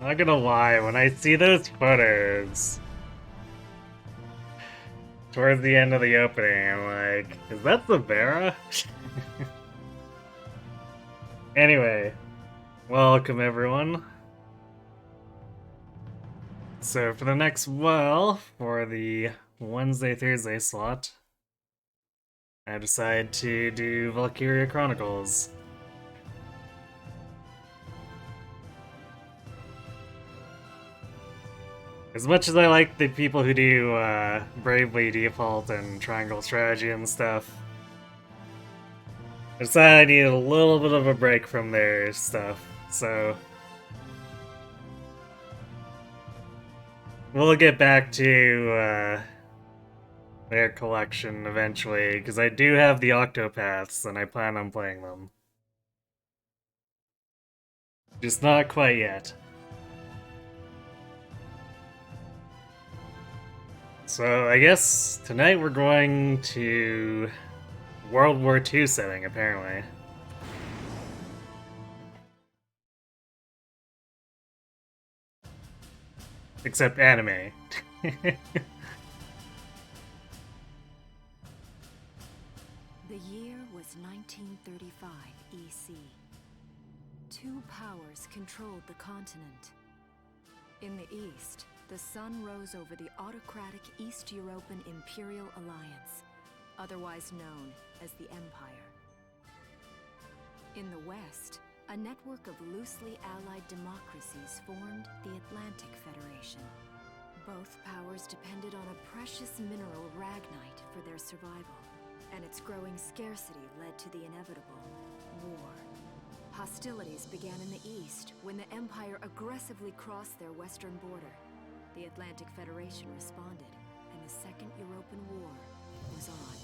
Not gonna lie, when I see those photos towards the end of the opening, I'm like, is that Zavera? Anyway, welcome everyone. So for the next, for the Wednesday, Thursday slot, I decided to do Valkyria Chronicles. As much as I like the people who do Bravely Default and Triangle Strategy and stuff, I decided I needed a little bit of a break from their stuff, so we'll get back to their collection eventually, because I do have the Octopaths and I plan on playing them. Just not quite yet. So I guess tonight we're going to World War II setting, apparently. Except anime. The year was 1935 EC. Two powers controlled the continent. In the east, the sun rose over the autocratic East European Imperial Alliance, otherwise known as the Empire. In the west, a network of loosely allied democracies formed the Atlantic Federation. Both powers depended on a precious mineral ragnite for their survival, and its growing scarcity led to the inevitable war. Hostilities began in the east when the Empire aggressively crossed their western border. The Atlantic Federation responded, and the Second European War was on.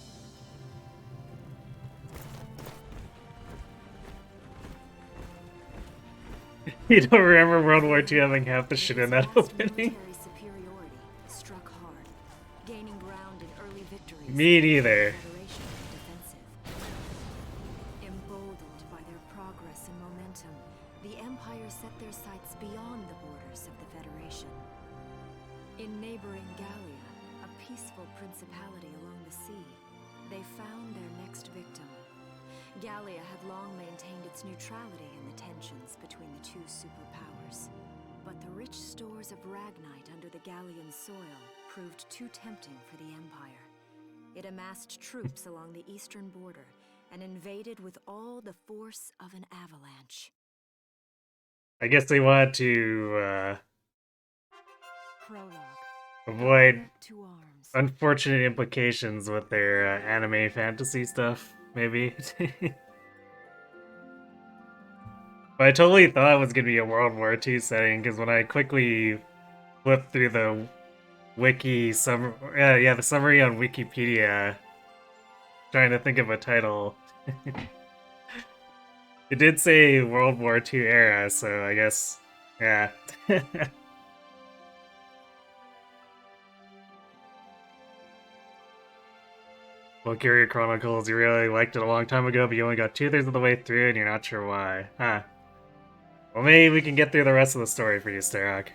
You don't remember World War II having half the shit in that opening? Military superiority struck hard, gaining ground in early victories. Me neither. Federation defensive. Emboldened by their progress and momentum, the Empire set their sights beyond the borders of the Federation. In neighboring Gallia, a peaceful principality along the sea, they found their next victim. Gallia had long maintained its neutrality in the tensions between the two superpowers. But the rich stores of ragnite under the Gallian soil proved too tempting for the Empire. It amassed troops along the eastern border and invaded with all the force of an avalanche. I guess they wanted to Prologue. avoid To arms. unfortunate implications with their anime fantasy stuff, maybe. But I totally thought it was gonna be a World War II setting, because when I quickly flipped through the wiki summary, the summary on Wikipedia, trying to think of a title, it did say World War II era, so I guess, yeah. Valkyria Chronicles, you really liked it a long time ago, but you only got 2/3 of the way through and you're not sure why. Huh. Well, maybe we can get through the rest of the story for you, Starrock.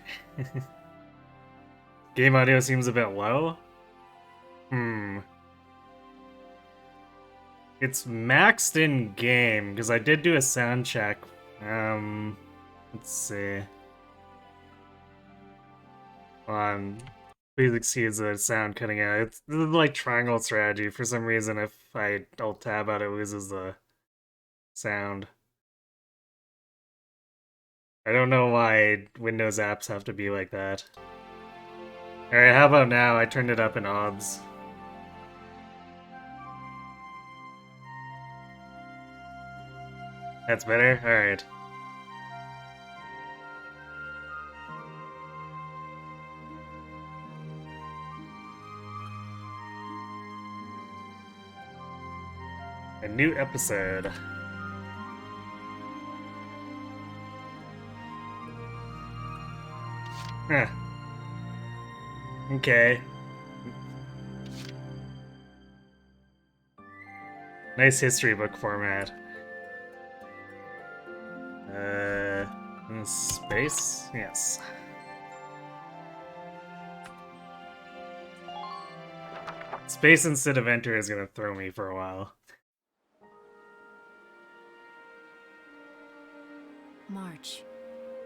Game audio seems a bit low? It's maxed in game, because I did do a sound check. Let's see. Hold on. Please excuse the sound cutting out. It's like triangle strategy. For some reason, if I alt tab out, it loses the sound. I don't know why Windows apps have to be like that. Alright, how about now? I turned it up in OBS. That's better? Alright. A new episode. Huh. Okay. Nice history book format. space? Yes. Space instead of enter is gonna throw me for a while. March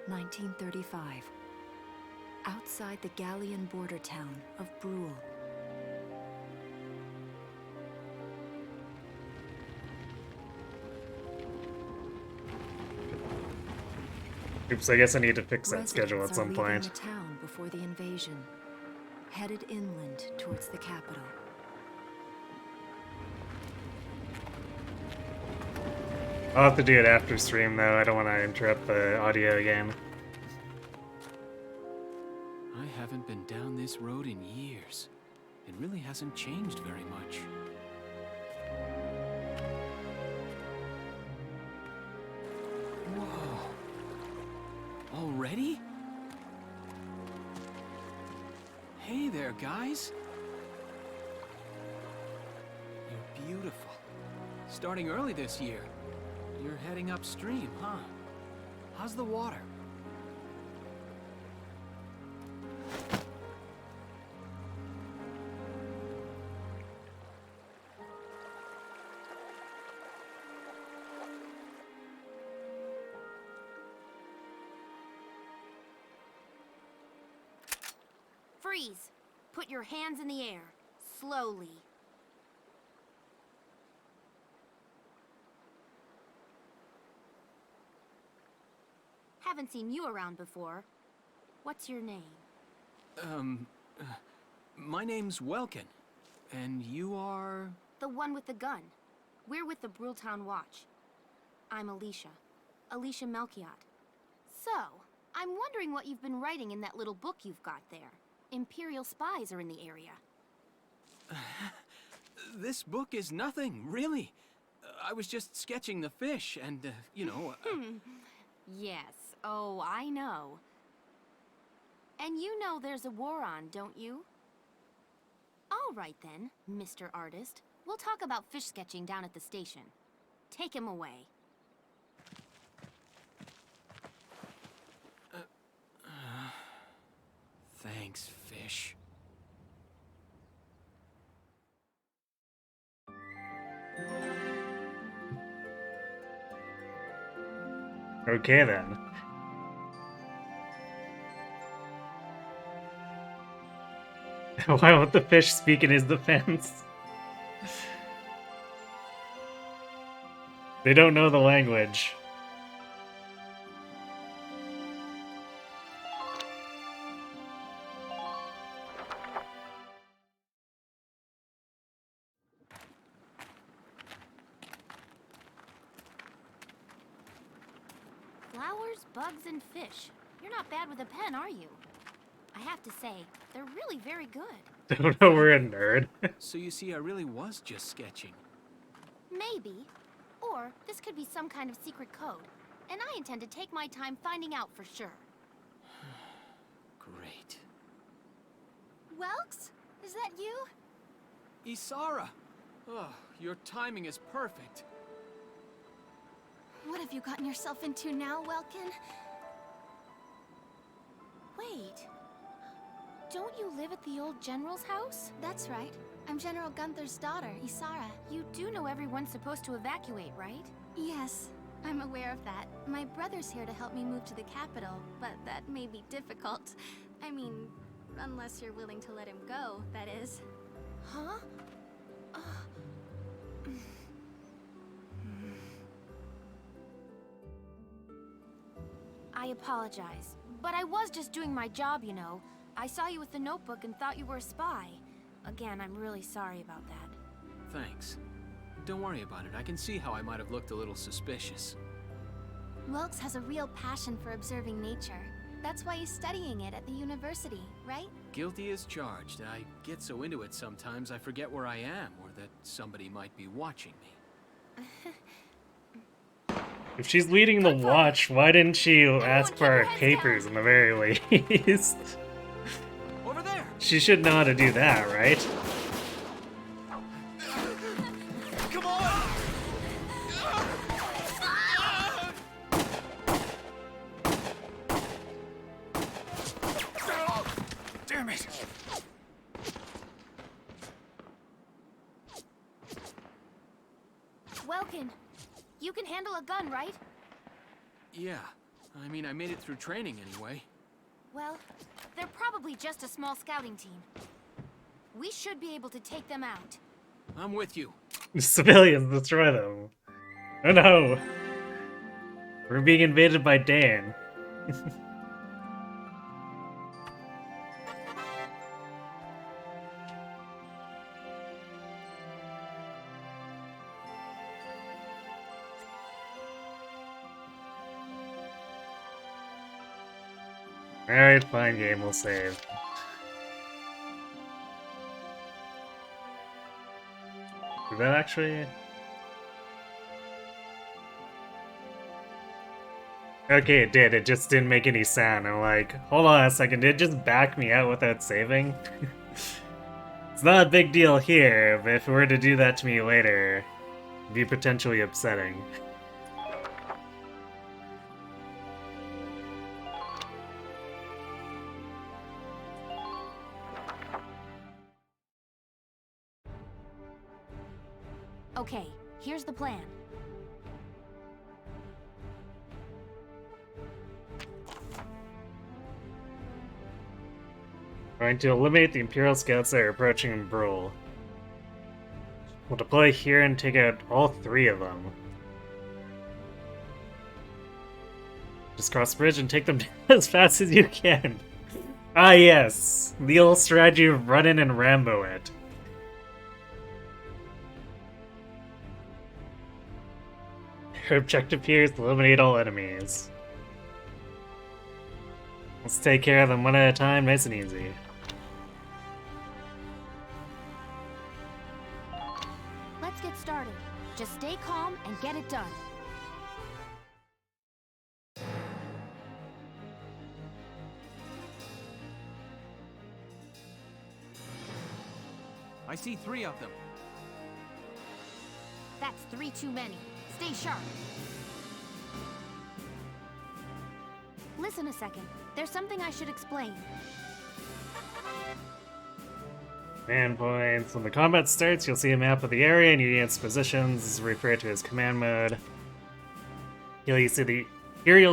1935. Outside the Gallian border town of Brule. Oops, I guess I need to fix that Residents schedule at some are point. leaving the town before the invasion, headed inland towards the capital. I'll have to do it after stream though, I don't want to interrupt the audio again. I haven't been down this road in years. It really hasn't changed very much. Whoa. Already? Hey there, guys. You're beautiful. Starting early this year. You're heading upstream, huh? How's the water? Freeze! Put your hands in the air. Slowly. Haven't seen you around before. What's your name? My name's Welkin. And you are... The one with the gun. We're with the Bruletown Watch. I'm Alicia. Alicia Melchiot. So, I'm wondering what you've been writing in that little book you've got there. Imperial spies are in the area. This book is nothing, really. I was just sketching the fish and, you know... Yes. Oh, I know. And you know there's a war on, don't you? All right then, Mr. Artist. We'll talk about fish sketching down at the station. Take him away. Thanks, fish. Okay then. Why won't the fish speak in his defense? They don't know the language. Flowers, bugs, and fish. You're not bad with a pen, are you? I have to say, they're really very good. Don't know we're a nerd. So you see, I really was just sketching. Maybe. Or this could be some kind of secret code. And I intend to take my time finding out for sure. Great. Welks? Is that you? Isara! Oh, your timing is perfect. What have you gotten yourself into now, Welkin? Wait. Don't you live at the old General's house? That's right. I'm General Gunther's daughter, Isara. You do know everyone's supposed to evacuate, right? Yes, I'm aware of that. My brother's here to help me move to the capital, but that may be difficult. I mean, unless you're willing to let him go, that is. Huh? I apologize, but I was just doing my job, you know. I saw you with the notebook and thought you were a spy. Again, I'm really sorry about that. Thanks. Don't worry about it. I can see how I might have looked a little suspicious. Welks has a real passion for observing nature. That's why he's studying it at the university, right? Guilty as charged. I get so into it sometimes I forget where I am or that somebody might be watching me. If she's leading the watch, why didn't she ask for our papers in the very least? Over there! She should know how to do that, right? Come on! Damn it! Welkin, you can handle a gun, right? Yeah. I mean, I made it through training anyway. Well, they're probably just a small scouting team. We should be able to take them out. I'm with you. Civilians, destroy them. Oh no! We're being invaded by Dan. Alright, fine game, we'll save. Did that actually... Okay, it did. It just didn't make any sound. I'm like, hold on a second, did it just back me out without saving? It's not a big deal here, but if it were to do that to me later, it'd be potentially upsetting. Okay, here's the plan. Trying to eliminate the Imperial scouts that are approaching Brule. We'll deploy here and take out all 3 of them. Just cross the bridge and take them down as fast as you can. Ah yes, the old strategy of run in and Rambo it. Our objective here is to eliminate all enemies. Let's take care of them one at a time, nice and easy. Let's get started. Just stay calm and get it done. I see 3 of them. That's 3 too many. Stay sharp. Listen a second. There's something I should explain. Command points. When the combat starts, you'll see a map of the area and your unit's positions. This is referred to as command mode. Here you'll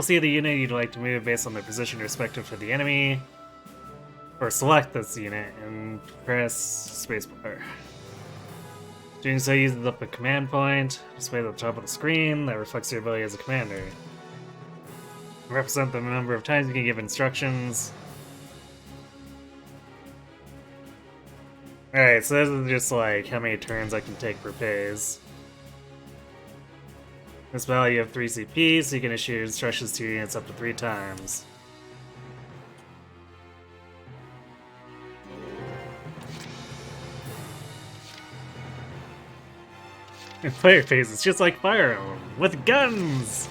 see the unit you'd like to move based on their position respective to the enemy. Or select this unit and press spacebar. Doing so uses up a command point, displayed at the top of the screen, that reflects your ability as a commander. Represent the number of times you can give instructions. Alright, so this is just like how many turns I can take per phase. This value you have 3 CP, so you can issue instructions to your units up to 3 times. In player phase, it's just like Fire Emblem, with guns!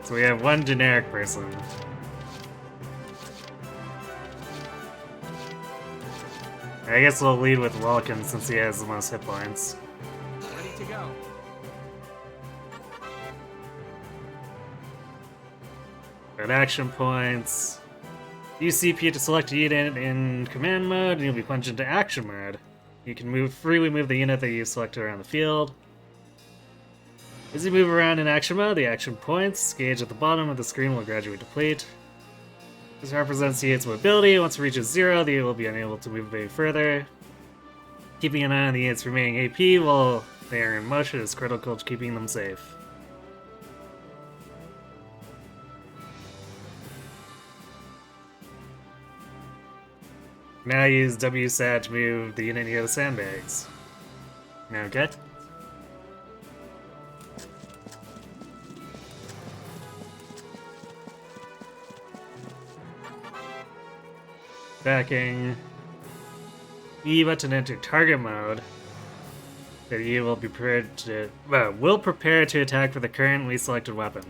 So we have 1 generic person. I guess we'll lead with Welkin since he has the most hit points. Ready to go. Got action points. Use CP to select a unit in command mode, and you'll be plunged into action mode. You can freely move the unit that you selected around the field. As you move around in action mode, the action points gauge at the bottom of the screen will gradually deplete. This represents the unit's mobility. Once it reaches 0, the unit will be unable to move any further. Keeping an eye on the unit's remaining AP while they are in motion is critical to keeping them safe. Now use WSAT to move the unit near the sandbags. Now get. Backing. E button enter target mode. That you will be prepared to will prepare to attack with the currently selected weapon.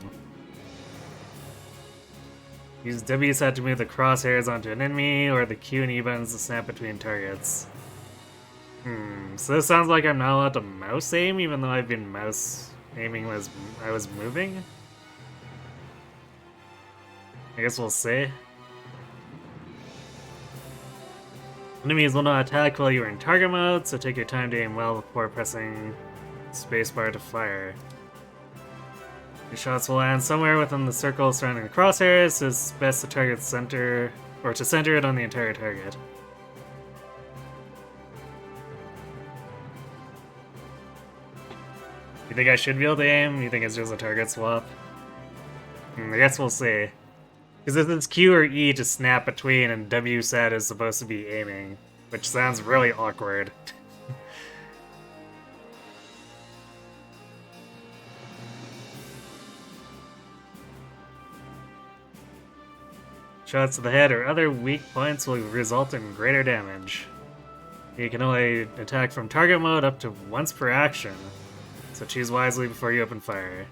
Use WSAT to move the crosshairs onto an enemy, or the Q and E buttons to snap between targets. So this sounds like I'm not allowed to mouse aim, even though I've been mouse aiming as I was moving? I guess we'll see. Enemies will not attack while you are in target mode, so take your time to aim well before pressing spacebar to fire. Your shots will land somewhere within the circle surrounding the crosshairs, so it's best to target center, or to center it on the entire target. You think I should be able to aim? You think it's just a target swap? I guess we'll see. Because if it's Q or E to snap between and W set is supposed to be aiming, which sounds really awkward. Shots to the head or other weak points will result in greater damage. You can only attack from target mode up to once per action, so choose wisely before you open fire.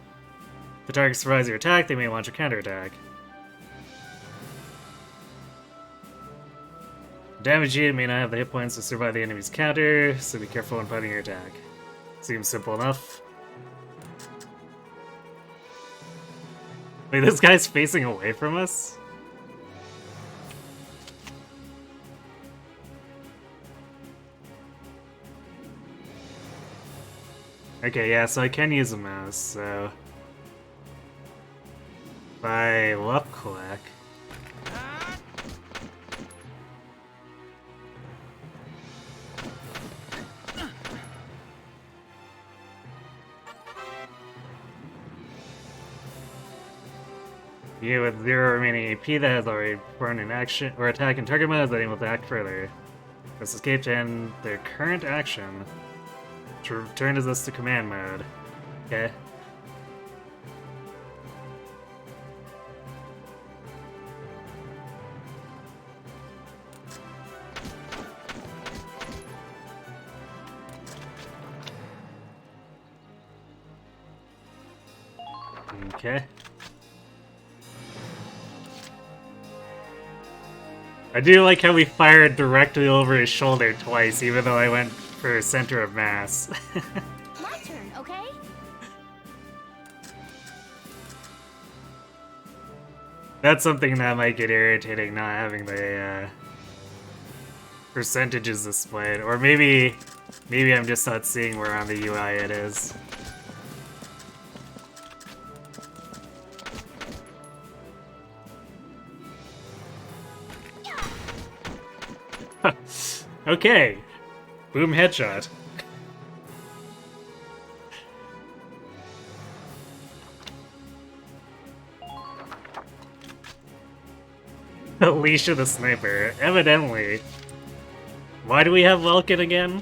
If the target survives your attack, they may launch a counterattack. Damage unit may not have the hit points to survive the enemy's counter, so be careful when fighting your attack. Seems simple enough. Wait, this guy's facing away from us? Okay, yeah, so I can use a mouse, so... If I left click... You with 0 remaining AP that has already performed an action or attack in target mode is unable to act further. Press escape to end their current action. To return to this to command mode. Okay. Okay. I do like how we fired directly over his shoulder twice, even though I went for center of mass. My turn, okay? That's something that might get irritating, not having the percentages displayed. Or maybe I'm just not seeing where on the UI it is. Okay. Boom headshot. Alicia the sniper. Evidently. Why do we have Vulcan again?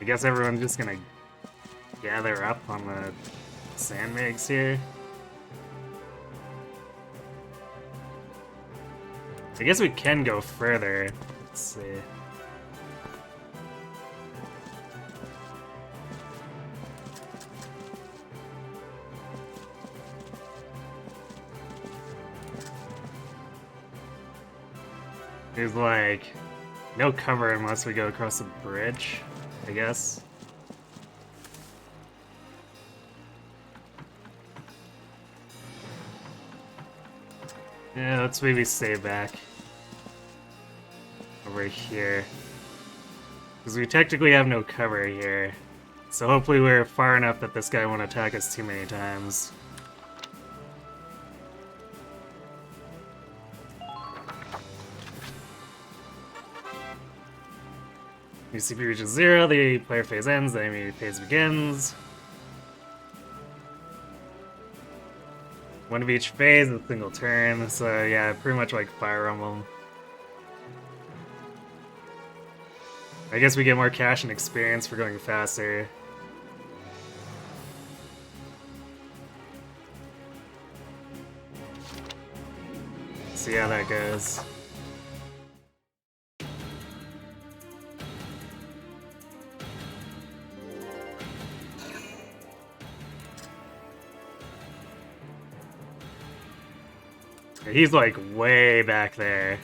I guess everyone's just gonna gather up on the sandbags here. I guess we can go further. Let's see. There's like no cover unless we go across the bridge, I guess. Yeah, let's maybe stay back over here. Because we technically have no cover here. So hopefully we're far enough that this guy won't attack us too many times. Your CP reaches 0, the player phase ends, the enemy phase begins. One of each phase, a single turn, so yeah, pretty much like Fire Emblem. I guess we get more cash and experience for going faster. See how that goes. He's like way back there.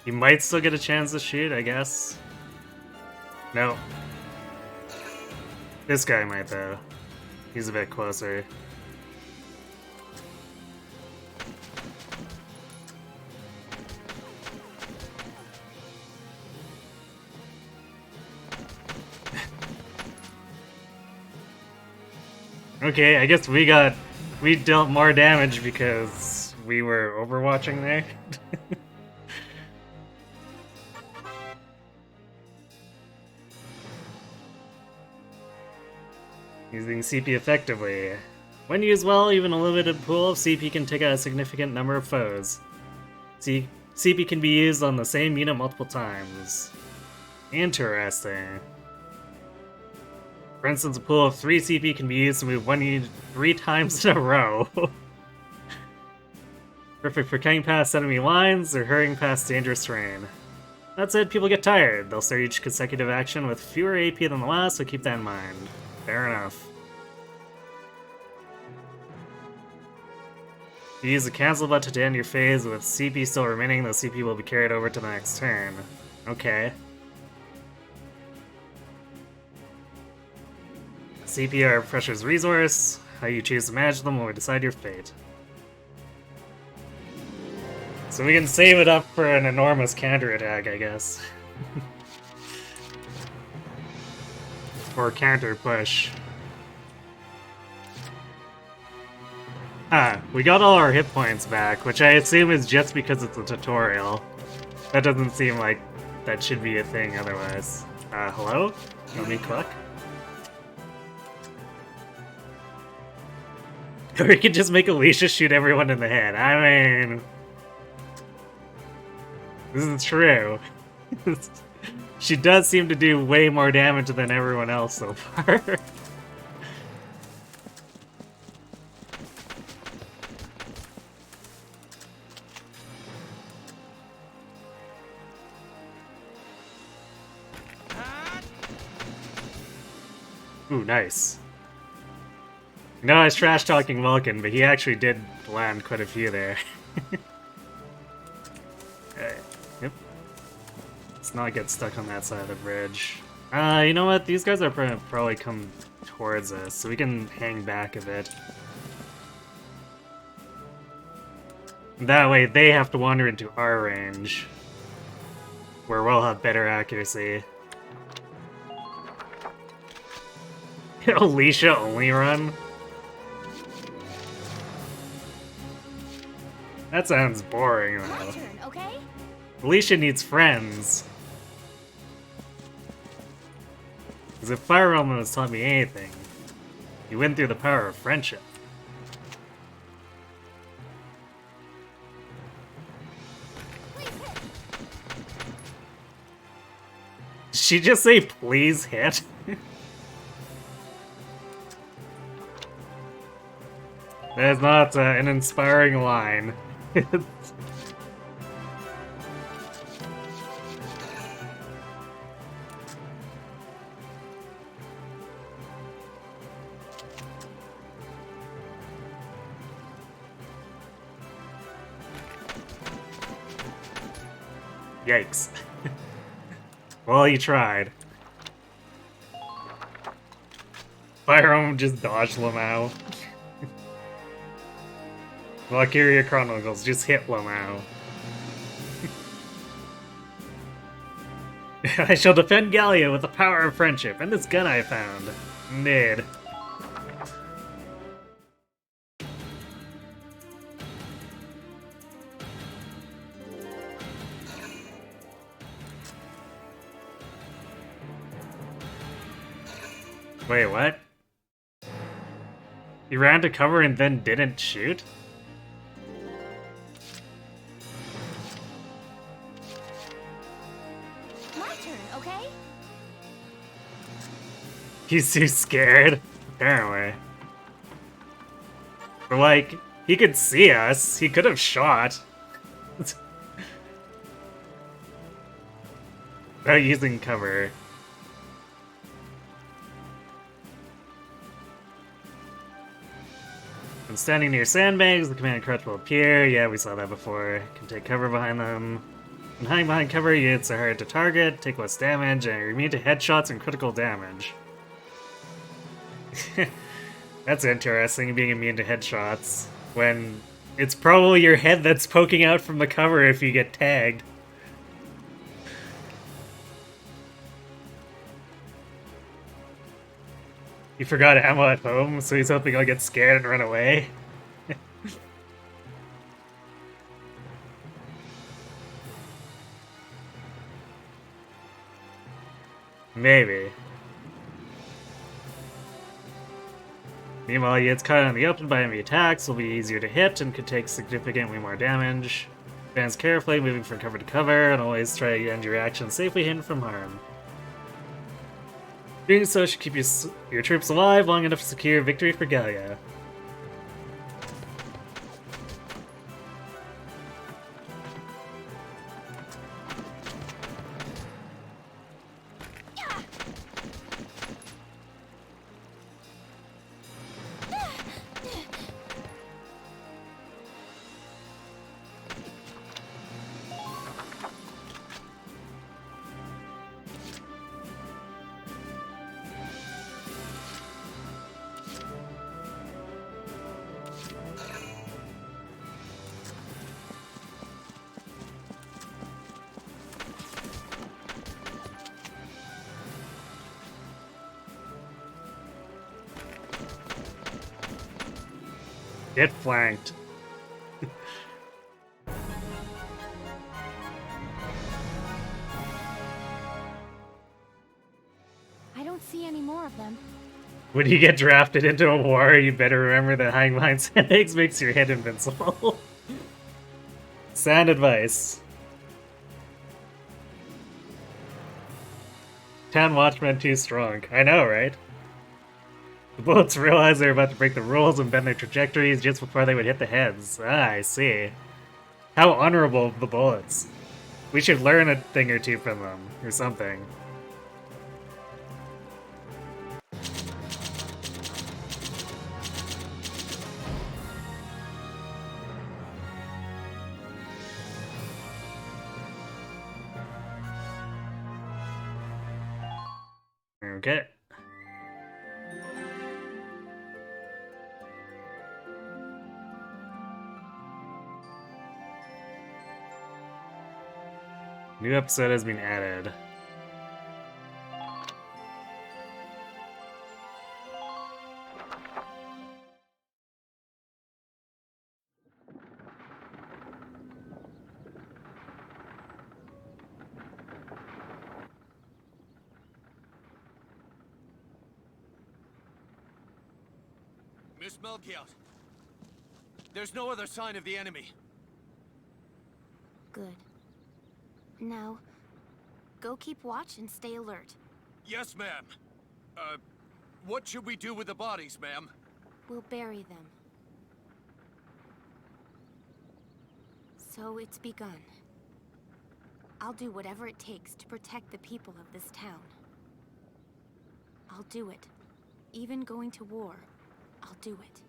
He might still get a chance to shoot, I guess. No. This guy might, though. He's a bit closer. Okay, I guess we dealt more damage because we were overwatching there. Using CP effectively. When used well, even a limited pool of CP can take out a significant number of foes. CP can be used on the same unit multiple times. Interesting. For instance, a pool of 3 CP can be used to move one unit 3 times in a row. Perfect for cutting past enemy lines or hurrying past dangerous terrain. That said, people get tired. They'll start each consecutive action with fewer AP than the last, so keep that in mind. Fair enough. You use the cancel button to end your phase with CP still remaining, the CP will be carried over to the next turn. Okay. CP are Precious Resource. How you choose to manage them will decide your fate. So we can save it up for an enormous counterattack, I guess. Or counter push. Ah, we got all our hit points back, which I assume is just because it's a tutorial. That doesn't seem like that should be a thing otherwise. Hello? Let me click. Or we could just make Alicia shoot everyone in the head. I mean... This is true. She does seem to do way more damage than everyone else so far. Ooh, nice. No, I was trash-talking Vulcan, but he actually did land quite a few there. Okay, yep. Let's not get stuck on that side of the bridge. You know what? These guys are probably come towards us, so we can hang back a bit. That way, they have to wander into our range, where we'll have better accuracy. Alicia only run? That sounds boring, though. My turn, okay? Alicia needs friends. Because if Fire Emblem has taught me anything, you win through the power of friendship. Did she just say, please hit? That is not an inspiring line. Yikes. Well, you tried. Fire Emblem just dodged Lamau. Valkyria Chronicles just hit Lamau. I shall defend Gallia with the power of friendship and this gun I found. Indeed. Wait, what? He ran to cover and then didn't shoot? My turn, okay? He's too scared, apparently. But like, he could see us. He could have shot. Without using cover. When standing near sandbags, the command crutch will appear. Yeah, we saw that before. Can take cover behind them. When hiding behind cover, units are hard to target, take less damage, and are immune to headshots and critical damage. That's interesting, being immune to headshots, when it's probably your head that's poking out from the cover if you get tagged. He forgot ammo at home, so he's hoping I'll get scared and run away. Maybe. Meanwhile, units caught in the open by enemy attacks will be easier to hit and could take significantly more damage. Advance carefully, moving from cover to cover, and always try to end your action safely hidden from harm. Doing so should keep your troops alive long enough to secure victory for Gallia. Get flanked. I don't see any more of them. When you get drafted into a war, you better remember that hiding behind sandbags makes your head invincible. Sound advice. Town Watchmen too strong. I know, right? The bullets realize they're about to break the rules and bend their trajectories just before they would hit the heads. Ah, I see. How honorable of the bullets. We should learn a thing or two from them, or something. Okay. New episode has been added. Miss Melchiot, there's no other sign of the enemy. Good. Now, go keep watch and stay alert. Yes, ma'am. What should we do with the bodies, ma'am? We'll bury them. So it's begun. I'll do whatever it takes to protect the people of this town. I'll do it. Even going to war, I'll do it.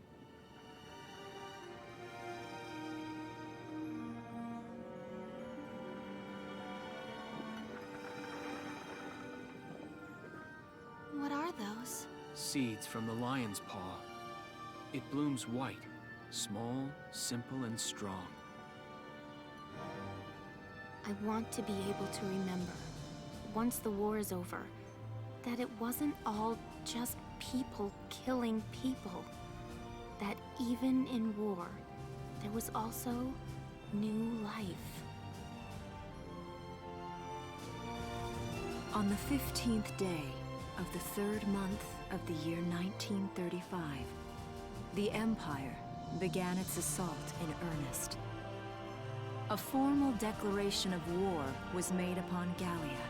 What are those? Seeds from the lion's paw. It blooms white, small, simple, and strong. I want to be able to remember, once the war is over, that it wasn't all just people killing people. That even in war, there was also new life. On the 15th day of the 3rd month of the year 1935, the Empire began its assault in earnest. A formal declaration of war was made upon Gallia.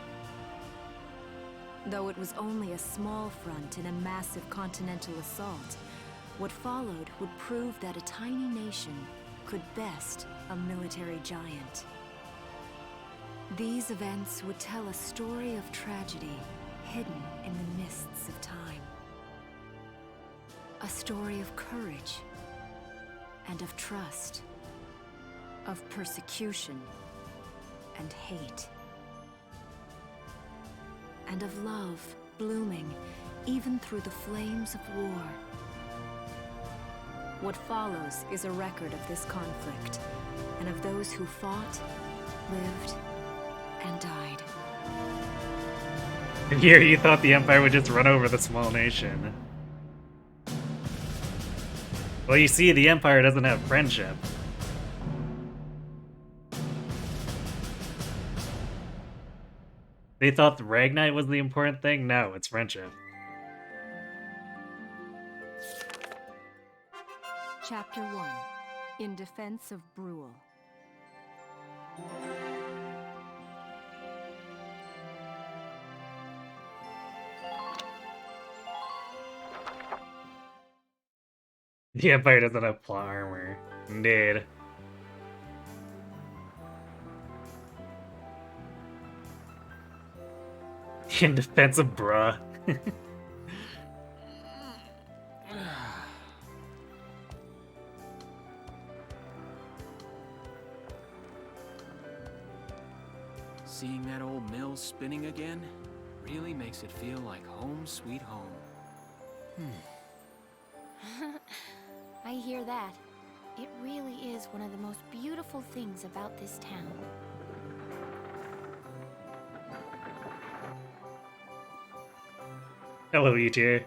Though it was only a small front in a massive continental assault, what followed would prove that a tiny nation could best a military giant. These events would tell a story of tragedy hidden in the mists of time. A story of courage and of trust, of persecution and hate. And of love blooming even through the flames of war. What follows is a record of this conflict, and of those who fought, lived, and died. And here you thought the Empire would just run over the small nation. Well, you see, the Empire doesn't have friendship. They thought the Ragnite was the important thing? No, it's friendship. Chapter 1. In Defense of Brule. The Empire doesn't have plot armor. Indeed. In defense of bruh. Seeing that old mill spinning again really makes it feel like home sweet home. I hear that. It really is one of the most beautiful things about this town. Hello, EJ.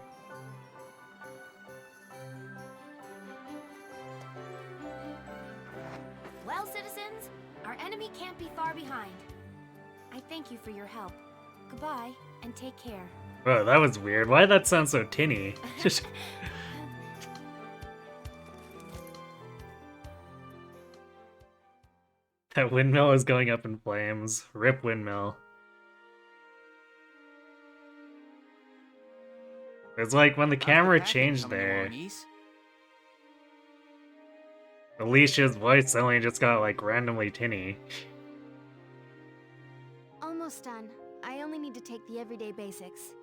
Well, citizens, our enemy can't be far behind. I thank you for your help. Goodbye, and take care. Whoa, that was weird. Why did that sound so tinny? That windmill is going up in flames. Rip windmill. It's like when the camera changed there. Alicia's voice suddenly just got like randomly tinny. Almost done. I only need to take the everyday basics.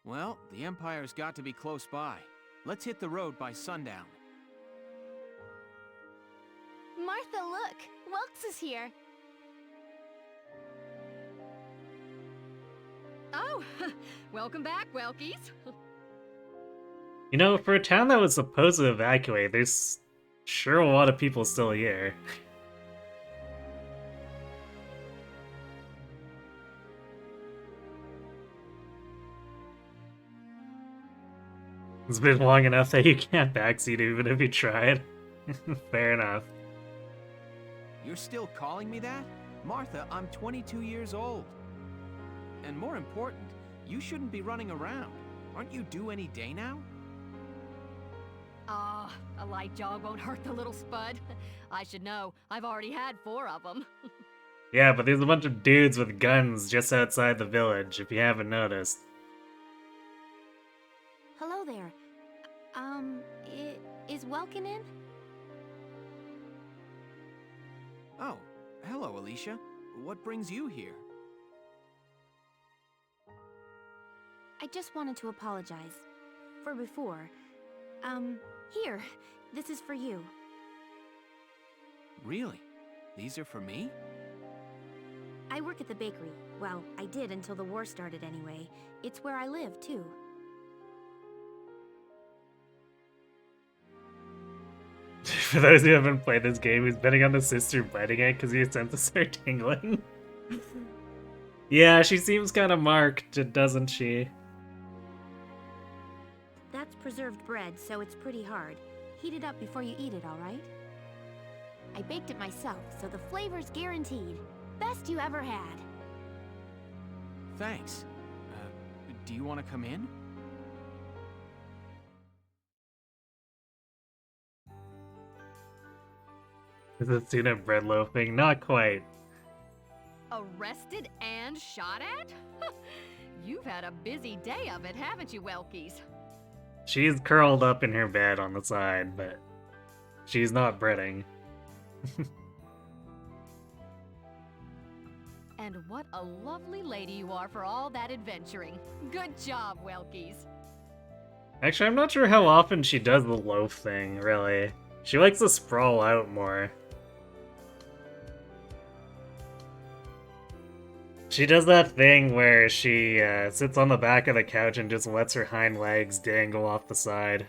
Well, the Empire's got to be close by. Let's hit the road by sundown. Martha, look! Welks is here! Oh, welcome back, Welkies. You know, for a town that was supposed to evacuate, there's sure a lot of people still here. It's been long enough that you can't backseat even if you tried. Fair enough. You're still calling me that? Martha, I'm 22 years old. And more important, you shouldn't be running around. Aren't you due any day now? Ah, a light jog won't hurt the little spud. I should know. I've already had 4 of them. Yeah, but there's a bunch of dudes with guns just outside the village, if you haven't noticed. Hello there. Is Welkin in? Oh, hello, Alicia. What brings you here? I just wanted to apologize. For before. Here. This is for you. Really? These are for me? I work at the bakery. Well, I did until the war started anyway. It's where I live, too. For those who haven't played this game, he's betting on his sister biting it because his senses are tingling. Yeah, she seems kind of marked, doesn't she? That's preserved bread, so it's pretty hard. Heat it up before you eat it, alright? I baked it myself, so the flavor's guaranteed. Best you ever had. Thanks. Do you want to come in? Is it student bread loafing? Not quite. Arrested and shot at? You've had a busy day of it, haven't you, Welkies? She's curled up in her bed on the side, but she's not breading. And what a lovely lady you are for all that adventuring. Good job, Welkies. Actually, I'm not sure how often she does the loaf thing, really. She likes to sprawl out more. She does that thing where she sits on the back of the couch and just lets her hind legs dangle off the side.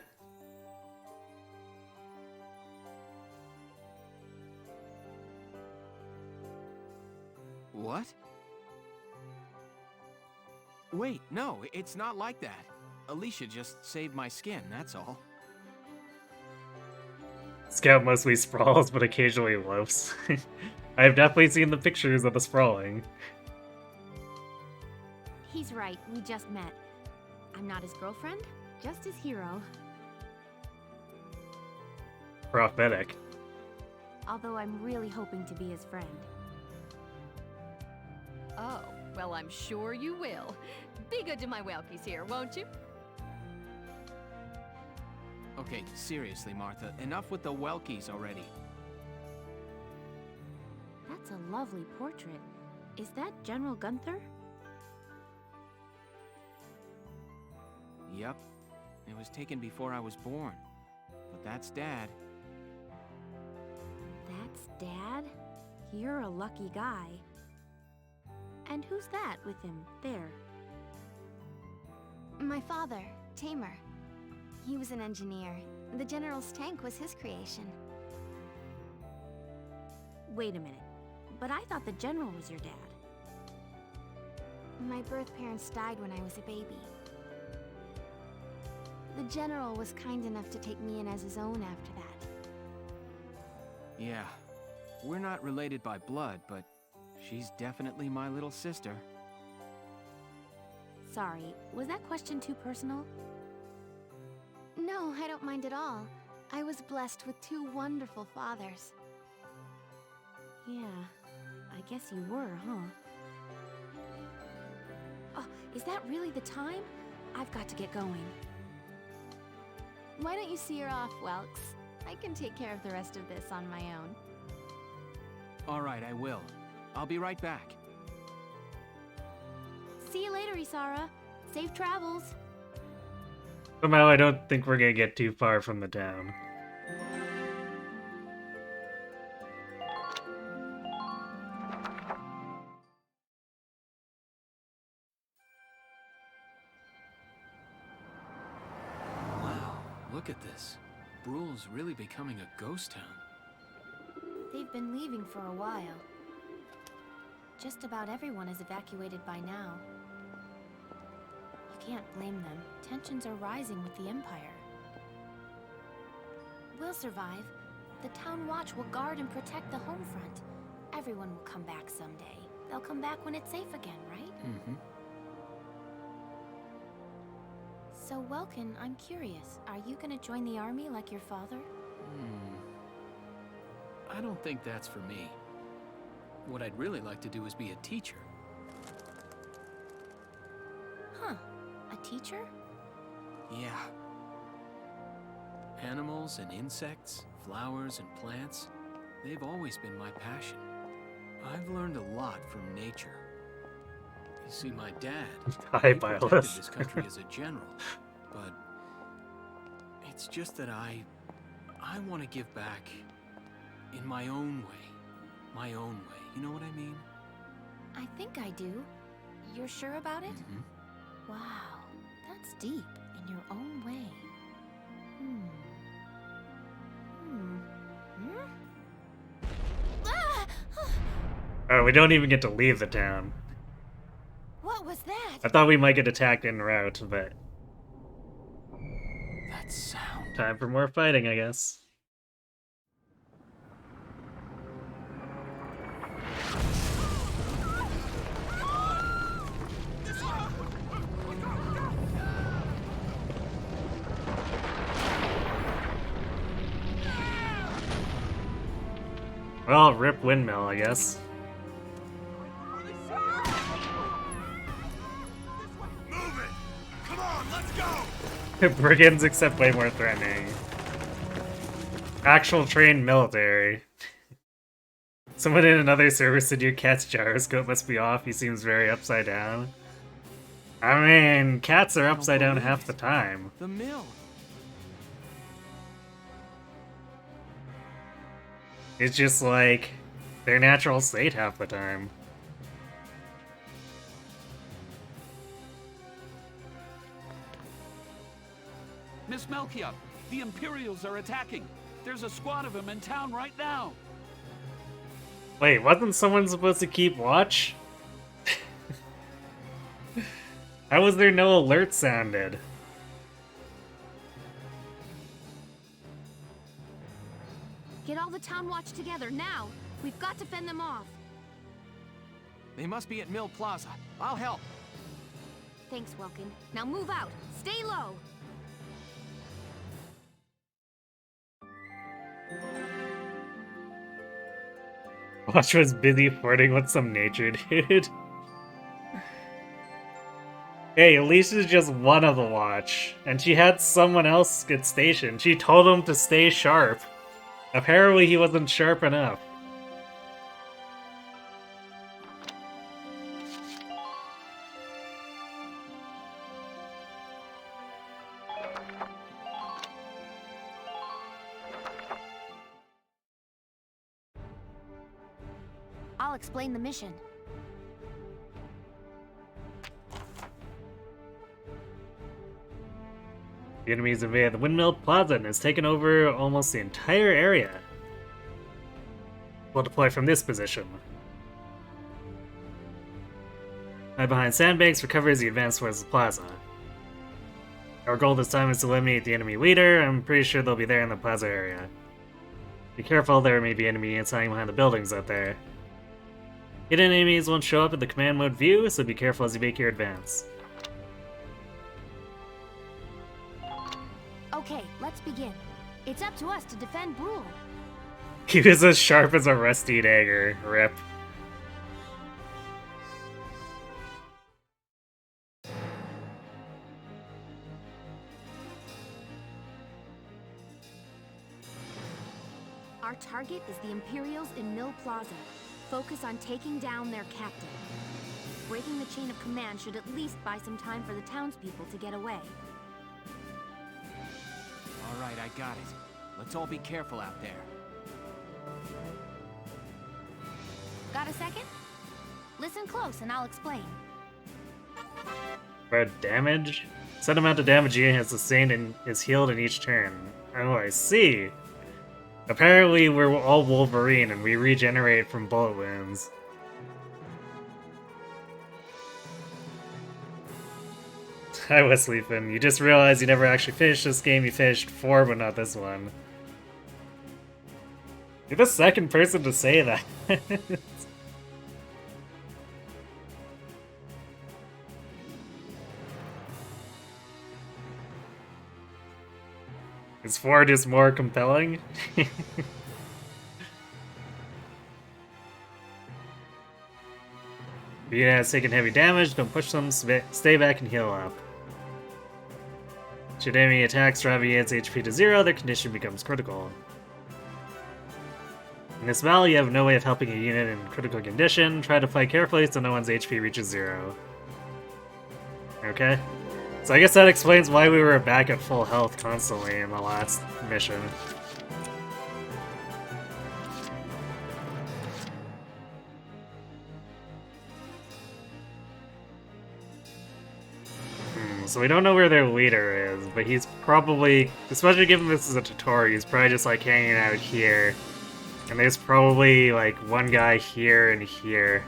What? Wait, no, it's not like that. Alicia just saved my skin, that's all. Scout mostly sprawls, but occasionally loafs. I've definitely seen the pictures of the sprawling. He's right, we just met. I'm not his girlfriend, just his hero. Prophetic. Although I'm really hoping to be his friend. Oh, well, I'm sure you will. Be good to my Welkies here, won't you? Okay, seriously, Martha, enough with the Welkies already. That's a lovely portrait. Is that General Gunther? Yep. It was taken before I was born. But that's Dad. That's Dad? You're a lucky guy. And who's that with him, there? My father, Tamer. He was an engineer. The General's tank was his creation. Wait a minute. But I thought the General was your dad. My birth parents died when I was a baby. The General was kind enough to take me in as his own after that. Yeah. We're not related by blood, but she's definitely my little sister. Sorry, was that question too personal? No, I don't mind at all. I was blessed with two wonderful fathers. Yeah, I guess you were, huh? Oh, is that really the time? I've got to get going. Why don't you see her off, Welks? I can take care of the rest of this on my own. Alright, I will. I'll be right back. See you later, Isara. Safe travels. Somehow I don't think we're gonna get too far from the town. Wow, look at this. Brule's really becoming a ghost town. They've been leaving for a while. Just about everyone is evacuated by now. You can't blame them. Tensions are rising with the Empire. We'll survive. The Town Watch will guard and protect the home front. Everyone will come back someday. They'll come back when it's safe again, right? Mm-hmm. So, Welkin, I'm curious. Are you gonna join the army like your father? I don't think that's for me. What I'd really like to do is be a teacher. Huh. A teacher? Yeah. Animals and insects, flowers and plants, they've always been my passion. I've learned a lot from nature. You see, my dad, Hi, he protected Byleth. this country as a general, but it's just that I want to give back in my own way. My own way. You know what I mean? I think I do. You're sure about it? Mm-hmm. Wow, that's deep in your own way. Ah! Oh, we don't even get to leave the town. What was that? I thought we might get attacked en route, but That sound. time for more fighting, I guess. Well, rip windmill, I guess. Move it! Come on, let's go! Brigands accept way more threatening. Actual trained military. Someone in another server said your cat's gyroscope must be off. He seems very upside down. I mean, cats are upside down half the time. The mill. It's just like their natural state half the time. Melchior. The Imperials are attacking. There's a squad of them in town right now. Wait, wasn't someone supposed to keep watch? How was there no alert sounded? Get all the town watch together now. We've got to fend them off. They must be at Mill Plaza. I'll help. Thanks, Welkin. Now move out. Stay low. Watch was busy flirting with some nature dude. Hey, Alicia's just one of the watch, and she had someone else get stationed. She told him to stay sharp. Apparently he wasn't sharp enough. I'll explain the mission. The enemy's invaded the Windmill Plaza and has taken over almost the entire area. We'll deploy from this position. Hide behind sandbanks for cover as you advance towards the plaza. Our goal this time is to eliminate the enemy leader. I'm pretty sure they'll be there in the plaza area. Be careful, there may be enemy units hiding behind the buildings out there. Hidden enemies won't show up in the command mode view, so be careful as you make your advance. Okay, let's begin. It's up to us to defend Brule. He was as sharp as a rusty dagger. Rip. Our target is the Imperials in Mill Plaza. Focus on taking down their captain. Breaking the chain of command should at least buy some time for the townspeople to get away. All right, I got it. Let's all be careful out there. Got a second? Listen close and I'll explain. For damage? Set amount of damage he has sustained and is healed in each turn. Oh, I see. Apparently we're all Wolverine and we regenerate from bullet wounds. I was sleeping. You just realized you never actually finished this game. You finished 4, but not this one. You're the second person to say that. Is 4 just more compelling? The unit has taken heavy damage, don't push them, stay back and heal up. Should enemy attacks drive units HP to 0, their condition becomes critical. In this battle, you have no way of helping a unit in critical condition. Try to fight carefully so no one's HP reaches 0. Okay. So I guess that explains why we were back at full health constantly in the last mission. So we don't know where their leader is, but he's probably, especially given this is a tutorial, he's probably just like hanging out here. And there's probably like one guy here and here.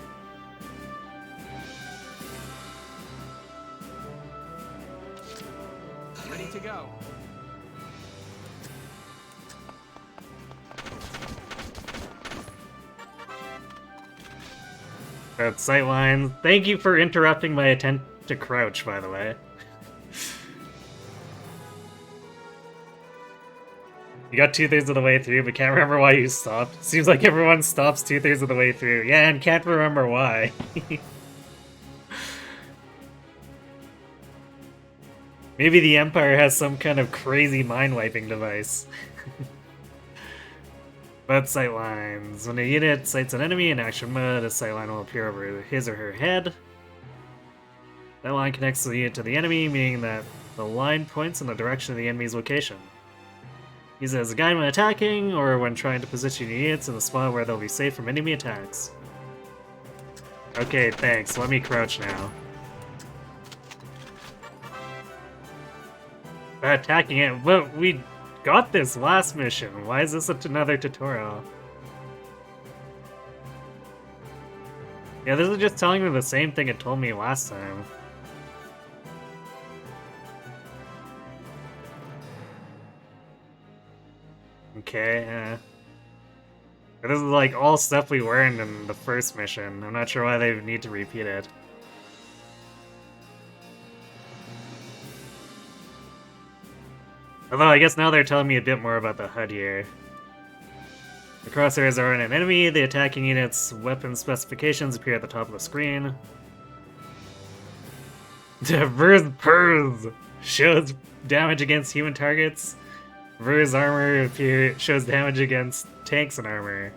Ready to go. That's sightline. Thank you for interrupting my attempt to crouch, by the way. You got 2/3 of the way through, but can't remember why you stopped. Seems like everyone stops 2/3 of the way through. Yeah, and can't remember why. Maybe the Empire has some kind of crazy mind-wiping device. But sightlines. When a unit sights an enemy in action mode, a sightline will appear over his or her head. That line connects the unit to the enemy, meaning that the line points in the direction of the enemy's location. Use it as a guide when attacking, or when trying to position your units in a spot where they'll be safe from enemy attacks. Okay, thanks. Let me crouch now. attacking it. But we got this last mission. Why is this another tutorial? Yeah, this is just telling me the same thing it told me last time. Okay, this is like all stuff we learned in the first mission. I'm not sure why they need to repeat it. Although I guess now they're telling me a bit more about the HUD here. The crosshairs are on an enemy, the attacking unit's weapon specifications appear at the top of the screen. Ver's Purrs shows damage against human targets. Ver's armor shows damage against tanks and armor.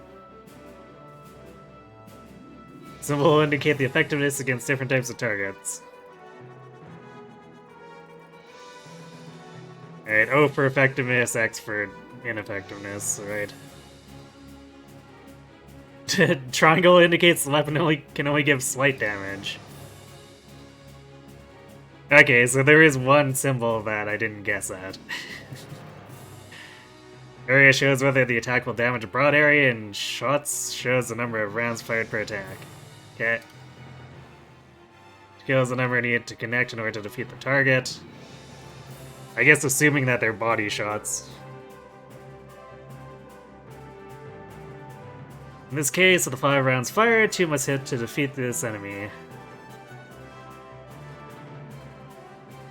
Symbol will indicate the effectiveness against different types of targets. Alright, O for effectiveness, X for ineffectiveness, right. Triangle indicates the weapon can only give slight damage. Okay, so there is one symbol that I didn't guess at. Area shows whether the attack will damage a broad area, and shots shows the number of rounds fired per attack. Okay. Kills the number needed to connect in order to defeat the target. I guess assuming that they're body shots. In this case, of the 5 rounds fired, 2 must hit to defeat this enemy.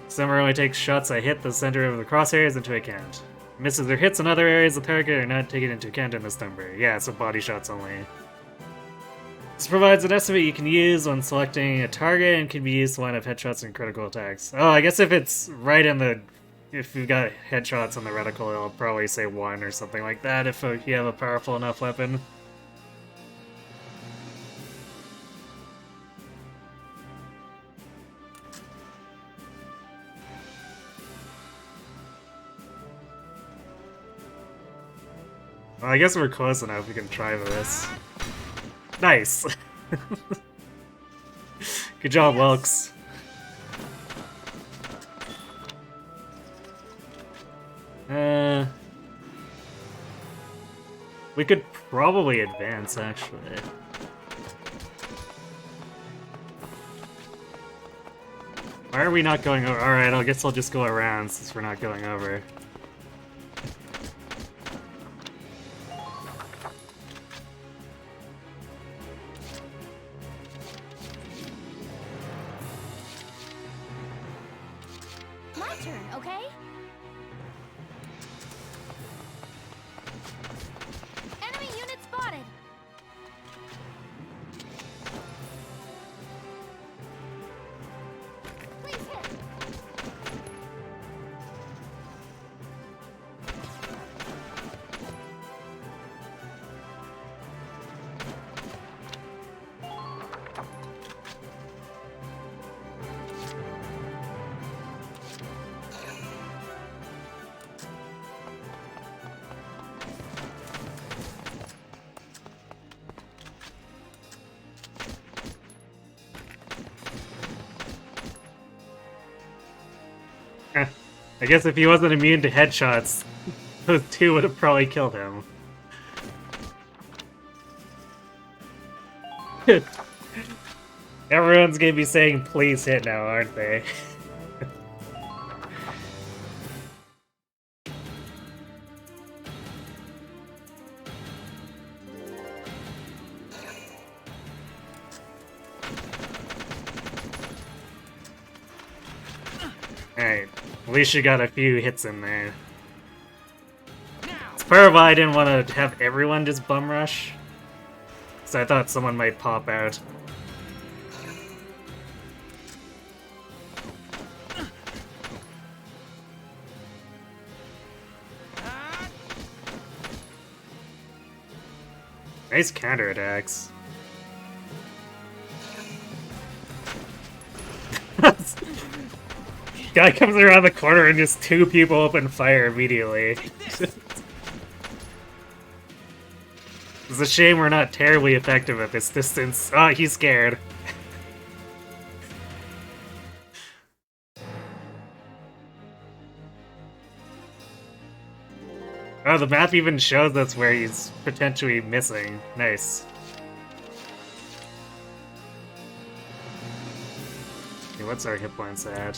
Summer only takes shots that hit the center of the crosshairs into account. Misses or hits in other areas of the target are not taken into account in this number. Yeah, so body shots only. This provides an estimate you can use when selecting a target and can be used to line up headshots and critical attacks. Oh, I guess if it's right in the... If you've got headshots on the reticle, it'll probably say 1 or something like that if you have a powerful enough weapon. Well, I guess we're close enough, we can try this. Nice! Good job, Welks. We could probably advance, actually. Why are we not going over? Alright, I guess I'll just go around since we're not going over. My turn, okay? Enemy unit spotted! Please hit! I guess if he wasn't immune to headshots, those 2 would have probably killed him. Everyone's gonna be saying please hit now, aren't they? Alright, at least you got a few hits in there. It's part of why I didn't want to have everyone just bum rush. So I thought someone might pop out. Nice counterattacks. Guy comes around the corner and just 2 people open fire immediately. It's a shame we're not terribly effective at this distance. Oh, he's scared. Oh, the map even shows us where he's potentially missing. Nice. Okay, what's our hit points at?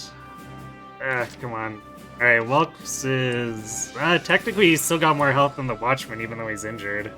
Come on. Alright, Welks is... technically he's still got more health than the Watchman, even though he's injured.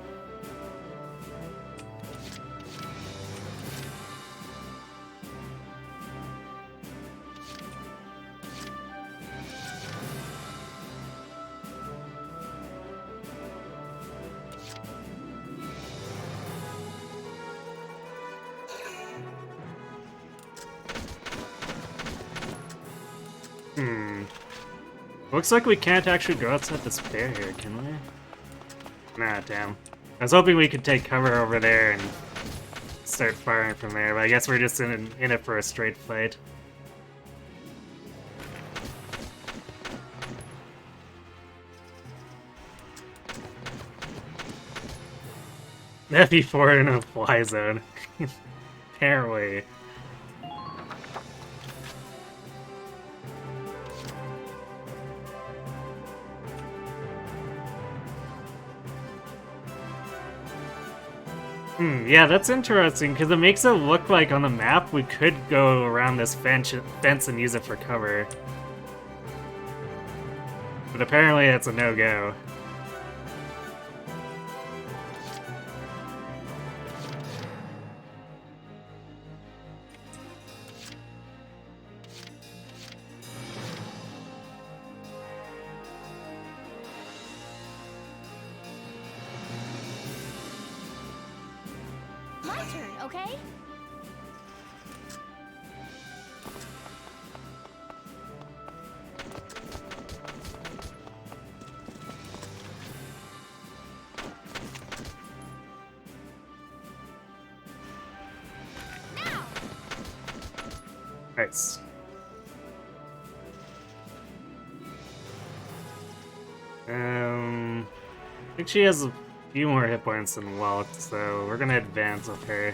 Looks like we can't actually go outside this bear here, can we? Nah, damn. I was hoping we could take cover over there and start firing from there, but I guess we're just in it for a straight fight. FE4 in a fly zone. Apparently. Yeah, that's interesting, because it makes it look like on the map we could go around this fence and use it for cover. But apparently it's a no-go. My turn, okay? Now! Nice. I think she has a few more hit points than Welt, so we're gonna advance with her.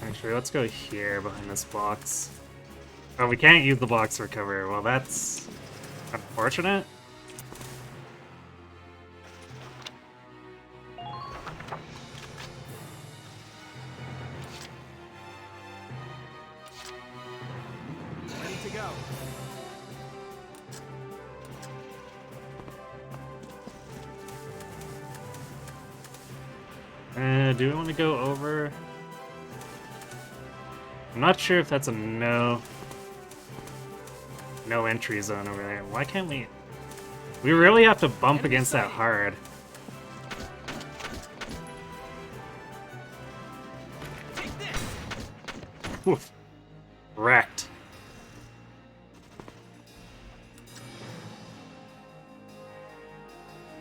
Actually, let's go here behind this box. Oh, we can't use the box for cover. Well, that's unfortunate. Ready to go. Do we want to go over? I'm not sure if that's a no entry zone over there. Why can't we? We really have to bump against that hard. Take this. Oof. Wrecked.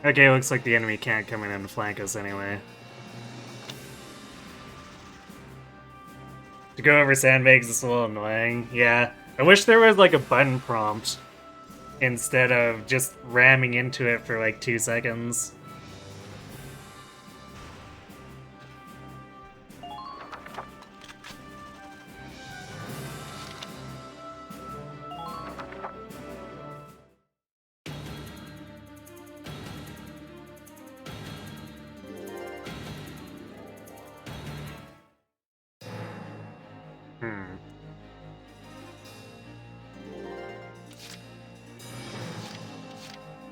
Okay, looks like the enemy can't come in and flank us anyway. To go over sandbags is a little annoying. Yeah, I wish there was like a button prompt instead of just ramming into it for like 2 seconds.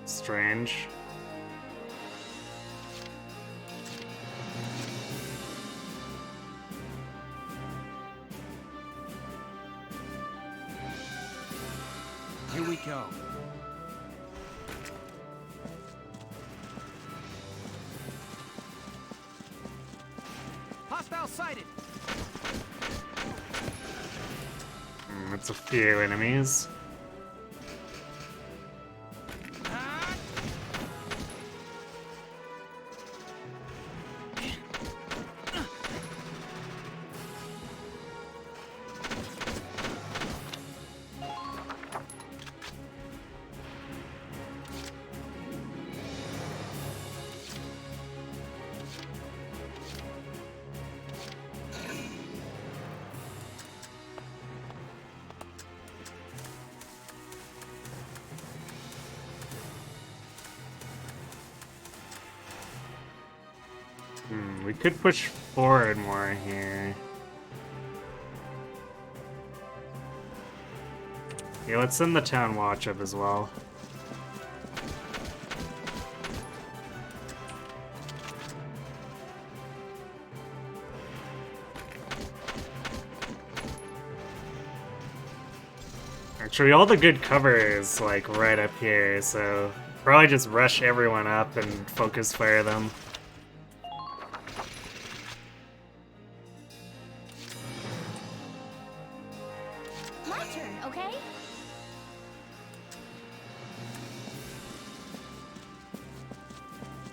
Strange. Here we go. Hostile sighted. It's a few enemies. We could push forward more here. Yeah, let's send the town watch up as well. Actually, all the good cover is like right up here, so probably just rush everyone up and focus fire them. My turn, okay?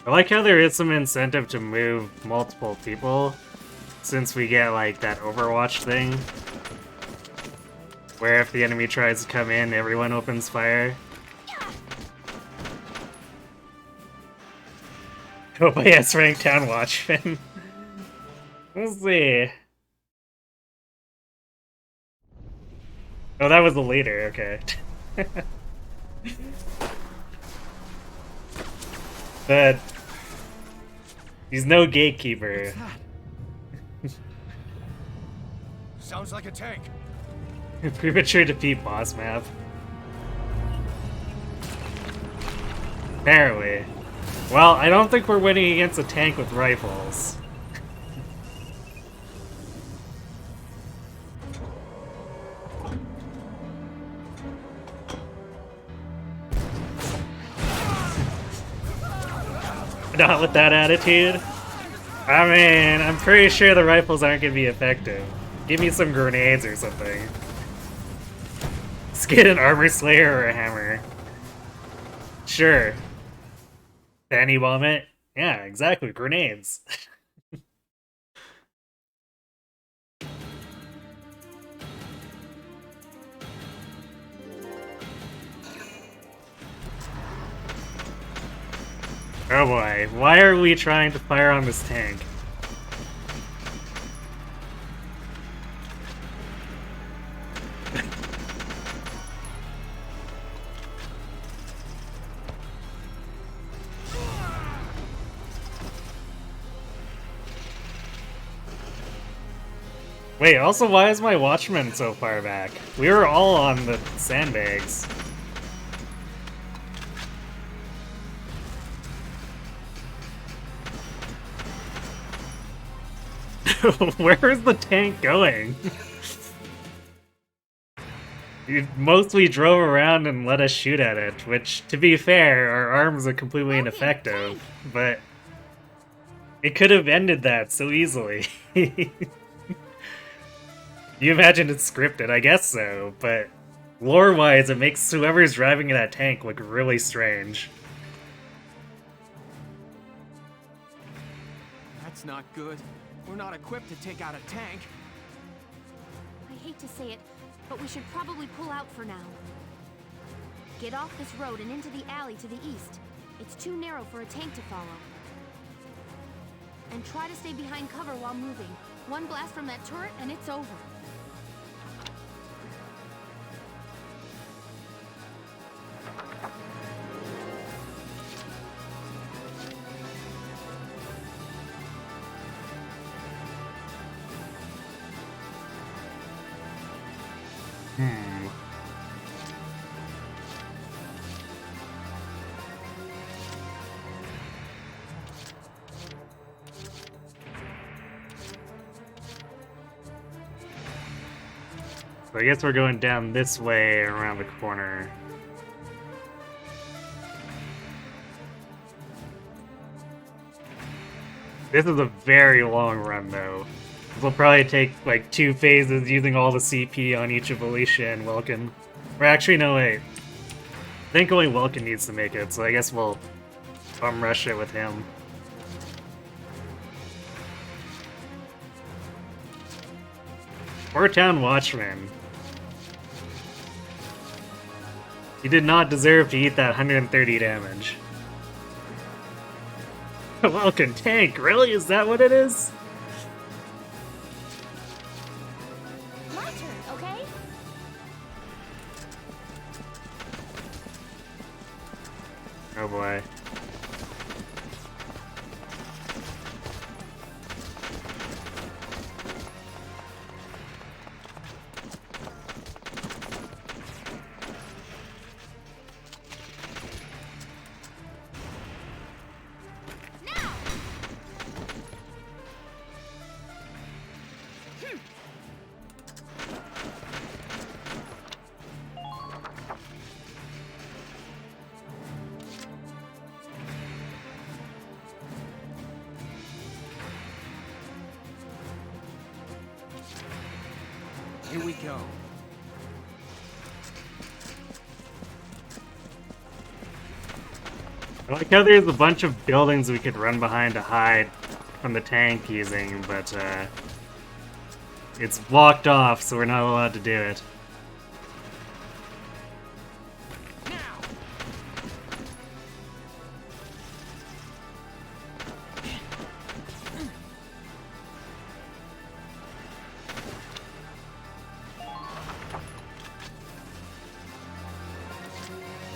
I like how there is some incentive to move multiple people, since we get like that Overwatch thing. Where if the enemy tries to come in, everyone opens fire. Oh yes, rank town watchman. We'll see. Oh, that was the leader, okay. But he's no gatekeeper. Sounds like a tank. Premature defeat boss map. Apparently. Well, I don't think we're winning against a tank with rifles. Not with that attitude. I mean, I'm pretty sure the rifles aren't gonna be effective. Give me some grenades or something. Let's get an armor slayer or a hammer. Sure. Fanny bomb it? Yeah, exactly. Grenades. Oh boy, why are we trying to fire on this tank? Wait, also why is my watchman so far back? We were all on the sandbags. Where is the tank going? You mostly drove around and let us shoot at it, which, to be fair, our arms are completely ineffective, but it could have ended that so easily. You imagine it's scripted, I guess so, but lore-wise it makes whoever's driving that tank look really strange. That's not good. We're not equipped to take out a tank. I hate to say it, but we should probably pull out for now. Get off this road and into the alley to the east. It's too narrow for a tank to follow. And try to stay behind cover while moving. One blast from that turret and it's over. So I guess we're going down this way around the corner. This is a very long run, though. This will probably take, like, 2 phases using all the CP on each of Alicia and Welkin. Or actually, no, wait. I think only Welkin needs to make it, so I guess we'll bum rush it with him. Poor Town Watchman. He did not deserve to eat that 130 damage. Welcome tank, really? Is that what it is? My turn, okay? Oh boy. Here we go. I like how there's a bunch of buildings we could run behind to hide from the tank using, but it's blocked off, so we're not allowed to do it.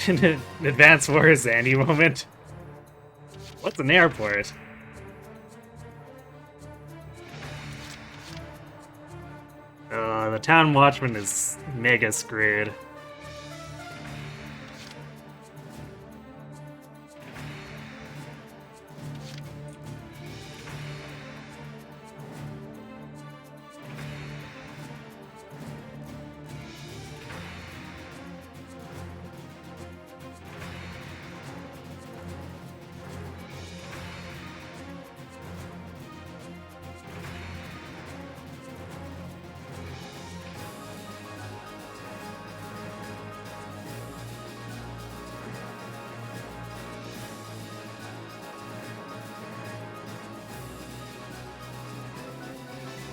An Advanced Wars Zandy moment. What's an airport? The town watchman is mega screwed.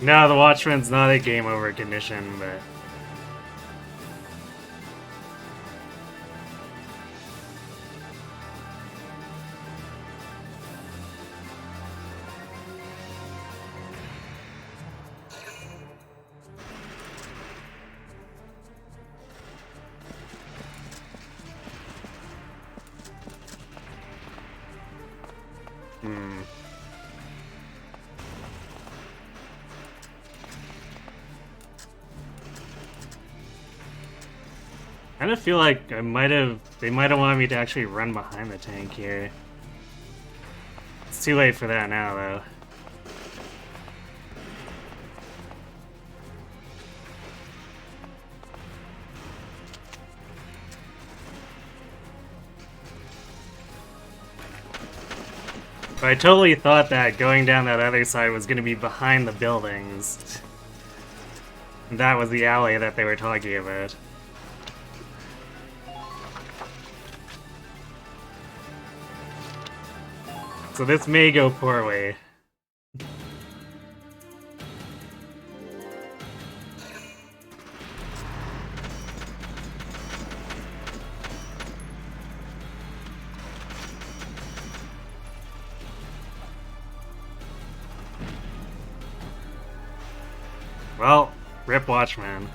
No, the Watchman's not a game over condition, but... I kind of feel like they might have wanted me to actually run behind the tank here. It's too late for that now, though. But I totally thought that going down that other side was going to be behind the buildings. And that was the alley that they were talking about. So this may go poorly. Well, rip Watchman.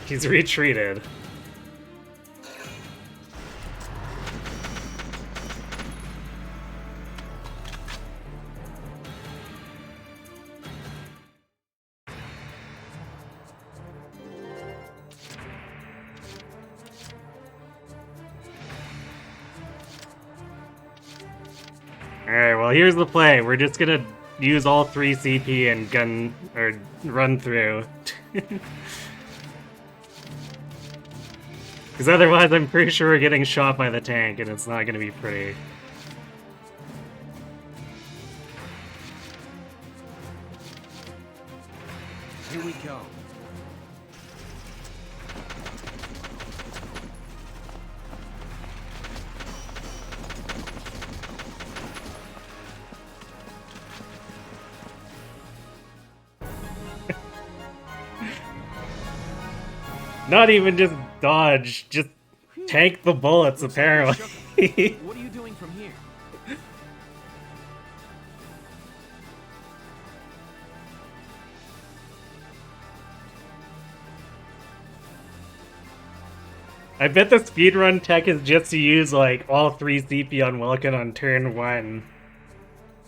He's retreated. Alright, well here's the play. We're just gonna use all 3 CP and gun or run through. Because otherwise I'm pretty sure we're getting shot by the tank and it's not gonna be pretty. Here we go. Not even just dodge, just tank the bullets, apparently. What are you doing from here? I bet the speedrun tech is just to use, like, all 3 CP on Welkin on turn 1.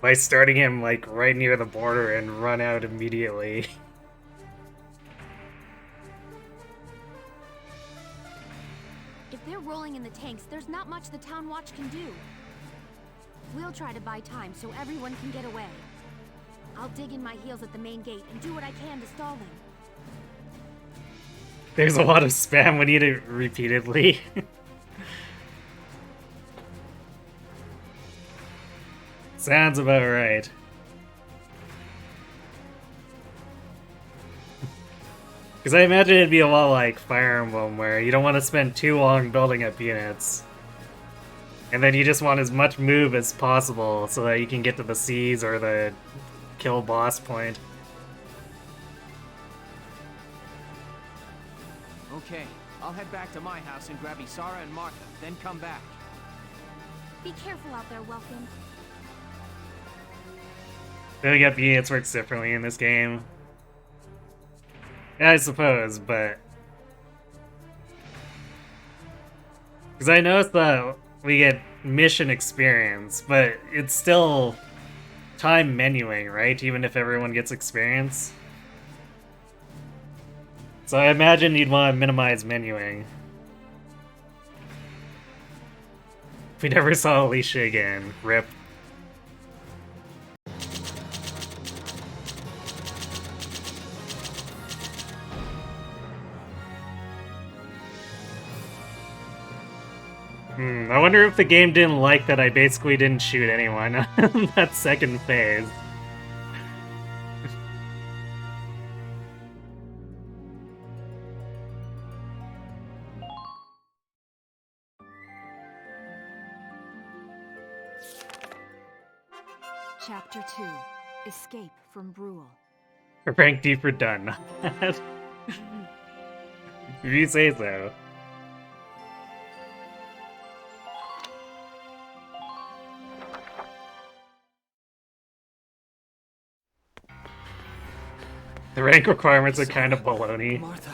By starting him, like, right near the border and run out immediately. If they're rolling in the tanks, there's not much the Town Watch can do. We'll try to buy time so everyone can get away. I'll dig in my heels at the main gate and do what I can to stall them. There's a lot of spam when you do it repeatedly. Sounds about right. Because I imagine it'd be a lot like Fire Emblem, where you don't want to spend too long building up units. And then you just want as much move as possible so that you can get to the Seas or the kill boss point. Okay, I'll head back to my house and grab Isara and Martha, then come back. Be careful out there, Welkin. Building up units works differently in this game. Yeah, I suppose, but... Because I noticed that we get mission experience, but it's still time menuing, right? Even if everyone gets experience. So I imagine you'd want to minimize menuing. If we never saw Alicia again, rip. I wonder if the game didn't like that I basically didn't shoot anyone on that second phase. Chapter 2. Escape from Brule. Rank deeper done. If you say so. The rank requirements are kind of baloney. Martha,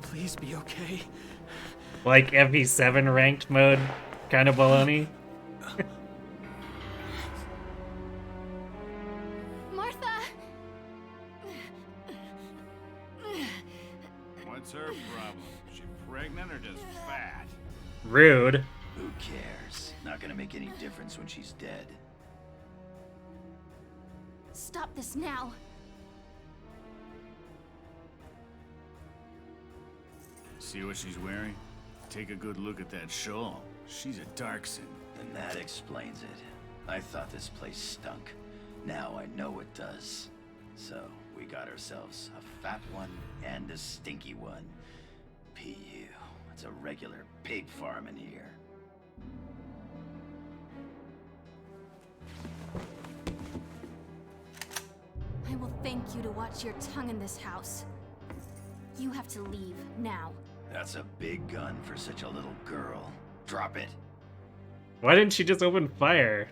please be okay. Like FE7 ranked mode, kind of baloney. Martha! What's her problem? She pregnant or just fat? Rude. Who cares? Not gonna make any difference when she's dead. Stop this now. See what she's wearing? Take a good look at that shawl. She's a Darkson. And that explains it. I thought this place stunk. Now I know it does. So, we got ourselves a fat one and a stinky one. PU. It's a regular pig farm in here. I will thank you to watch your tongue in this house. You have to leave now. That's a big gun for such a little girl. Drop it. Why didn't she just open fire?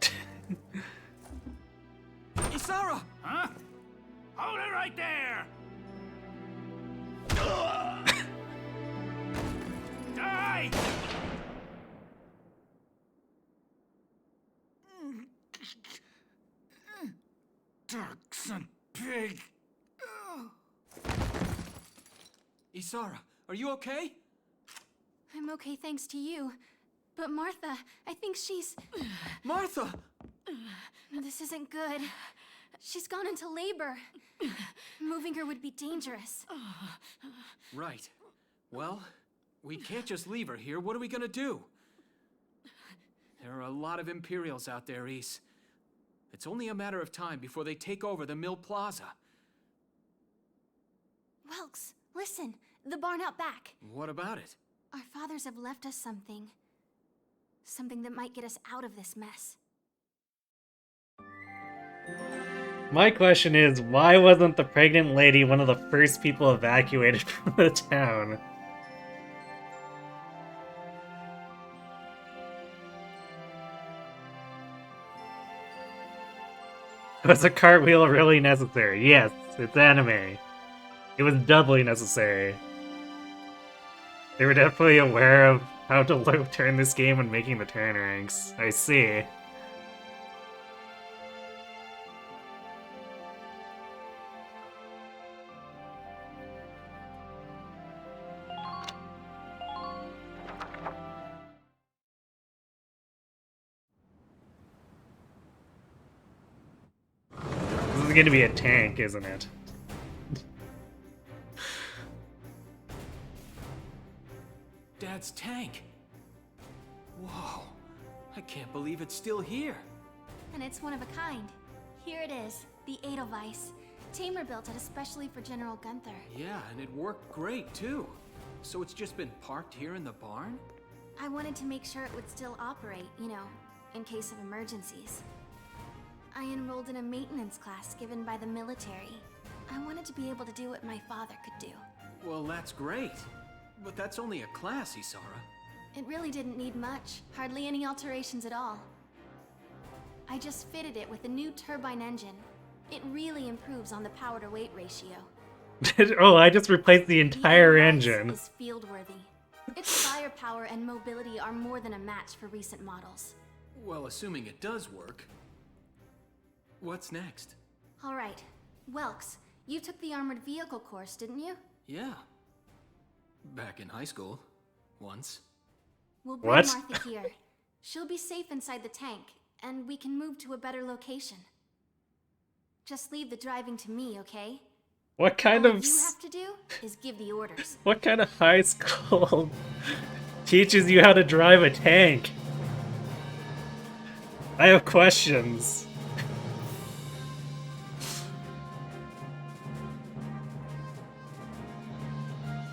Isara! Huh? Hold it right there! Die! Darkson pig! Isara, are you okay? I'm okay thanks to you. But Martha, I think she's... Martha! This isn't good. She's gone into labor. Moving her would be dangerous. Right. Well, we can't just leave her here. What are we gonna do? There are a lot of Imperials out there, Ys. It's only a matter of time before they take over the Mill Plaza. Welks, listen. The barn out back. What about it? Our fathers have left us something. Something that might get us out of this mess. My question is, why wasn't the pregnant lady one of the first people evacuated from the town? Was a cartwheel really necessary? Yes, it's anime. It was doubly necessary. They were definitely aware of how to turn this game when making the turn ranks. I see. This is gonna be a tank, isn't it? Dad's tank. Whoa. I can't believe it's still here. And it's one of a kind. Here it is, the Edelweiss. tamer built it especially for General Gunther. Yeah, and it worked great, too. So it's just been parked here in the barn? I wanted to make sure it would still operate, you know, in case of emergencies. I enrolled in a maintenance class given by the military. I wanted to be able to do what my father could do. Well, that's great. But that's only a class, Isara. It really didn't need much, hardly any alterations at all. I just fitted it with a new turbine engine. It really improves on the power to weight ratio. Oh, I just replaced the entire The engine. is field-worthy. Its firepower and mobility are more than a match for recent models. Well, assuming it does work. What's next? All right, Welks, you took the armored vehicle course, didn't you? Yeah. Back in high school. Once. We'll bring What? Martha here. She'll be safe inside the tank, and we can move to a better location. Just leave the driving to me, okay? What kind All of you have to do is give the orders. what kind of high school teaches you how to drive a tank? I have questions.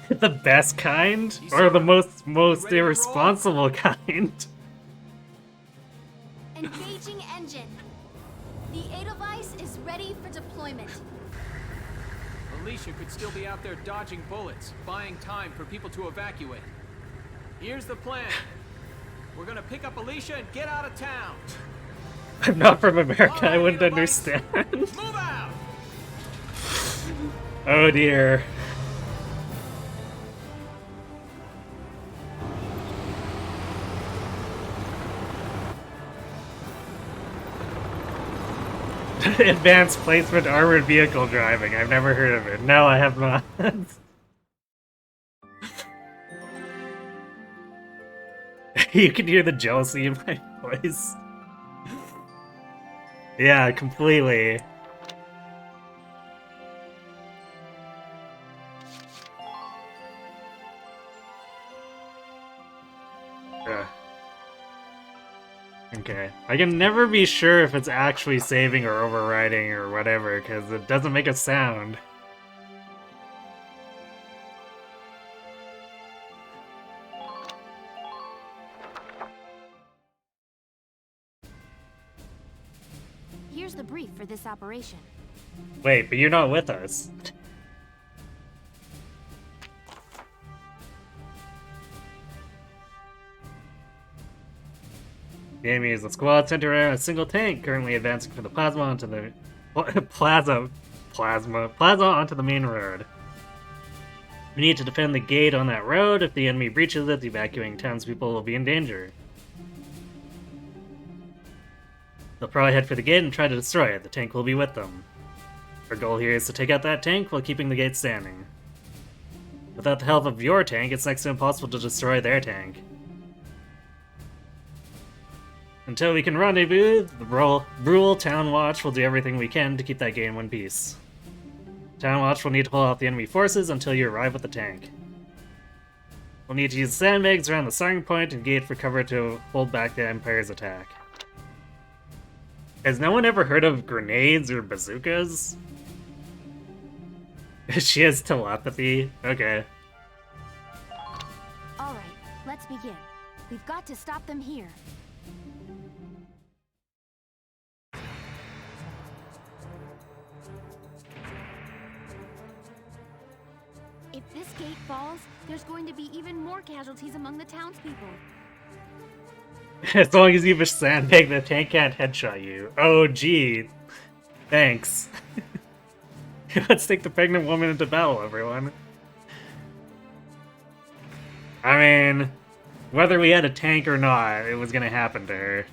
The best kind, or the most ready to irresponsible kind? Engaging engine. The Edelweiss is ready for deployment. Alicia could still be out there dodging bullets, buying time for people to evacuate. Here's the plan. We're gonna pick up Alicia and get out of town. I'm not from America, I Alright, wouldn't Edelweiss. understand. Move out! Oh dear. Advanced placement armored vehicle driving. I've never heard of it. No, I have not. You can hear the jealousy in my voice. Yeah, completely. Ugh. Okay. I can never be sure if it's actually saving or overriding or whatever, because it doesn't make a sound. Here's the brief for this operation. Wait, but you're not with us. The enemy is a squad centered around a single tank, currently advancing from the plasma onto the plaza onto the main road. We need to defend the gate on that road. If the enemy breaches it, the evacuating townspeople will be in danger. They'll probably head for the gate and try to destroy it. The tank will be with them. Our goal here is to take out that tank while keeping the gate standing. Without the help of your tank, it's next to impossible to destroy their tank. Until we can rendezvous, the Brule Town Watch will do everything we can to keep that gate in one piece. Town Watch will need to pull out the enemy forces until you arrive with the tank. We'll need to use sandbags around the starting point and gate for cover to hold back the Empire's attack. Has no one ever heard of grenades or bazookas? She has telepathy? Okay. All right, let's begin. We've got to stop them here. If this gate falls, there's going to be even more casualties among the townspeople. As long as you have a sandbag, the tank can't headshot you. Oh, gee. Thanks. Let's take the pregnant woman into battle, everyone. I mean, whether we had a tank or not, it was gonna happen to her.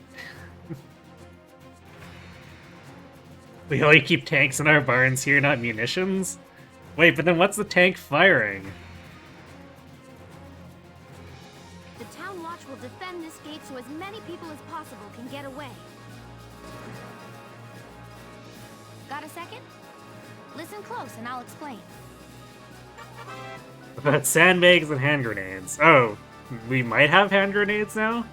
We only keep tanks in our barns here, not munitions? Wait, but then what's the tank firing? The Town Watch will defend this gate so as many people as possible can get away. Got a second? Listen close and I'll explain. About sandbags and hand grenades. Oh, we might have hand grenades now?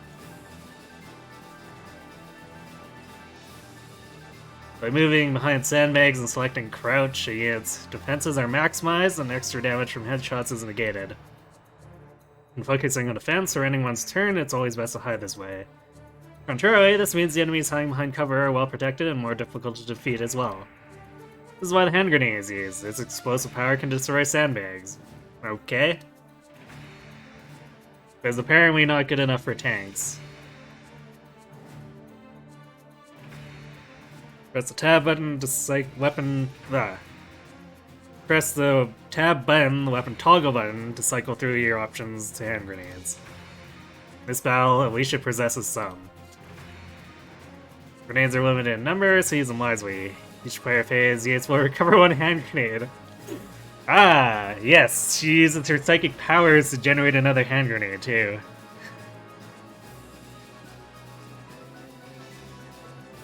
By moving behind sandbags and selecting crouch, its defenses are maximized and extra damage from headshots is negated. When focusing on defense or ending one's turn, it's always best to hide this way. Contrarily, this means the enemies hiding behind cover are well protected and more difficult to defeat as well. This is why the hand grenade is used. Its explosive power can destroy sandbags. Okay. But it's apparently not good enough for tanks. Press the tab button to weapon. Press the tab button, the weapon toggle button, to cycle through your options to hand grenades. This battle, Alicia possesses some. Grenades are limited in number, so use them wisely. Each player phase, Yates will recover one hand grenade. Ah, yes, she uses her psychic powers to generate another hand grenade, too.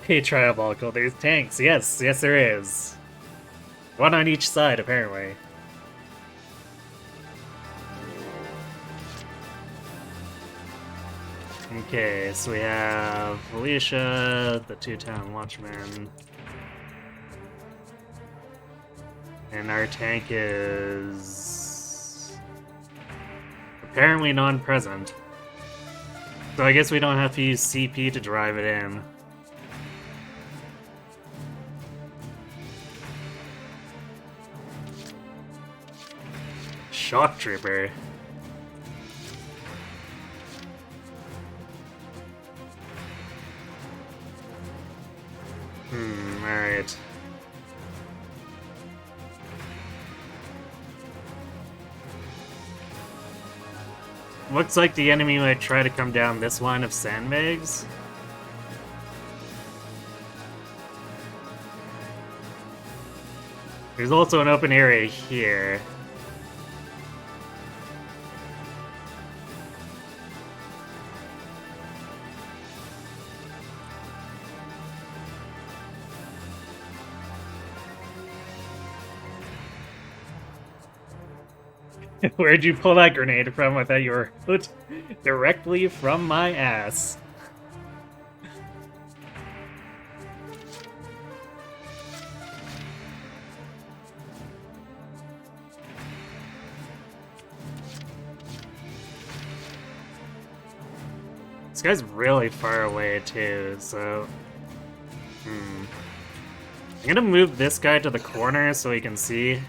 Hey, Triabolical, there's tanks. Yes, there is. One on each side, apparently. Okay, so we have Alicia, the two-town watchman. And our tank is apparently non-present. So I guess we don't have to use CP to drive it in. Shock Trooper. Alright. Looks like the enemy might try to come down this line of sandbags. There's also an open area here. Where'd you pull that grenade from? I thought you were put directly from my ass. This guy's really far away too, so... I'm gonna move this guy to the corner so he can see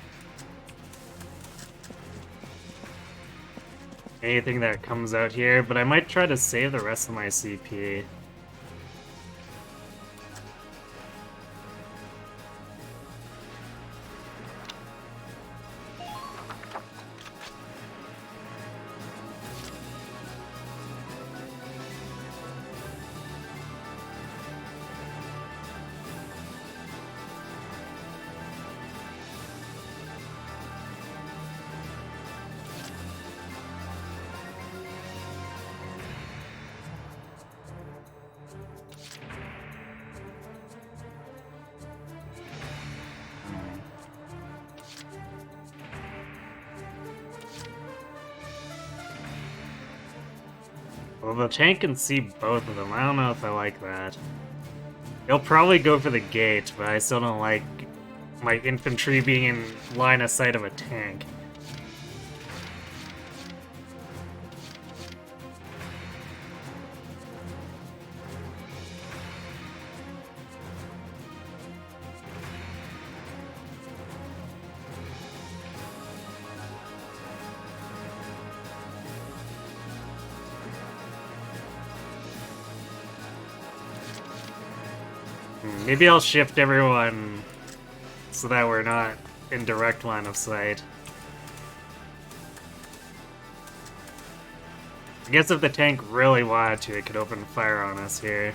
anything that comes out here, but I might try to save the rest of my CP. Well, the tank can see both of them. I don't know if I like that. He'll probably go for the gate, but I still don't like my infantry being in line of sight of a tank. Maybe I'll shift everyone so that we're not in direct line of sight. I guess if the tank really wanted to, it could open fire on us here.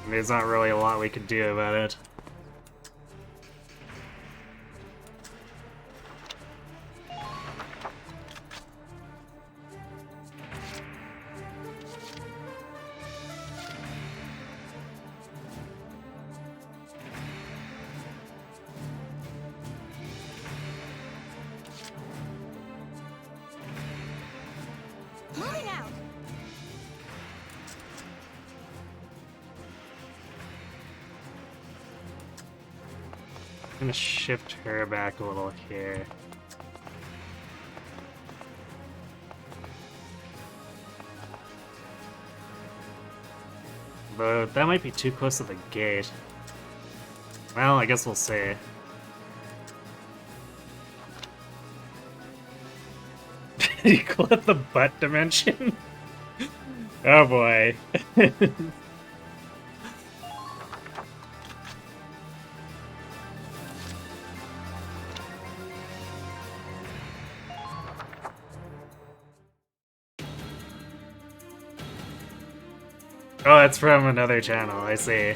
And there's not really a lot we could do about it. I'm gonna shift her back a little here. But that might be too close to the gate. Well, I guess we'll see. You clip the butt dimension? Oh boy. Oh, it's from another channel, I see.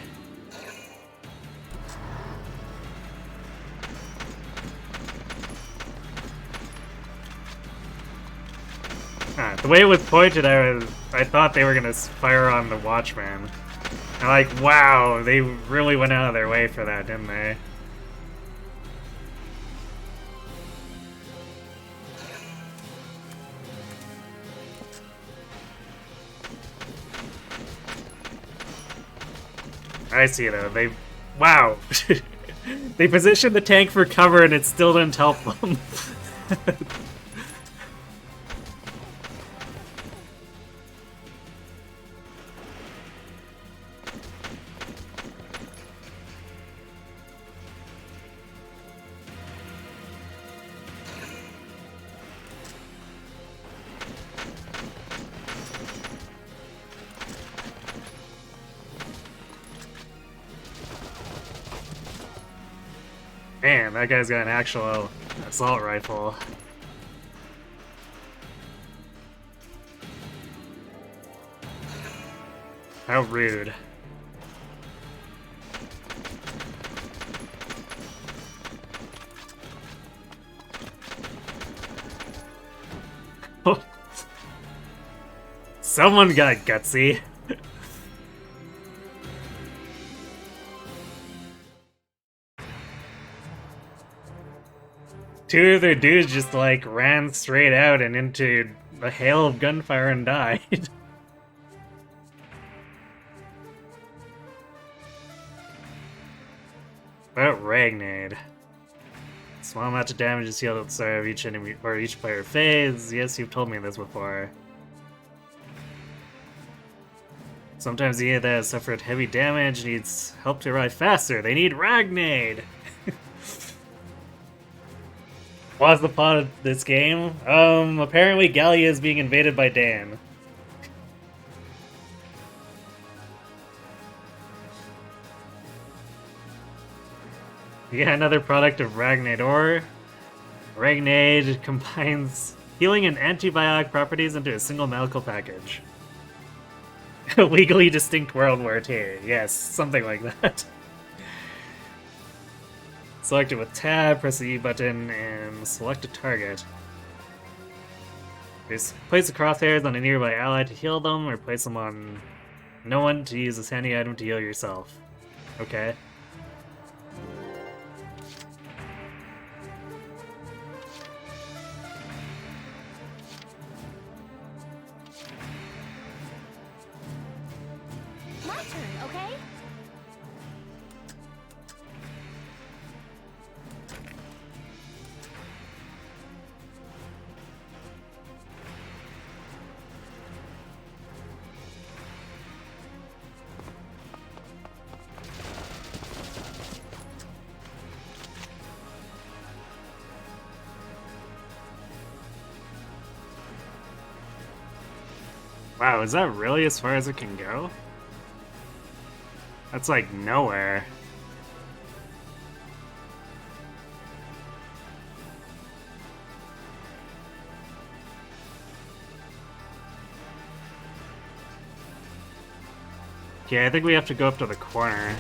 The way it was pointed, I thought they were gonna fire on the Watchman. I'm like, wow, they really went out of their way for that, didn't they? I see though, wow! They positioned the tank for cover and it still didn't help them. Man, that guy's got an actual assault rifle. How rude. Someone got gutsy. Two of their dudes just like ran straight out and into a hail of gunfire and died. About Ragnade. Small amount of damage is healed at the start of each enemy or each player phase. Yes, you've told me this before. Sometimes the unit that has suffered heavy damage needs help to arrive faster. They need Ragnade! What's the plot of this game? Apparently Gallia is being invaded by Dan. Yeah, another product of Ragnade Ore. Ragnade combines healing and antibiotic properties into a single medical package. A legally distinct World War II. Yes, something like that. Select it with tab, press the E button, and select a target. Just place the crosshairs on a nearby ally to heal them, or place them on no one to use this handy item to heal yourself. Okay. My turn, okay? Wow, is that really as far as it can go? That's like nowhere. Okay, I think we have to go up to the corner.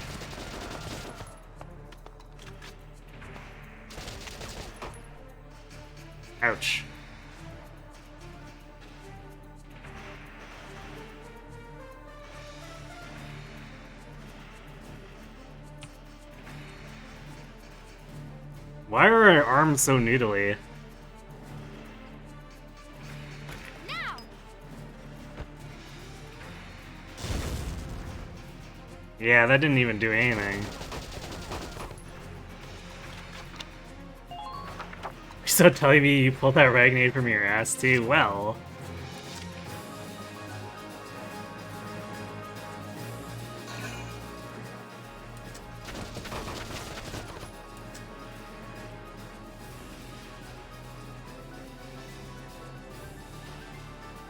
Ouch. Why are our arms so noodly? Now! Yeah, that didn't even do anything. So telling me you pulled that Ragnade from your ass too? Well...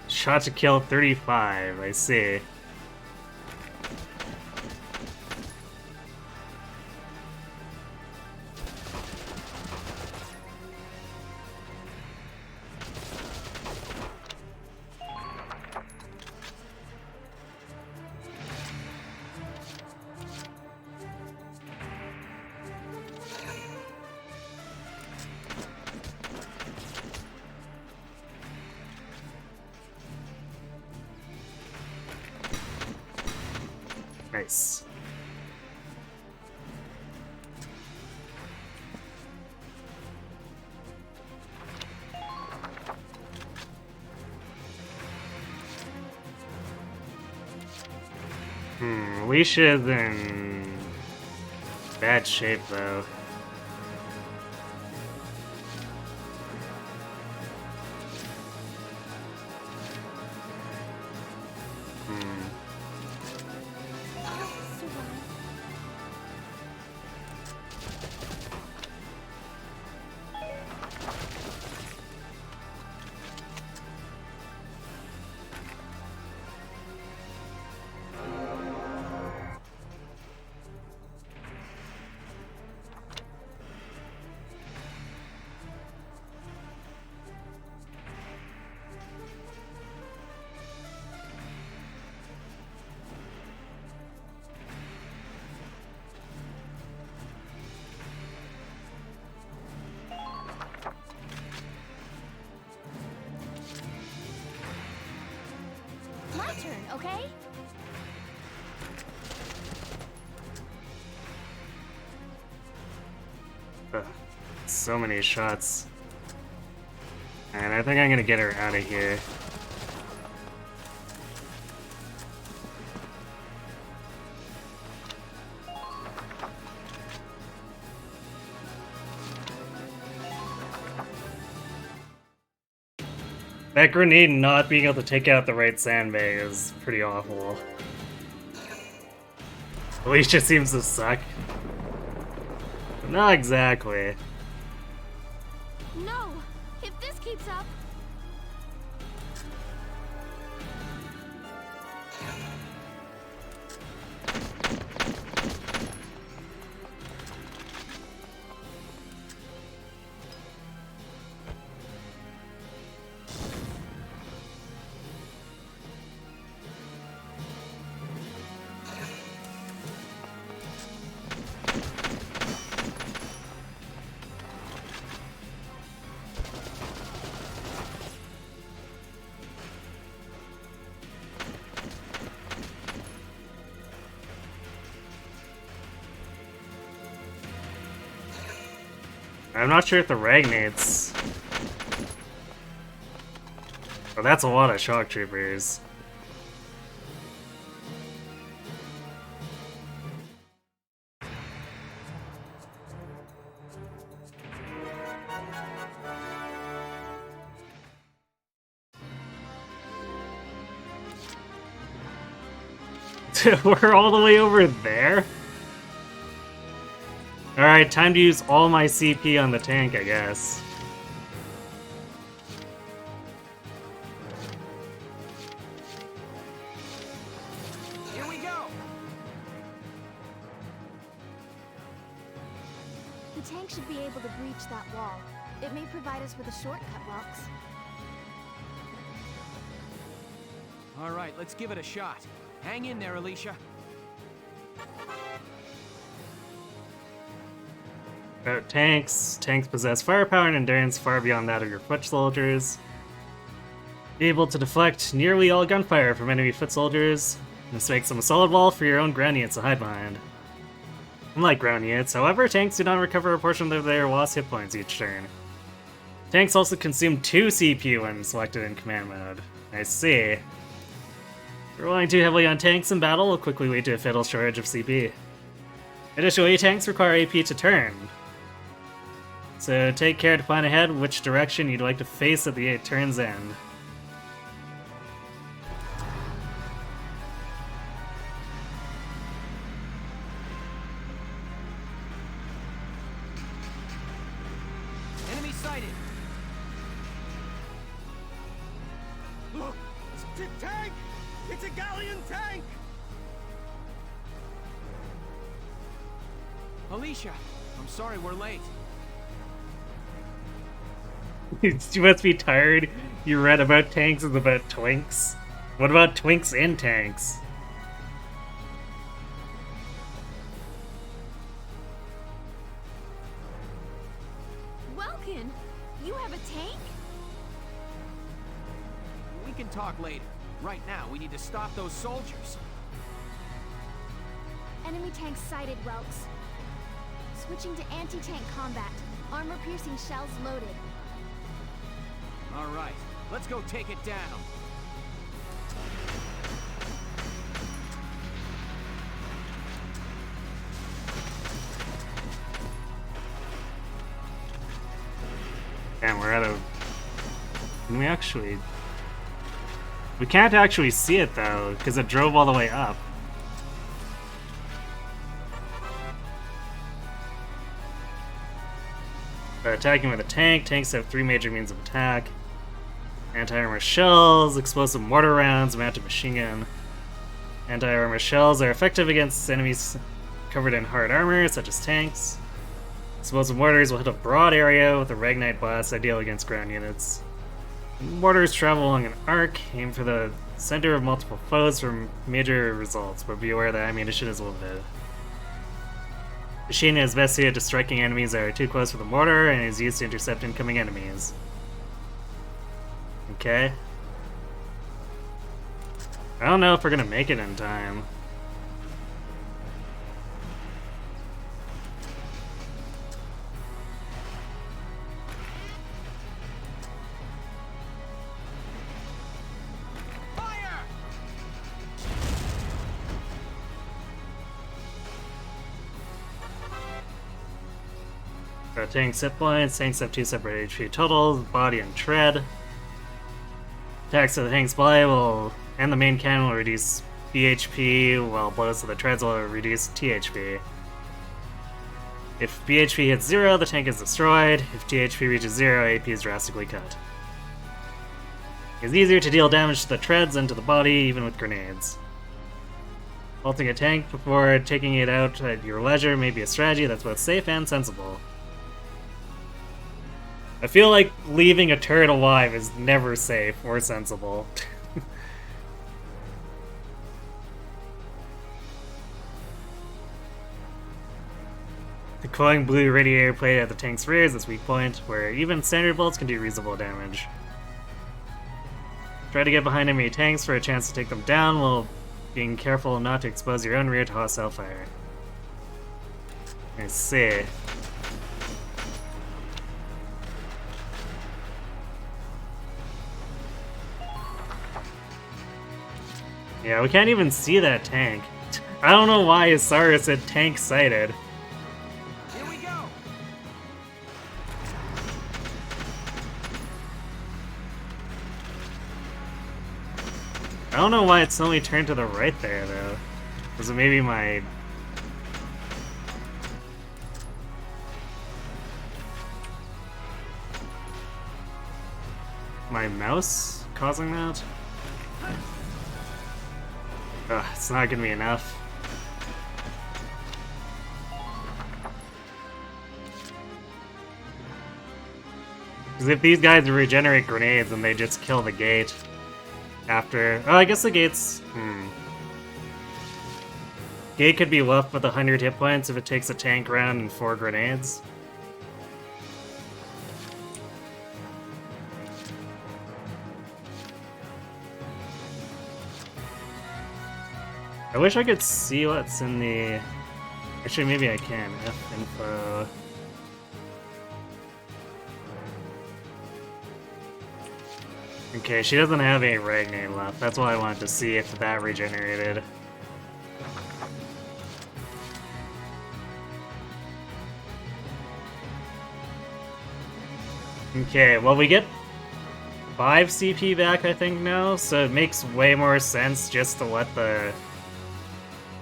Shot to kill 35, I see. Nice. Alicia's in bad shape though. My turn, okay? Ugh, so many shots. And I think I'm gonna get her out of here. That grenade not being able to take out the right sandbag is pretty awful. Alicia seems to suck. But not exactly. No! If this keeps up... I'm not sure if the Ragnades... Oh, that's a lot of shock troopers. We're all the way over there? Alright, time to use all my CP on the tank, I guess. Here we go! The tank should be able to breach that wall. It may provide us with a shortcut, Welks. All right, let's give it a shot. Hang in there, Alicia. About tanks. Tanks possess firepower and endurance far beyond that of your foot soldiers. Able to deflect nearly all gunfire from enemy foot soldiers. This makes them a solid wall for your own ground units to hide behind. Unlike ground units, however, tanks do not recover a portion of their lost hit points each turn. Tanks also consume 2 CPU when selected in command mode. I see. Relying too heavily on tanks in battle will quickly lead to a fatal shortage of CP. Additionally, tanks require AP to turn. So take care to plan ahead which direction you'd like to face at the turn's end. Enemy sighted. Look! It's a tank! It's a galleon tank! Alicia, I'm sorry we're late. You must be tired. You read about tanks and about twinks. What about twinks and tanks? Welkin, you have a tank? We can talk later. Right now, we need to stop those soldiers. Enemy tank sighted, Welks. Switching to anti-tank combat. Armor-piercing shells loaded. All right, let's go take it down. Damn, we're out of... Can we actually... We can't actually see it though, because it drove all the way up. Attacking with a tank. Tanks have 3 major means of attack. Anti-armor shells, explosive mortar rounds, mounted machine gun. Anti-armor shells are effective against enemies covered in hard armor, such as tanks. Explosive mortars will hit a broad area with a Ragnite blast, ideal against ground units. Mortars travel along an arc, aim for the center of multiple foes for major results, but be aware that ammunition is limited. Machine is best suited to striking enemies that are too close for the mortar and is used to intercept incoming enemies. Okay. I don't know if we're gonna make it in time. Tanks hit points. Tanks have 2 separate HP totals, body and tread. Attacks to the tank's body will, and the main cannon will reduce BHP, while blows to the treads will reduce THP. If BHP hits 0, the tank is destroyed. If THP reaches 0, AP is drastically cut. It's easier to deal damage to the treads than to the body, even with grenades. Halting a tank before taking it out at your leisure may be a strategy that's both safe and sensible. I feel like leaving a turret alive is never safe or sensible. The glowing blue radiator plate at the tank's rear is its weak point, where even standard bolts can do reasonable damage. Try to get behind enemy tanks for a chance to take them down while being careful not to expose your own rear to hostile fire. I see. Yeah, we can't even see that tank. I don't know why Isara said tank sighted. Here we go. I don't know why it suddenly turned to the right there, though. Was it maybe my... mouse causing that? Ugh, it's not gonna be enough. Because if these guys regenerate grenades, then they just kill the gate after... Oh, I guess the gate's... Gate could be left with 100 hit points if it takes a tank round and 4 grenades. I wish I could see what's in the... Actually, maybe I can. F info. Okay, she doesn't have any Ragnate left. That's why I wanted to see if that regenerated. Okay, well we get 5 CP back, I think, now, so it makes way more sense just to let the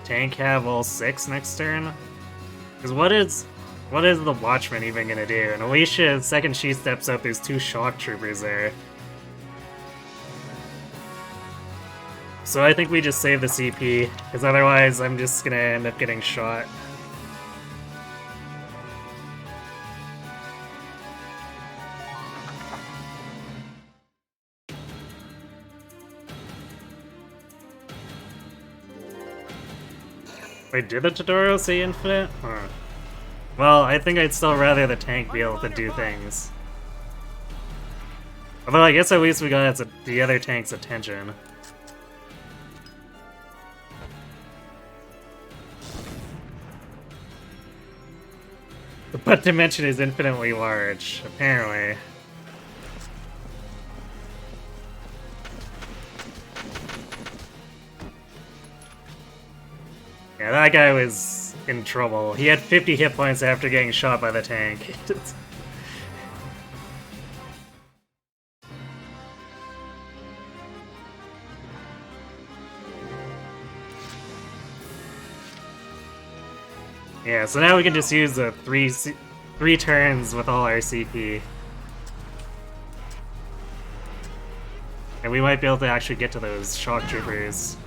tank have all 6 next turn. Because what is the Watchman even gonna do? And Alicia, the second she steps up, there's 2 shock troopers there. So I think we just save the CP, because otherwise I'm just gonna end up getting shot. Wait, did the tutorial say infinite? Huh. Well, I think I'd still rather the tank be able to do things. Although I guess at least we got the other tank's attention. The butt dimension is infinitely large, apparently. Yeah, that guy was in trouble. He had 50 hit points after getting shot by the tank. Yeah, so now we can just use the three turns with all our CP. And we might be able to actually get to those shock troopers.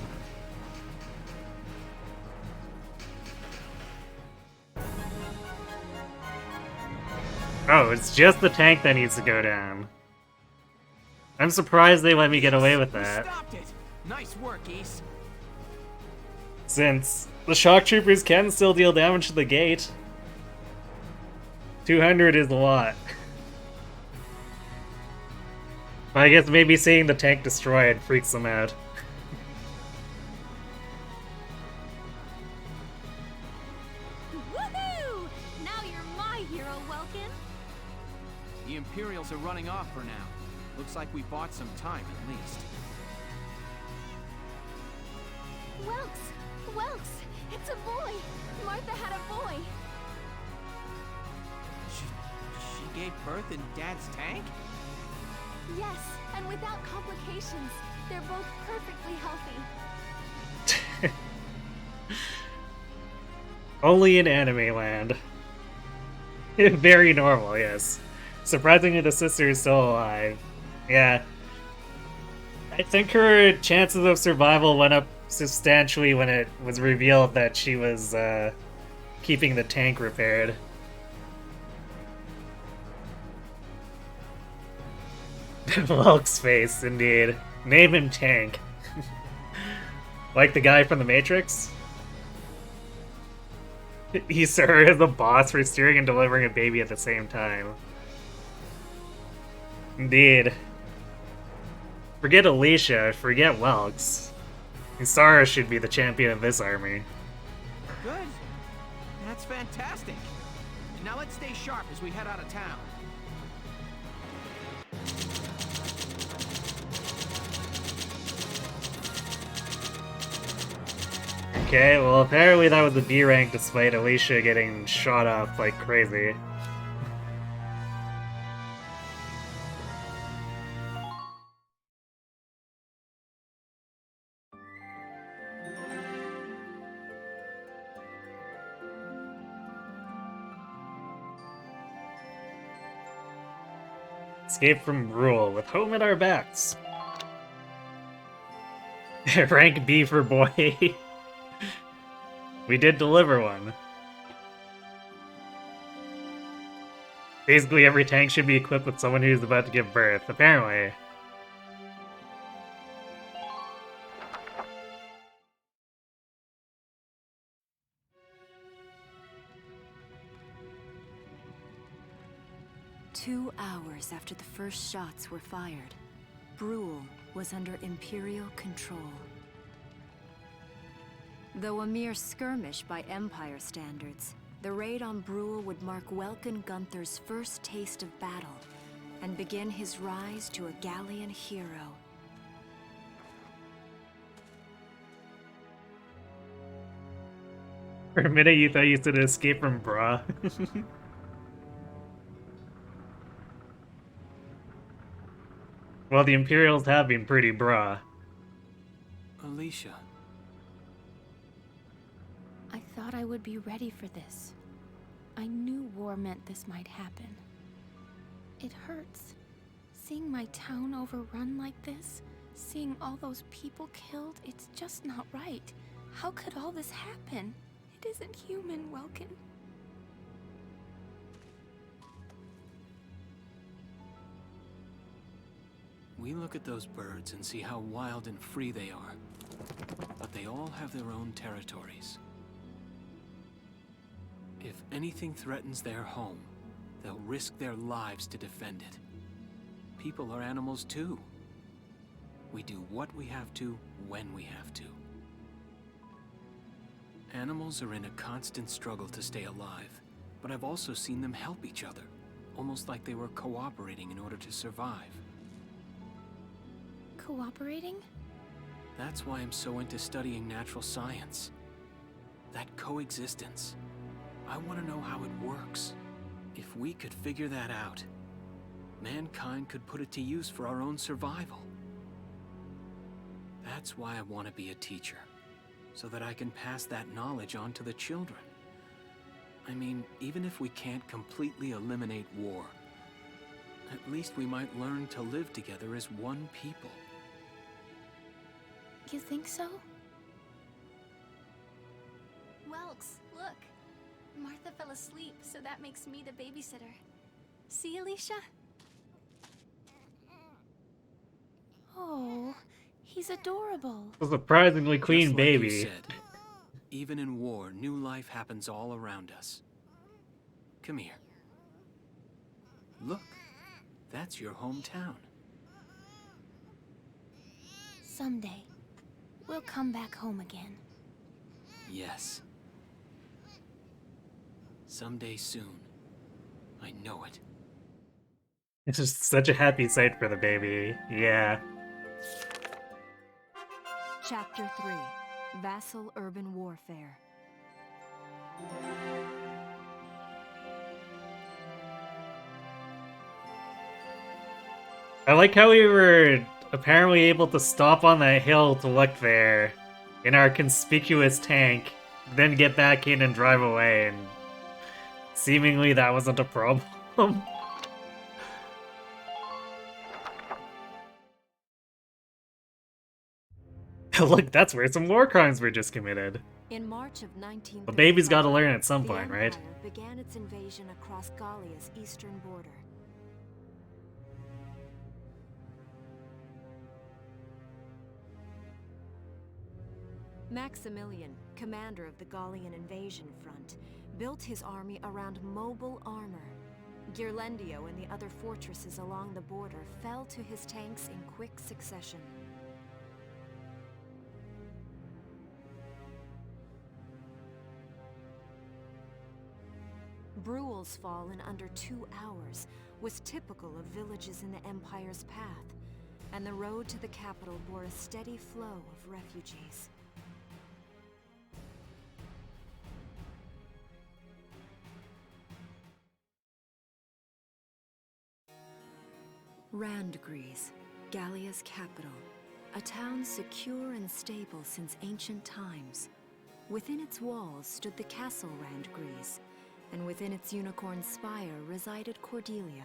Oh, it's just the tank that needs to go down. I'm surprised they let me get away with that. Stopped it. Nice work, Ace. Since the shock troopers can still deal damage to the gate. 200 is a lot. But I guess maybe seeing the tank destroyed freaks them out. Woohoo! Now you're my hero, Welkin. The Imperials are running off for now. Looks like we bought some time, at least. Welks! It's a boy! Martha had a boy! She gave birth in Dad's tank? Yes, and without complications. They're both perfectly healthy. Only in anime land. Very normal, yes. Surprisingly, the sister is still alive. Yeah. I think her chances of survival went up substantially when it was revealed that she was keeping the tank repaired. Vulk's face, indeed. Name him Tank. Like the guy from The Matrix? He served as the boss for steering and delivering a baby at the same time. Indeed. Forget Alicia, forget Welks. Isara should be the champion of this army. Good. That's fantastic. Now let's stay sharp as we head out of town. Okay, well apparently that was a B rank despite Alicia getting shot up like crazy. Escape from Rule with home at our backs. Rank B for boy. We did deliver one. Basically, every tank should be equipped with someone who's about to give birth, apparently. Two hours after the first shots were fired, Brule was under Imperial control. Though a mere skirmish by Empire standards, the raid on Brule would mark Welkin Gunther's first taste of battle and begin his rise to a Gallian hero. For a minute you thought you said escape from Bra. Well, the Imperials have been pretty brah. Alicia. I thought I would be ready for this. I knew war meant this might happen. It hurts. Seeing my town overrun like this, seeing all those people killed, it's just not right. How could all this happen? It isn't human, Welkin. We look at those birds and see how wild and free they are. But they all have their own territories. If anything threatens their home, they'll risk their lives to defend it. People are animals too. We do what we have to, when we have to. Animals are in a constant struggle to stay alive, but I've also seen them help each other, almost like they were cooperating in order to survive. Cooperating? That's why I'm so into studying natural science. That coexistence. I want to know how it works. If we could figure that out, mankind could put it to use for our own survival. That's why I want to be a teacher, so that I can pass that knowledge on to the children. I mean, even if we can't completely eliminate war, at least we might learn to live together as one people. You think so? Welks, look. Martha fell asleep, so that makes me the babysitter. See, Alicia? Oh, he's adorable. A surprisingly clean Just like baby. you said, even in war, new life happens all around us. Come here. Look, that's your hometown. Someday, we'll come back home again. Yes. Someday soon. I know it. It's just such a happy sight for the baby. Yeah. Chapter 3. Vassal Urban Warfare. I like how we were apparently able to stop on that hill to look there in our conspicuous tank, then get back in and drive away, and seemingly that wasn't a problem. Look, that's where some war crimes were just committed. In March of 1935, The baby's gotta learn at some the point, right? Empire began its invasion across Gallia's eastern border. Maximilian, commander of the Gallian invasion front, built his army around mobile armor. Ghirlandaio and the other fortresses along the border fell to his tanks in quick succession. Bruhl's fall in under 2 hours was typical of villages in the Empire's path, and the road to the capital bore a steady flow of refugees. Randgries, Gallia's capital, a town secure and stable since ancient times. Within its walls stood the castle Randgries, and within its unicorn spire resided Cordelia,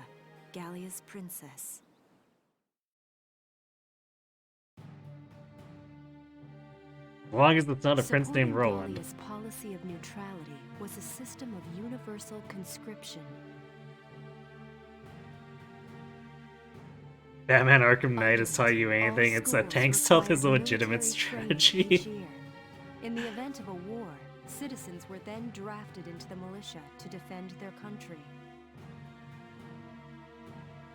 Gallia's princess. As long as it's not a prince named Supporting Roland. Gallia's policy of neutrality was a system of universal conscription. Batman Arkham Knight has taught you All anything, it's that schools tank stealth is a required legitimate military training each strategy. year. In the event of a war, citizens were then drafted into the militia to defend their country.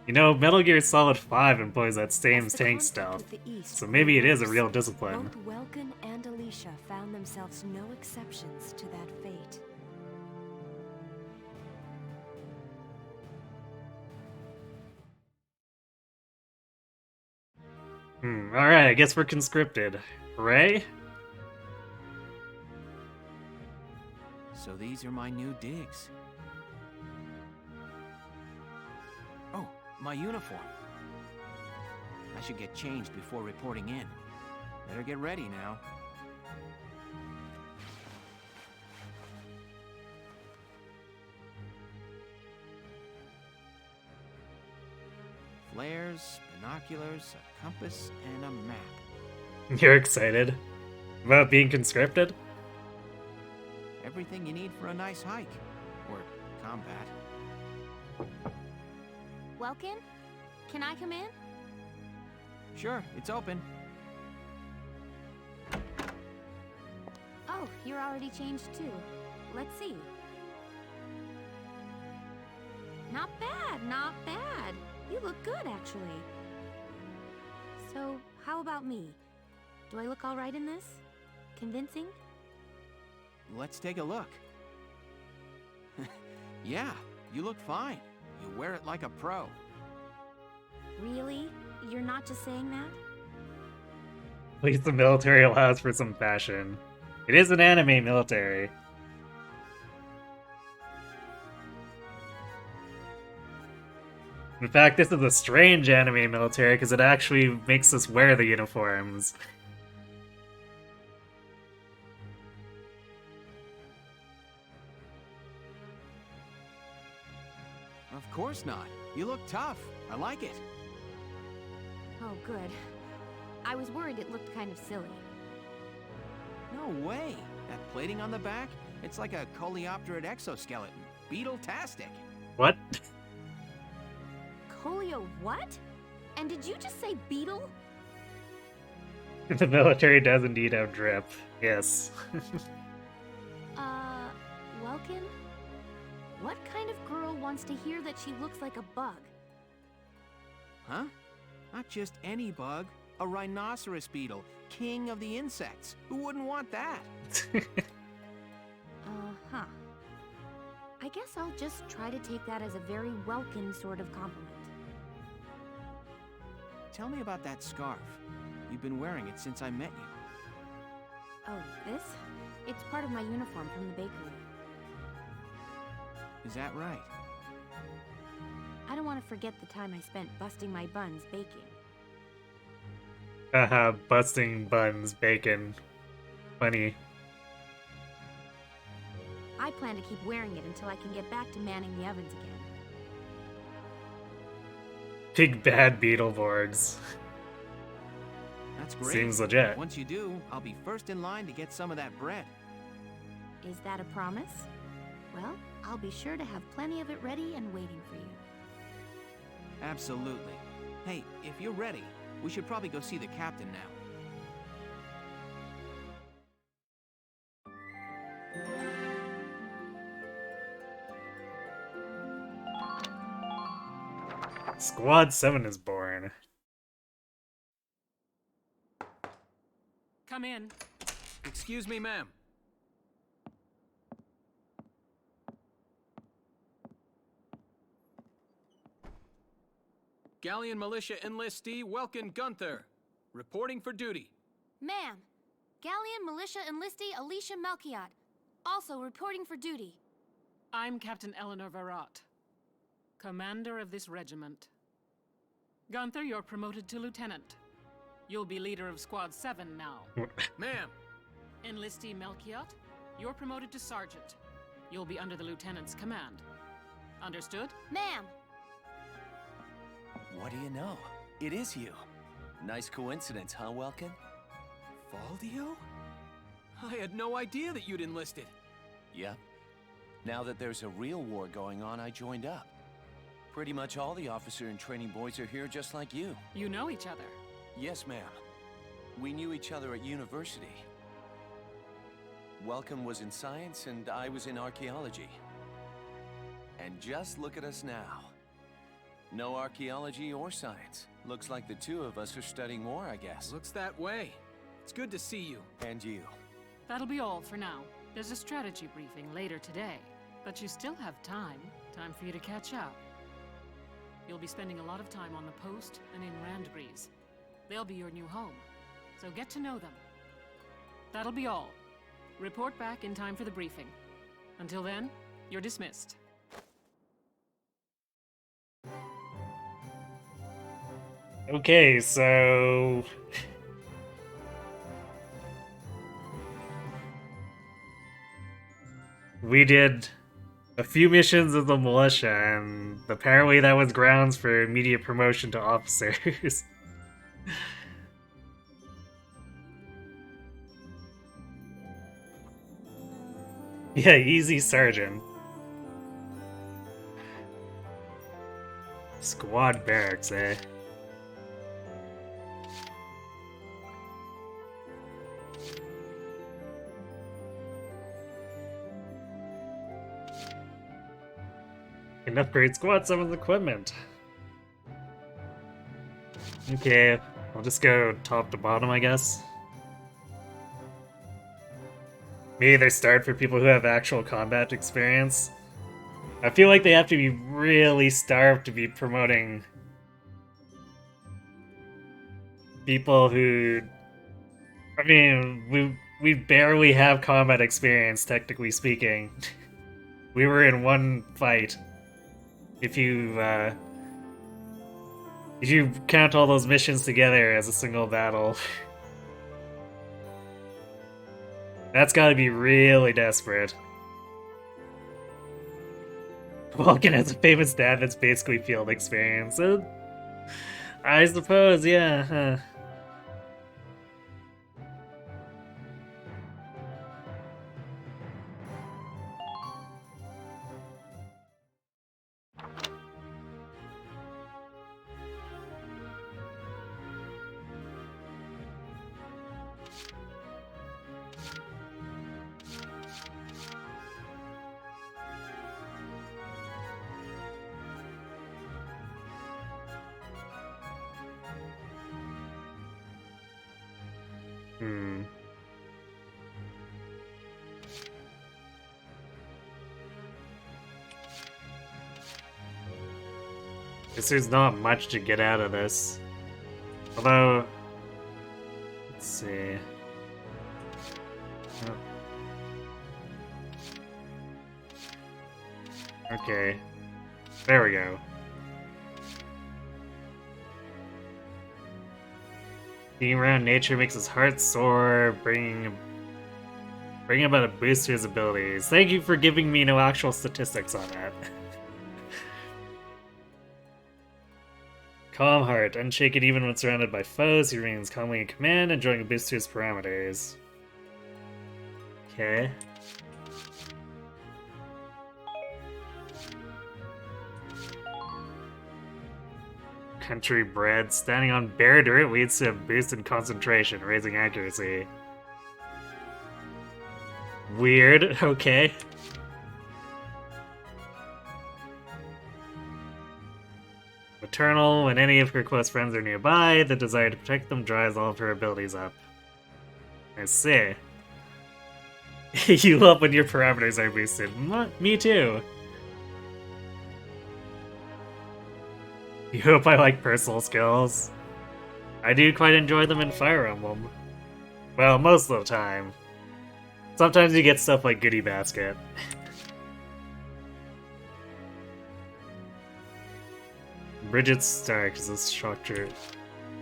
You know, Metal Gear Solid 5 employs that same As the tank conflict stealth, with the East so maybe it is a grew real worse, discipline. Both Welkin and Alicia found themselves no exceptions to that fate. Alright, I guess we're conscripted. Hooray? So these are my new digs. Oh, my uniform. should get changed before reporting in. Better get ready now. Flares, binoculars, a compass, and a map. You're excited about being conscripted? Everything you need for a nice hike. Or combat. Welkin? Can I come in? Sure, it's open. Oh, you're already changed too. Let's see. Not bad, not bad. You look good, actually. So, how about me? Do I look all right in this? Convincing? Let's take a look. Yeah, you look fine. You wear it like a pro. Really? You're not just saying that? At least the military allows for some fashion. It is an anime military. In fact, this is a strange anime military because it actually makes us wear the uniforms. Of course not. You look tough. I like it. Oh, good. I was worried it looked kind of silly. No way. That plating on the back? It's like a coleopterate exoskeleton. Beetle-tastic. What? Colio what? And did you just say beetle? The military does indeed have drip. Yes. Welkin? What kind of girl wants to hear that she looks like a bug? Huh? Not just any bug. A rhinoceros beetle. King of the insects. Who wouldn't want that? Uh-huh. I guess I'll just try to take that as a very Welkin sort of compliment. Tell me about that scarf. You've been wearing it since I met you. Oh, this? It's part of my uniform from the bakery. Is that right? I don't want to forget the time I spent busting my buns baking. Haha, busting buns, bacon. Funny. I plan to keep wearing it until I can get back to manning the ovens again. Big bad Beetleborgs. That's great. Seems legit. Once you do, I'll be first in line to get some of that bread. Is that a promise? Well, I'll be sure to have plenty of it ready and waiting for you. Absolutely. Hey, if you're ready, we should probably go see the captain now. Squad 7 is born. Come in. Excuse me, ma'am. Galleon Militia Enlistee Welkin Gunther, reporting for duty. Ma'am, Galleon Militia Enlistee Alicia Melchiot, also reporting for duty. I'm Captain Eleanor Varrot, commander of this regiment. Gunther, you're promoted to lieutenant. You'll be leader of Squad 7 now. Ma'am. Enlistee Melchiot, you're promoted to sergeant. You'll be under the lieutenant's command. Understood? Ma'am. What do you know? It is you. Nice coincidence, huh, Welkin? Valdio? I had no idea that you'd enlisted. Yep. Now that there's a real war going on, I joined up. Pretty much all the officer and training boys are here just like you. You know each other? Yes, ma'am. We knew each other at university. Welcome was in science and I was in archaeology. And just look at us now. No archaeology or science. Looks like the two of us are studying war, I guess. Looks that way. It's good to see you. And you. That'll be all for now. There's a strategy briefing later today, but you still have time. Time for you to catch up. You'll be spending a lot of time on the post and in Randbreeze. They'll be your new home, so get to know them. That'll be all. Report back in time for the briefing. Until then, you're dismissed. Okay, so we did a few missions of the militia, and apparently that was grounds for immediate promotion to officers. Yeah, easy sergeant. Squad barracks, eh? Can upgrade Squad 7's equipment. Okay, I'll just go top to bottom, I guess. Maybe they start for people who have actual combat experience. I feel like they have to be really starved to be promoting people who... I mean, we barely have combat experience, technically speaking. We were in one fight. If you count all those missions together as a single battle. That's gotta be really desperate. Vulcan has a famous dad that's basically field experience. I suppose, yeah, huh. Guess there's not much to get out of this. Although, let's see. Okay, there we go. Being around nature makes his heart soar, bringing about a boost to his abilities. Thank you for giving me no actual statistics on that. Calm heart, unshaken even when surrounded by foes, he remains calmly in command, enjoying a boost to his parameters. Okay. Country bred, standing on bare dirt leads to a boost in concentration, raising accuracy. Weird, okay. Maternal, when any of her close friends are nearby, the desire to protect them dries all of her abilities up. I see. You love when your parameters are boosted. Me too. You hope I like personal skills. I do quite enjoy them in Fire Emblem. Well, most of the time. Sometimes you get stuff like Goodie Basket. Bridget Stark is a structure.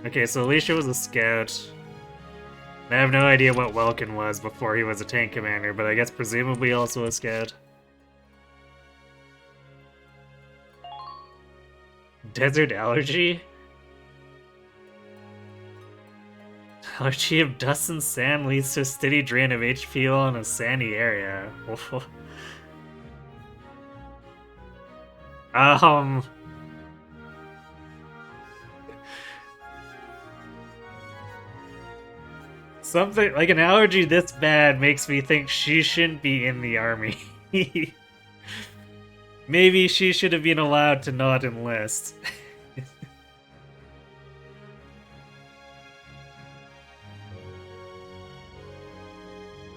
Okay, so Alicia was a scout. I have no idea what Welkin was before he was a tank commander, but I guess presumably also a scout. Desert allergy? Allergy of dust and sand leads to a steady drain of HP in a sandy area. Something like an allergy this bad makes me think she shouldn't be in the army. Maybe she should have been allowed to not enlist.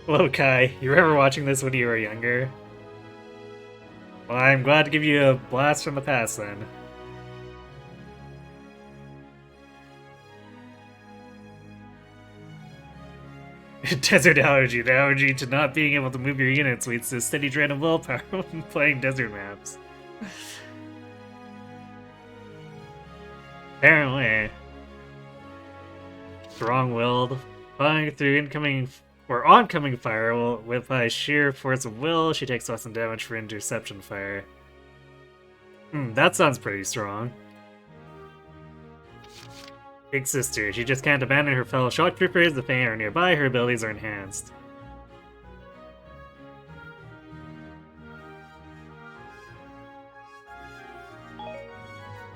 Hello, Kai. You remember watching this when you were younger? Well, I'm glad to give you a blast from the past, then. Desert allergy. The allergy to not being able to move your units leads to a steady drain of willpower when playing desert maps. Apparently. strong-willed, flying through incoming or oncoming fire with by sheer force of will. She takes less than damage for interception fire. That sounds pretty strong. Big sister. She just can't abandon her fellow shock troopers. If they are nearby, her abilities are enhanced.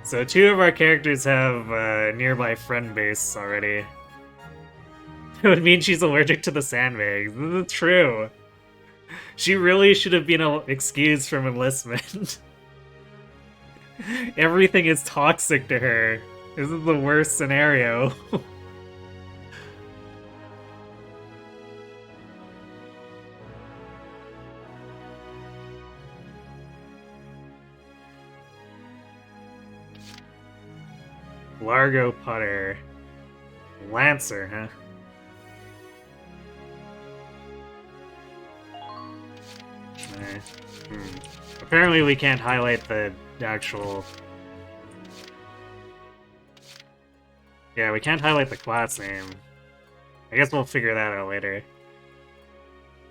So 2 of our characters have a nearby friend base already. It would mean she's allergic to the sandbags. This is true. She really should have been excused from enlistment. Everything is toxic to her. This is the worst scenario. Largo Putter. Lancer, huh? Apparently we can't highlight the actual... Yeah, we can't highlight the class name. I guess we'll figure that out later.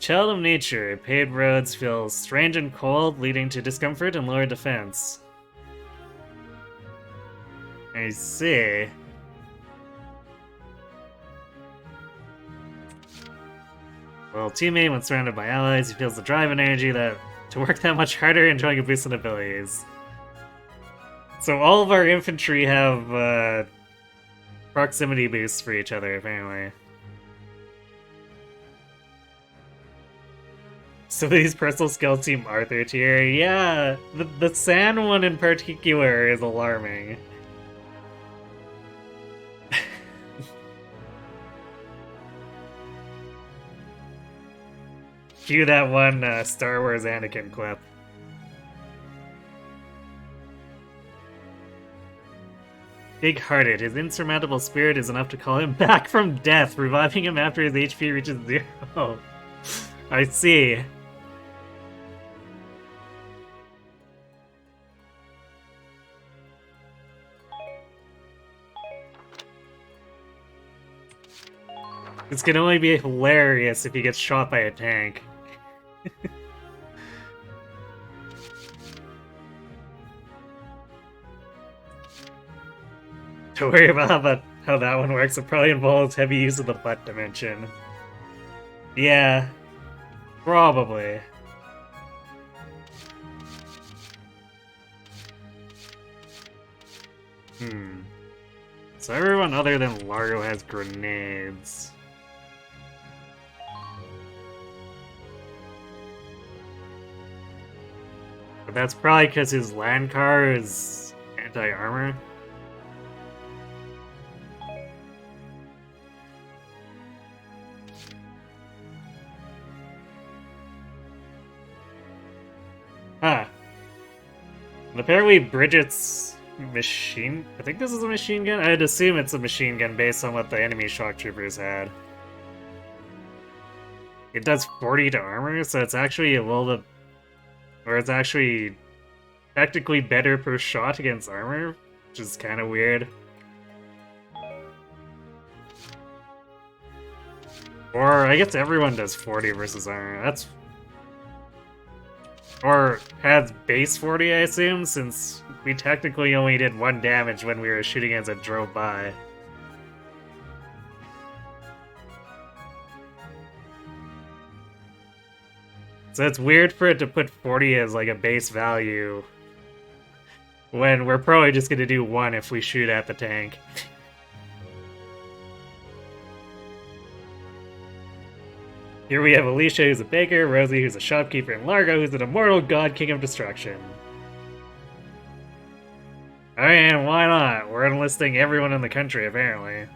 Child of nature. Paved roads feel strange and cold, leading to discomfort and lower defense. I see. Well, teammate, when surrounded by allies, he feels the drive and energy to work that much harder, enjoying a boost in abilities. So all of our infantry have proximity boosts for each other, apparently. So these personal skills seem Arthur tier. Yeah, the sand one in particular is alarming. Cue that one Star Wars Anakin clip. Big-hearted, his insurmountable spirit is enough to call him back from death, reviving him after his HP reaches 0. I see. This can only be hilarious if he gets shot by a tank. Don't worry about how that one works. It probably involves heavy use of the butt dimension. Yeah, probably. So everyone other than Largo has grenades. But that's probably because his land car is anti-armor. Huh. And apparently Bridget's machine... I think this is a machine gun? I'd assume it's a machine gun based on what the enemy shock troopers had. It does 40 to armor, so it's actually a little bit... Or it's actually technically better per shot against armor, which is kind of weird. Or I guess everyone does 40 versus armor. That's... Or has base 40, I assume, since we technically only did 1 damage when we were shooting as it drove by. So it's weird for it to put 40 as like a base value when we're probably just going to do 1 if we shoot at the tank. Here we have Alicia, who's a baker, Rosie, who's a shopkeeper, and Largo, who's an immortal god king of destruction. And why not? We're enlisting everyone in the country, apparently.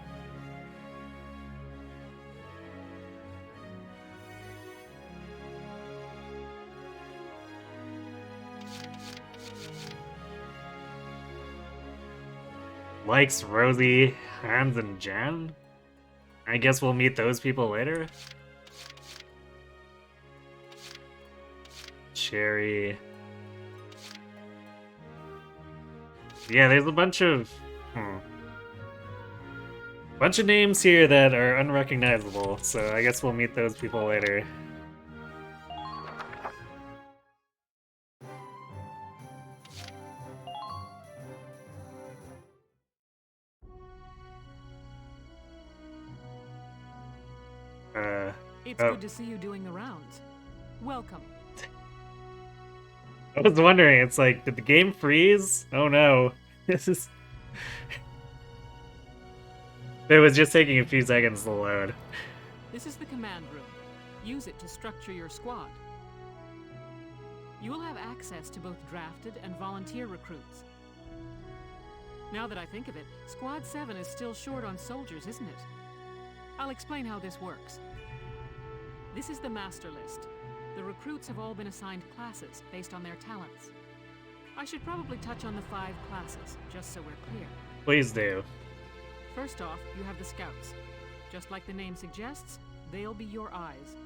Likes Rosie, Hans, and Jan? I guess we'll meet those people later. Cherry. Yeah, there's a bunch of... Bunch of names here that are unrecognizable, so I guess we'll meet those people later. It's good to see you doing the rounds. Welcome. I was wondering, it's like, did the game freeze? Oh no. This is... It was just taking a few seconds to load. This is the command room. Use it to structure your squad. You will have access to both drafted and volunteer recruits. Now that I think of it, Squad 7 is still short on soldiers, isn't it? I'll explain how this works. This is the master list. The recruits have all been assigned classes based on their talents. I should probably touch on the 5 classes, just so we're clear. Please do. First off, you have the scouts. Just like the name suggests, they'll be your eyes.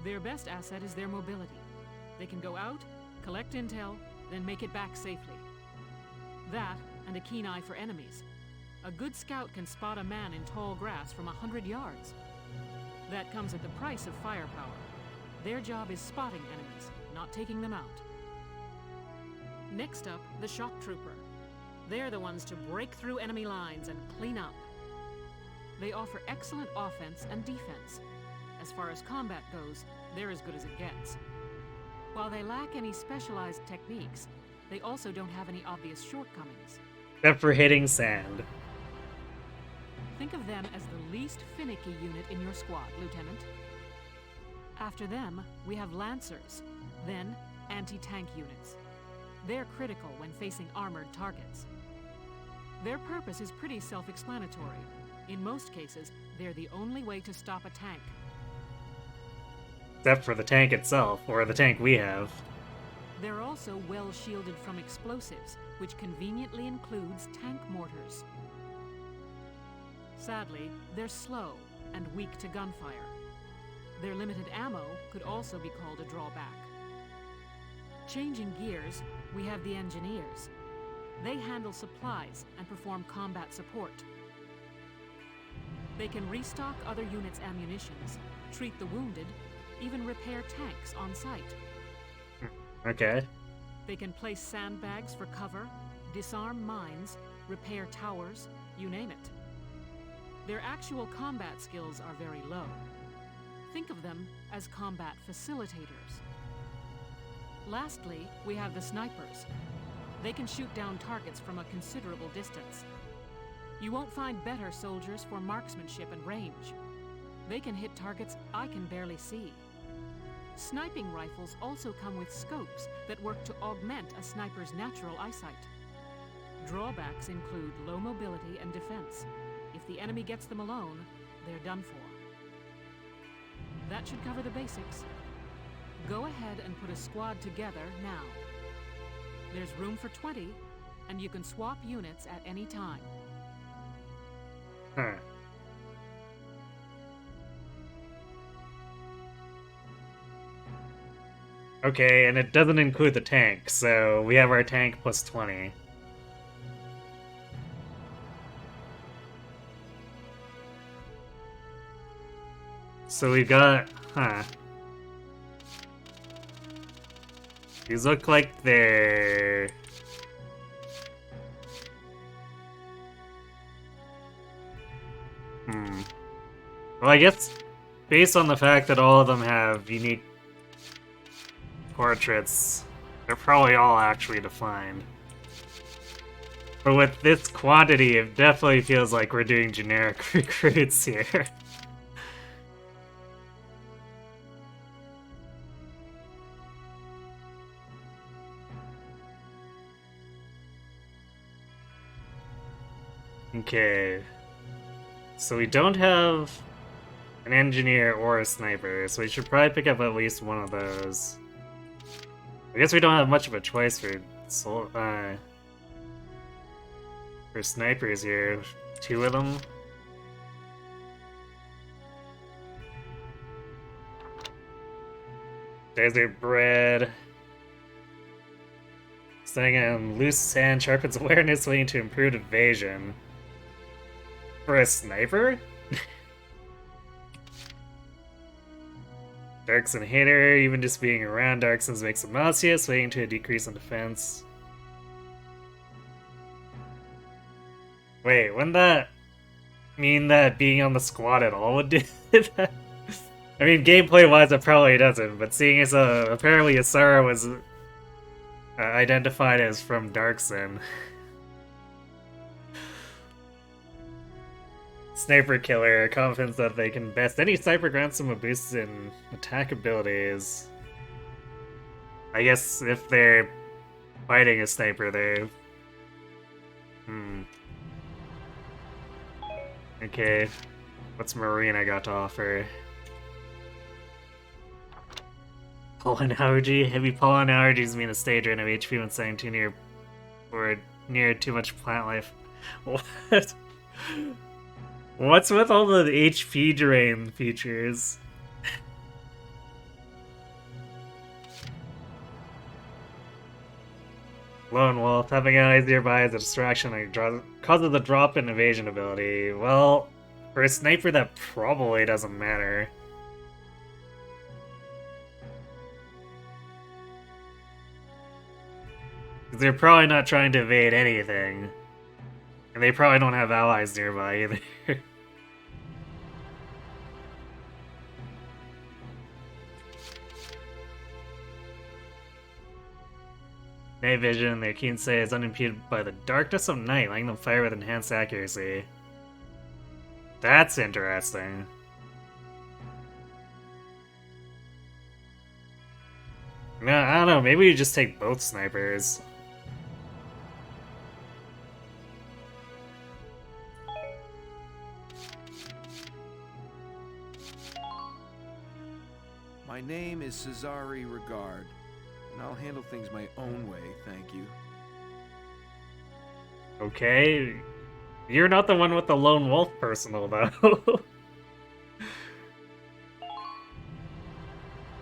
Their best asset is their mobility. They can go out, collect intel, then make it back safely. That, and a keen eye for enemies. A good scout can spot a man in tall grass from 100 yards. That comes at the price of firepower. Their job is spotting enemies, not taking them out. Next up, the shock trooper. They're the ones to break through enemy lines and clean up. They offer excellent offense and defense. As far as combat goes, they're as good as it gets. While they lack any specialized techniques, they also don't have any obvious shortcomings. Except for hitting sand. Think of them as the least finicky unit in your squad, Lieutenant. After them, we have Lancers, then anti-tank units. They're critical when facing armored targets. Their purpose is pretty self-explanatory. In most cases, they're the only way to stop a tank. Except for the tank itself, or the tank we have. They're also well shielded from explosives, which conveniently includes tank mortars. Sadly, they're slow and weak to gunfire. Their limited ammo could also be called a drawback. Changing gears, we have the engineers. They handle supplies and perform combat support. They can restock other units' ammunitions, treat the wounded, even repair tanks on site. Okay. They can place sandbags for cover, disarm mines, repair towers, you name it. Their actual combat skills are very low. Think of them as combat facilitators. Lastly, we have the snipers. They can shoot down targets from a considerable distance. You won't find better soldiers for marksmanship and range. They can hit targets I can barely see. Sniping rifles also come with scopes that work to augment a sniper's natural eyesight. Drawbacks include low mobility and defense. If the enemy gets them alone, they're done for. That should cover the basics. Go ahead and put a squad together now. There's room for 20, and you can swap units at any time. Huh. Okay, and it doesn't include the tank, so we have our tank plus 20. So we've got... Huh. These look like they're... Well, I guess based on the fact that all of them have unique portraits, they're probably all actually defined. But with this quantity, it definitely feels like we're doing generic recruits here. Okay. So we don't have an engineer or a sniper, so we should probably pick up at least one of those. I guess we don't have much of a choice for snipers here. 2 of them. Desert bread. Staying on loose sand sharpens awareness, leading to improved evasion. For a sniper? Darkson hater, even just being around Darksons makes him nauseous, leading to a decrease in defense. Wait, wouldn't that mean that being on the squad at all would do that? I mean, gameplay-wise, it probably doesn't, but seeing as apparently Isara was identified as from Darkson. Sniper killer, confidence that they can best any sniper grants them a boost in attack abilities. I guess if they're fighting a sniper, they... Okay, what's Marina got to offer? Pollen allergy? Heavy pollen allergies mean a stage rate of HP when staying too near or near too much plant life. What? What's with all the HP drain features? Lone Wolf, having allies nearby is a distraction and causes a drop in evasion ability. Well, for a sniper that probably doesn't matter. Because they're probably not trying to evade anything. And they probably don't have allies nearby either. Night vision, their keen sight is unimpeded by the darkness of night, letting them fire with enhanced accuracy. That's interesting. No, I don't know, maybe you just take both snipers. My name is Cesare Regard, and I'll handle things my own way, thank you. Okay. You're not the one with the lone wolf personal, though.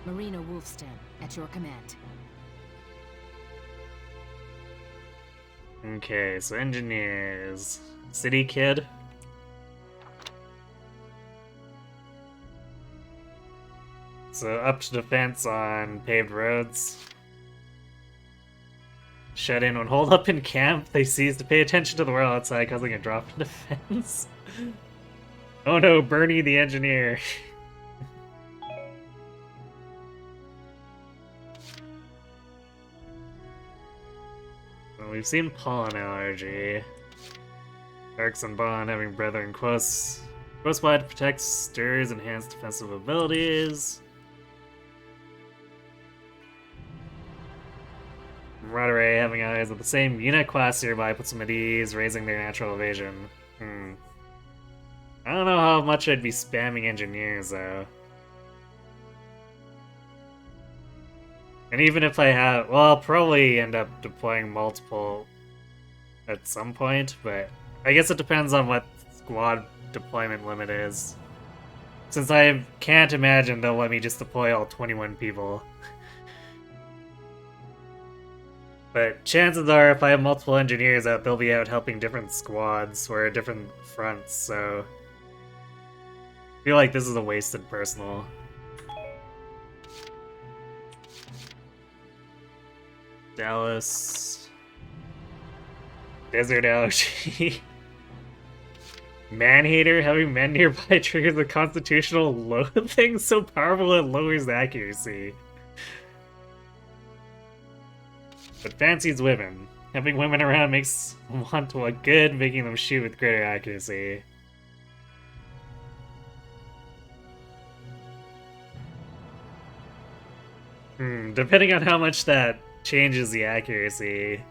Marina Wolfston, at your command. Okay, so engineers. City kid? So up to defense on paved roads. Shut in when holed up in camp, they cease to pay attention to the world outside, causing a drop in defense. Oh no, Bernie the engineer. Well, we've seen pollen allergy. Darks and Bond having brethren close wide protects, stirs, enhanced defensive abilities. Marauder having eyes of the same unit class nearby puts them at ease, raising their natural evasion. I don't know how much I'd be spamming engineers, though. And even if I have... Well, I'll probably end up deploying multiple at some point, but I guess it depends on what squad deployment limit is. Since I can't imagine they'll let me just deploy all 21 people. But chances are, if I have multiple engineers out, they'll be out helping different squads or different fronts, so... I feel like this is a wasted personal. Dallas... Desert allergy... Man-hater, having men nearby triggers a constitutional loathing so powerful it lowers the accuracy. But fancies women. Having women around makes them want to look good, making them shoot with greater accuracy. Depending on how much that changes the accuracy,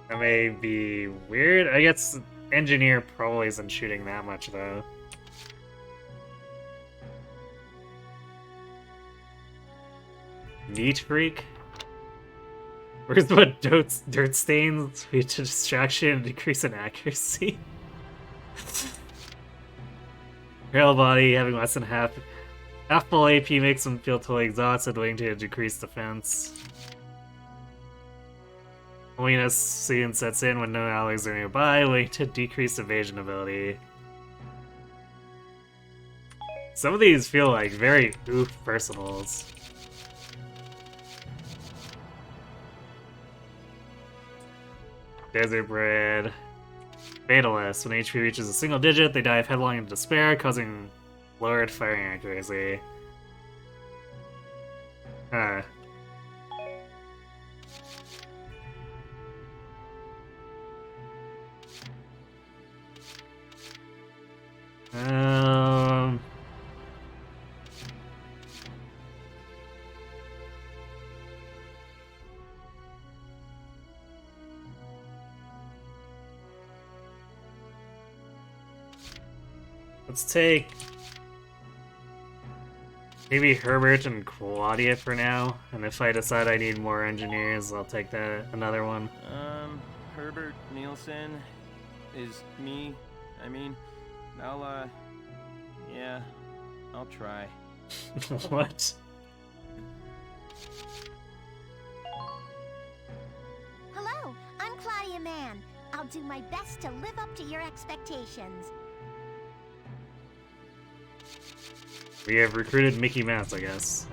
that may be weird. I guess engineer probably isn't shooting that much, though. Neat freak? Where's what dirt stains lead to distraction and decrease in accuracy? Rail body having less than half full AP makes them feel totally exhausted, leading to a decreased defense. Holiness soon sets in when no allies are nearby, leading to decreased evasion ability. Some of these feel like very oof personals. Desert Bread. Fatalist. When HP reaches a single digit, they dive headlong into despair, causing lowered firing accuracy. Huh. Um... Let's take maybe Herbert and Claudia for now, and if I decide I need more engineers, I'll take another one. Herbert Nielsen is me. I mean, yeah, I'll try. What? Hello, I'm Claudia Mann. I'll do my best to live up to your expectations. We have recruited Mickey Mouse, I guess.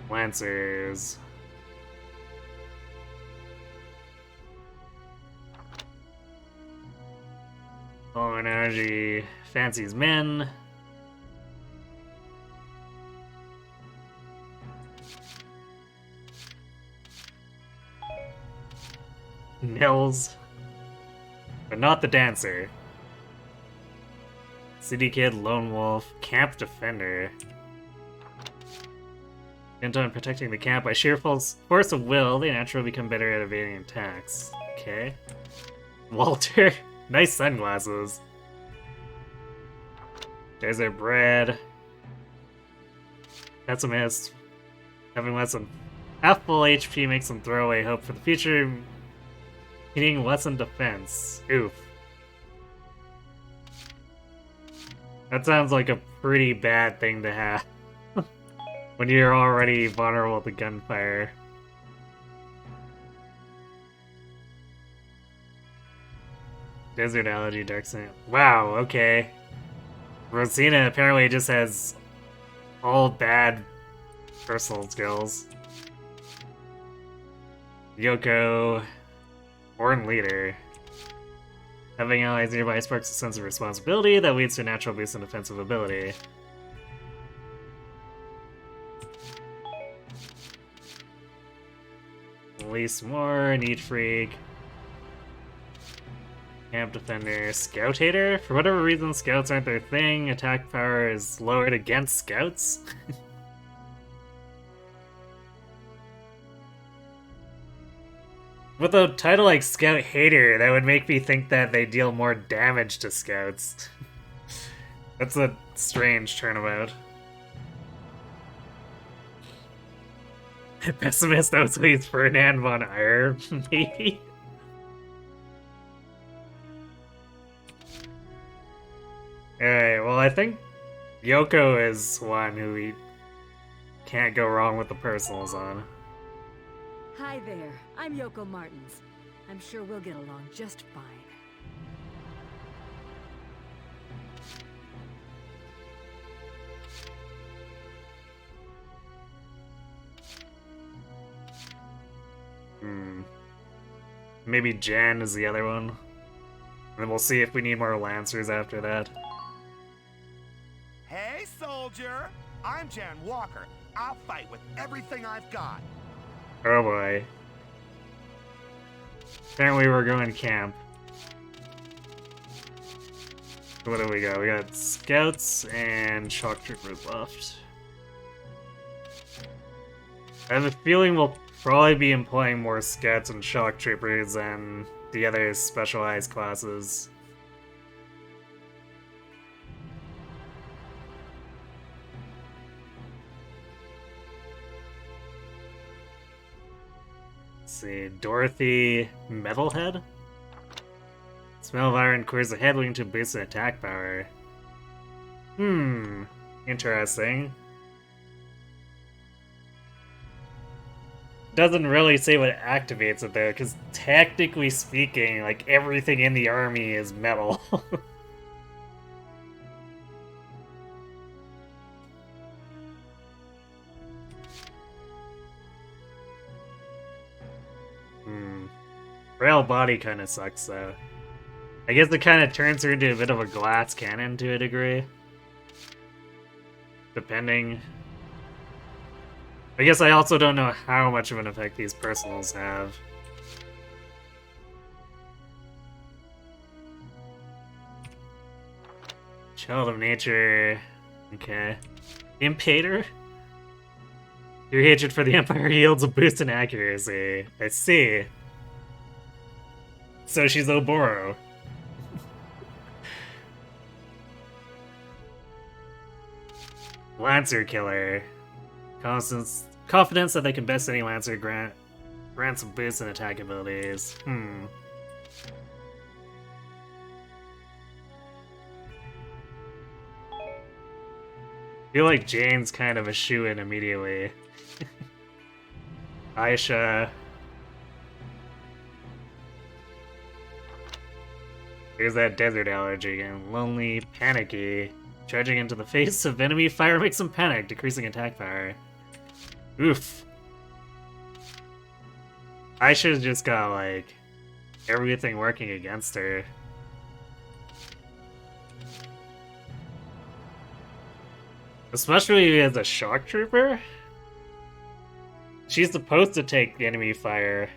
Lancers. Low energy fancies men. Nils. But not the dancer. City Kid, Lone Wolf, Camp Defender. Bent on protecting the camp by sheer force of will, they naturally become better at evading attacks. Okay. Walter. Nice sunglasses. Desert Bread. Pessimist. Having less than half full HP makes them throw away hope for the future, meaning lessen defense. Oof. That sounds like a pretty bad thing to have when you're already vulnerable to gunfire. Desert Allergy, Dark Sun. Wow, okay. Rosina apparently just has all bad personal skills. Yoko, Born Leader. Having allies nearby sparks a sense of responsibility that leads to a natural boost in defensive ability. Release more, Need Freak. Camp Defender, Scout Hater? For whatever reason, scouts aren't their thing. Attack power is lowered against scouts. With a title like Scout Hater, that would make me think that they deal more damage to scouts. That's a strange turnabout. Pessimist outweighs Ferdinand von Eyre, maybe? Alright, well I think Yoko is one who we can't go wrong with the personals on. Hi there, I'm Yoko Martins. I'm sure we'll get along just fine. Maybe Jan is the other one. And then we'll see if we need more Lancers after that. Hey, soldier! I'm Jan Walker. I'll fight with everything I've got. Oh boy. Apparently we're going camp. What do we got? We got Scouts and Shock Troopers left. I have a feeling we'll probably be employing more Scouts and Shock Troopers than the other specialized classes. Let's see, Dorothy Metalhead? Smell of iron clears the head, leading to boosted attack power. Interesting. Doesn't really say what activates it though, because technically speaking, like everything in the army is metal. Frail body kind of sucks, though. I guess it kind of turns her into a bit of a glass cannon to a degree. Depending. I guess I also don't know how much of an effect these personals have. Child of Nature. Okay. Impater? Your hatred for the Empire yields a boost in accuracy. I see. So she's Oboro. Lancer Killer. Confidence that they can best any Lancer grants a boost in attack abilities. I feel like Jane's kind of a shoo-in immediately. Aisha. There's that desert allergy and lonely, panicky. Charging into the face of enemy fire makes them panic, decreasing attack power. Oof. Aisha's just got, like, everything working against her. Especially as a shock trooper? She's supposed to take the enemy fire.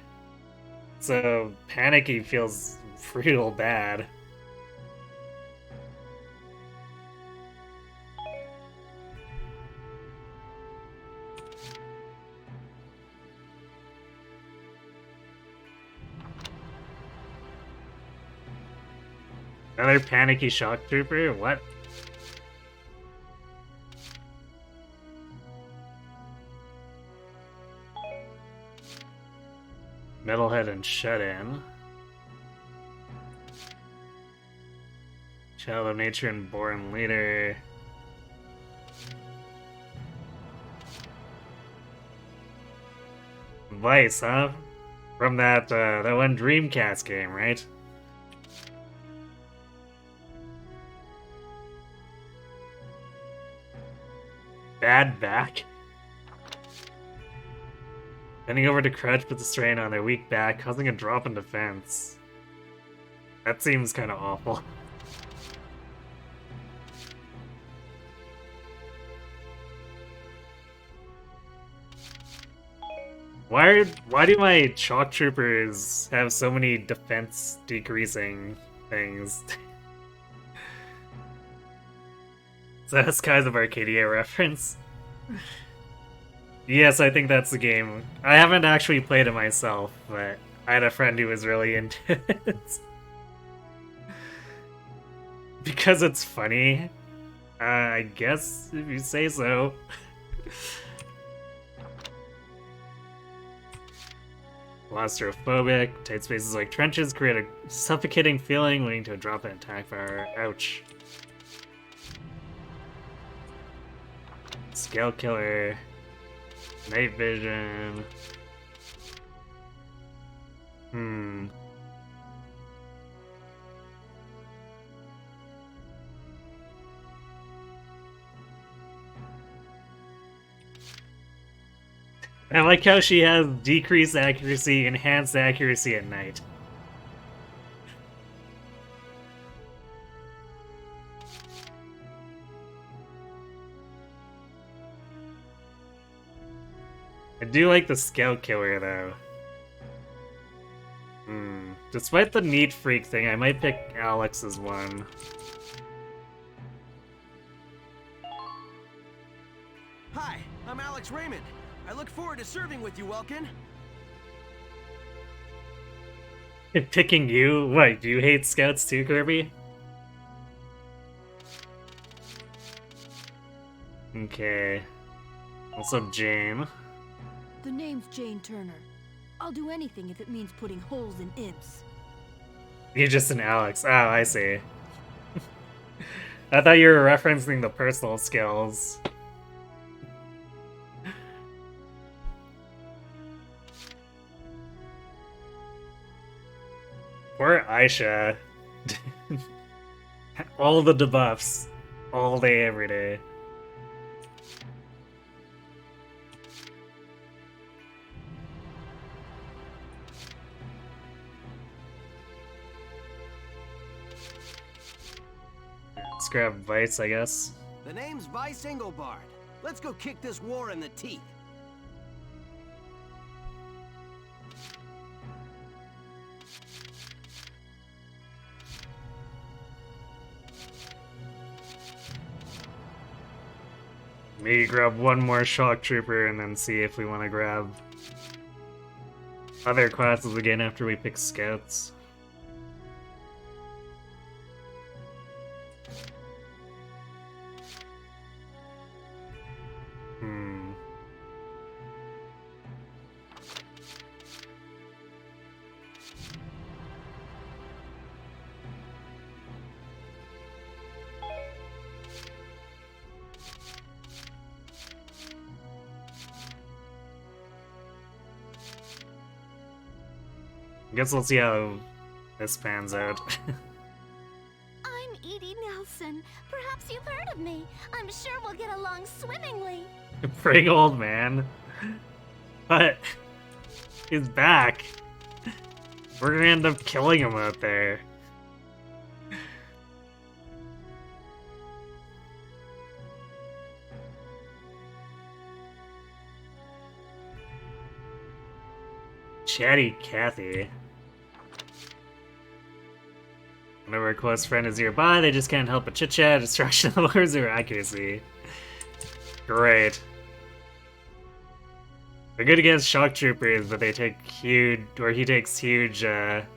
So, panicky feels real bad. Another panicky shock trooper? What? Metalhead and Shut-In. Child of Nature and Born Leader. Vice, huh? From that one Dreamcast game, right? Bad back. Bending over to crouch puts a strain on their weak back, causing a drop in defense. That seems kind of awful. Why do my chalk troopers have so many defense decreasing things? Is that a Skies of Arcadia reference? Yes, I think that's the game. I haven't actually played it myself, but I had a friend who was really into it. Because it's funny. I guess, if you say so. Claustrophobic. Tight spaces like trenches create a suffocating feeling leading to a drop in attack power. Ouch. Scale Killer. Night Vision. I like how she has decreased accuracy, enhanced accuracy at night. I do like the Scout Killer, though. Despite the neat freak thing, I might pick Alex as one. Hi, I'm Alex Raymond. I look forward to serving with you, Welkin. Picking you? What, do you hate Scouts too, Kirby? Okay. What's up, Jane? The name's Jane Turner. I'll do anything if it means putting holes in imps. You're just an Alex. Oh, I see. I thought you were referencing the personal skills. Poor Aisha. All the debuffs. All day, every day. Let's grab Vice, I guess. The name's Vice Engelbard. Let's go kick this war in the teeth. Maybe grab one more shock trooper and then see if we want to grab other classes again after we pick scouts. I guess we'll see how this pans out. I'm Edie Nelson. Perhaps you've heard of me. I'm sure we'll get along swimmingly. Big old man. But he's back. We're gonna end up killing him out there. Chatty Cathy. Whenever a close friend is nearby, they just can't help but chit-chat, distraction lowers their accuracy. Great. They're good against shock troopers, but they take huge, or he takes huge, or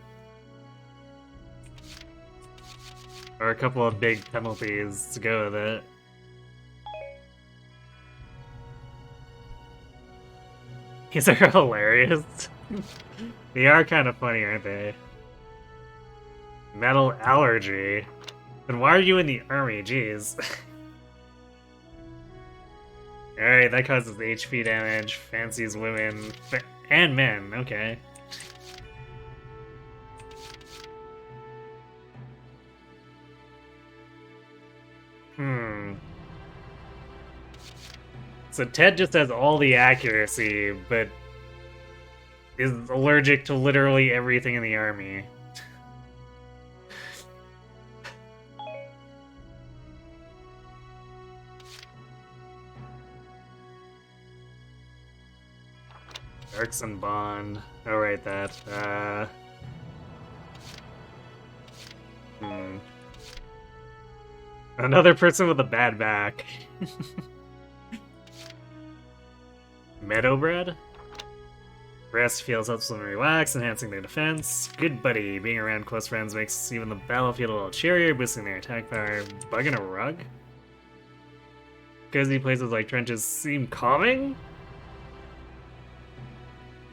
a couple of big penalties to go with it. These are hilarious. They are kind of funny, aren't they? Metal allergy. Then why are you in the army? Jeez. Alright, that causes HP damage. Fancies women and men. Okay. So Ted just has all the accuracy, but is allergic to literally everything in the army. Darkson Bond. Oh, right, that. Another person with a bad back. Meadowbread? Rest feels helps them relax, enhancing their defense. Good buddy. Being around close friends makes even the battlefield a little cheerier, boosting their attack power. Bug in a rug? Cozy places like trenches seem calming?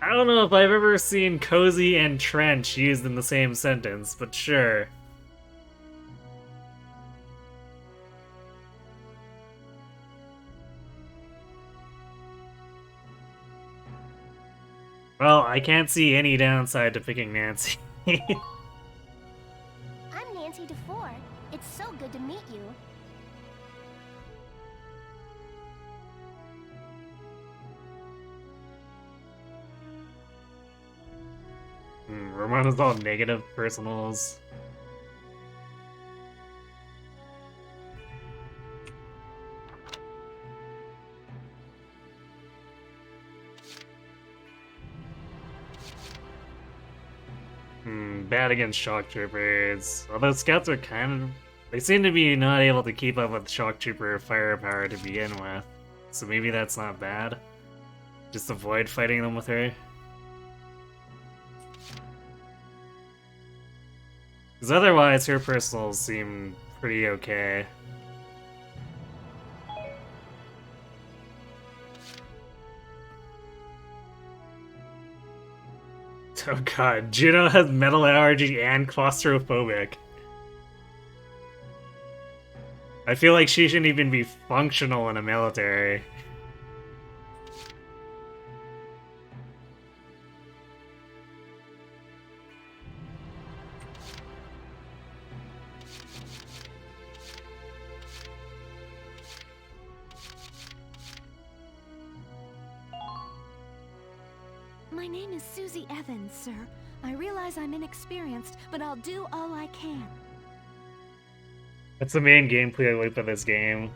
I don't know if I've ever seen cozy and trench used in the same sentence, but sure. Well, I can't see any downside to picking Nancy. I'm Nancy DeFore. It's so good to meet you. Ramona's all negative personals. Bad against shock troopers. Although scouts are kind of... They seem to be not able to keep up with shock trooper firepower to begin with. So maybe that's not bad. Just avoid fighting them with her. Because otherwise, her personals seem pretty okay. Oh god, Juno has metal allergy and claustrophobic. I feel like she shouldn't even be functional in a military. My name is Susie Evans, sir. I realize I'm inexperienced, but I'll do all I can. That's the main gameplay loop of this game.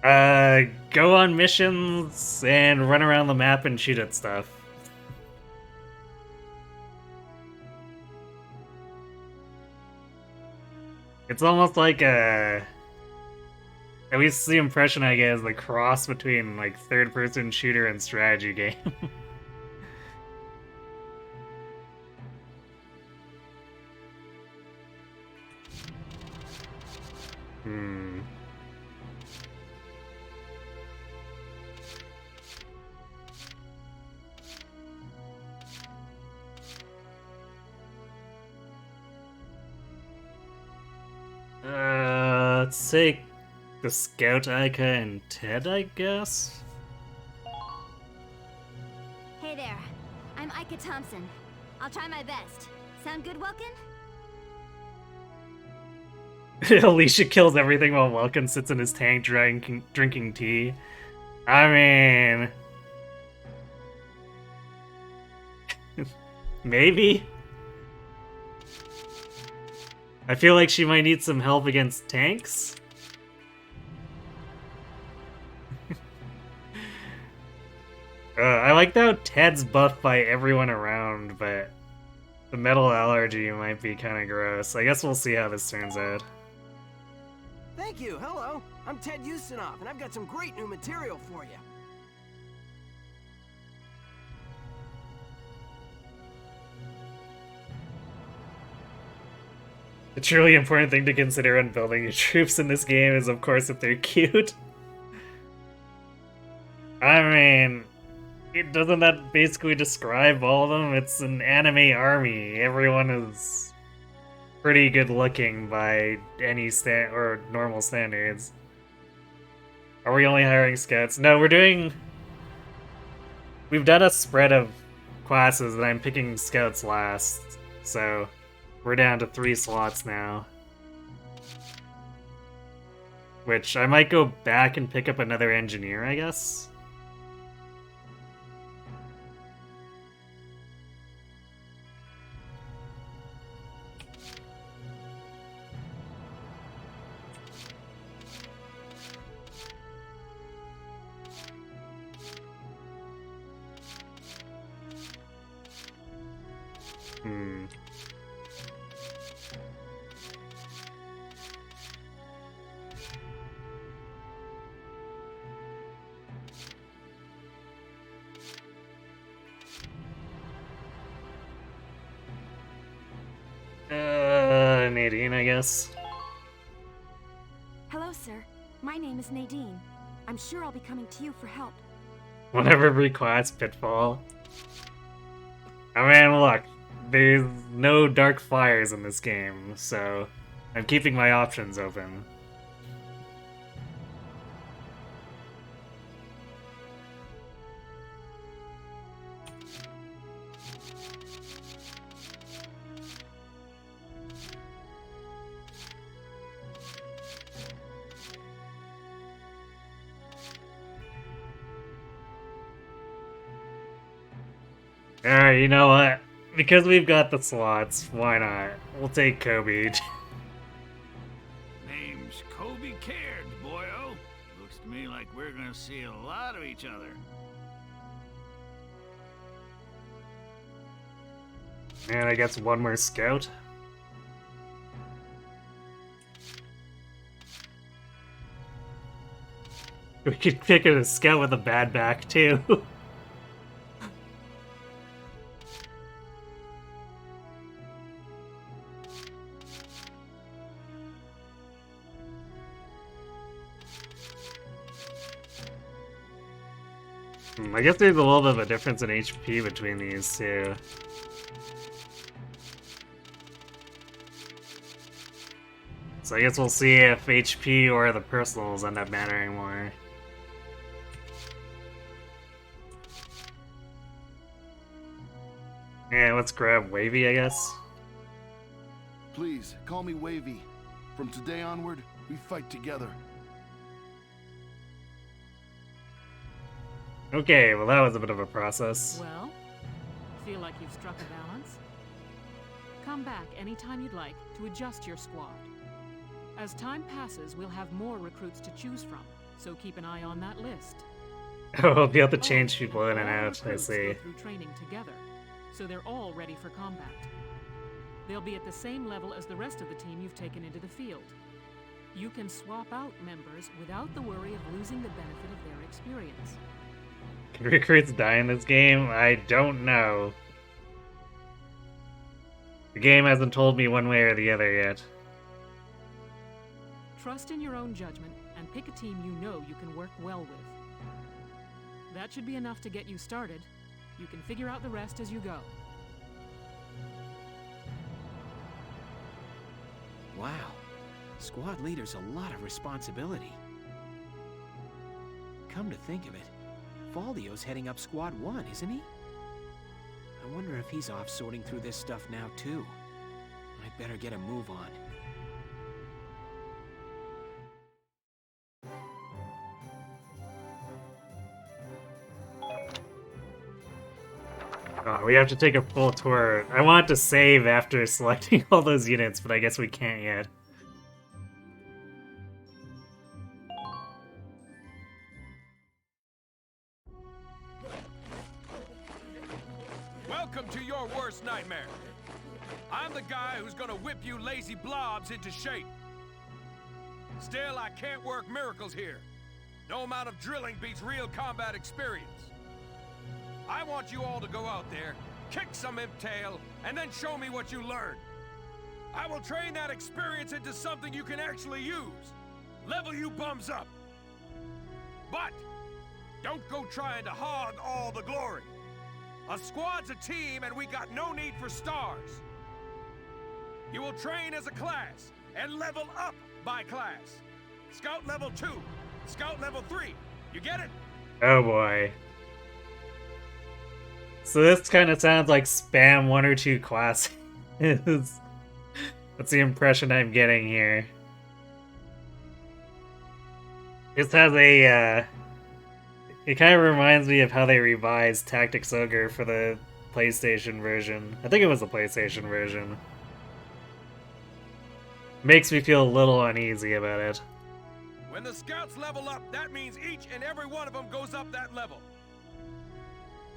Go on missions and run around the map and shoot at stuff. It's almost like at least the impression I get is the cross between like third-person shooter and strategy game. Let's take the Scout Ica and Ted, I guess? Hey there. I'm Ica Thompson. I'll try my best. Sound good, Welkin? Alicia kills everything while Welkin sits in his tank drinking tea. I mean... maybe? I feel like she might need some help against tanks. I like how Ted's buffed by everyone around, but the metal allergy might be kind of gross. I guess we'll see how this turns out. Thank you. Hello. I'm Ted Ustinov, and I've got some great new material for you. The truly important thing to consider when building your troops in this game is, of course, if they're cute. I mean, doesn't that basically describe all of them? It's an anime army. Everyone is pretty good looking by any normal standards. Are we only hiring scouts? No, we've done a spread of classes and I'm picking scouts last, so we're down to 3 slots now. Which, I might go back and pick up another engineer, I guess? Nadine, I guess. Hello, sir. My name is Nadine. I'm sure I'll be coming to you for help. Whenever reclass Pitfall. I mean, look, there's no dark fires in this game, so I'm keeping my options open. Alright, you know what? Because we've got the slots, why not? We'll take Kobe. Name's Kobe Caird, boyo. Looks to me like we're gonna see a lot of each other. And I guess one more scout. We could pick a scout with a bad back, too. I guess there's a little bit of a difference in HP between these two. So I guess we'll see if HP or the personals end up mattering more. Yeah, let's grab Wavy, I guess. Please, call me Wavy. From today onward, we fight together. Okay, well that was a bit of a process. Well, feel like you've struck a balance? Come back anytime you'd like to adjust your squad. As time passes, we'll have more recruits to choose from, so keep an eye on that list. Oh, we'll be able to change people in and All out, I recruits see. go through training together, so they're all ready for combat. They'll be at the same level as the rest of the team you've taken into the field. You can swap out members without the worry of losing the benefit of their experience. Can recruits die in this game? I don't know. The game hasn't told me one way or the other yet. Trust in your own judgment and pick a team you know you can work well with. That should be enough to get you started. You can figure out the rest as you go. Wow. Squad leader's a lot of responsibility. Come to think of it, Faldio's heading up Squad 1, isn't he? I wonder if he's off sorting through this stuff now, too. I'd better get a move on. Oh, we have to take a full tour. I want to save after selecting all those units, but I guess we can't yet. Welcome to your worst nightmare. I'm the guy who's gonna whip you lazy blobs into shape. Still, I can't work miracles here. No amount of drilling beats real combat experience. I want you all to go out there, kick some imp tail, and then show me what you learned. I will train that experience into something you can actually use. Level you bums up. But don't go trying to hog all the glory. A squad's a team, and we got no need for stars. You will train as a class, and level up by class. Scout level 2, Scout level 3. You get it? Oh boy. So this kind of sounds like spam 1 or 2 classes. That's the impression I'm getting here. This has a, it kind of reminds me of how they revised Tactics Ogre for the PlayStation version. I think it was the PlayStation version. Makes me feel a little uneasy about it. When the scouts level up, that means each and every one of them goes up that level.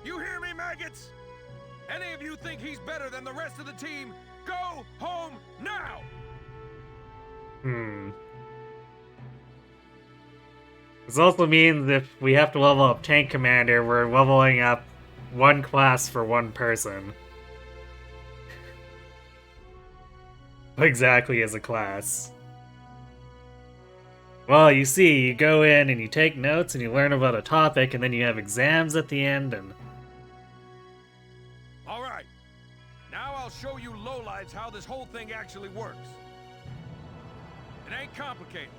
You hear me, maggots? Any of you think he's better than the rest of the team, go home now! This also means if we have to level up Tank Commander, we're leveling up 1 class for 1 person. Exactly as a class. Well, you see, you go in and you take notes and you learn about a topic, and then you have exams at the end, and... Alright, now I'll show you lowlives how this whole thing actually works. It ain't complicated.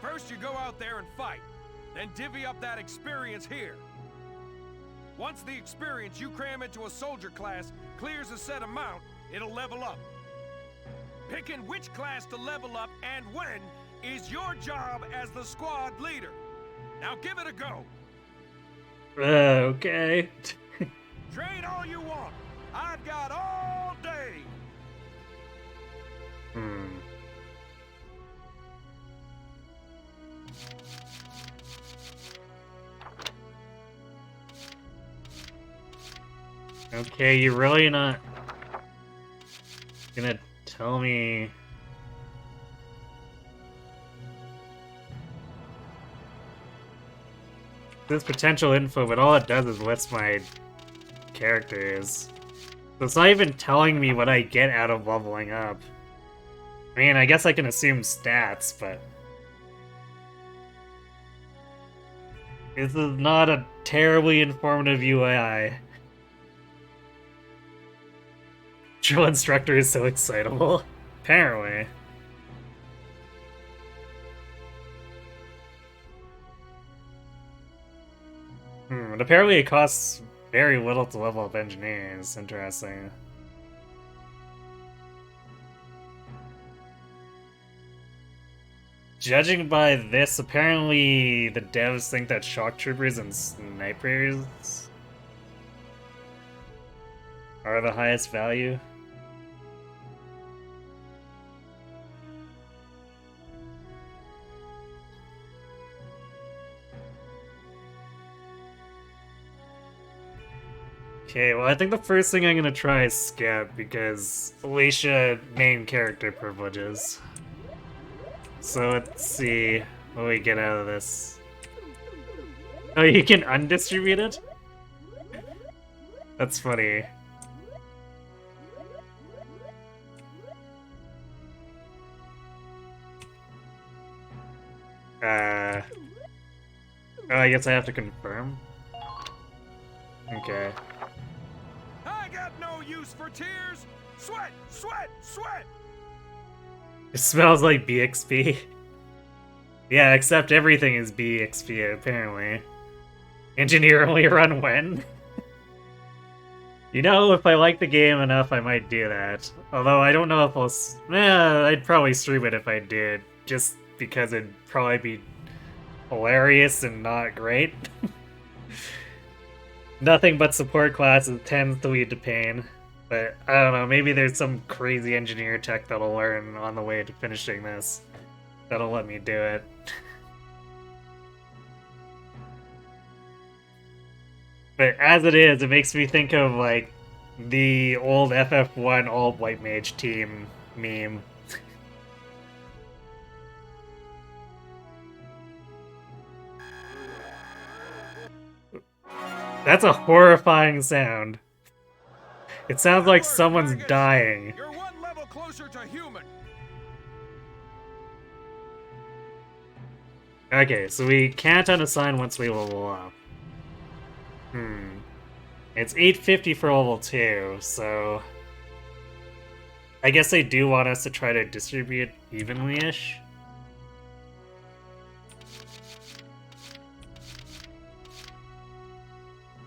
First you go out there and fight, then divvy up that experience here. Once the experience you cram into a soldier class clears a set amount, it'll level up. Picking which class to level up and when is your job as the squad leader. Now give it a go. Okay. Train all you want. I've got all day. Okay, you're really not gonna tell me... This potential info, but all it does is lists my characters. So it's not even telling me what I get out of leveling up. I mean, I guess I can assume stats, but... This is not a terribly informative UI. Drill instructor is so excitable. Apparently. But apparently it costs very little to level up engineers. Interesting. Judging by this, apparently the devs think that shock troopers and snipers are the highest value. Okay, well I think the first thing I'm gonna try is skip, because Alicia main character privileges. So let's see what we get out of this. Oh, you can undistribute it? That's funny. Oh, I guess I have to confirm? Okay. I got no use for tears. Sweat, sweat, sweat. It smells like BXP. Yeah, except everything is BXP, apparently. Engineer only run when? You know, if I like the game enough, I might do that. Although I don't know if I'll... I'd probably stream it if I did. Just because it'd probably be hilarious and not great. Nothing but support classes tends to lead to pain. But, I don't know, maybe there's some crazy engineer tech that'll learn on the way to finishing this. That'll let me do it. But as it is, it makes me think of, like, the old FF1 Old White Mage team meme. That's a horrifying sound. It sounds like someone's dying. You're one level closer to human. Okay, so we can't unassign once we level up. It's 850 for level 2, so... I guess they do want us to try to distribute evenly-ish.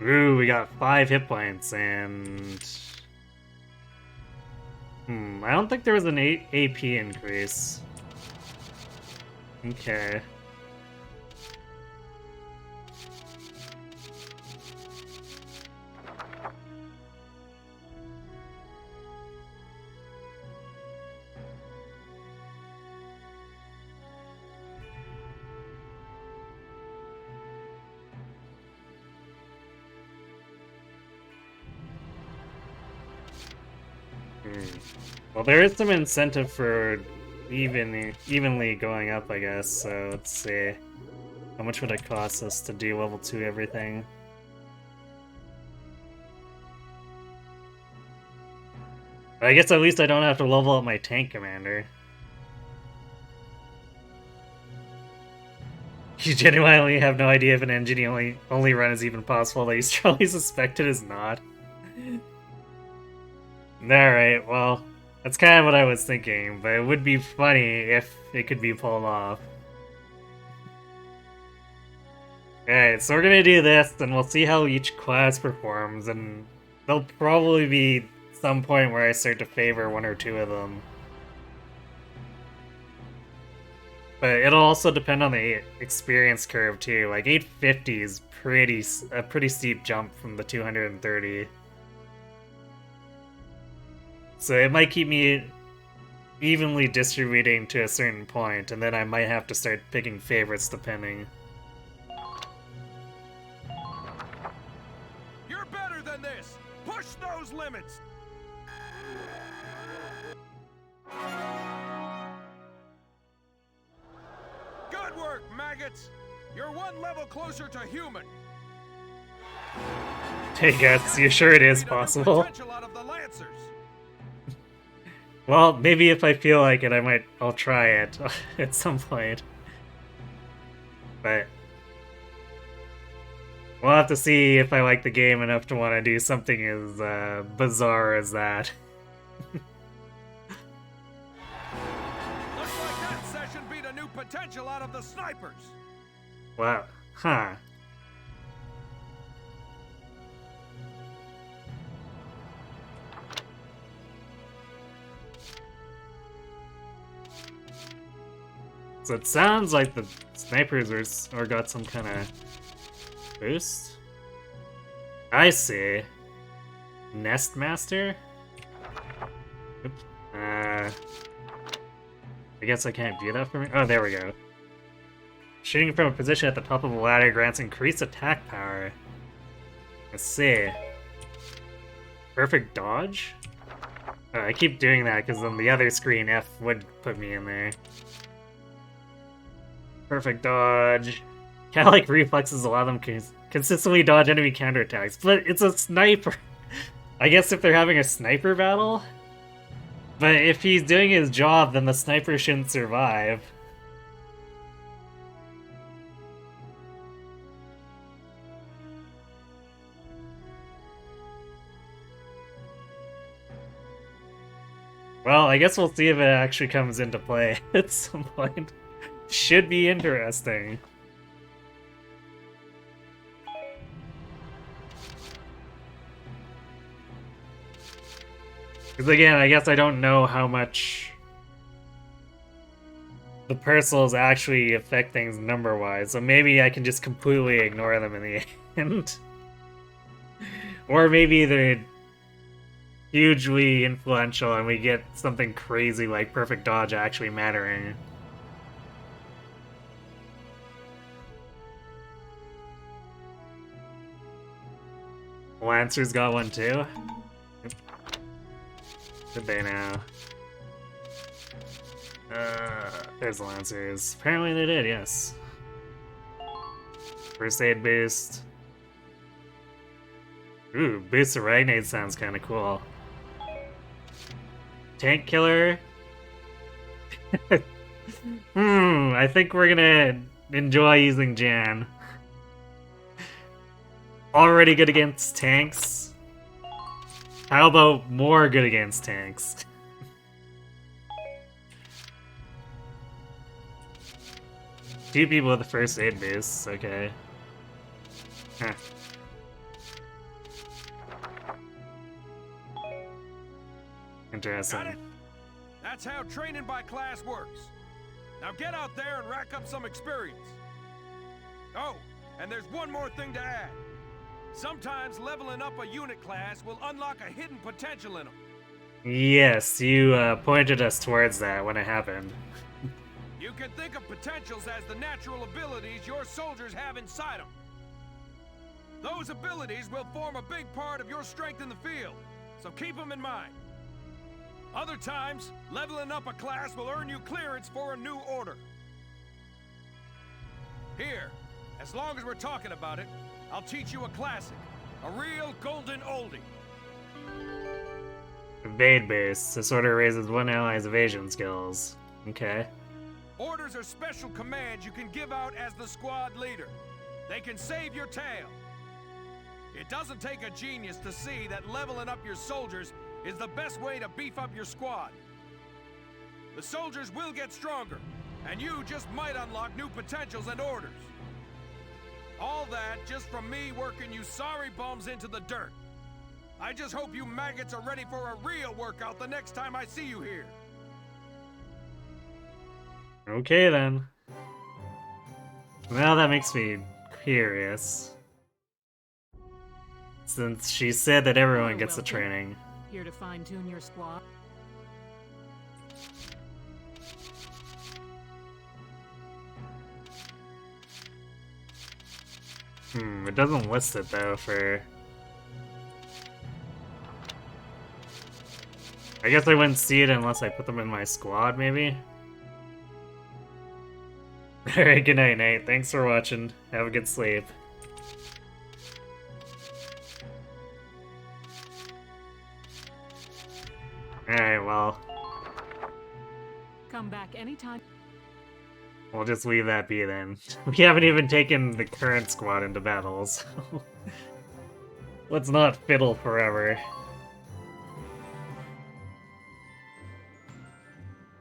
Ooh, we got 5 hit points, and... I don't think there was an AP increase. Okay. Well, there is some incentive for evenly going up, I guess, so let's see. How much would it cost us to do level 2 everything? I guess at least I don't have to level up my tank commander. You genuinely have no idea if an engine only run is even possible, that you strongly suspect it is not. Alright, well, that's kind of what I was thinking, but it would be funny if it could be pulled off. Alright, so we're gonna do this, and we'll see how each class performs, and there'll probably be some point where I start to favor one or two of them. But it'll also depend on the experience curve too. Like 850 is a pretty steep jump from the 230. So it might keep me evenly distributing to a certain point, and then I might have to start picking favorites depending. You're better than this. Push those limits. Good work, maggots. You're one level closer to human. Hey guys, you sure it is possible? Well, maybe if I feel like it, I'll try it at some point. But we'll have to see if I like the game enough to want to do something as bizarre as that. Looks like that session beat a new potential out of the snipers. Wow. Huh. So it sounds like the snipers or got some kind of boost. I see. Nest Master? Oops. I guess I can't do that for me. Oh, there we go. Shooting from a position at the top of a ladder grants increased attack power. Let's see. Perfect dodge? I keep doing that because on the other screen F would put me in there. Perfect dodge. Kind of like reflexes allow them consistently dodge enemy counterattacks, but it's a sniper. I guess if they're having a sniper battle? But if he's doing his job, then the sniper shouldn't survive. Well, I guess we'll see if it actually comes into play at some point. Should be interesting. Because again, I guess I don't know how much the personals actually affect things number-wise, so maybe I can just completely ignore them in the end. Or maybe they're hugely influential and we get something crazy like perfect dodge actually mattering. Lancer's got one too? Did they now? There's Lancers. Apparently they did, yes. First aid boost. Ooh, boost of Ragnade sounds kinda cool. Tank killer? I think we're gonna enjoy using Jan. Already good against tanks. How about more good against tanks? Two people with the first aid boost, okay. Huh. Interesting. Got it? That's how training by class works. Now get out there and rack up some experience. Oh, and there's one more thing to add. Sometimes leveling up a unit class will unlock a hidden potential in them. Yes, you pointed us towards that when it happened. You can think of potentials as the natural abilities your soldiers have inside them. Those abilities will form a big part of your strength in the field, so keep them in mind. Other times, leveling up a class will earn you clearance for a new order. Here, as long as we're talking about it, I'll teach you a classic. A real golden oldie. Evade base. This order raises one ally's evasion skills. Okay. Orders are special commands you can give out as the squad leader. They can save your tail. It doesn't take a genius to see that leveling up your soldiers is the best way to beef up your squad. The soldiers will get stronger, and you just might unlock new potentials and orders. All that just from me working you sorry bums into the dirt. I just hope you maggots are ready for a real workout the next time I see you here. Okay then. Well, that makes me curious. Since she said that everyone gets the training. Here to fine-tune your squad. It doesn't list it though for... I guess I wouldn't see it unless I put them in my squad, maybe? Alright, good night, Nate. Thanks for watching. Have a good sleep. Alright, well... Come back anytime. We'll just leave that be then. We haven't even taken the current squad into battle, so... Let's not fiddle forever.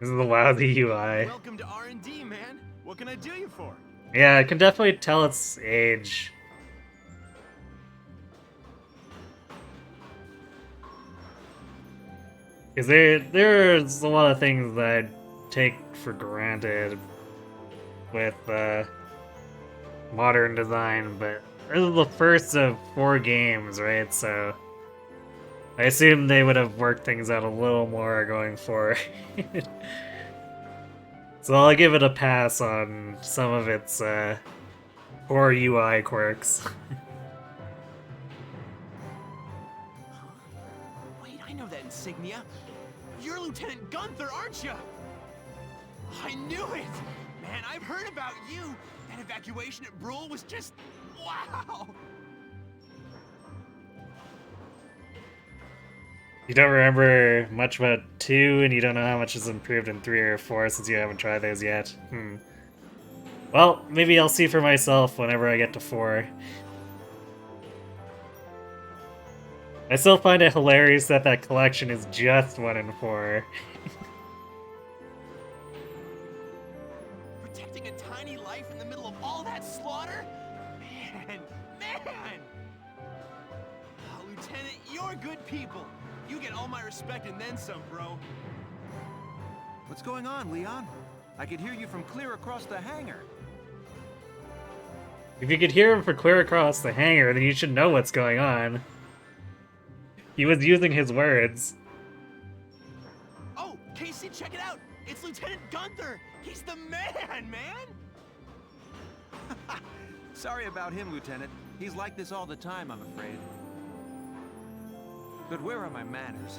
This is a lousy UI. Welcome to R&D, man. What can I do you for? Yeah, I can definitely tell its age. Because there's a lot of things that I take for granted with modern design, but this is the first of 4 games, right? So I assume they would have worked things out a little more going forward. So I'll give it a pass on some of its poor UI quirks. insignia. You're Lieutenant Gunther, aren't you? I knew it! Man, I've heard about you! That evacuation at Brule was just... wow! You don't remember much about 2, and you don't know how much is improved in 3 or 4 since you haven't tried those yet. Well, maybe I'll see for myself whenever I get to 4. I still find it hilarious that that collection is just 1 and 4. Protecting a tiny life in the middle of all that slaughter? Man! Oh, Lieutenant, you're good people. You get all my respect and then some, bro. What's going on, Leon? I could hear you from clear across the hangar. If you could hear him from clear across the hangar, then you should know what's going on. He was using his words. Oh, Casey, check it out! It's Lieutenant Gunther! He's the man! Sorry about him, Lieutenant. He's like this all the time, I'm afraid. But where are my manners?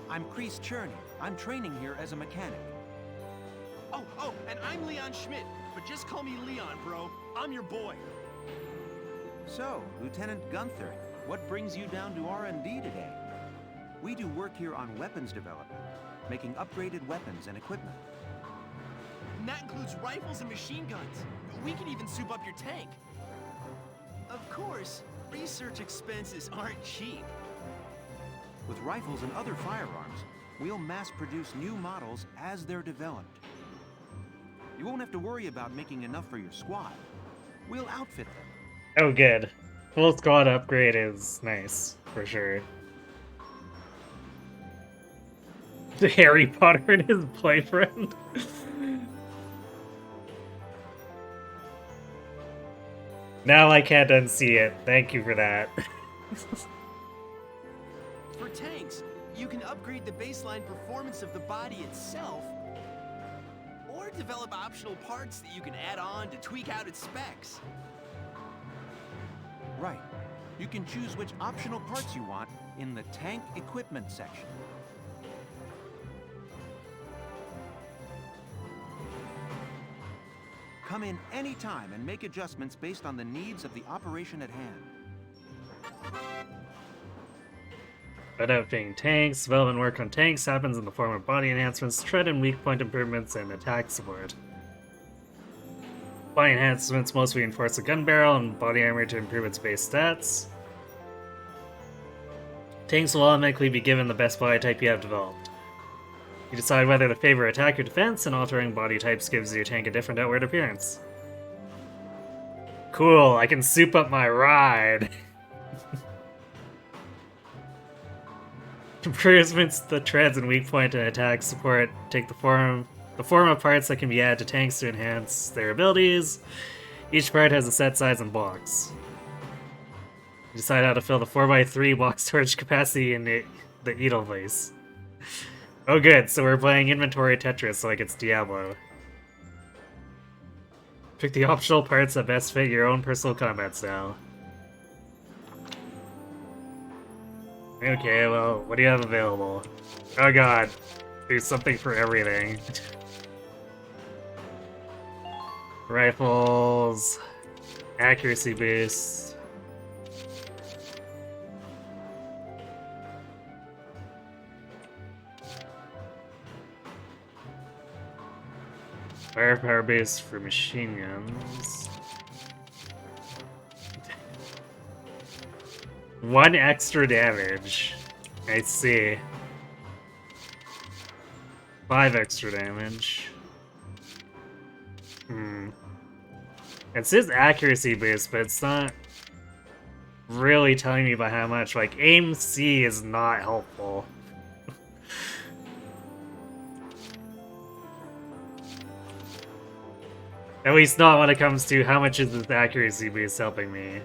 I'm Kreese Cherney. I'm training here as a mechanic. Oh, and I'm Leon Schmidt, but just call me Leon, bro. I'm your boy. So, Lieutenant Gunther, what brings you down to R&D today? We do work here on weapons development, making upgraded weapons and equipment. And that includes rifles and machine guns. We can even soup up your tank. Of course, research expenses aren't cheap. With rifles and other firearms, we'll mass-produce new models as they're developed. You won't have to worry about making enough for your squad. We'll outfit them. Oh, good. Full squad upgrade is nice, for sure. Harry Potter and his boyfriend. Now I can't unsee it. Thank you for that. For tanks, you can upgrade the baseline performance of the body itself, or develop optional parts that you can add on to tweak out its specs. Right. You can choose which optional parts you want in the tank equipment section. Come in any time and make adjustments based on the needs of the operation at hand. Developing tanks. Development work on tanks happens in the form of body enhancements, tread and weak point improvements, and attack support. Body enhancements mostly reinforce the gun barrel and body armor to improve its base stats. Tanks will automatically be given the best body type you have developed. You decide whether to favor attack or defense, and altering body types gives your tank a different outward appearance. Cool, I can soup up my ride! Improvements to the treads and weak point and attack support take the form of parts that can be added to tanks to enhance their abilities. Each part has a set size and box. You decide how to fill the 4x3 box storage capacity in the Edelweiss. Oh good, so we're playing inventory Tetris like it's Diablo. Pick the optional parts that best fit your own personal combat style. Okay, well, what do you have available? Oh god, there's something for everything. Rifles, accuracy boost. Firepower boost for machine guns. 1 extra damage. I see. 5 extra damage. It says accuracy boost, but it's not really telling me by how much. Like, aim C is not helpful. At least not when it comes to how much is this accuracy boost helping me.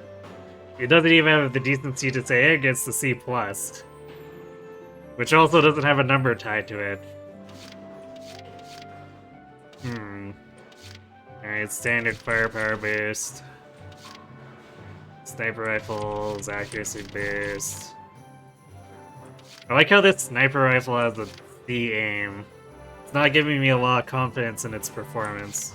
It doesn't even have the decency to say it gets the C+. Which also doesn't have a number tied to it. Alright, standard firepower boost. Sniper rifles, accuracy boost. I like how this sniper rifle has a C aim. It's not giving me a lot of confidence in its performance.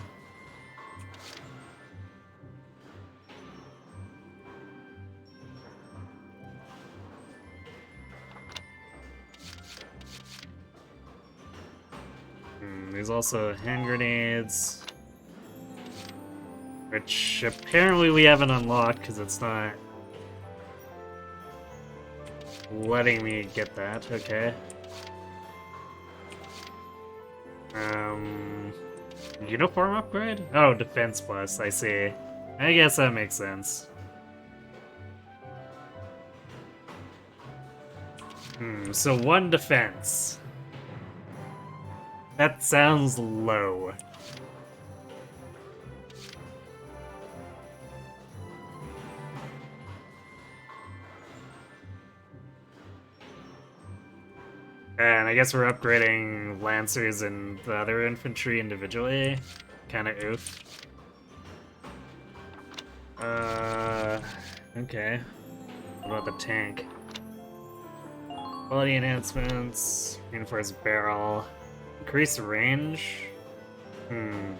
There's also hand grenades, which apparently we haven't unlocked because it's not letting me get that. Okay. Uniform upgrade? Oh, defense plus, I see. I guess that makes sense. So 1 defense. That sounds low. And I guess we're upgrading Lancers and the other infantry individually. Kinda oof. Okay. What about the tank? Quality enhancements, reinforced barrel, increase range.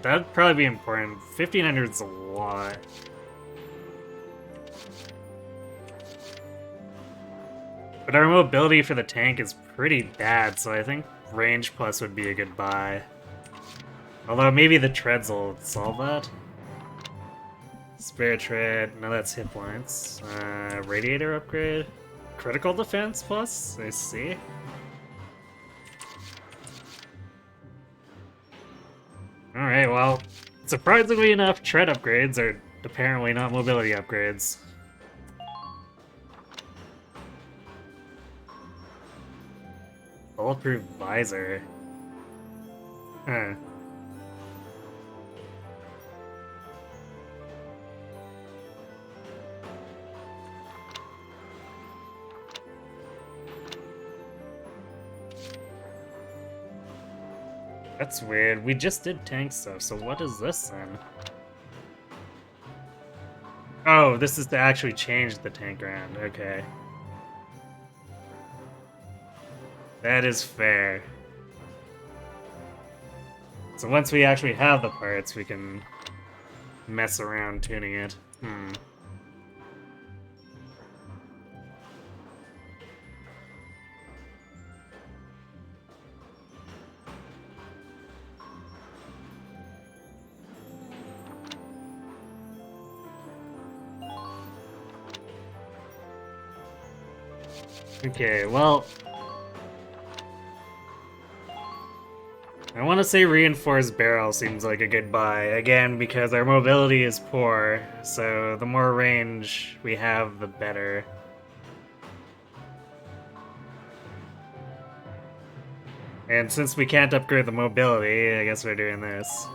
That'd probably be important. 1500's a lot. But our mobility for the tank is pretty bad, so I think range plus would be a good buy. Although maybe the treads will solve that. Spare tread, no, that's hit points. Radiator upgrade. Critical defense plus, I see. Alright, well, surprisingly enough, tread upgrades are apparently not mobility upgrades. Bulletproof visor. Huh. That's weird. We just did tank stuff, so what is this then? Oh, this is to actually change the tank round. Okay. That is fair. So once we actually have the parts, we can mess around tuning it. Okay, well, I want to say reinforced barrel seems like a good buy, again, because our mobility is poor, so the more range we have, the better. And since we can't upgrade the mobility, I guess we're doing this.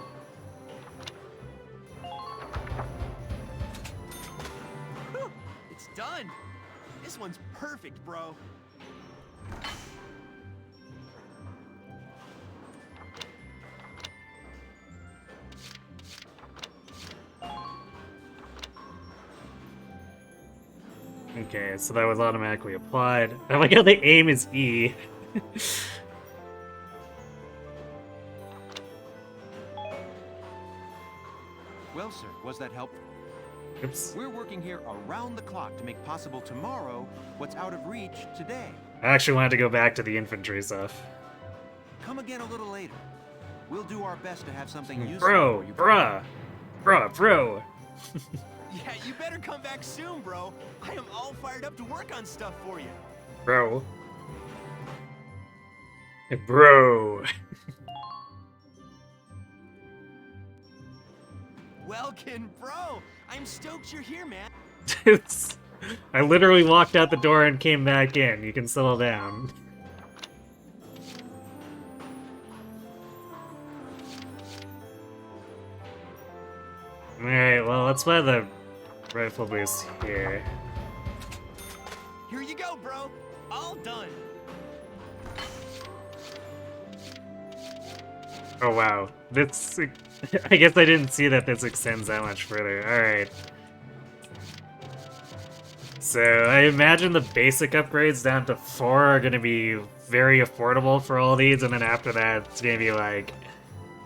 It's done! This one's perfect, bro. Okay, so that was automatically applied. I like how the aim is E. Well, sir, was that helpful? Oops. We're working here around the clock to make possible tomorrow what's out of reach today. I actually wanted to go back to the infantry stuff. Come again a little later. We'll do our best to have something useful Bro, for you. bro. Yeah, you better come back soon, bro. I am all fired up to work on stuff for you. Bro. Bro. Welkin, bro. I'm stoked you're here, man. I literally walked out the door and came back in. You can settle down. Alright, well, let's buy the rifle boost here. Here you go, bro. All done. Oh wow, this... I guess I didn't see that this extends that much further. Alright. So I imagine the basic upgrades down to 4 are going to be very affordable for all these, and then after that it's going to be like,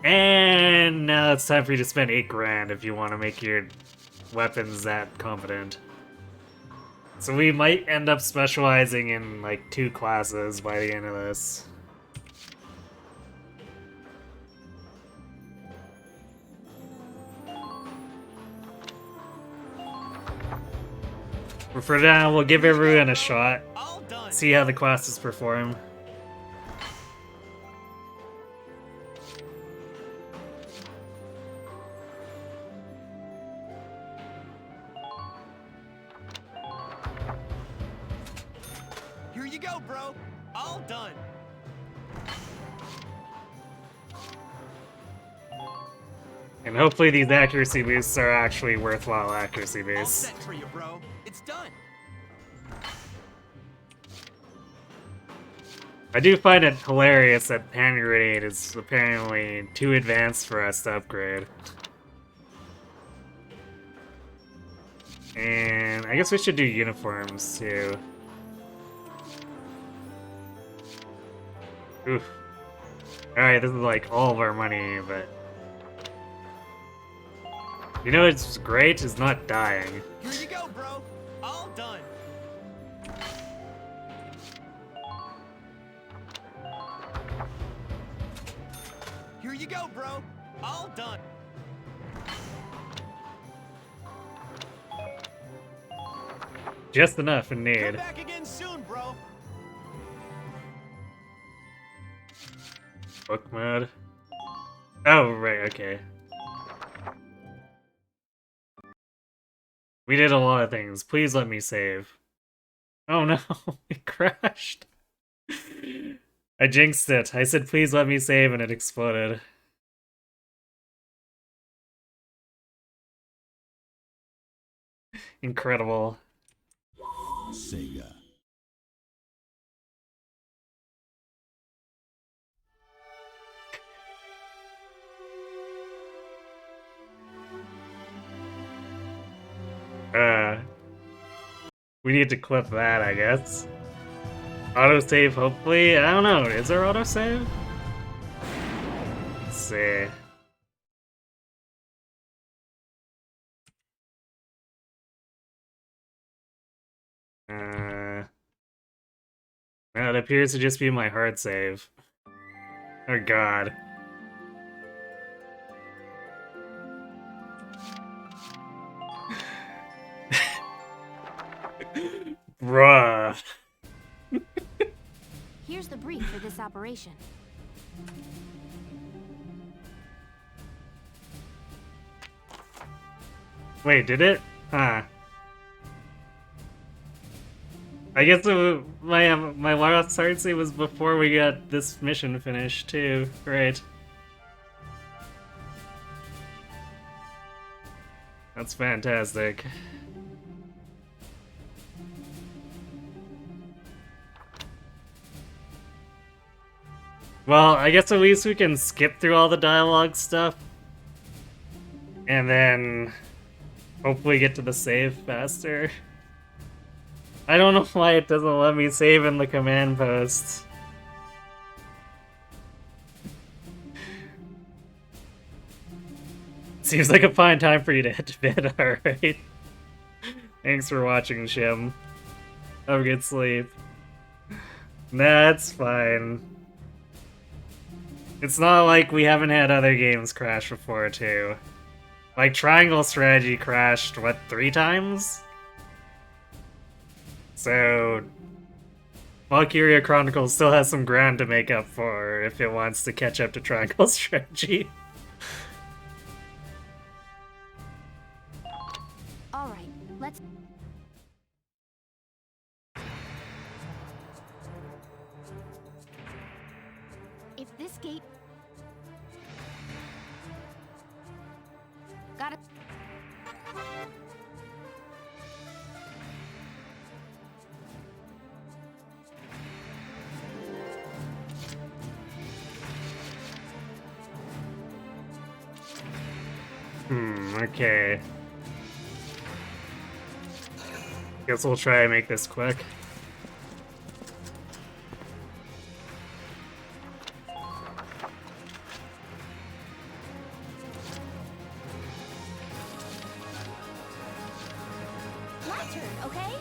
and now it's time for you to spend 8 grand if you want to make your weapons that competent. So we might end up specializing in like 2 classes by the end of this. But for now, we'll give everyone a shot. See how the classes perform. Here you go, bro. All done. And hopefully these accuracy boosts are actually worthwhile accuracy All boosts. set for you, bro. It's done. I do find it hilarious that hand grenade is apparently too advanced for us to upgrade. And I guess we should do uniforms too. Oof. Alright, this is like all of our money, but... You know what's great is not dying. Here you go, bro. All done. Here you go, bro. All done. Just enough in Come need. back again soon, bro. Book mode. Oh, right, okay. We did a lot of things. Please let me save. Oh no, it crashed. I jinxed it. I said please let me save and it exploded. Incredible. Sega. We need to clip that, I guess. Autosave, hopefully? I don't know. Is there autosave? Let's see. No, it appears to just be my hard save. Oh god. Bruh. Here's the brief for this operation. Wait, did it? Huh. I guess my last hard save was before we got this mission finished too. Right. That's fantastic. Well, I guess at least we can skip through all the dialogue stuff. And then hopefully get to the save faster. I don't know why it doesn't let me save in the command post. Seems like a fine time for you to head to bed, alright? Thanks for watching, Shim. Have a good sleep. Nah, it's fine. It's not like we haven't had other games crash before, too. Like, Triangle Strategy crashed, what, 3 times? So... Valkyria Chronicles still has some ground to make up for if it wants to catch up to Triangle Strategy. Alright, let's... If this gate... Got it. Okay. Guess we'll try and make this quick. My turn, okay?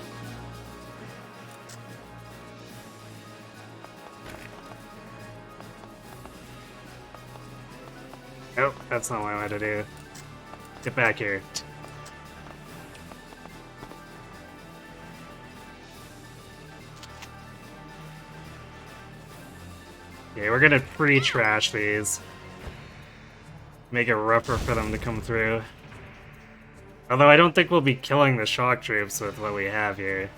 Nope, that's not what I wanted to do. Get back here. Okay, we're gonna pre-trash these. Make it rougher for them to come through. Although I don't think we'll be killing the shock troops with what we have here.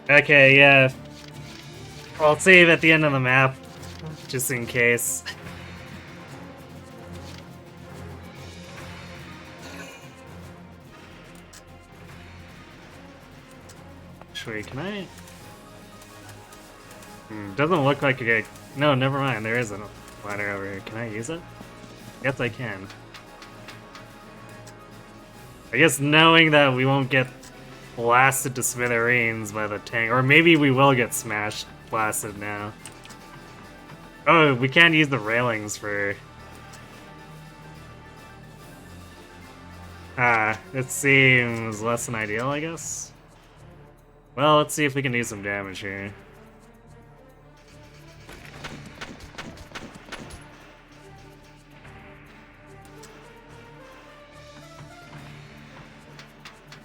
Okay, yeah. I'll save at the end of the map, just in case. Actually, can I? Doesn't look like a good. No, never mind. There isn't a ladder over here. Can I use it? Yes, I can. I guess knowing that we won't get blasted to smithereens by the tank, or maybe we will get smashed, blasted now. Oh, we can't use the railings for. It seems less than ideal, I guess. Well, let's see if we can do some damage here.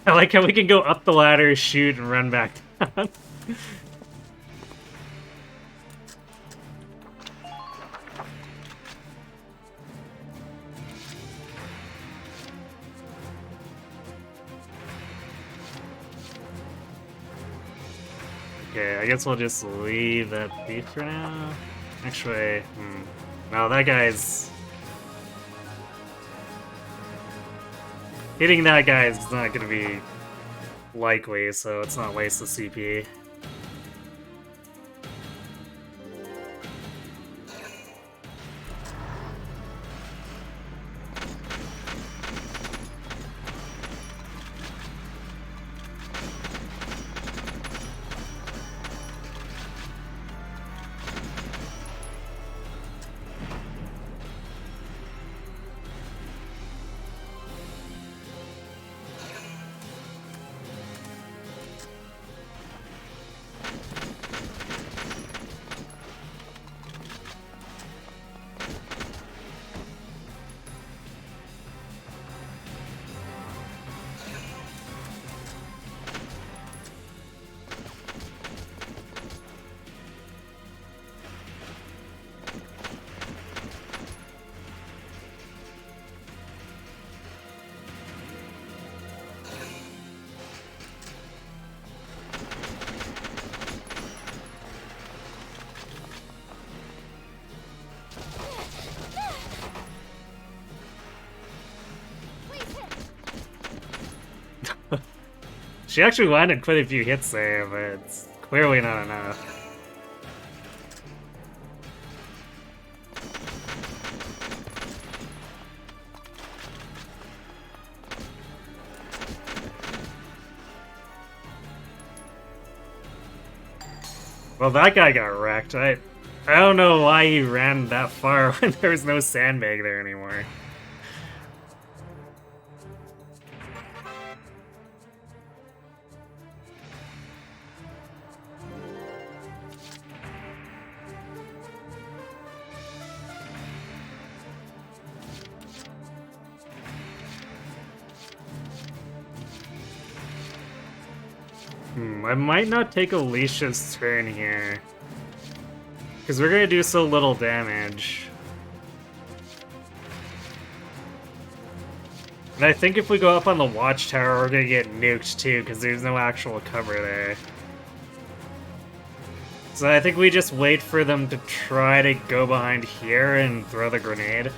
I like how we can go up the ladder, shoot, and run back down. Okay, I guess we'll just leave that be for now. Actually, no, that guy's... Hitting that guy is not going to be likely, so it's not waste the CP. She actually landed quite a few hits there, but it's clearly not enough. Well, that guy got wrecked. I don't know why he ran that far when there was no sandbag there anymore. I might not take Alicia's turn here. Because we're going to do so little damage. And I think if we go up on the watchtower, we're going to get nuked too, because there's no actual cover there. So I think we just wait for them to try to go behind here and throw the grenade.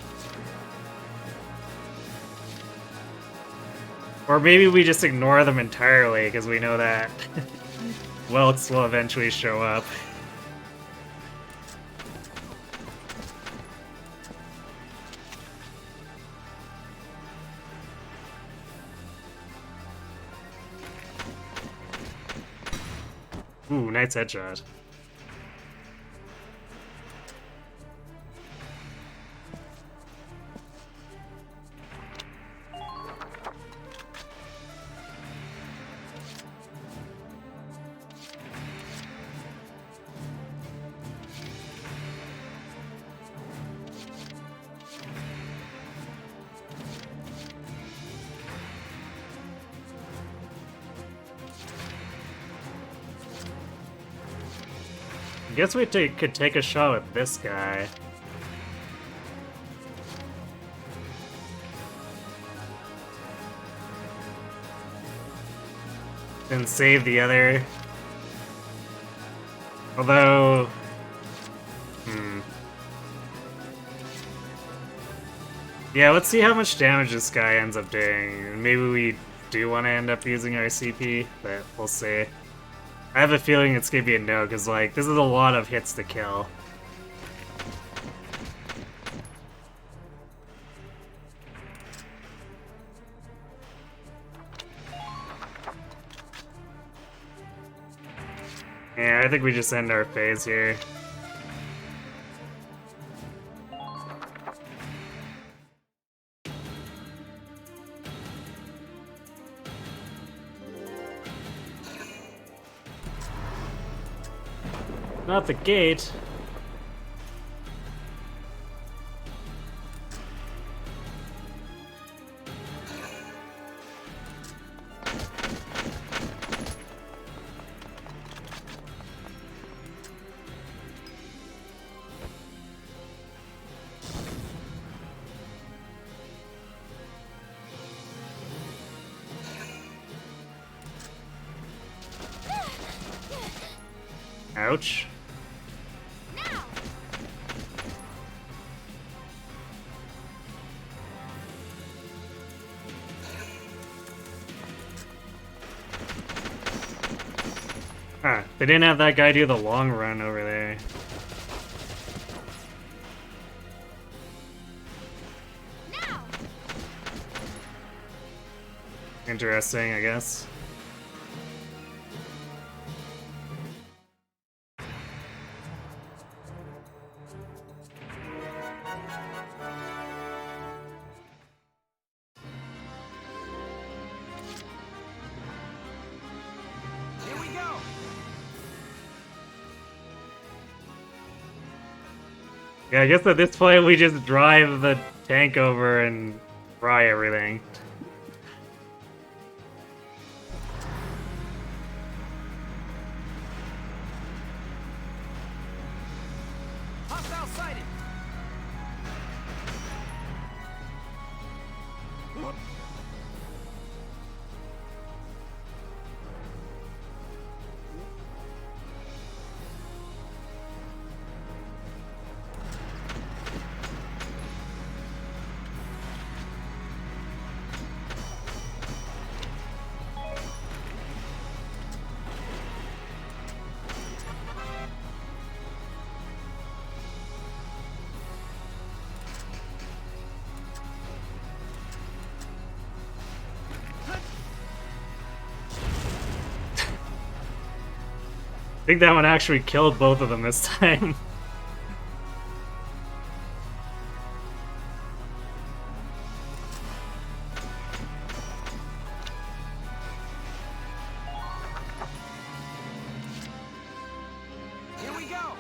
Or maybe we just ignore them entirely, because we know that Welts will eventually show up. Ooh, nice headshot. I guess we could take a shot at this guy. And save the other. Although... Yeah, let's see how much damage this guy ends up doing. Maybe we do want to end up using our CP, but we'll see. I have a feeling it's gonna be a no, because, like, this is a lot of hits to kill. Yeah, I think we just end our phase here. Not the gate. Ouch. Huh, they didn't have that guy do the long run over there. Interesting, I guess. Yeah, I guess at this point we just drive the tank over and fry everything. Hostile sighted. I think that one actually killed both of them this time. Here we go.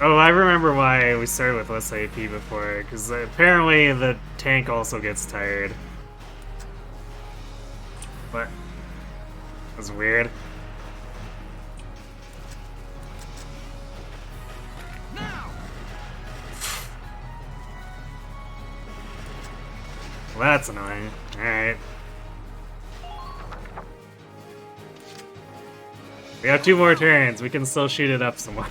Oh, I remember why we started with less AP before, because apparently the tank also gets tired. What? That's weird. Well, that's annoying. Alright. We have 2 more turns. We can still shoot it up somewhere.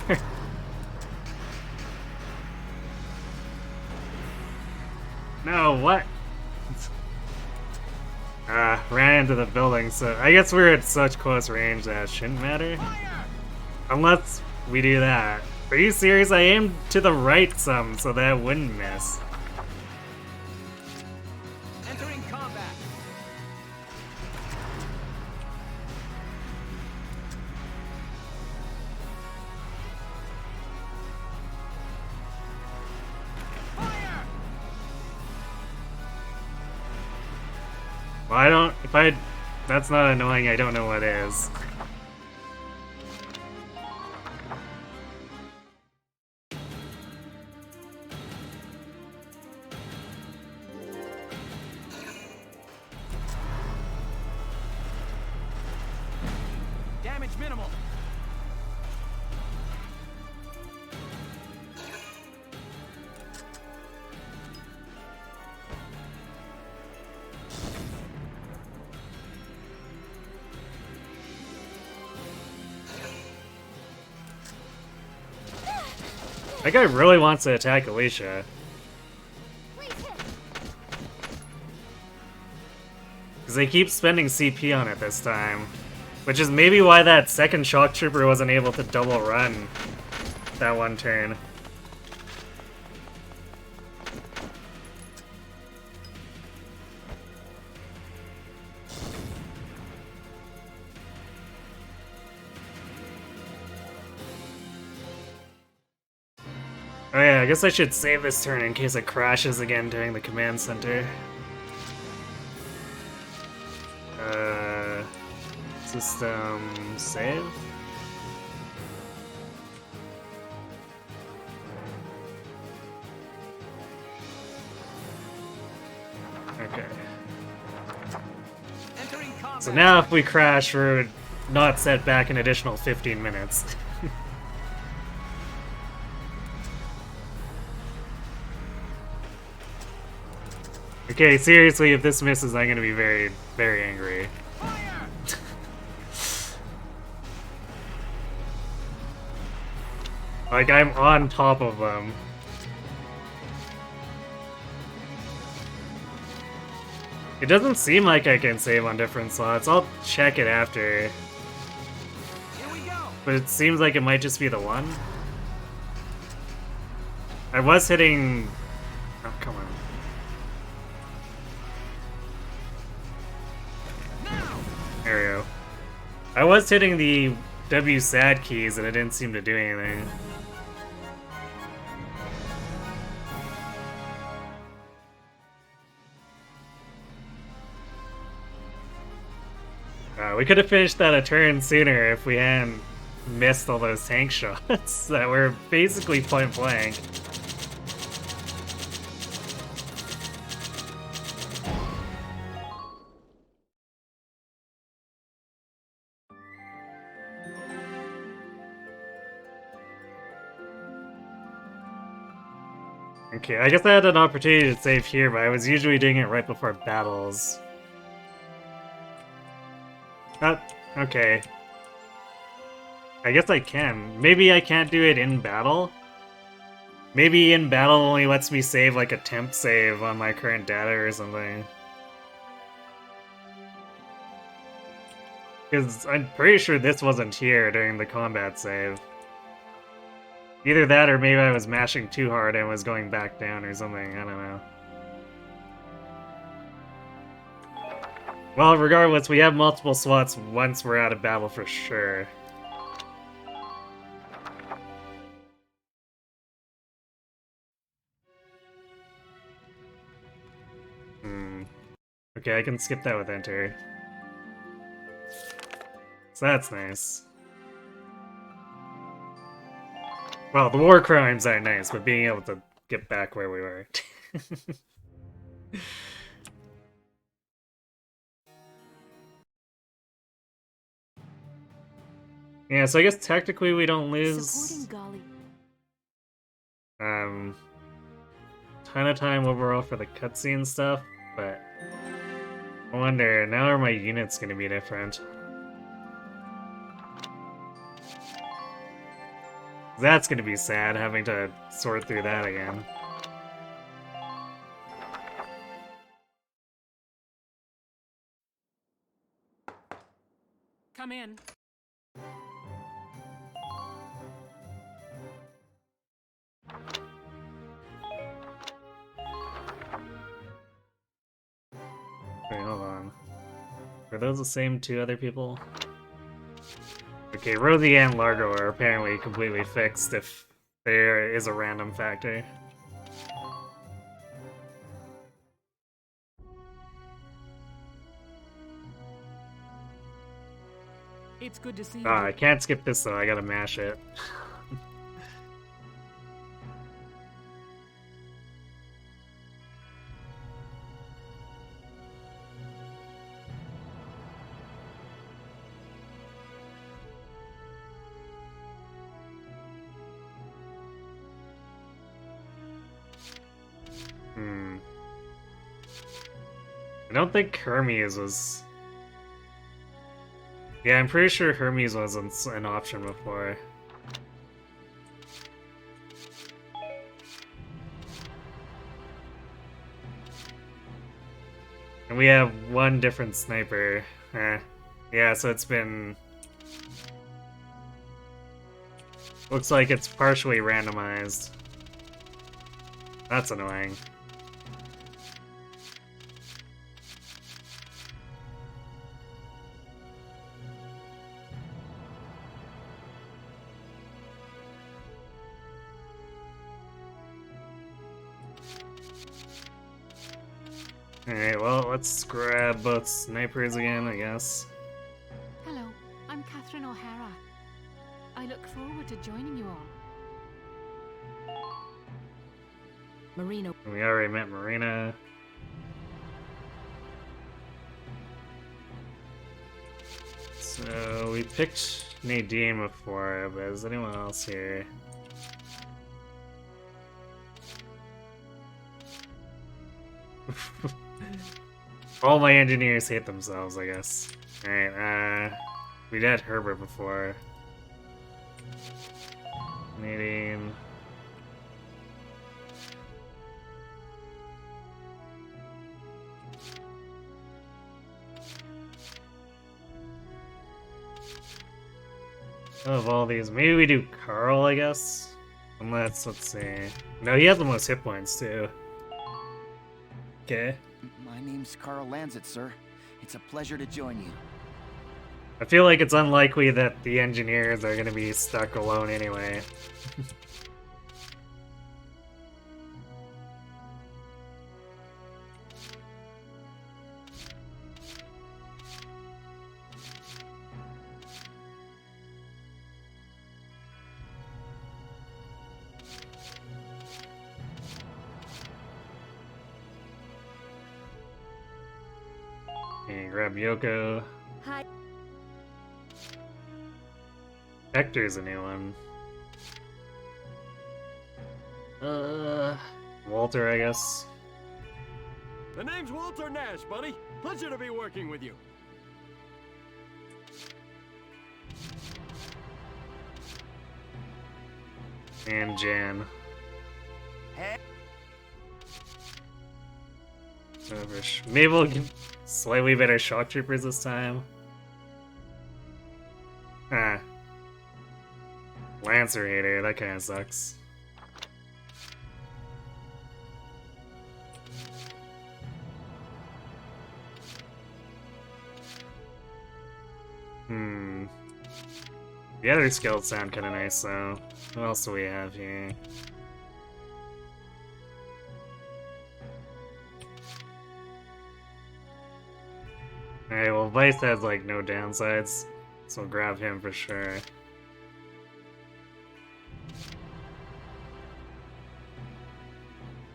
into the building, so I guess we're at such close range that it shouldn't matter. Unless we do that. Are you serious? I aimed to the right some, so that wouldn't miss. Entering combat. Well, I don't... That's not annoying, I don't know what is. Damage minimal. That guy really wants to attack Alicia. Because they keep spending CP on it this time. Which is maybe why that second shock trooper wasn't able to double run that one turn. Oh yeah, I guess I should save this turn in case it crashes again during the command center. System save? Okay. So now if we crash, we're not set back an additional 15 minutes. Okay, seriously, if this misses, I'm gonna be very, very angry. Like, I'm on top of them. It doesn't seem like I can save on different slots. I'll check it after. But it seems like it might just be the one. I was hitting... Oh, come on. There we go. I was hitting the W-SAD keys and it didn't seem to do anything. We could have finished that a turn sooner if we hadn't missed all those tank shots that were basically point blank. Okay, I guess I had an opportunity to save here, but I was usually doing it right before battles. Okay. I guess I can. Maybe I can't do it in battle? Maybe in battle only lets me save like a temp save on my current data or something. Because I'm pretty sure this wasn't here during the combat save. Either that or maybe I was mashing too hard and was going back down or something, I don't know. Well, regardless, we have multiple slots once we're out of battle for sure. Okay, I can skip that with enter. So that's nice. Well, the war crimes aren't nice, but being able to get back where we were. Yeah, so I guess technically we don't lose ton of time overall for the cutscene stuff, but I wonder, now are my units gonna be different? That's gonna be sad, having to sort through that again. Come in. Wait, hold on. Were those the same two other people? Okay, Rosie and Largo are apparently completely fixed if there is a random factor. It's good to see you. Ah, I can't skip this though, I gotta mash it. I don't think Hermes was... Yeah, I'm pretty sure Hermes wasn't an option before. And we have one different sniper. Yeah, so it's been... Looks like it's partially randomized. That's annoying. Alright, well, let's grab both snipers again, I guess. Hello, I'm Catherine O'Hara. I look forward to joining you all. Marina. We already met Marina. So, we picked Nadine before, but is anyone else here? All my engineers hate themselves, I guess. Alright, we did Herbert before. Nadine. Of all these, maybe we do Carl, I guess? Unless, let's see. No, he has the most hit points, too. Okay. My name's Carl Lanzett, sir. It's a pleasure to join you. I feel like it's unlikely that the engineers are gonna be stuck alone anyway. And grab Yoko. Hi. Hector's a new one. Walter, I guess. The name's Walter Nash, buddy. Pleasure to be working with you. And Jan. Hey. So maybe we'll get slightly better shock troopers this time. Ah. Lancerator, that kinda sucks. The other skills sound kinda nice though. What else do we have here? Alright, well Vice has like no downsides, so we'll grab him for sure.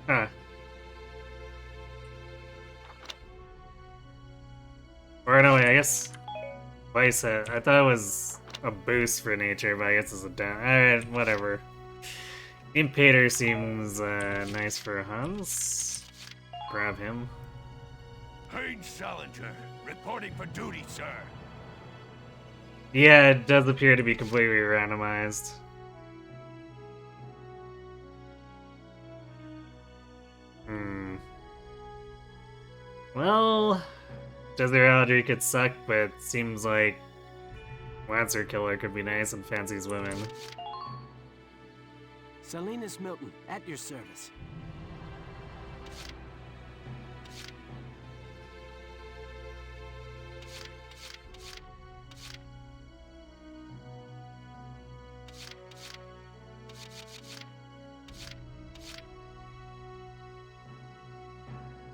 Huh. Or no, wait, I guess Vice I thought it was a boost for nature, but I guess it's a down. Alright, whatever. Impader seems nice for Hans. Grab him. Haynes Salinger, reporting for duty, sir. Yeah, it does appear to be completely randomized. Well, Desert Aldrich could suck, but it seems like Lancer killer could be nice and fancies women. Salinas Milton, at your service.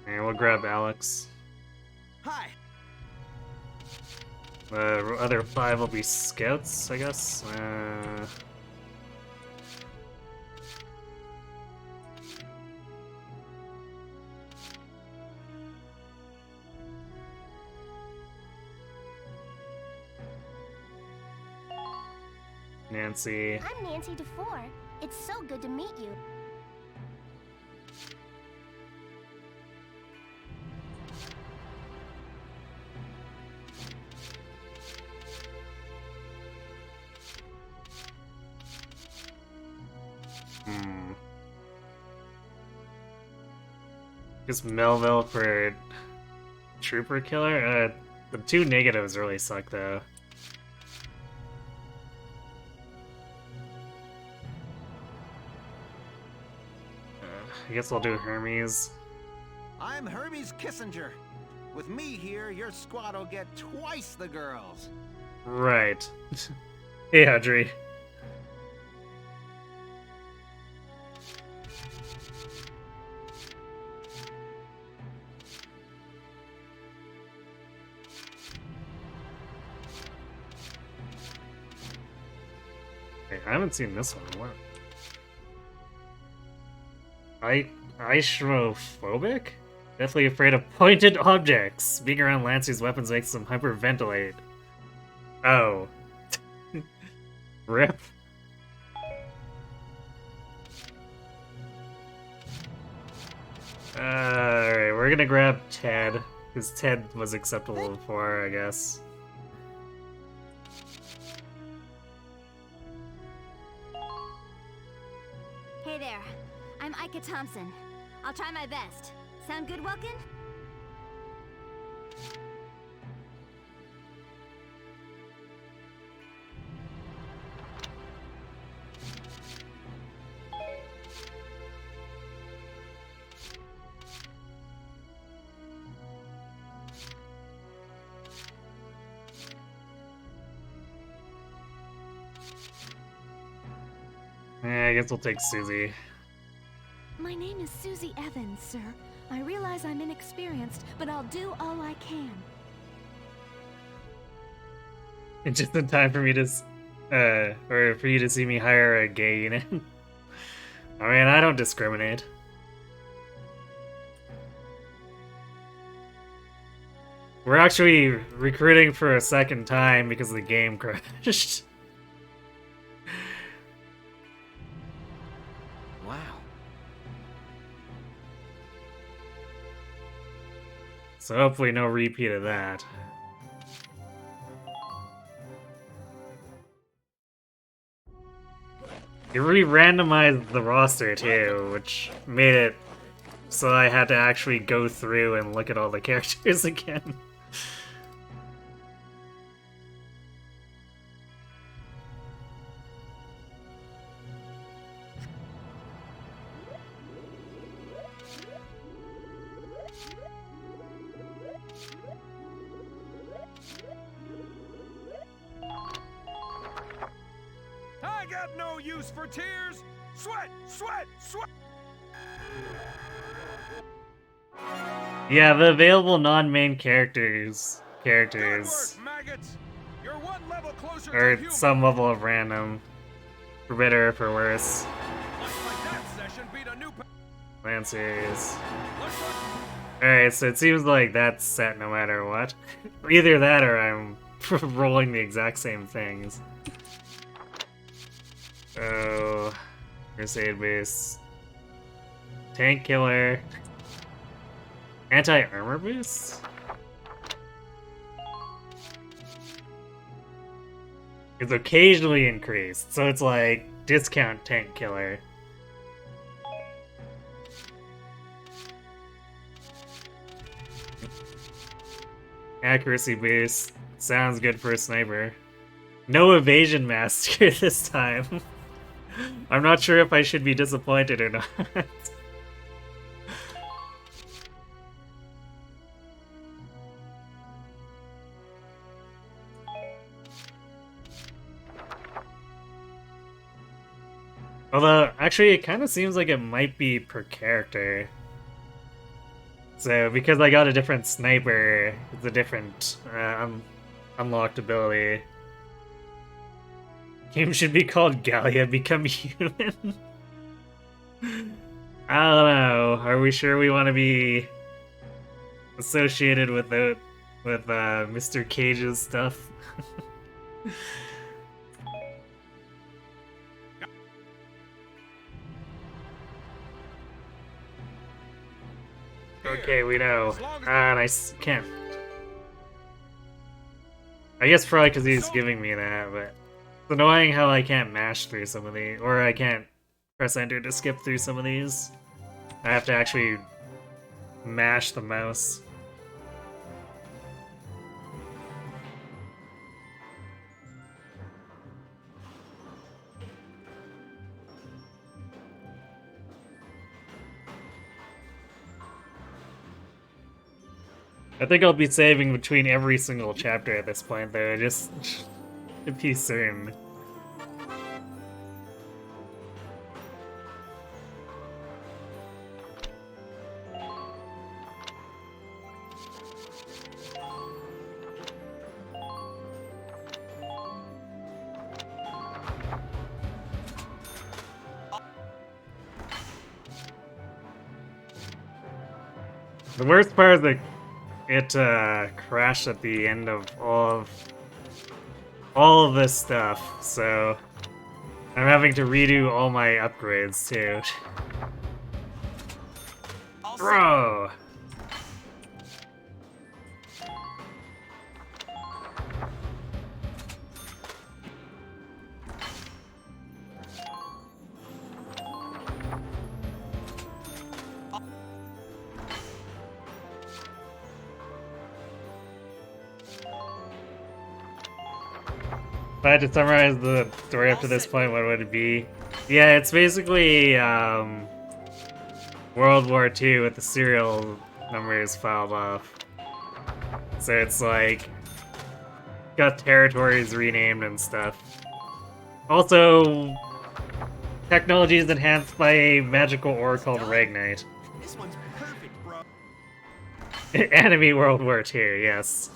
And we'll grab Alex. Hi. The other 5 will be scouts, I guess. Nancy. I'm Nancy DeFore. It's so good to meet you. Just Melville for Trooper Killer? The 2 negatives really suck, though. I guess I'll do Hermes. I'm Hermes Kissinger. With me here, your squad will get twice the girls. Right. Hey, Audrey. Hey, I haven't seen this one in a while. Aistrophobic? Definitely afraid of pointed objects. Being around Lancy's weapons makes them hyperventilate. Oh. Rip. Alright, we're gonna grab Ted, because Ted was acceptable before, I guess. Hey there, I'm Ika Thompson. I'll try my best. Sound good, Welkin? I guess we'll take Susie. My name is Susie Evans, sir. I realize I'm inexperienced, but I'll do all I can. And just in time for me to, or for you to see me hire a gay unit. I mean, I don't discriminate. We're actually recruiting for a second time because the game crashed. Wow. So hopefully no repeat of that. It re-randomized the roster too, which made it so I had to actually go through and look at all the characters again. I got no use for tears. Sweat, sweat, sweat. Yeah, the available non-main characters Maggots. You're one level closer are to human. some level of random, for better or for worse. Looks like that session beat a new. Lancers. Alright, so it seems like that's set no matter what. Either that or I'm rolling the exact same things. Oh, Crusade boost. Tank killer. Anti-armor boost? It's occasionally increased, so it's like discount tank killer. Accuracy boost. Sounds good for a sniper. No evasion master this time. I'm not sure if I should be disappointed or not. Although, actually, it kind of seems like it might be per character. So, because I got a different sniper, it's a different unlocked ability. Game should be called Gallia Become Human. I don't know. Are we sure we want to be associated with Mr. Cage's stuff? Okay, we know. And can't. I guess probably because he's giving me that, but it's annoying how I can't mash through some of these, or I can't press enter to skip through some of these. I have to actually mash the mouse. I think I'll be saving between every single chapter at this point, though, just to be certain. The worst part is that it crashed at the end of all of this stuff, so I'm having to redo all my upgrades too. Bro! If I had to summarize the story up to this point, what would it be? Yeah, it's basically World War II with the serial numbers filed off. So it's like got territories renamed and stuff. Also, technology is enhanced by a magical ore called Ragnite. This one's perfect, bro. Enemy World War II, yes.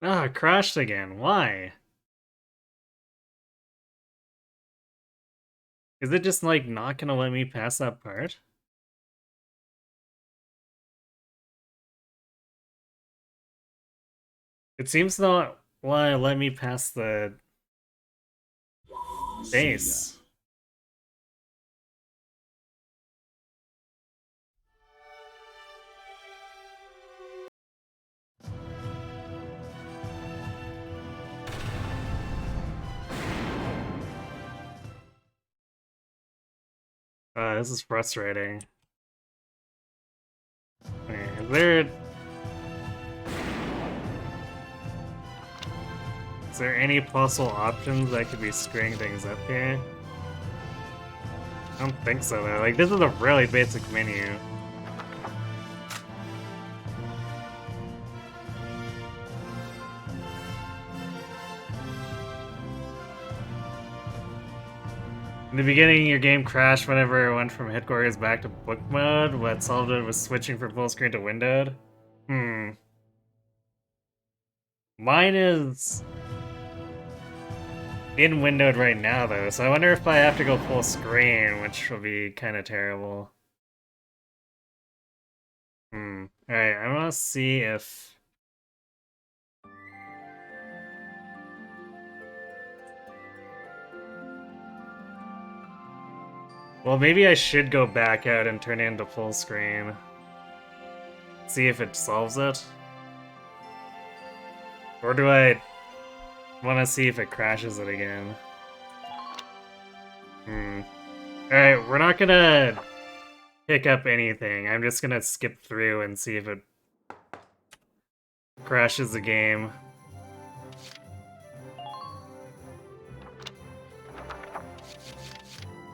Ah, it crashed again. Why? Is it just, like, not gonna let me pass that part? It seems not want to let me pass the base. This is frustrating. Okay, is there any possible options that could be screwing things up here? I don't think so though. Like, this is a really basic menu. In the beginning, your game crashed whenever it went from headquarters back to book mode. What solved it was switching from full screen to windowed. Mine is in windowed right now, though, so I wonder if I have to go full screen, which will be kind of terrible. Alright, I want to see if... Well, maybe I should go back out and turn it into full screen. See if it solves it. Or do I want to see if it crashes it again? Alright, we're not gonna pick up anything. I'm just gonna skip through and see if it crashes the game.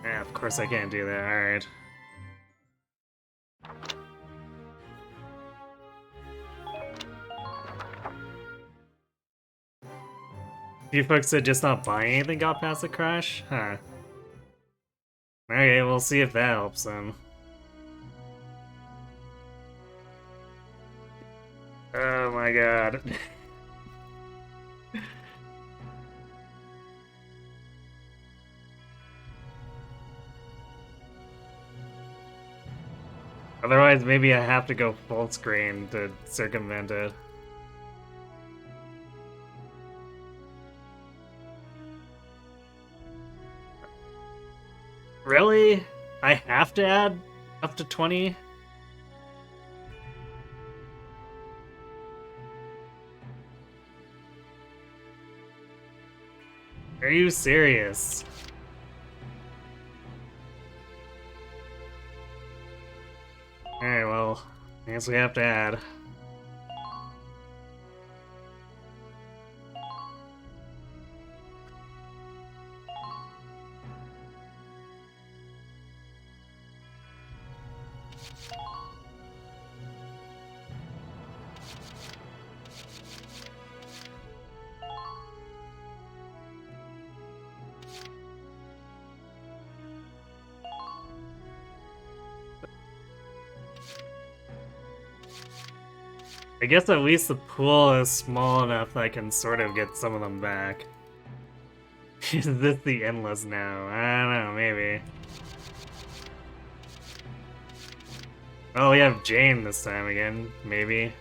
Yeah, of course I can't do that. Alright. You folks that just not buying anything got past the crash? Huh. Okay, we'll see if that helps them. Oh my god. Otherwise, maybe I have to go full screen to circumvent it. Really? I have to add up to 20? Are you serious? Alright, well, I guess we have to add. I guess at least the pool is small enough that I can sort of get some of them back. Is this the endless now? I don't know, maybe. Oh, we have Jane this time again, maybe.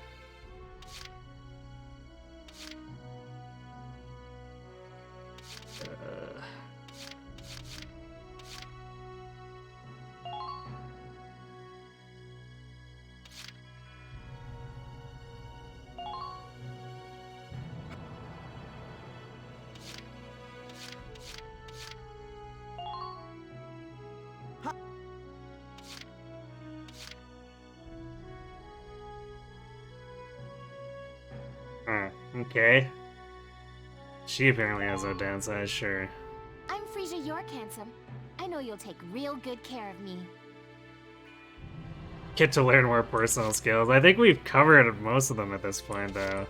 Okay. She apparently has no downside, sure. I'm Frisia York, handsome. I know you'll take real good care of me. Get to learn more personal skills. I think we've covered most of them at this point, though.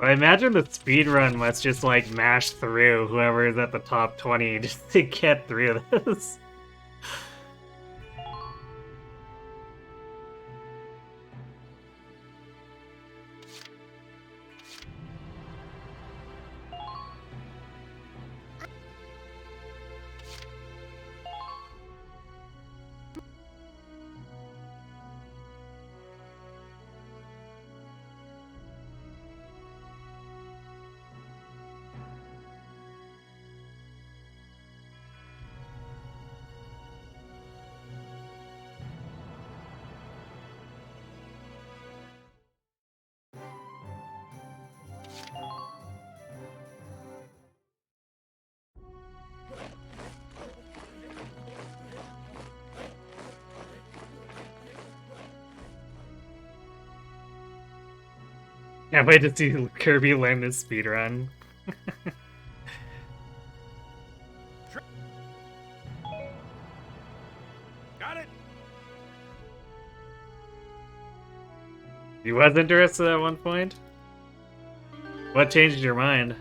I imagine the speedrun must just like mash through whoever is at the top 20 just to get through this. Can't wait to see Kirby learn this speedrun. Got it. You was interested at one point? What changed your mind?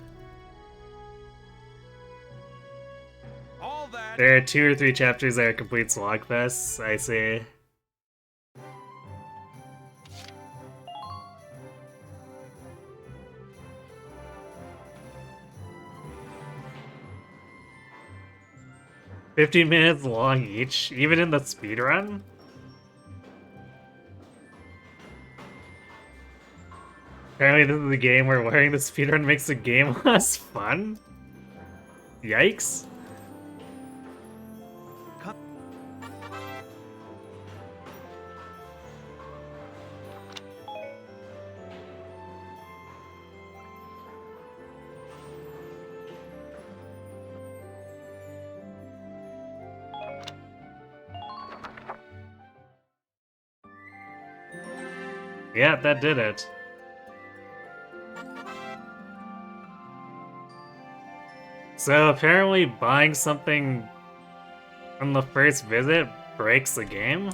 All that. There are 2 or 3 chapters that are complete slogfests, I see. 15 minutes long each, even in the speedrun? Apparently this is a game where wearing the speedrun makes the game less fun? Yikes. Yeah, that did it. So apparently buying something on the first visit breaks the game?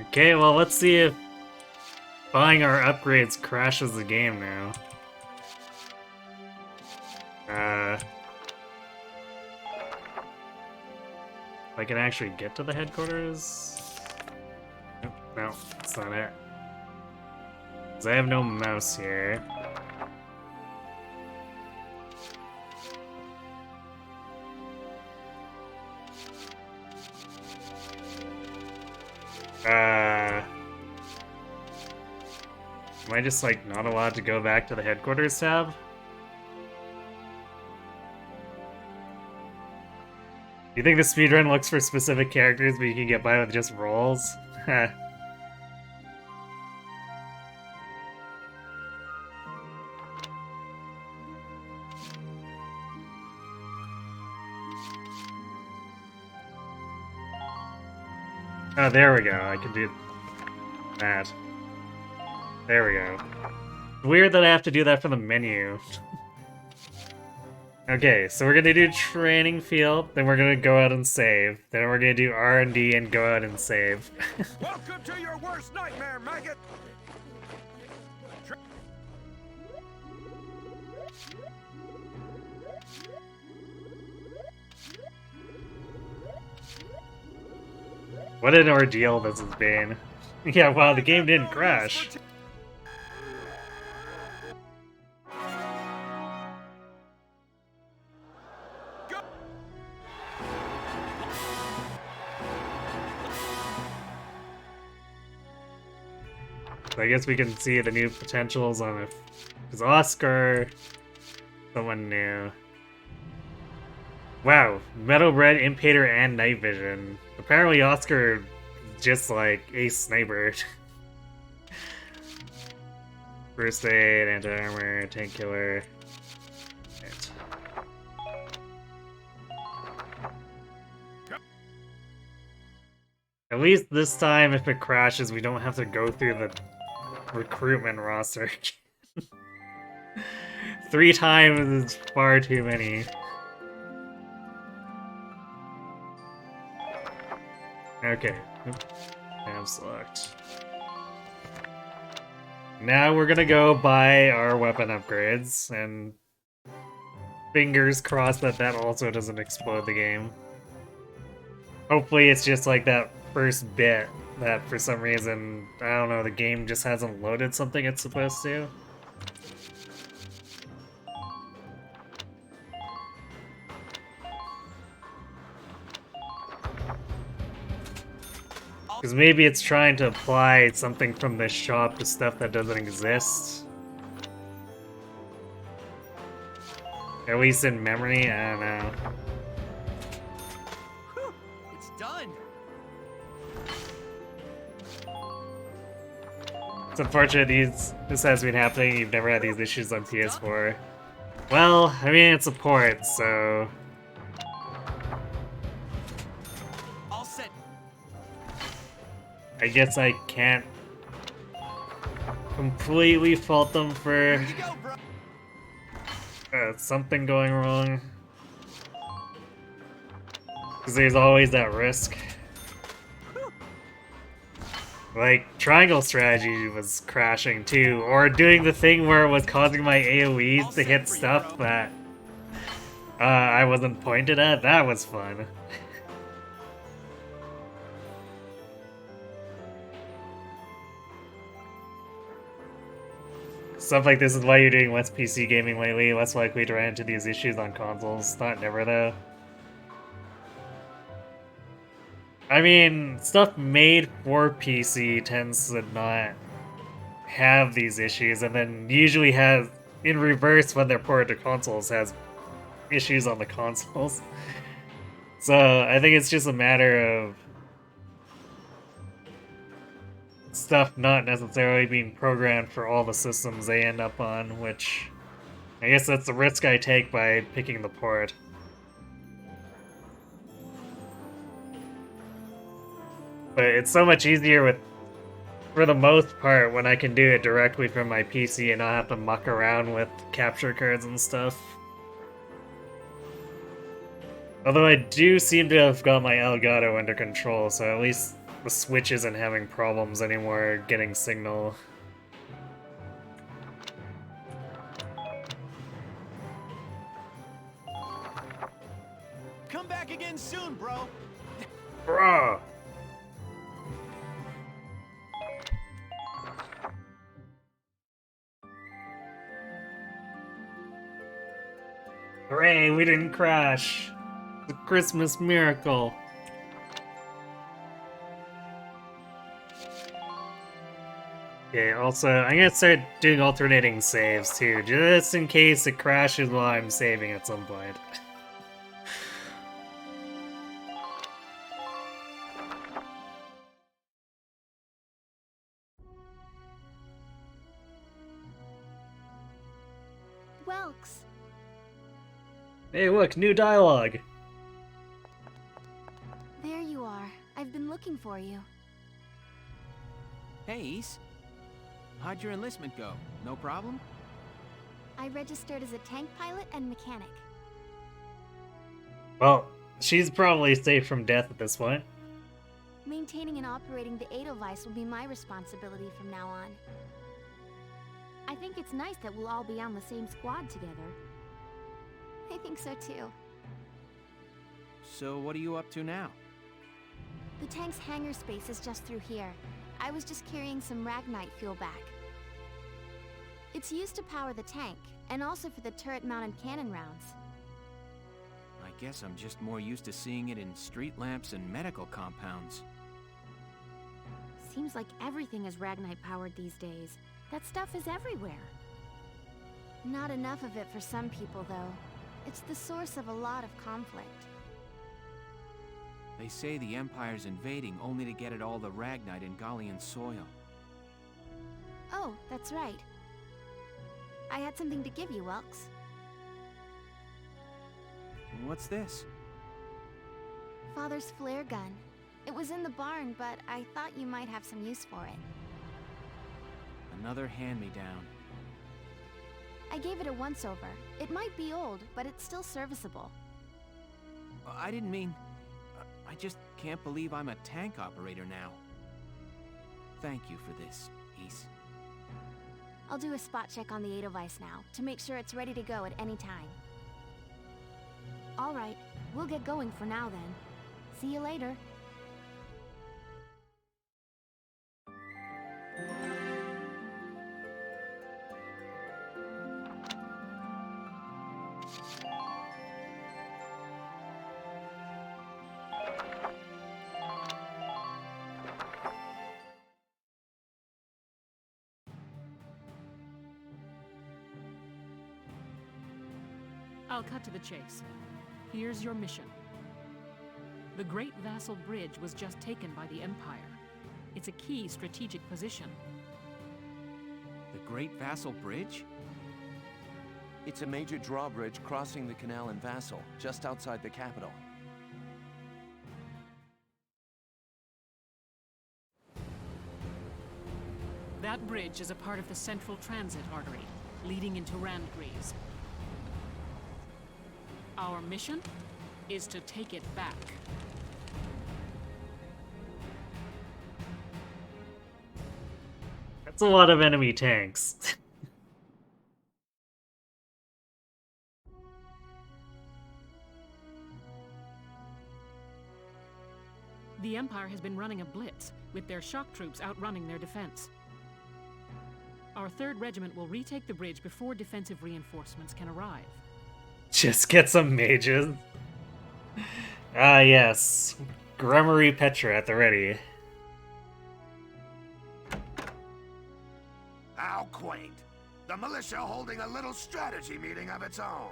Okay, well let's see if buying our upgrades crashes the game now. If I can actually get to the headquarters? Nope, no, that's not it. 'Cause I have no mouse here. Am I just like not allowed to go back to the headquarters tab? You think the speedrun looks for specific characters, but you can get by with just rolls? Heh. Oh, there we go. I can do that. There we go. Weird that I have to do that from the menu. Okay, so we're gonna do training field, then we're gonna go out and save. Then we're gonna do R&D and go out and save. Welcome to your worst nightmare, maggot! What an ordeal this has been. Yeah, wow, the game didn't crash. So I guess we can see the new potentials on it. Because Oscar, someone new. Wow, Metal Red, Impater, and Night Vision. Apparently Oscar is just like a sniper. First aid, anti-armor, tank killer. Right. At least this time, if it crashes, we don't have to go through the recruitment roster. 3 times is far too many. Okay. Tab select. Now we're gonna go buy our weapon upgrades, and fingers crossed that that also doesn't explode the game. Hopefully it's just like that first bit that for some reason, I don't know, the game just hasn't loaded something it's supposed to. Because maybe it's trying to apply something from this shop to stuff that doesn't exist. At least in memory, I don't know. It's done. It's unfortunate this has been happening. You've never had these issues on PS4. Well, I mean, it's a port, so... All set. I guess I can't completely fault them for something going wrong. Because there's always that risk. Like, triangle strategy was crashing too, or doing the thing where it was causing my AoEs to hit stuff that I wasn't pointed at. That was fun. stuff like this is why you're doing less PC gaming lately, less likely to run into these issues on consoles. Not never, though. I mean, stuff made for PC tends to not have these issues, and then usually has, in reverse, when they're ported to consoles, has issues on the consoles. So, I think it's just a matter of stuff not necessarily being programmed for all the systems they end up on, which I guess that's the risk I take by picking the port. But it's so much easier with, for the most part, when I can do it directly from my PC and not have to muck around with capture cards and stuff. Although I do seem to have got my Elgato under control, so at least the Switch isn't having problems anymore getting signal. Come back again soon, bro. Bruh! Hooray, we didn't crash! The Christmas miracle! Okay, also, I'm gonna start doing alternating saves too, just in case it crashes while I'm saving at some point. Welks. Hey look, new dialogue! There you are. I've been looking for you. Hey, East. How'd your enlistment go? No problem? I registered as a tank pilot and mechanic. Well, she's probably safe from death at this point. Maintaining and operating the Edelweiss will be my responsibility from now on. I think it's nice that we'll all be on the same squad together. I think so too. So what are you up to now? The tank's hangar space is just through here. I was just carrying some Ragnite fuel back. It's used to power the tank, and also for the turret-mounted cannon rounds. I guess I'm just more used to seeing it in street lamps and medical compounds. Seems like everything is Ragnite-powered these days. That stuff is everywhere. Not enough of it for some people, though. It's the source of a lot of conflict. They say the Empire's invading only to get at all the Ragnite in Gallian soil. Oh, that's right. I had something to give you, Welks. What's this? Father's flare gun. It was in the barn, but I thought you might have some use for it. Another hand-me-down. I gave it a once-over. It might be old, but it's still serviceable. I didn't mean... I just can't believe I'm a tank operator now. Thank you for this, East. I'll do a spot check on the Edelweiss now, to make sure it's ready to go at any time. All right, we'll get going for now then. See you later. I'll cut to the chase. Here's your mission. The Great Vassal Bridge was just taken by the Empire. It's a key strategic position. The Great Vassal Bridge? It's a major drawbridge crossing the canal in Vassal, just outside the capital. That bridge is a part of the central transit artery, leading into Randgreaves. Our mission is to take it back. That's a lot of enemy tanks. The Empire has been running a blitz, with their shock troops outrunning their defense. Our 3rd Regiment will retake the bridge before defensive reinforcements can arrive. Just get some mages. Ah, yes. Grummery Petra at the ready. How quaint. The militia holding a little strategy meeting of its own.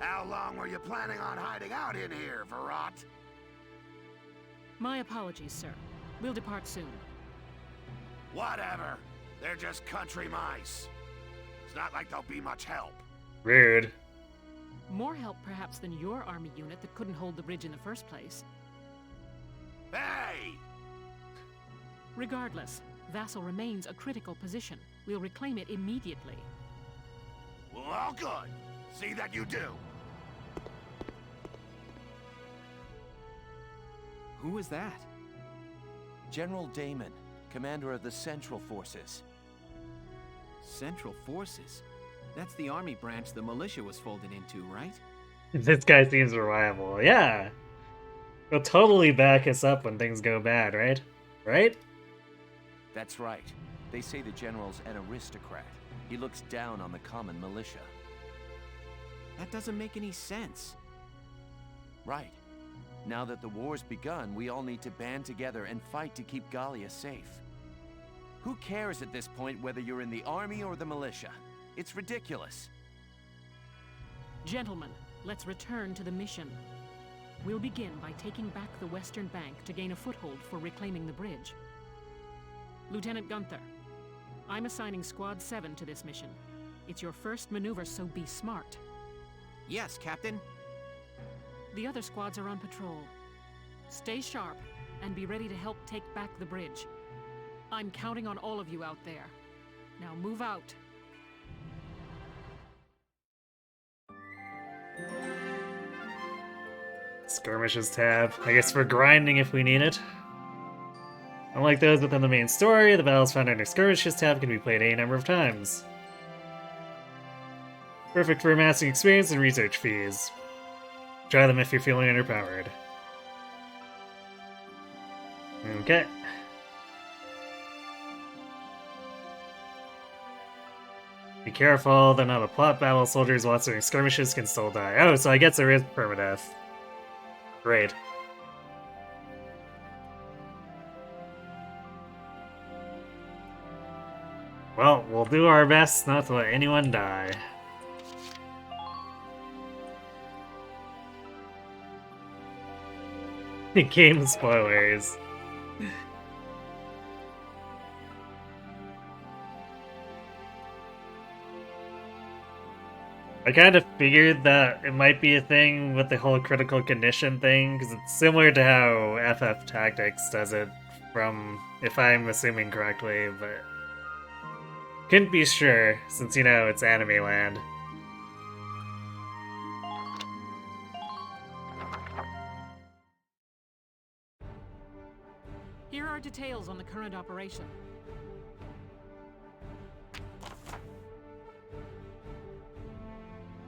How long were you planning on hiding out in here, Verrot? My apologies, sir. We'll depart soon. Whatever. They're just country mice. It's not like they'll be much help. Rude. More help, perhaps, than your army unit that couldn't hold the bridge in the first place. Hey! Regardless, Vassal remains a critical position. We'll reclaim it immediately. Well, good. See that you do. Who is that? General Damon, commander of the Central Forces. Central Forces? That's the army branch the militia was folded into, right? This guy seems reliable. Yeah. He'll totally back us up when things go bad, right? Right? That's right. They say the general's an aristocrat. He looks down on the common militia. That doesn't make any sense. Right. Now that the war's begun, we all need to band together and fight to keep Gallia safe. Who cares at this point whether you're in the army or the militia? It's ridiculous. Gentlemen, let's return to the mission. We'll begin by taking back the western bank to gain a foothold for reclaiming the bridge. Lieutenant Gunther, I'm assigning Squad 7 to this mission. It's your first maneuver, so be smart. Yes, Captain. The other squads are on patrol. Stay sharp and be ready to help take back the bridge. I'm counting on all of you out there. Now move out. Skirmishes tab. I guess for grinding if we need it. Unlike those within the main story, the battles found under Skirmishes tab can be played any number of times. Perfect for amassing experience and research fees. Try them if you're feeling underpowered. Okay. Be careful, they're not a plot battle. Soldiers watching skirmishes can still die. Oh, so I guess there is permadeath. Great. Well, we'll do our best not to let anyone die. Game spoilers. I kind of figured that it might be a thing with the whole critical condition thing, because it's similar to how FF Tactics does it from, if I'm assuming correctly, but couldn't be sure, since, you know, it's anime land. Here are details on the current operation.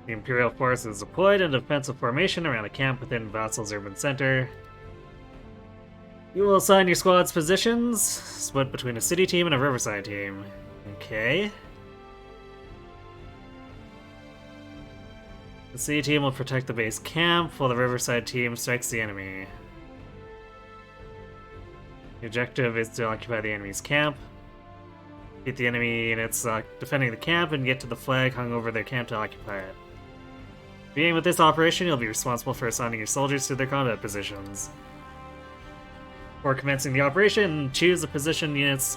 The Imperial force is deployed in defensive formation around a camp within Vassal's urban center. You will assign your squad's positions, split between a city team and a riverside team. Okay. The city team will protect the base camp, while the riverside team strikes the enemy. The objective is to occupy the enemy's camp. Get the enemy units defending the camp and get to the flag hung over their camp to occupy it. Beginning with this operation, you'll be responsible for assigning your soldiers to their combat positions. Before commencing the operation, choose the position units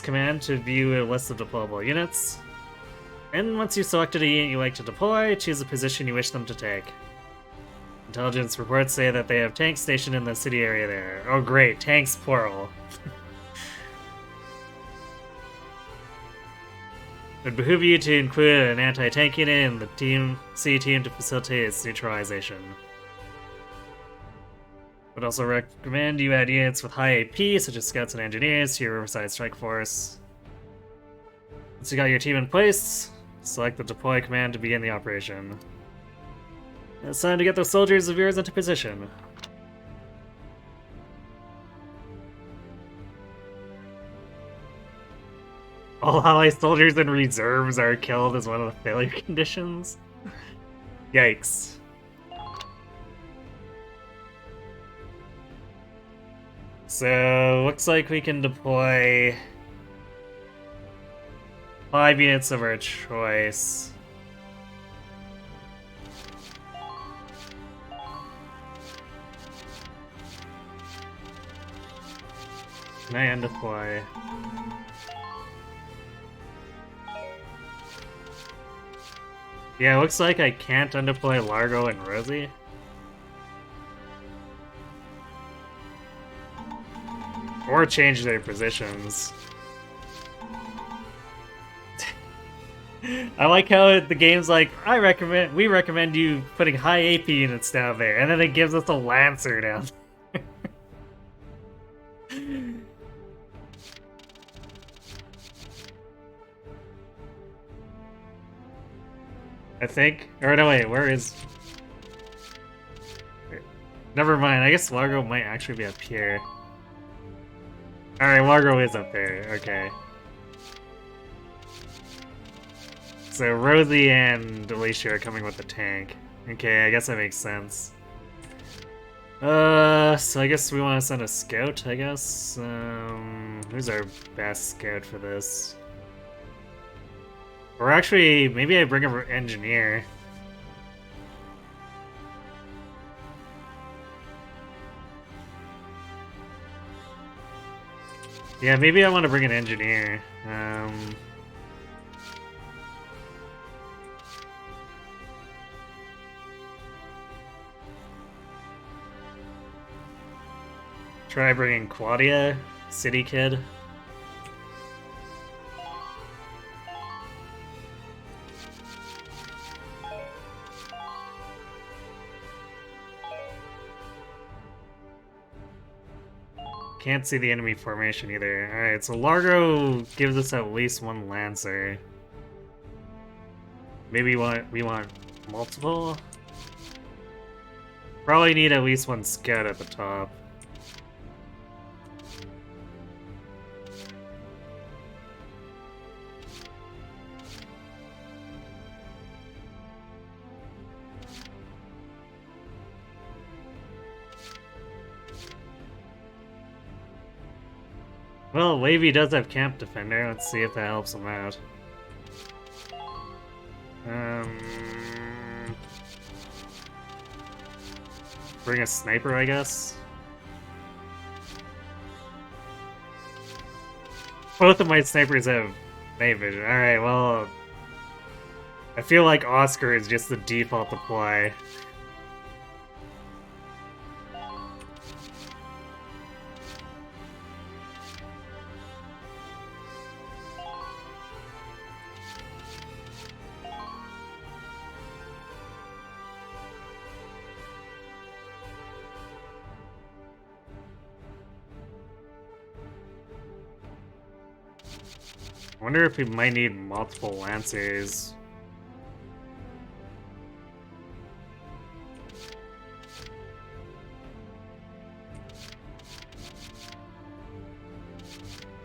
command to view a list of deployable units. And once you've selected a unit you like to deploy, choose the position you wish them to take. Intelligence reports say that they have tanks stationed in the city area there. Oh great, tanks plural. It would behoove you to include an anti-tank unit in the C team to facilitate its neutralization. Would also recommend you add units with high AP, such as scouts and engineers, to your Riverside Strike Force. Once you got your team in place, select the deploy command to begin the operation. It's time to get those soldiers of yours into position. All ally soldiers and reserves are killed as one of the failure conditions. Yikes. So, looks like we can deploy 5 units of our choice. Can I undeploy? Yeah, it looks like I can't undeploy Largo and Rosie. Or change their positions. I like how the game's like, we recommend you putting high AP units down there, and then it gives us a Lancer down there. I think. Or no, wait, where is... Never mind, I guess Largo might actually be up here. Alright, Largo is up there, okay. So Rosie and Alicia are coming with the tank. Okay, I guess that makes sense. So I guess we want to send a scout, I guess. Who's our best scout for this? Or actually, maybe I bring an engineer. Yeah, maybe I want to bring an engineer. Try bringing Claudia, City Kid. Can't see the enemy formation either. Alright, so Largo gives us at least one Lancer. Maybe we want multiple? Probably need at least one Scout at the top. Well, Wavy does have Camp Defender. Let's see if that helps him out. Bring a sniper, I guess. Both of my snipers have night vision. Alright, well... I feel like Oscar is just the default deploy. I wonder if we might need multiple Lancers.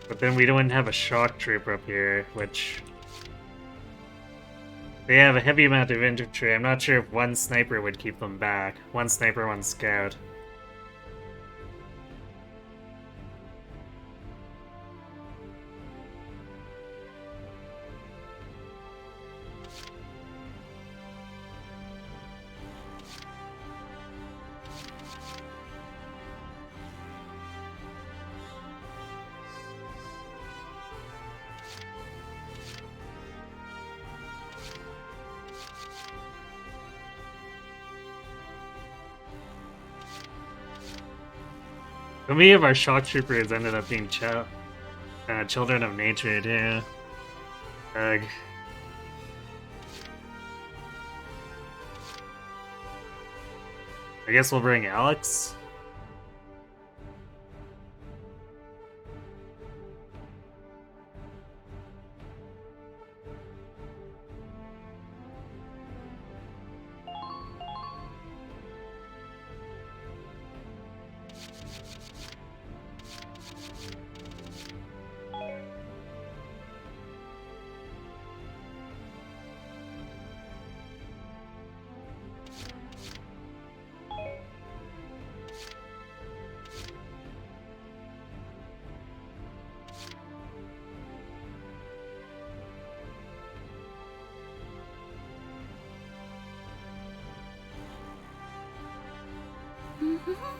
But then we don't have a shock trooper up here, which... They have a heavy amount of infantry. I'm not sure if one sniper would keep them back. One sniper, one scout. So many of our shock troopers ended up being children of nature, too. Ugh. I guess we'll bring Alex.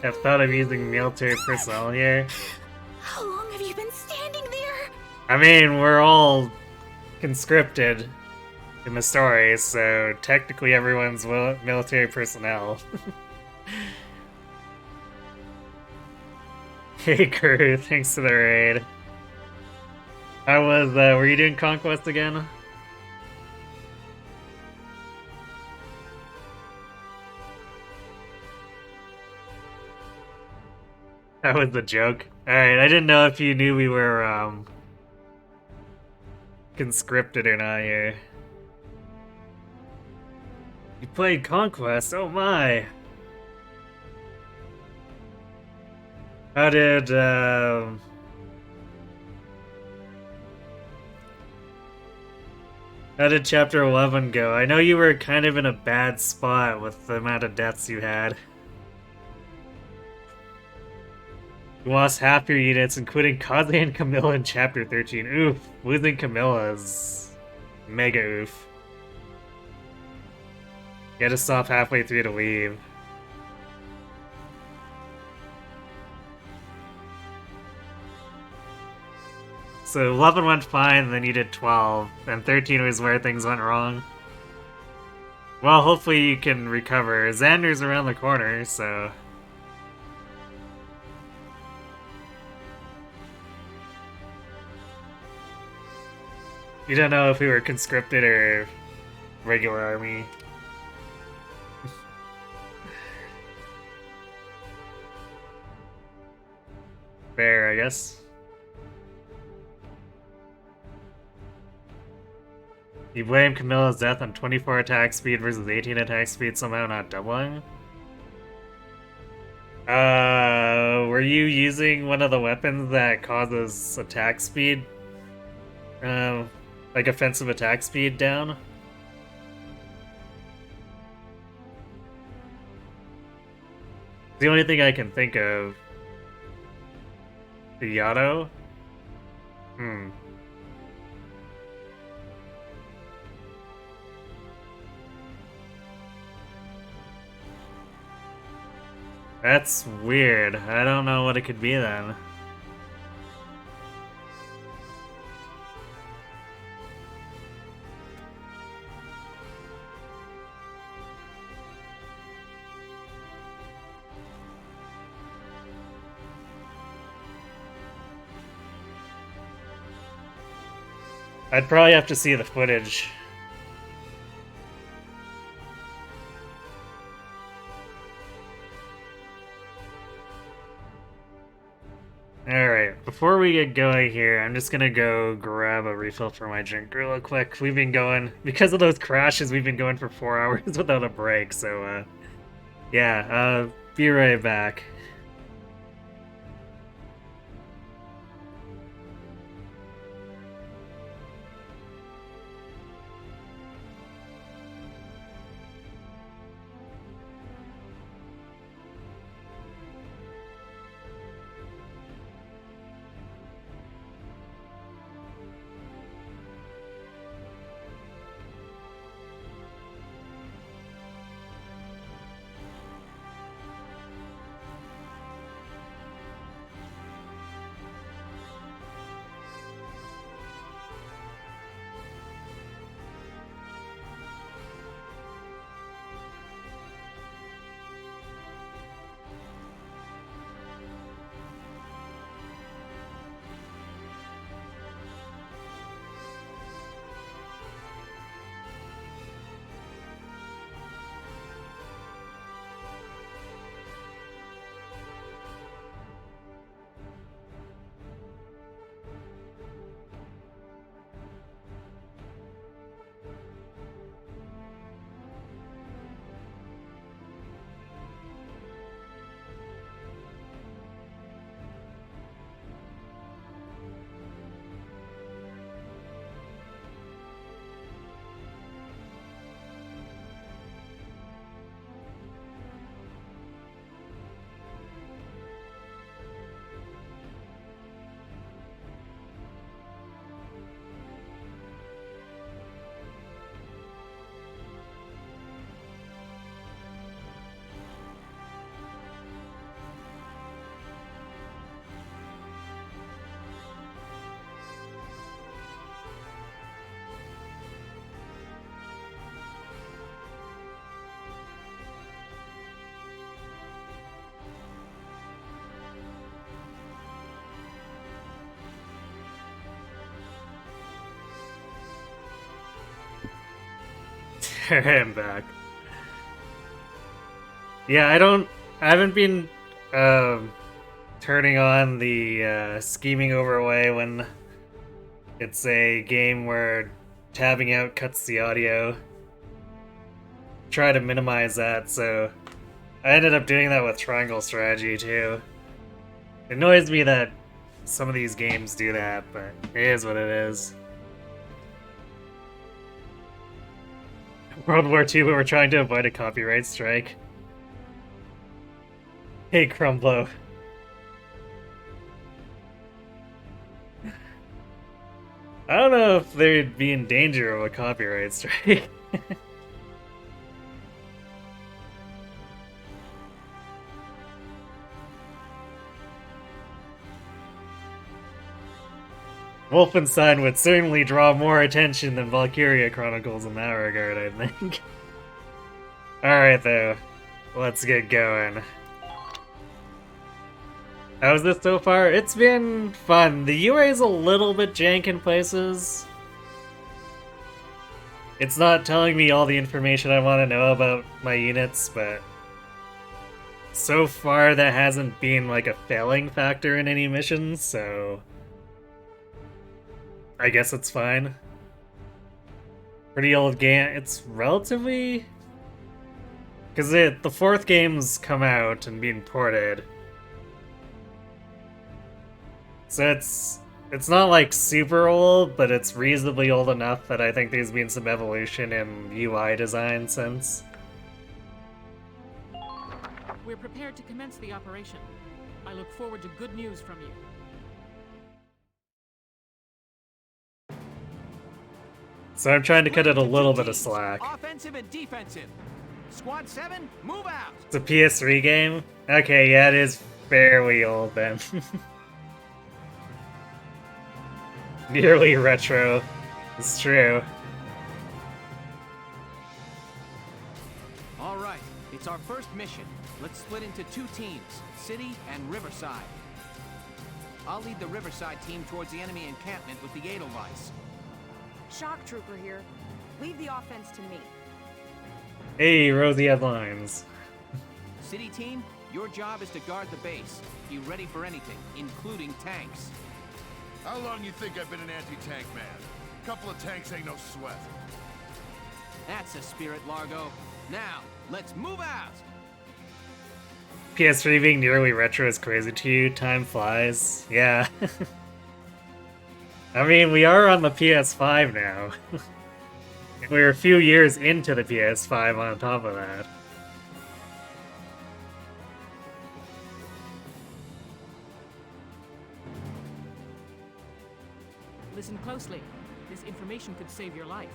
have thought of using military personnel here. How long have you been standing there? I mean, we're all conscripted in the story, so technically everyone's military personnel. Hey crew, thanks for the raid. How was, were you doing Conquest again? That was the joke. Alright, I didn't know if you knew we were, conscripted or not here. You played Conquest? Oh my! How did, how did Chapter 11 go? I know you were kind of in a bad spot with the amount of deaths you had. You lost half your units, including Kaze and Camilla in Chapter 13. Oof, losing Camilla is mega oof. You had to stop halfway through to leave. So 11 went fine, then you did 12, and 13 was where things went wrong. Well, hopefully you can recover. Xander's around the corner, so... You don't know if we were conscripted or regular army. Fair, I guess. You blame Camilla's death on 24 attack speed versus 18 attack speed somehow not doubling? Were you using one of the weapons that causes attack speed? Like offensive attack speed down? The only thing I can think of. The Yato? That's weird. I don't know what it could be then. I'd probably have to see the footage. Alright, before we get going here, I'm just gonna go grab a refill for my drink real quick. We've been going, because of those crashes, we've been going for 4 hours without a break, so, yeah, be right back. I'm back. Yeah, I haven't been turning on the scheming overlay when it's a game where tabbing out cuts the audio. Try to minimize that, so I ended up doing that with Triangle Strategy too. It annoys me that some of these games do that, but it is what it is. World War II, we were trying to avoid a copyright strike. Hey, Crumblo. I don't know if they'd be in danger of a copyright strike. Wolfenstein would certainly draw more attention than Valkyria Chronicles in that regard, I think. Alright, though. Let's get going. How's this so far? It's been fun. The UI is a little bit jank in places. It's not telling me all the information I want to know about my units, but so far that hasn't been like a failing factor in any missions, so I guess it's fine. Pretty old game. It's relatively... because the fourth game's come out and being ported. So it's not like super old, but it's reasonably old enough that I think there's been some evolution in UI design since. We're prepared to commence the operation. I look forward to good news from you. So I'm trying to cut it a little bit of slack. Offensive and defensive. Squad 7, move out. It's a PS3 game? Okay, yeah, it is fairly old then. Nearly retro. It's true. All right, it's our first mission. Let's split into 2 teams, City and Riverside. I'll lead the Riverside team towards the enemy encampment with the Edelweiss. Shock Trooper here. Leave the offense to me. Hey, rosy headlines. City team, your job is to guard the base. Be ready for anything, including tanks. How long you think I've been an anti-tank man? A couple of tanks ain't no sweat. That's the spirit, Largo. Now, let's move out! PS3 being nearly retro is crazy to you. Time flies. Yeah. I mean, we are on the PS5 now. We're a few years into the PS5 on top of that. Listen closely. This information could save your life.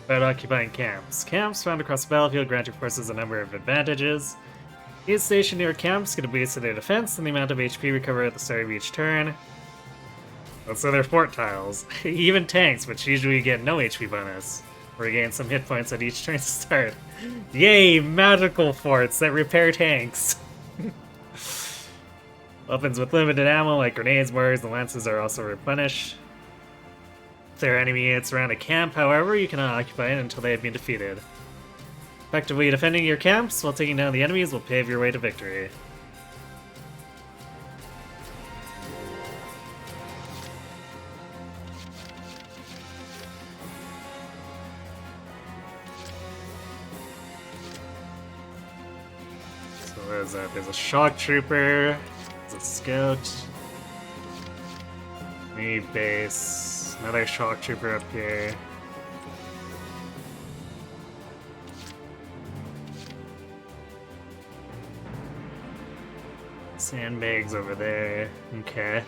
About occupying camps. Camps found across the battlefield grant your forces a number of advantages. Each station near camps get a boost to their defense and the amount of HP recovered at the start of each turn. So they're fort tiles. Even tanks, which usually get no HP bonus, regain some hit points at each turn start. Yay, magical forts that repair tanks! Weapons with limited ammo like grenades, mortars, and lances are also replenished. If there are enemy units around a camp, however, you cannot occupy it until they have been defeated. Effectively defending your camps while taking down the enemies will pave your way to victory. So there's a shock trooper. A scout. Enemy base. Another shock trooper up here. Sandbags over there. Okay.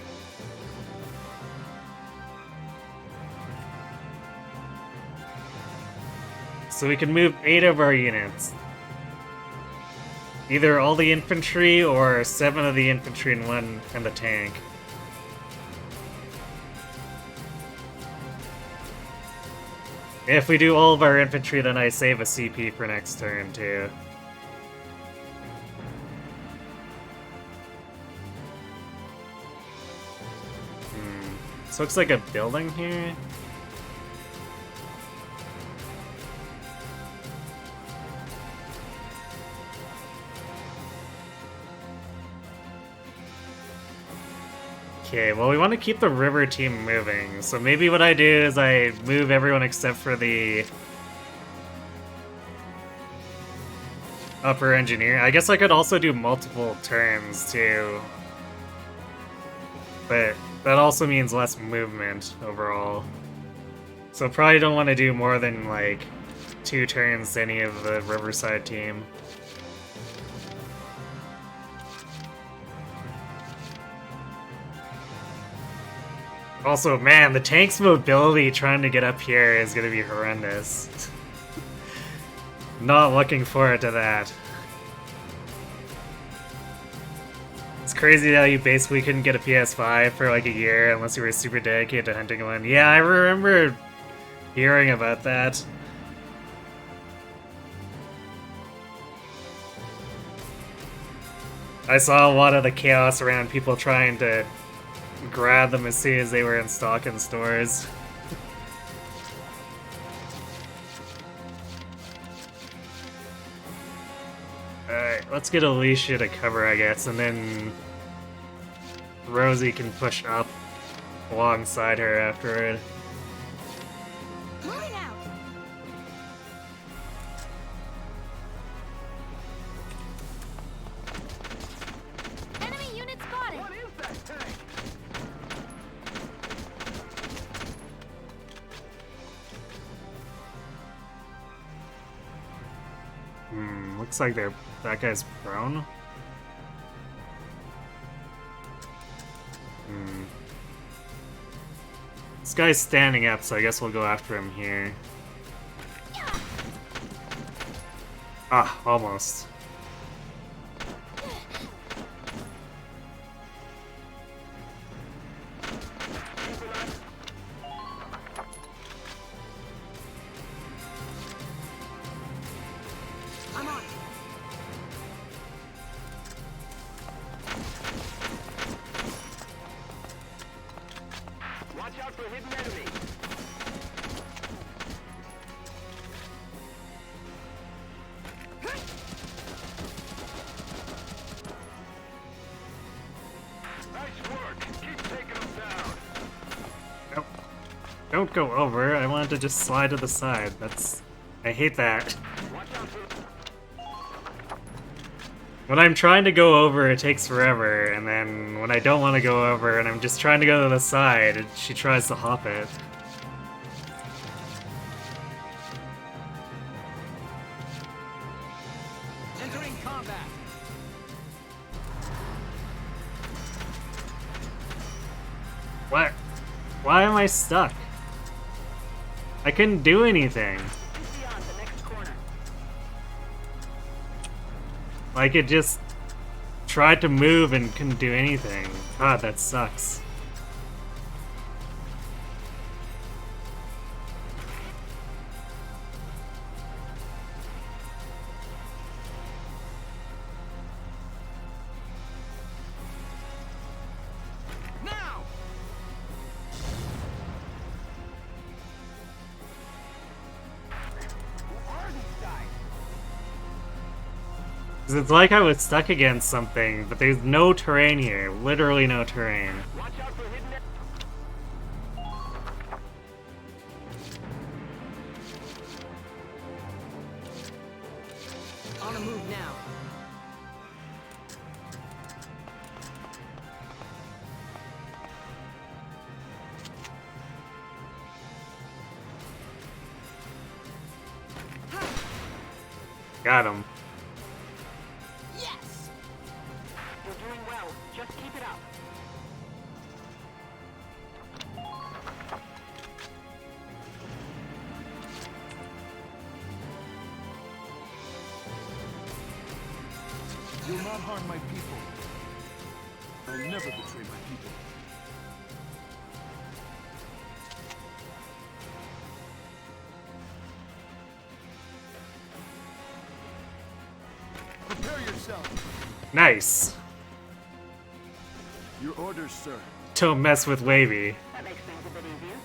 So we can move 8 of our units. Either all the infantry or 7 of the infantry and 1 and the tank. If we do all of our infantry, then I save a CP for next turn, too. This looks like a building here. Okay, well, we want to keep the river team moving, so maybe what I do is I move everyone except for the upper engineer. I guess I could also do multiple turns, too. But that also means less movement overall. So probably don't want to do more than, like, 2 turns to any of the Riverside team. Also, man, the tank's mobility trying to get up here is gonna be horrendous. Not looking forward to that. It's crazy how you basically couldn't get a PS5 for like a year unless you were super dedicated to hunting one. Yeah, I remember hearing about that. I saw a lot of the chaos around people trying to grab them as soon as they were in stock in stores. Alright, let's get Alicia to cover, I guess, and then Rosie can push up alongside her afterward. Moving out. Enemy unit spotted. What is that tank? Looks like that guy's prone. This guy's standing up, so I guess we'll go after him here. Ah, almost. I'm on. Watch out for hidden enemy. Nice work. Keep taking them down. Nope. Don't go over. I wanted to just slide to the side. I hate that. When I'm trying to go over, it takes forever, and then when I don't want to go over and I'm just trying to go to the side, she tries to hop it. Entering combat. What? Why am I stuck? I couldn't do anything. Like, it just tried to move and couldn't do anything. God, that sucks. Now! 'Cause it's like I was stuck against something, but there's no terrain here. Literally no terrain. On the move now. Got him. Yes! You're doing well. Just keep it up. You'll not harm my people. I'll never betray my people. Prepare yourself. Nice. Your orders, sir. Don't mess with Wavy. That makes things a bit easier.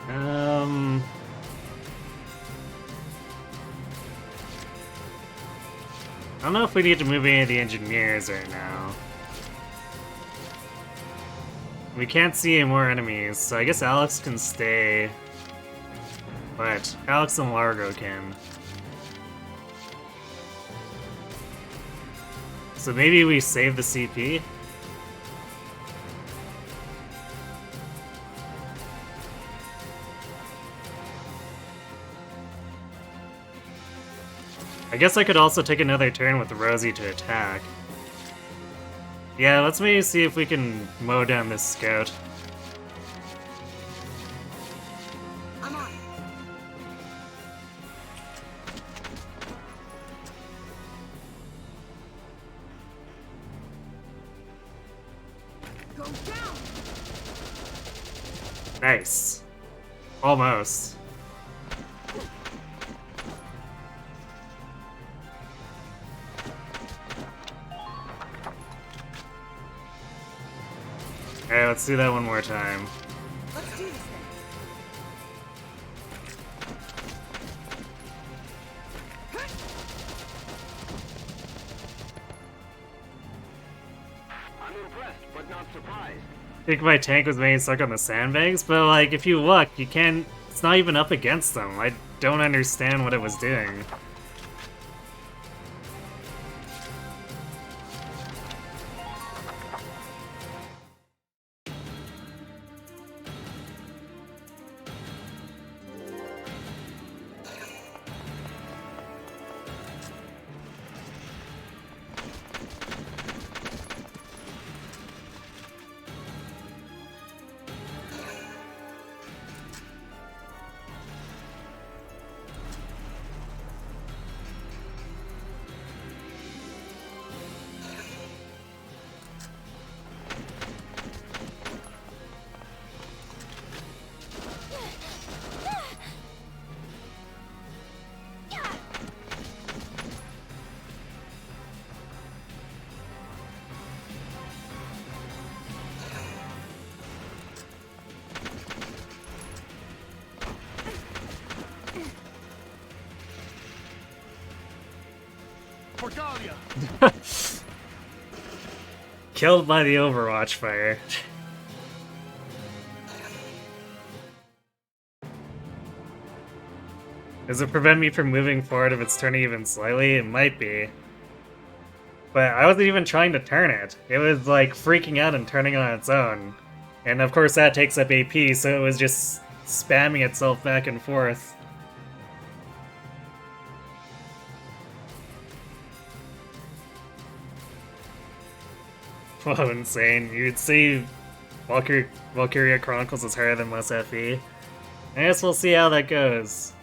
I don't know if we need to move any of the engineers right now. We can't see any more enemies, so I guess Alex can stay. But Alex and Largo can. So maybe we save the CP? I guess I could also take another turn with Rosie to attack. Yeah, let's maybe see if we can mow down this scout. I'm on. Go down. Nice. Almost. Alright, let's do that one more time. Let's do this thing. I'm impressed, but not surprised. I think my tank was maybe stuck on the sandbags, but like, if you look, you can't... It's not even up against them. I don't understand what it was doing. Killed by the Overwatch fire. Does it prevent me from moving forward if it's turning even slightly? It might be. But I wasn't even trying to turn it. It was like freaking out and turning on its own. And of course that takes up AP, so it was just spamming itself back and forth. Whoa, insane. You'd say Valkyria Chronicles is higher than most FE. I guess we'll see how that goes.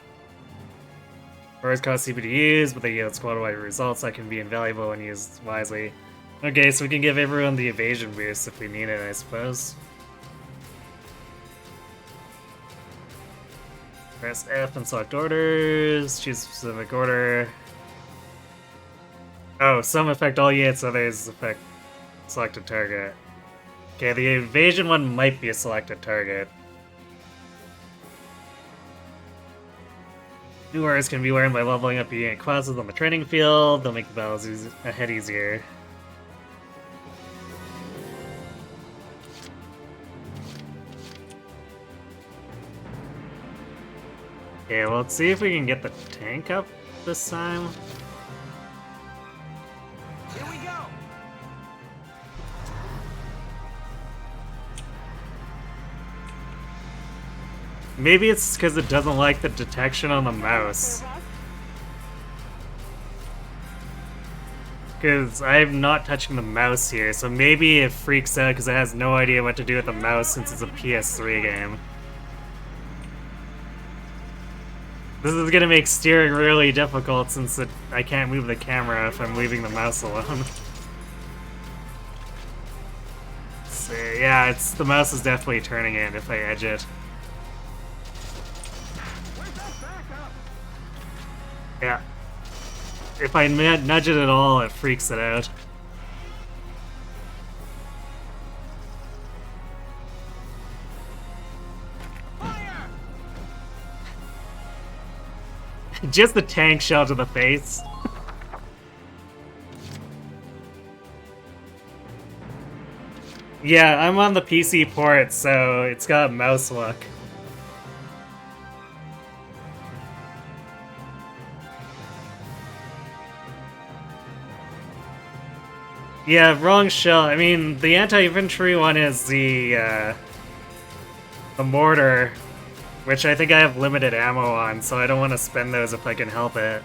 First cost CPU to use, but they yield squad-wide results that can be invaluable when used wisely. Okay, so we can give everyone the evasion boost if we need it, I suppose. Press F and select orders, choose a specific order. Oh, some affect all units, others affect selected target. Okay, the evasion one might be a selected target. New orders can be learned by leveling up your unit classes on the training field. They'll make the battles ahead easier. Okay, well, let's see if we can get the tank up this time. Here we go. Maybe it's because it doesn't like the detection on the mouse. Because I'm not touching the mouse here, so maybe it freaks out because it has no idea what to do with the mouse since it's a PS3 game. This is gonna make steering really difficult since I can't move the camera if I'm leaving the mouse alone. So yeah, the mouse is definitely turning it if I edge it. Yeah. If I nudge it at all, it freaks it out. Just the tank shell to the face. Yeah, I'm on the PC port, so it's got mouse look. Yeah, wrong shell. I mean, the anti-infantry one is the mortar, which I think I have limited ammo on, so I don't want to spend those if I can help it.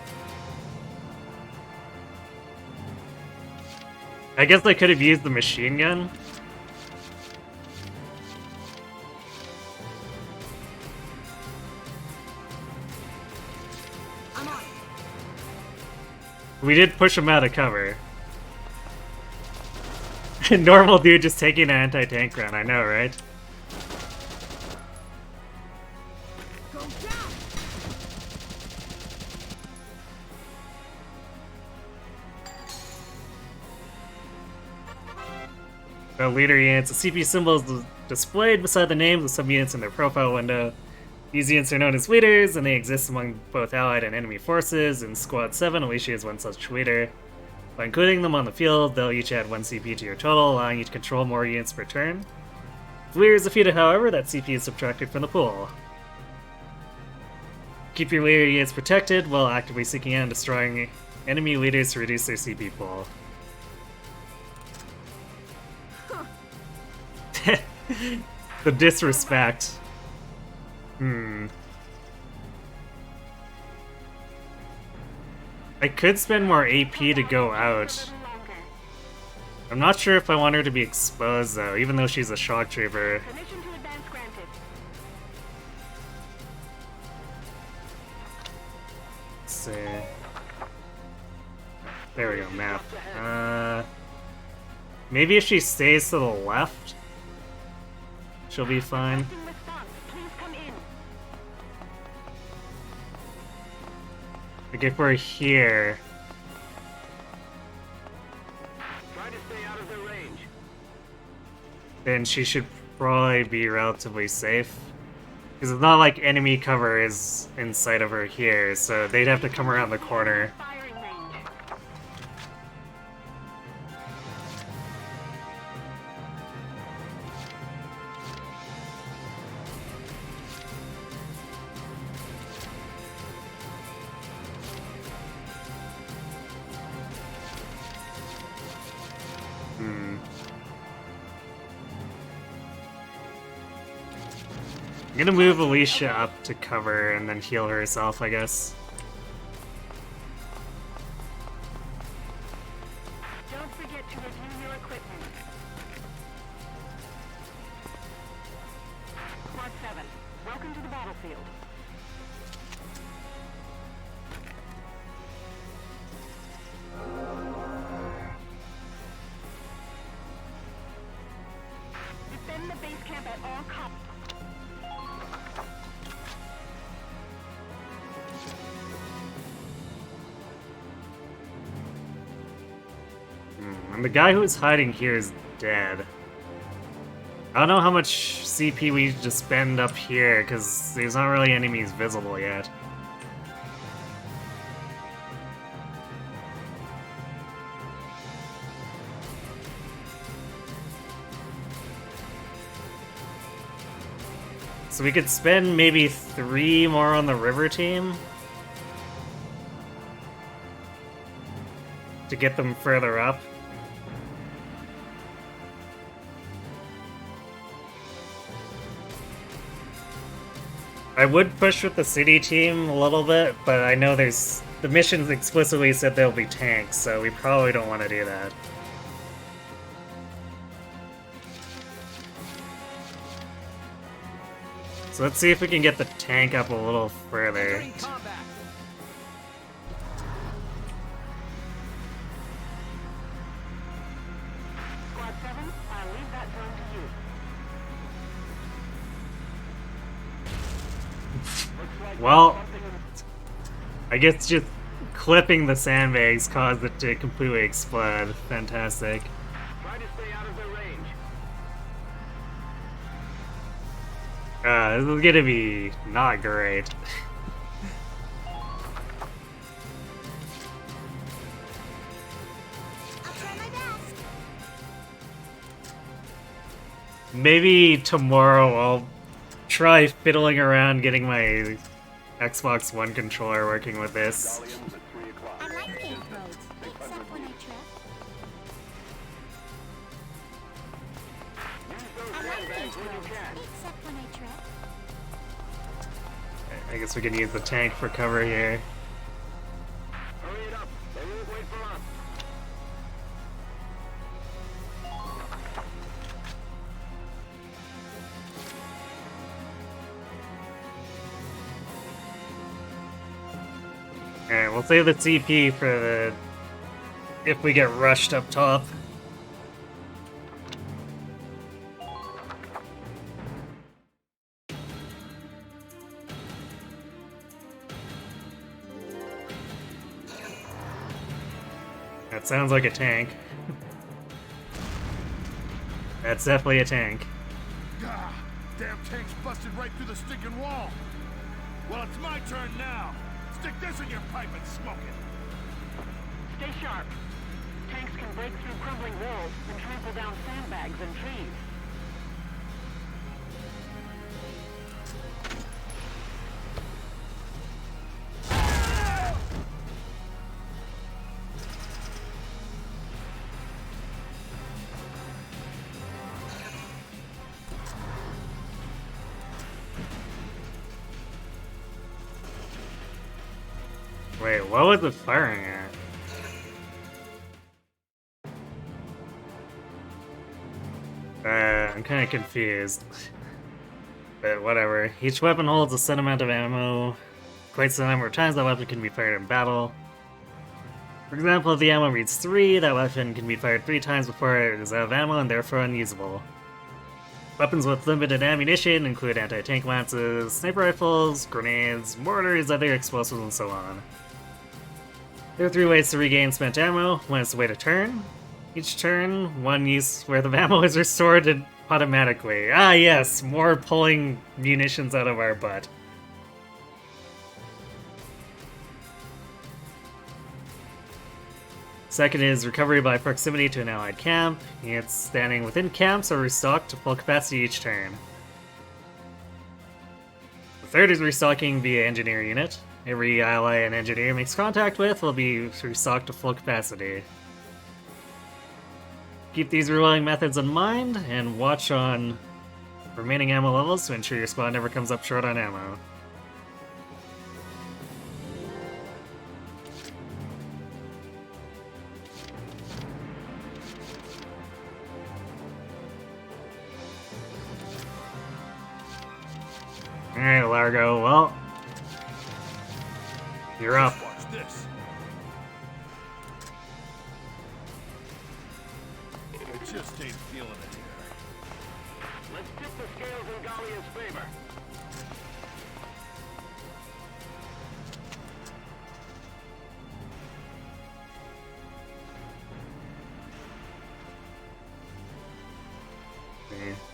I guess I could have used the machine gun. We did push him out of cover. Normal dude just taking an anti-tank run, I know, right? The leader units, the CP symbol is displayed beside the names of some units in their profile window. These units are known as leaders, and they exist among both allied and enemy forces. In Squad 7, Alicia is one such leader. By including them on the field, they'll each add 1 CP to your total, allowing you to control more units per turn. If leader is defeated, however, that CP is subtracted from the pool. Keep your leader units protected while actively seeking out and destroying enemy leaders to reduce their CP pool. The disrespect. I could spend more AP to go out. I'm not sure if I want her to be exposed though, even though she's a shock trooper. Let's see. There we go, map. Maybe if she stays to the left, she'll be fine. Like if we're here. Try to stay out of their range. Then she should probably be relatively safe. Because it's not like enemy cover is in sight of her here, so they'd have to come around the corner. I'm gonna move Alicia up to cover and then heal herself, I guess. Don't forget to review your equipment. Squad 7, welcome to the battlefield. Defend the base camp at all costs. And the guy who's hiding here is dead. I don't know how much CP we need to spend up here, because there's not really enemies visible yet. So we could spend maybe 3 more on the river team to get them further up. I would push with the city team a little bit, but I know the missions explicitly said there'll be tanks, so we probably don't want to do that. So let's see if we can get the tank up a little further. Squad 7, I'll leave that zone to you. Well, I guess just clipping the sandbags caused it to completely explode. Fantastic. Try to stay out of their range. This is gonna be not great. maybe tomorrow I'll try fiddling around getting my Xbox One controller working with this. I like paved roads, except when I trip. I like paved roads, except when I trip. I guess we can use the tank for cover here. Hurry it up. They won't wait for us. Alright, we'll save the TP for the... if we get rushed up top. That sounds like a tank. That's definitely a tank. Gah! Damn tank's busted right through the stinking wall. Well, it's my turn now. Stick this in your pipe and smoke it. Stay sharp. Tanks can break through crumbling walls and trample down sandbags and trees. Wait, what was it firing at? I'm kinda confused. But whatever. Each weapon holds a set amount of ammo. Quite the number of times that weapon can be fired in battle. For example, if the ammo reads 3, that weapon can be fired 3 times before it is out of ammo and therefore unusable. Weapons with limited ammunition include anti-tank lances, sniper rifles, grenades, mortars, other explosives, and so on. There are 3 ways to regain spent ammo. One is the way to turn. Each turn, one use worth of ammo is restored automatically. Ah yes, more pulling munitions out of our butt. Second is recovery by proximity to an allied camp. Units standing within camps are restocked to full capacity each turn. The third is restocking via engineer unit. Every ally an engineer makes contact with will be restocked to full capacity. Keep these reloading methods in mind, and watch on remaining ammo levels to ensure your squad never comes up short on ammo. Alright, Largo, well... you're up. Watch this. I just ain't feeling it here. Let's tip the scales in Gallia's favor.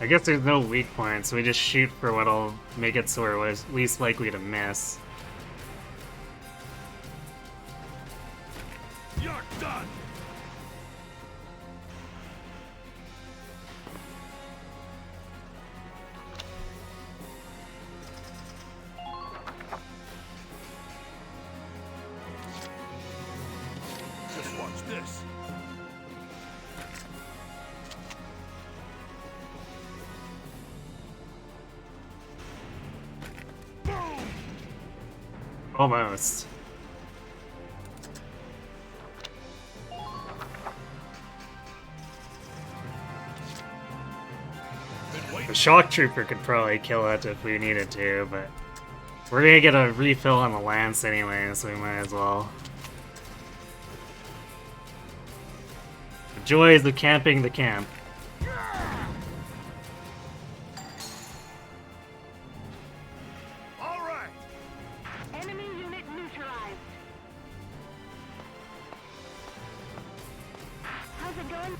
I guess there's no weak points, so we just shoot for what'll make it so we're least likely to miss. You're done! Just watch this. Almost. The shock trooper could probably kill it if we needed to, but we're gonna get a refill on the lance anyway, so we might as well. The joys of camping the camp. Enemy unit neutralized. How's it going?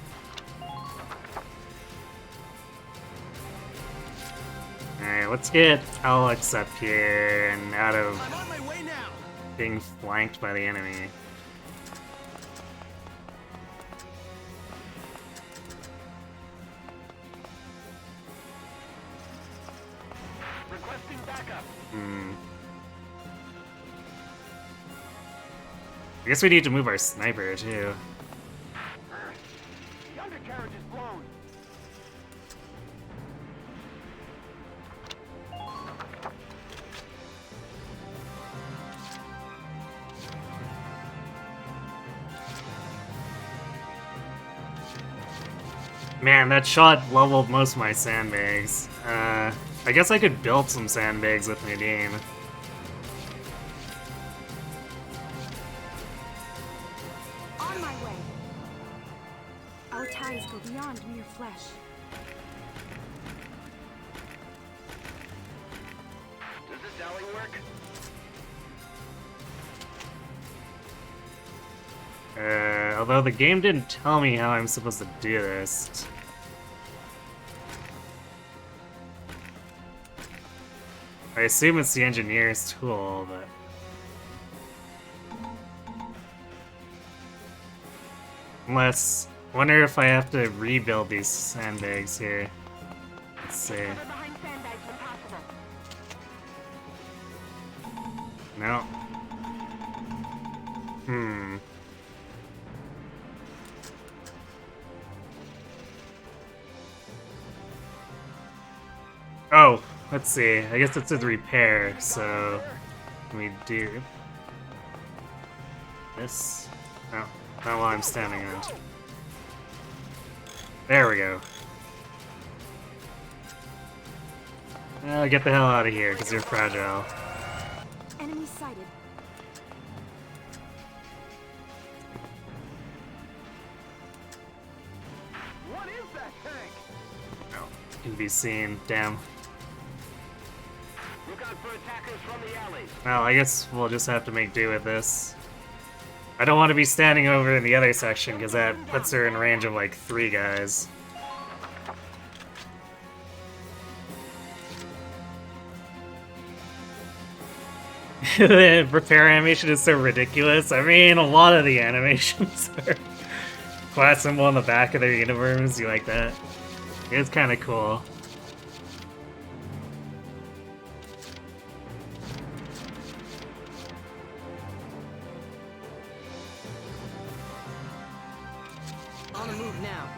Alright, let's get Alex up here and out of being flanked by the enemy. I guess we need to move our sniper, too. The undercarriage is blown. Man, that shot leveled most of my sandbags. I guess I could build some sandbags with Nadine. On my way. Our ties go beyond mere flesh. Does this alley work? Although the game didn't tell me how I'm supposed to do this. I assume it's the engineer's tool, but... Unless... I wonder if I have to rebuild these sandbags here. Let's see. No. Oh, let's see. I guess it's a repair, so... Let me do... this? No, not while I'm standing on it. There we go. Get the hell out of here, because you're fragile. Enemy sighted. What is that tank? No, can be seen. Damn. Look out for attackers from the alleys. Well, I guess we'll just have to make do with this. I don't want to be standing over in the other section, because that puts her in range of like 3 guys. The repair animation is so ridiculous. I mean, a lot of the animations are class symbol on the back of their uniforms. You like that? It's kind of cool. On the move now.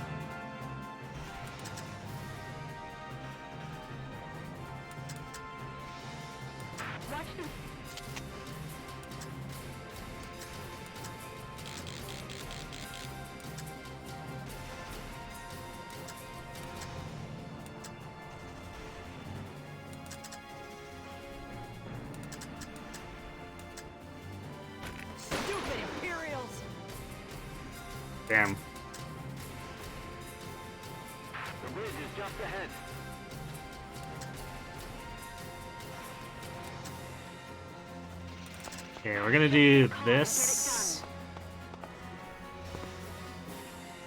Watch this. Stupid Imperials! Damn. The bridge is just ahead. Okay, we're gonna do this.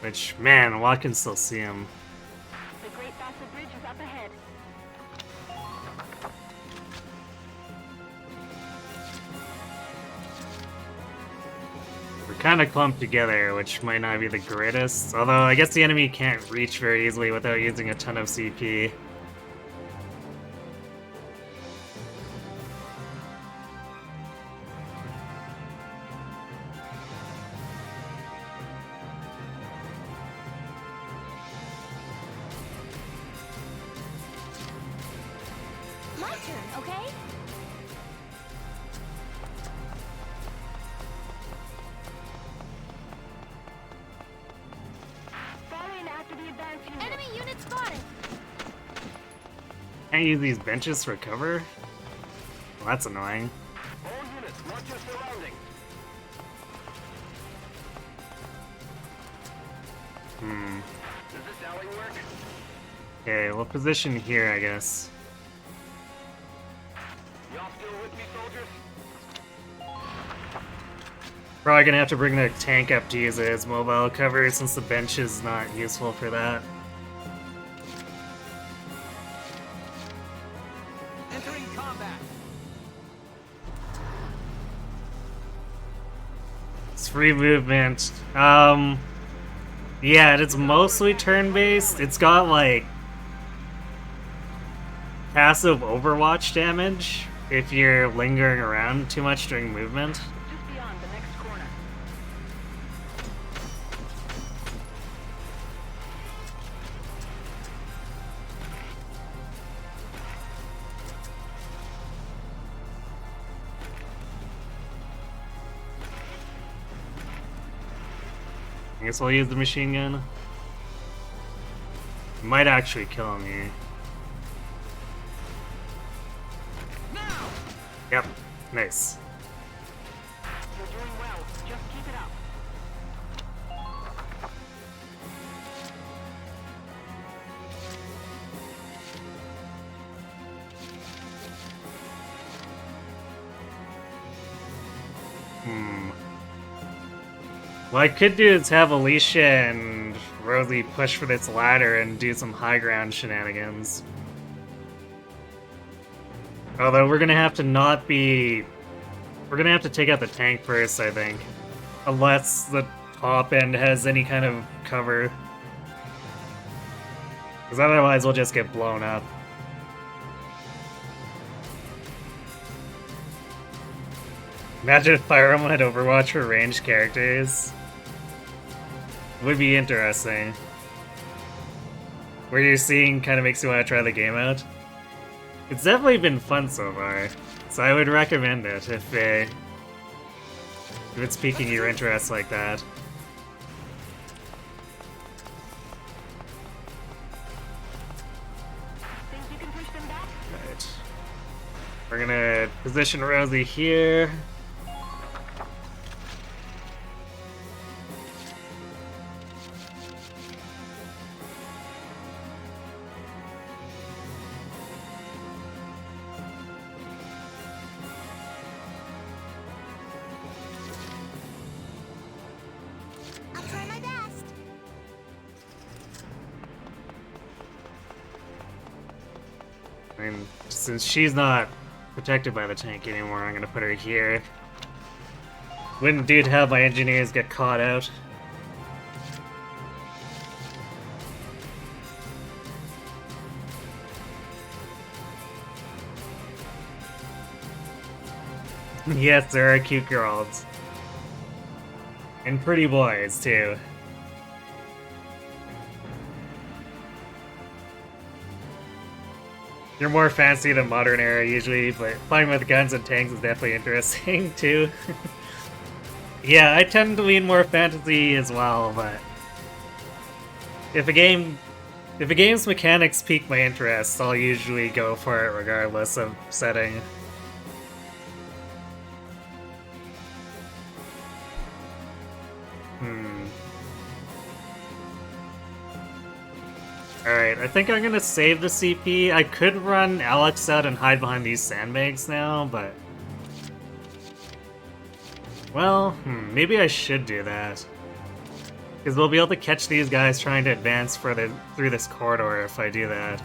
Which, man, I can still see him. The Great Bassett Bridge is up ahead. We're kind of clumped together, which might not be the greatest. Although, I guess the enemy can't reach very easily without using a ton of CP. My turn, okay? Fall in after the advance unit. Enemy unit spotted! Can't use these benches for cover? Well, that's annoying. All units, watch your surroundings. Does this alley work? Okay, we'll position here, I guess. Y'all still with me, soldiers? Probably gonna have to bring the tank up to use it as mobile cover since the bench is not useful for that. Entering combat. It's free movement. Yeah, it's mostly turn-based. It's got like passive Overwatch damage if you're lingering around too much during movement. Just beyond the next corner. I guess I'll use the machine gun. It might actually kill me. Yep, nice. You're doing well. Just keep it up. What I could do is have Alicia and Rosie push for this ladder and do some high ground shenanigans. Although we're gonna have to not be... We're gonna have to take out the tank first, I think. Unless the top end has any kind of cover. Because otherwise we'll just get blown up. Imagine if Fire Emblem had Overwatch for ranged characters. Would be interesting. Where you're seeing kind of makes you want to try the game out. It's definitely been fun so far, so I would recommend it if it's piquing your interest like that. Think you can push them back? Right. We're gonna position Rosie here. I'll try my best. I mean, since she's not protected by the tank anymore, I'm gonna put her here. Wouldn't do to have my engineers get caught out. Yes, there are cute girls. And pretty boys, too. You're more fancy than modern era usually, but playing with guns and tanks is definitely interesting, too. Yeah, I tend to lean more fantasy as well, but... If a game's mechanics pique my interest, I'll usually go for it regardless of setting. Alright, I think I'm gonna save the CP. I could run Alex out and hide behind these sandbags now, but... Well, maybe I should do that. Because we'll be able to catch these guys trying to advance further through this corridor if I do that.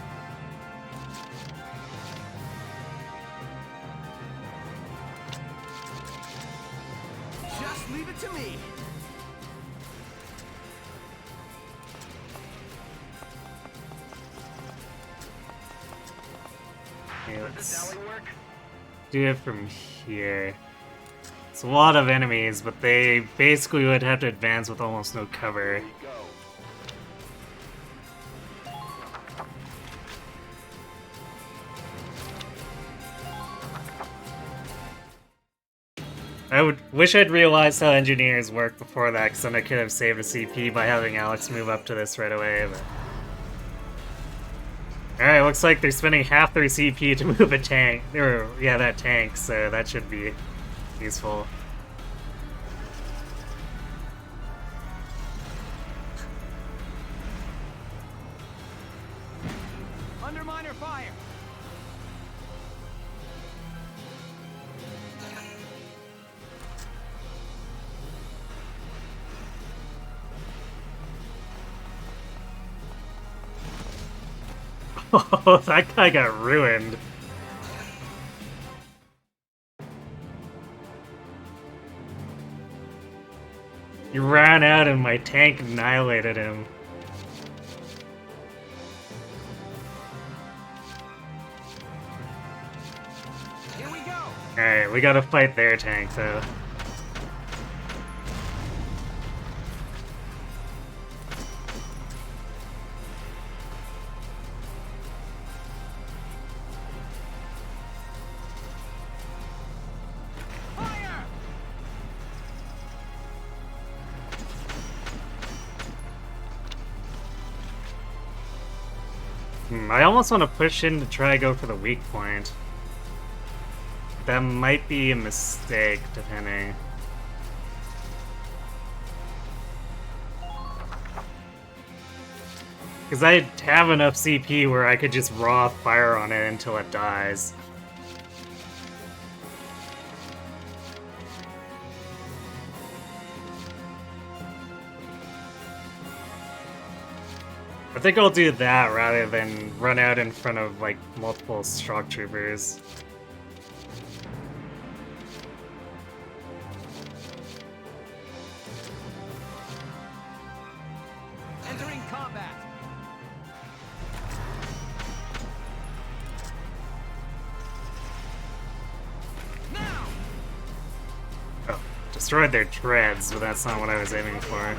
Just leave it to me. Okay, let's do it from here. It's a lot of enemies, but they basically would have to advance with almost no cover. I wish I'd realized how engineers work before that, because then I could have saved a CP by having Alex move up to this right away, but... Alright, looks like they're spending half their CP to move a tank. Yeah, that tank, so that should be useful. Under minor fire. Oh, that guy got ruined. He ran out and my tank annihilated him. Alright, we gotta fight their tank, though. I almost want to push in to try to go for the weak point. That might be a mistake, depending. Because I have enough CP where I could just raw fire on it until it dies. I think I'll do that rather than run out in front of, like, multiple shock troopers. Entering combat. Now. Oh, destroyed their treads, but that's not what I was aiming for.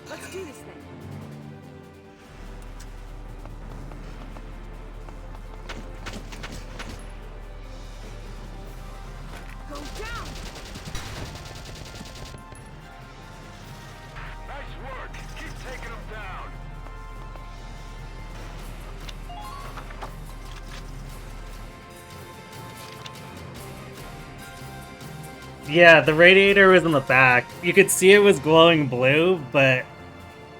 Let's do this then. Go down! Nice work. Keep taking them down. Yeah, the radiator was in the back. You could see it was glowing blue, but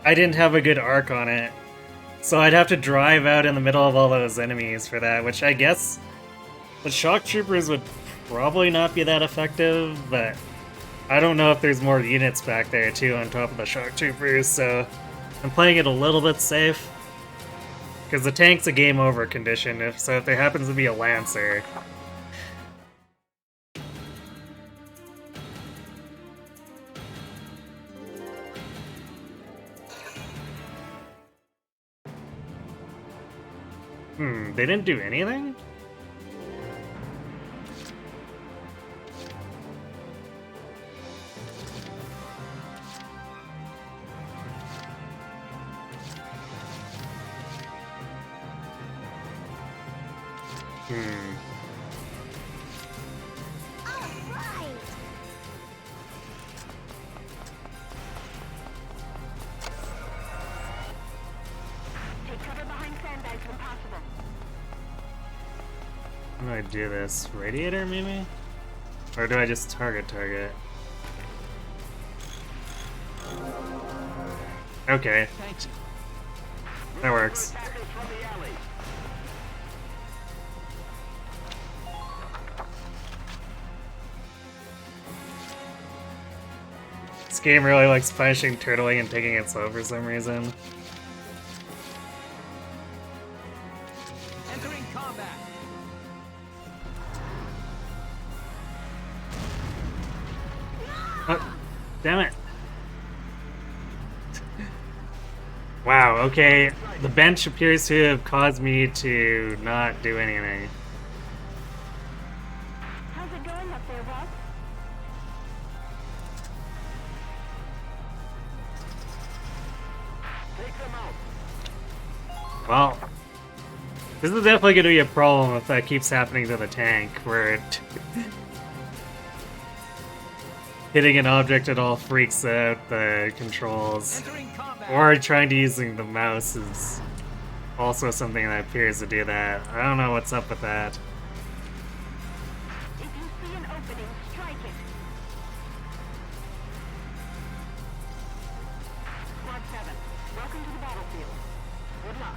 I didn't have a good arc on it. So I'd have to drive out in the middle of all those enemies for that, which I guess the shock troopers would probably not be that effective, but I don't know if there's more units back there too on top of the shock troopers, so I'm playing it a little bit safe. Because the tank's a game over condition, if there happens to be a Lancer. They didn't do anything? Take cover behind sandbags when possible. How do I do this? Radiator, maybe? Or do I just target? Okay. That works. This game really likes punishing turtling and taking it slow for some reason. Entering combat. Oh, damn it. Wow, okay. The bench appears to have caused me to not do anything. How's it going up there, Rob? Take them out. Well, this is definitely going to be a problem if that keeps happening to the tank, where it hitting an object at all freaks out the controls. Or trying to using the mouse is also something that appears to do that. I don't know what's up with that. If you see an opening, strike it. Squad 7, welcome to the battlefield. Good luck.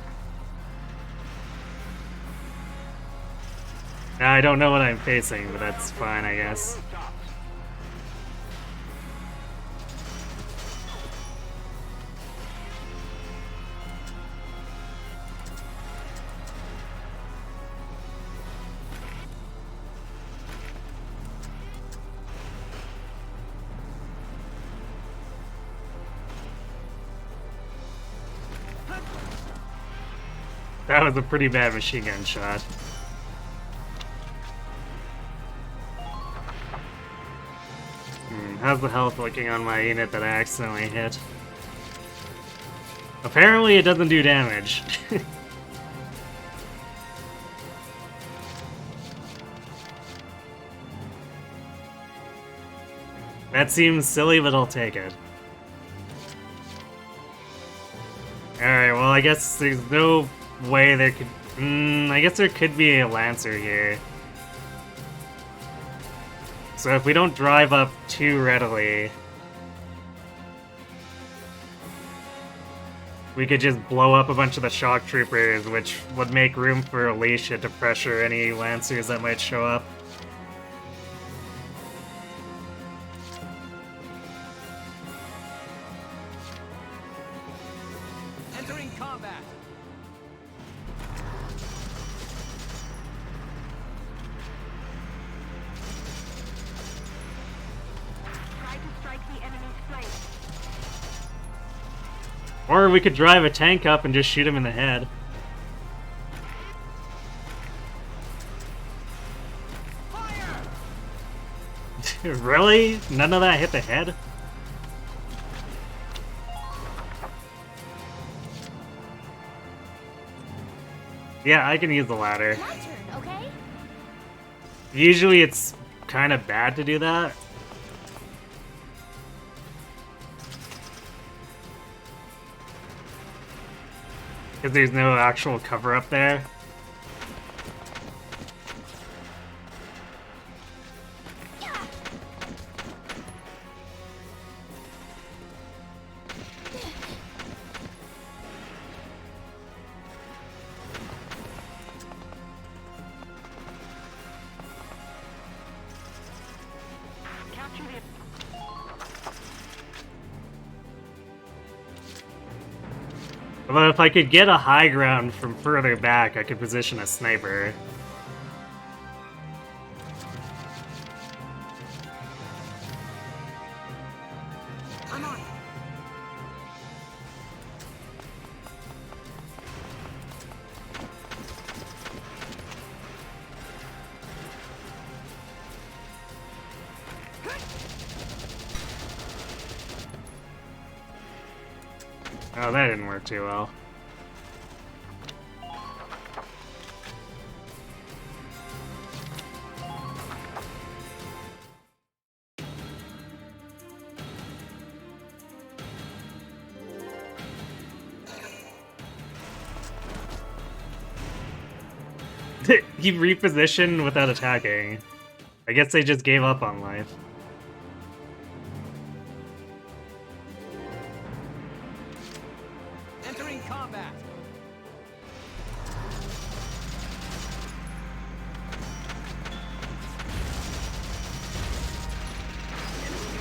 Now, I don't know what I'm facing, but that's fine, I guess. That was a pretty bad machine gun shot. How's the health looking on my unit that I accidentally hit? Apparently it doesn't do damage. That seems silly, but I'll take it. Alright, well I guess there's no way there could... I guess there could be a Lancer here. So if we don't drive up too readily, we could just blow up a bunch of the shock troopers, which would make room for Alicia to pressure any Lancers that might show up. Entering combat. Try to strike the enemy's flank. Or we could drive a tank up and just shoot him in the head. Really? None of that hit the head? Yeah, I can use the ladder. My turn, okay? Usually it's kind of bad to do that. Because there's no actual cover up there. Capture the... Although if I could get a high ground from further back, I could position a sniper. I'm on. Oh, that didn't work too well. He repositioned without attacking. I guess they just gave up on life. Entering combat.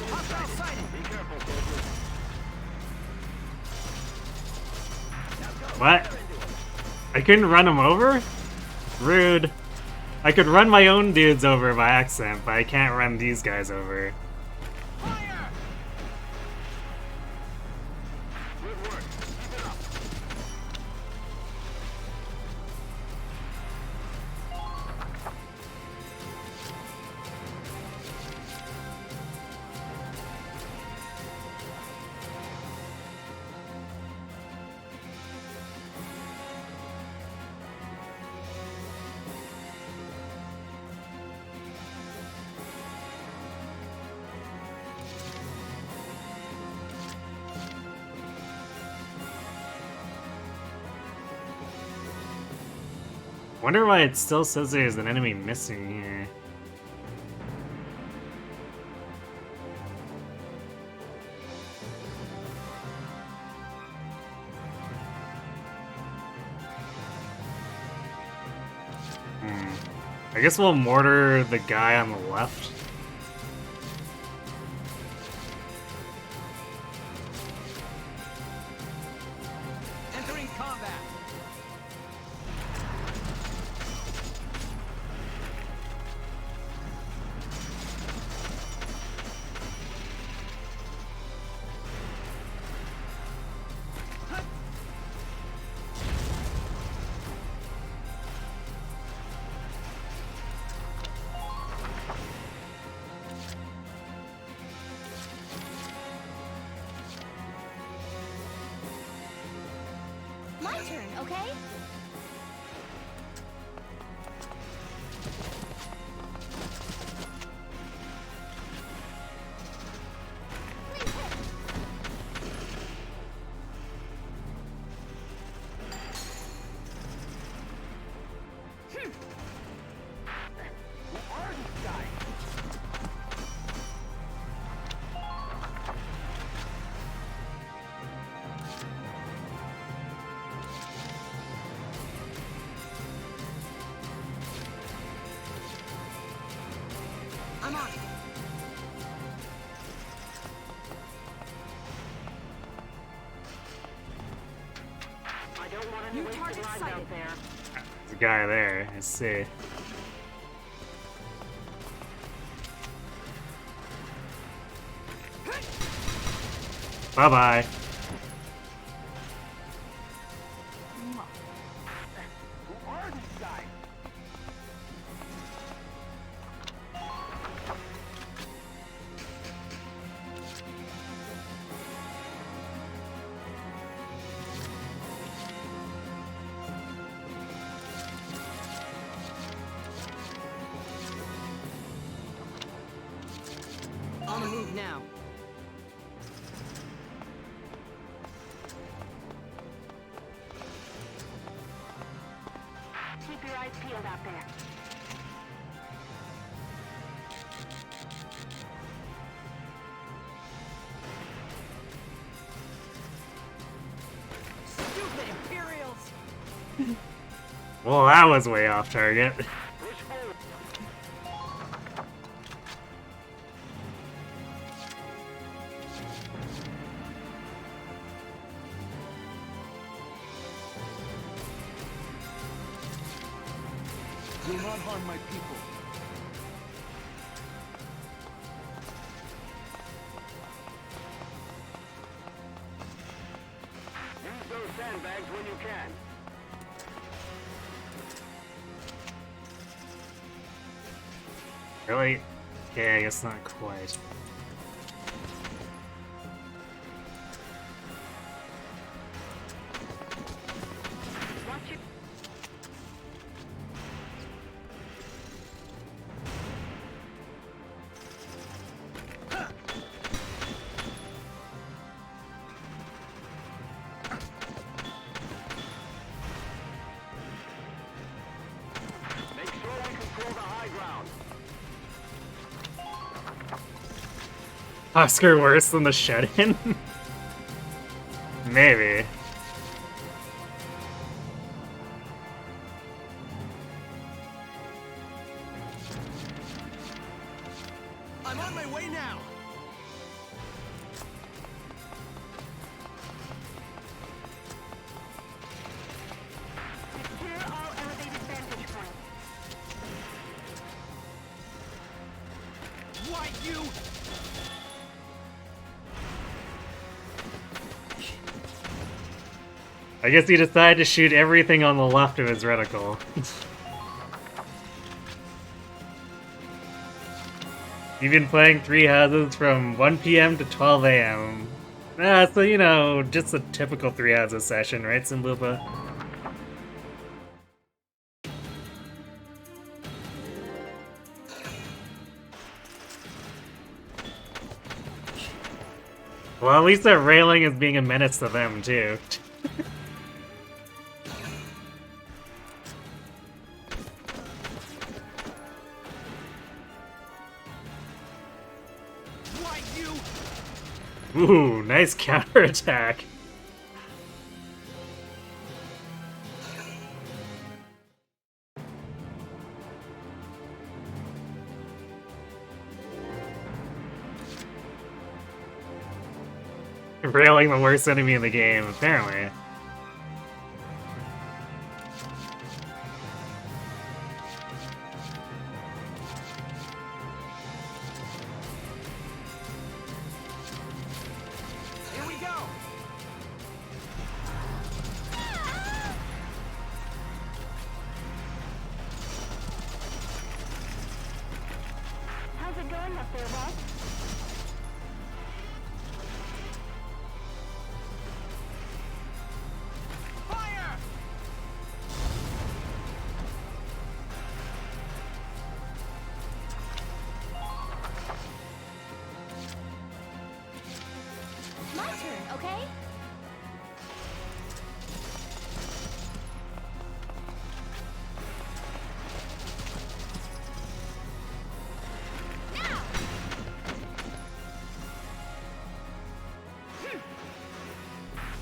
Hostile sighted. Be careful, soldier. What? I couldn't run him over? Rude. I could run my own dudes over by accident, but I can't run these guys over. Fire! Good work. Keep it up. Wonder why it still says there's an enemy missing here. I guess we'll mortar the guy on the left. Entering combat. My turn, okay? I'm on. I don't want any New wasted target lives sighted. out there. There's a guy there. I see. Bye-bye. Who are these guys? On the move now. Keep your eyes peeled out there. Stupid Imperials! Well, that was way off target. Do not harm my people. Use those sandbags when you can. Really? Yeah, I guess not quite. Watch it. Make sure we control the high ground. Oscar worse than the shut-in? Maybe. I'm on my way now. Secure all elevated vantage points. Why you? I guess he decided to shoot everything on the left of his reticle. You've been playing Three Houses from 1 PM to 12 AM. So, you know, just a typical Three Houses session, right, Simbupa? Well, at least that railing is being a menace to them, too. Why you? Ooh, nice counterattack. Railing the worst enemy in the game, apparently. Here we go! How's it going up there, boss? Fire! My turn, okay?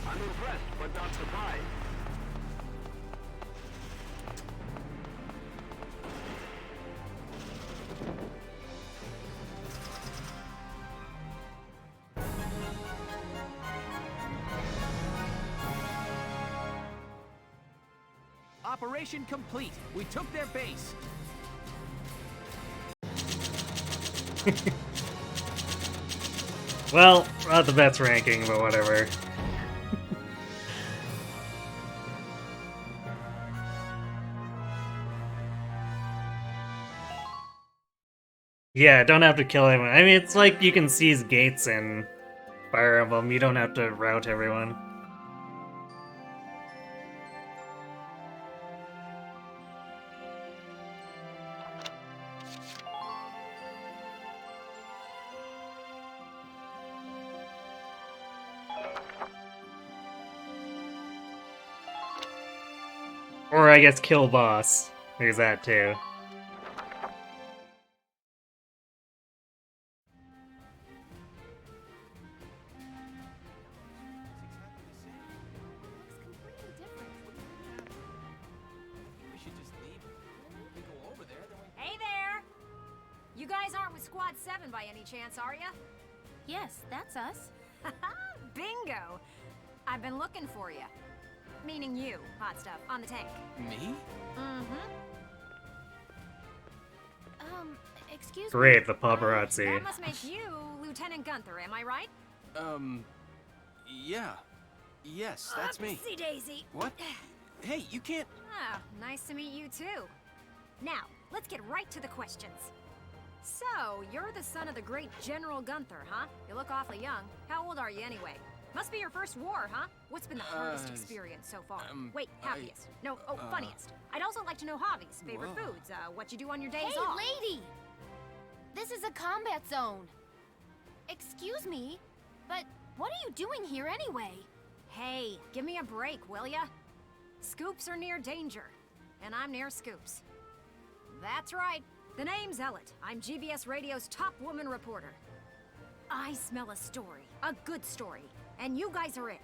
I'm impressed, but not surprised. Operation complete. We took their base. Well, not the best ranking, but whatever. Yeah, don't have to kill everyone. I mean, it's like you can seize gates in Fire Emblem. You don't have to rout everyone. Or I guess kill boss. There's that too. We should just leave. If we go over there, then we... Hey there! You guys aren't with Squad 7 by any chance, are ya? Yes, that's us. Bingo! I've been looking for you. Meaning you, hot stuff, on the tank. Me? Mm-hmm. Excuse me. Great, the paparazzi. That must make you Lieutenant Gunther, am I right? Yeah. Yes, that's me. Oopsie daisy. What? Hey, you can't... Ah, nice to meet you too. Now, let's get right to the questions. So, you're the son of the great General Gunther, huh? You look awfully young. How old are you anyway? Must be your first war, huh? What's been the hardest experience so far? Wait, happiest. No, funniest. I'd also like to know hobbies, favorite foods, what you do on your days off. Hey, lady! This is a combat zone. Excuse me, but what are you doing here anyway? Hey, give me a break, will ya? Scoops are near danger, and I'm near scoops. That's right. The name's Ellet. I'm GBS Radio's top woman reporter. I smell a story, a good story, and you guys are it.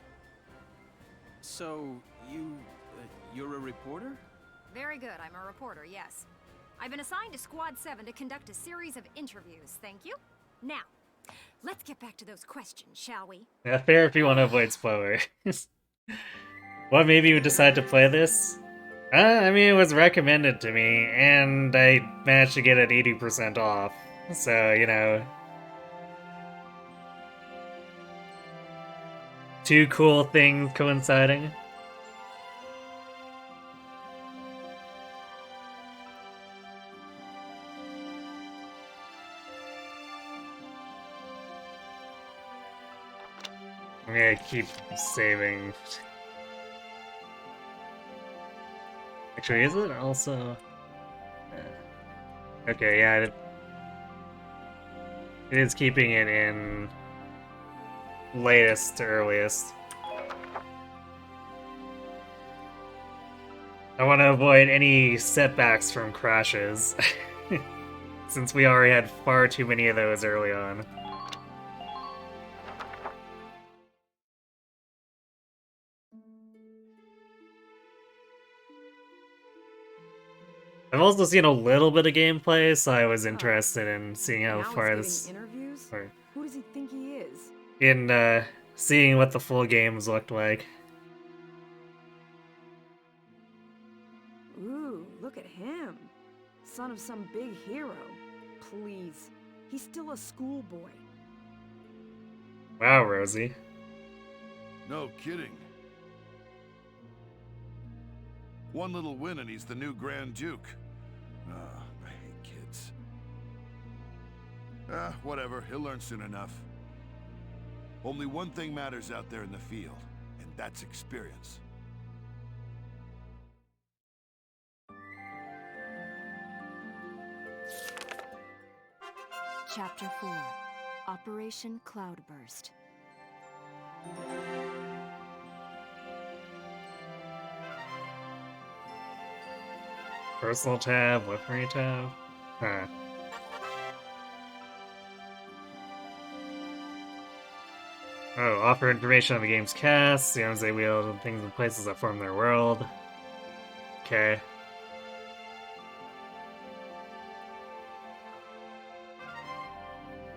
So, you're a reporter? Very good, I'm a reporter, yes. I've been assigned to Squad 7 to conduct a series of interviews, thank you. Now, let's get back to those questions, shall we? Yeah, fair if you want to avoid spoilers. What made you decide to play this? I mean, it was recommended to me, and I managed to get it 80% off. So, you know... two cool things coinciding. I'm gonna keep saving. Actually, is it also... okay, yeah, it is keeping it in latest to earliest. I want to avoid any setbacks from crashes, since we already had far too many of those early on. I've also seen a little bit of gameplay, so I was interested in seeing how Now far he's this... getting interviews? or Who does he think he is? in seeing what the full games looked like. Ooh, look at him. Son of some big hero. Please. He's still a schoolboy. Wow, Rosie. No kidding. One little win and he's the new Grand Duke. Ah, I hate kids. Whatever. He'll learn soon enough. Only one thing matters out there in the field, and that's experience. Chapter 4. Operation Cloudburst. Personal tab, weaponry tab. Huh. Oh, offer information on the game's cast, the arms they wield, and things and places that form their world. Okay.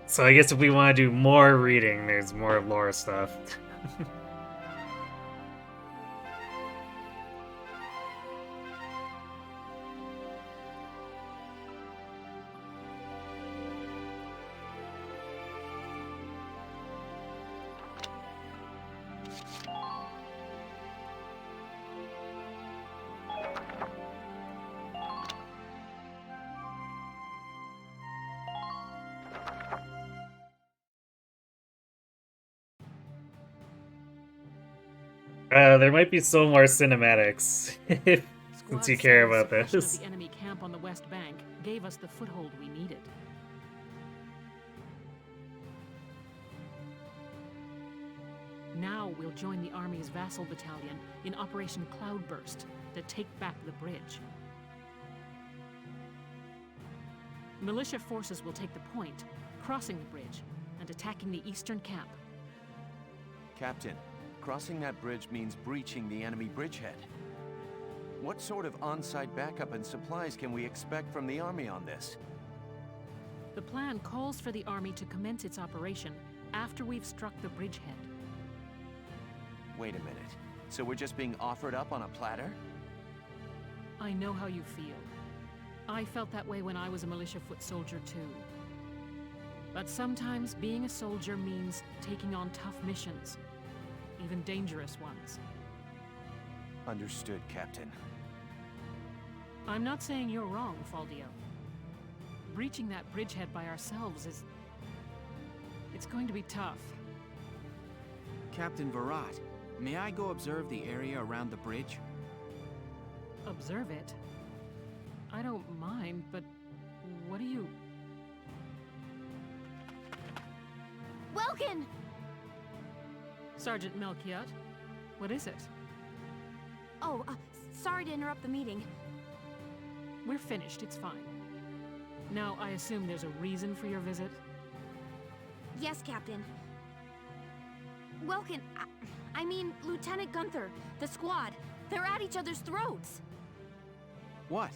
So I guess if we want to do more reading, there's more lore stuff. There might be some more cinematics, since you care about this. The enemy camp on the west bank gave us the foothold we needed. Now we'll join the Army's vassal battalion in Operation Cloudburst to take back the bridge. Militia forces will take the point, crossing the bridge and attacking the eastern camp. Captain, crossing that bridge means breaching the enemy bridgehead. What sort of on-site backup and supplies can we expect from the Army on this? The plan calls for the Army to commence its operation after we've struck the bridgehead. Wait a minute. So we're just being offered up on a platter? I know how you feel. I felt that way when I was a militia foot soldier too. But sometimes being a soldier means taking on tough missions, even dangerous ones. Understood, Captain. I'm not saying you're wrong, Faldio. Breaching that bridgehead by ourselves is... it's going to be tough. Captain Virat, may I go observe the area around the bridge? Observe it? I don't mind, but what do you... Welkin! Sergeant Melchiot, what is it? Oh, sorry to interrupt the meeting. We're finished, it's fine. Now, I assume there's a reason for your visit? Yes, Captain. Welkin, I mean, Lieutenant Gunther, the squad, they're at each other's throats. What?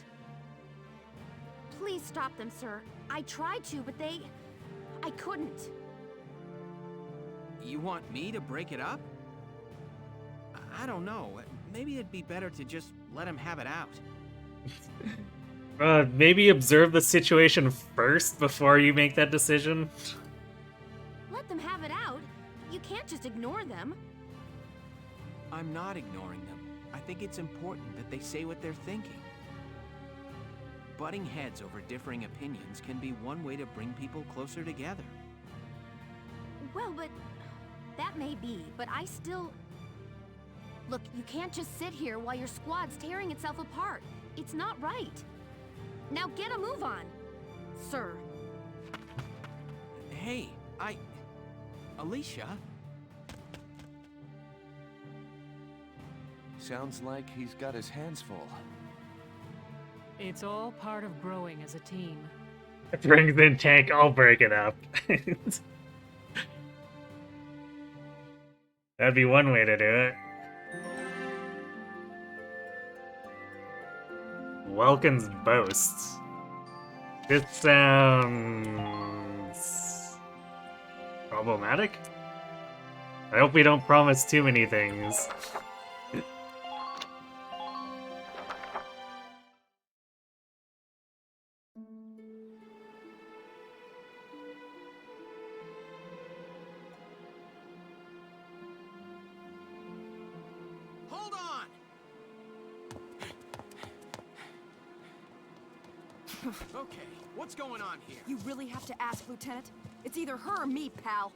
Please stop them, sir. I tried to, but I couldn't. You want me to break it up? I don't know. Maybe it'd be better to just let him have it out. Maybe observe the situation first before you make that decision? Let them have it out? You can't just ignore them. I'm not ignoring them. I think it's important that they say what they're thinking. Butting heads over differing opinions can be one way to bring people closer together. Well, but... that may be, but I still... Look, you can't just sit here while your squad's tearing itself apart. It's not right. Now get a move on, sir. Hey, Alicia? Sounds like he's got his hands full. It's all part of growing as a team. If it brings in tank, I'll break it up. That'd be one way to do it. Welkin's boasts. This sounds... problematic? I hope we don't promise too many things. Hold on! Okay, what's going on here? You really have to ask, Lieutenant? It's either her or me, pal.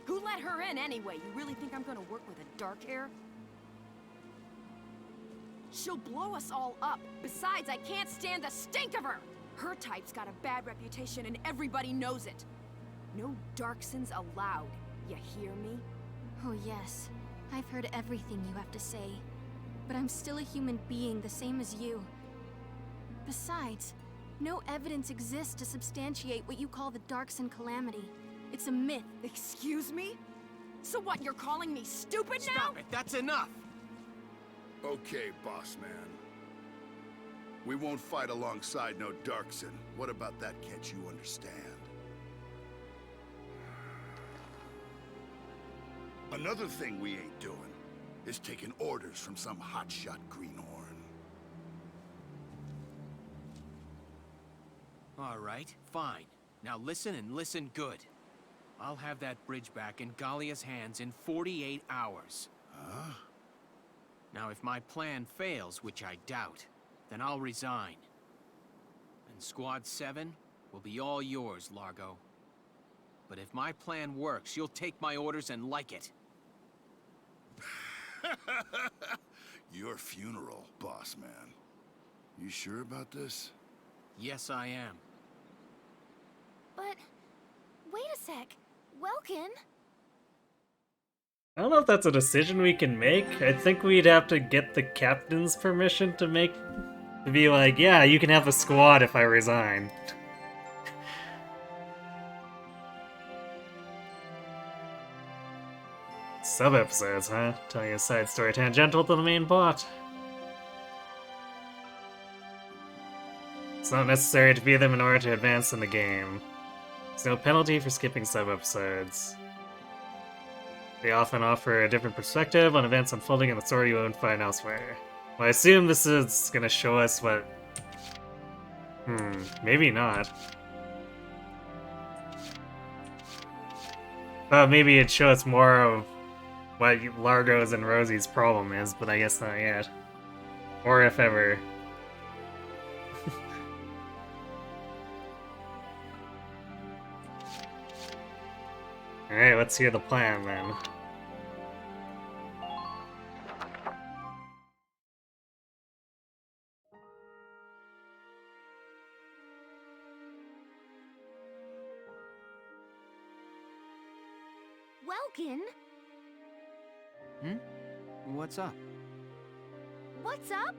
Who let her in anyway? You really think I'm gonna work with a dark hair? She'll blow us all up. Besides, I can't stand the stink of her! Her type's got a bad reputation and everybody knows it. No Darksons allowed. You hear me? Oh yes, I've heard everything you have to say. But I'm still a human being, the same as you. Besides, no evidence exists to substantiate what you call the Darkson calamity. It's a myth. Excuse me? So what, you're calling me stupid now? Stop it, that's enough! Okay, boss man. We won't fight alongside no Darkson. What about that, can't you understand? Another thing we ain't doing is taking orders from some hotshot greenhorn. All right, fine. Now listen and listen good. I'll have that bridge back in Gallia's hands in 48 hours. Huh? Now if my plan fails, which I doubt, then I'll resign. And Squad 7 will be all yours, Largo. But if my plan works, you'll take my orders and like it. Your funeral, boss man. You sure about this? Yes, I am. But, wait a sec. Welkin? I don't know if that's a decision we can make. I think we'd have to get the captain's permission to be like, yeah, you can have the squad if I resign. Sub-episodes, huh? Telling a side story tangential to the main plot. It's not necessary to view them in order to advance in the game. There's no penalty for skipping sub-episodes. They often offer a different perspective on events unfolding in the story you won't find elsewhere. Well, I assume this is gonna show us what... maybe not. Maybe it'd show us more of what Largo's and Rosie's problem is, but I guess not yet. Or if ever. Alright, let's hear the plan then. Welkin? What's up? What's up?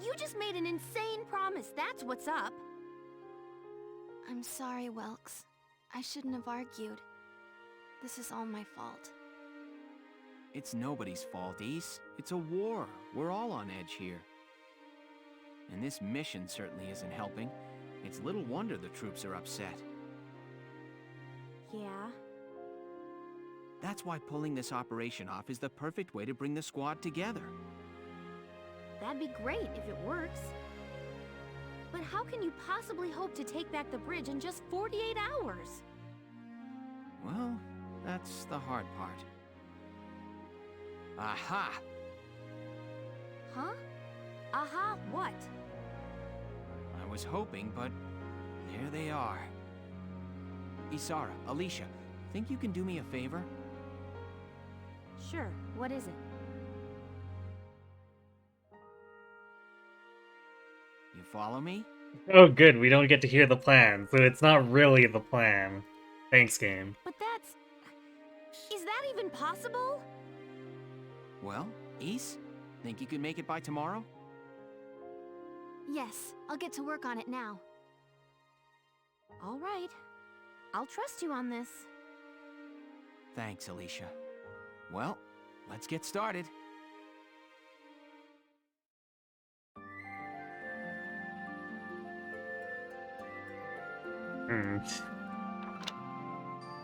You just made an insane promise, that's what's up. I'm sorry, Welks. I shouldn't have argued. This is all my fault. It's nobody's fault, Ace. It's a war. We're all on edge here. And this mission certainly isn't helping. It's little wonder the troops are upset. Yeah? That's why pulling this operation off is the perfect way to bring the squad together. That'd be great if it works. But how can you possibly hope to take back the bridge in just 48 hours? Well, that's the hard part. Aha! Huh? Aha, what? I was hoping, but there they are. Isara, Alicia, think you can do me a favor? Sure, what is it? You follow me? Oh good, we don't get to hear the plan, so it's not really the plan. Thanks, game. But that's... Is that even possible? Well, Ace, think you could make it by tomorrow? Yes, I'll get to work on it now. All right. I'll trust you on this. Thanks, Alicia. Well, let's get started.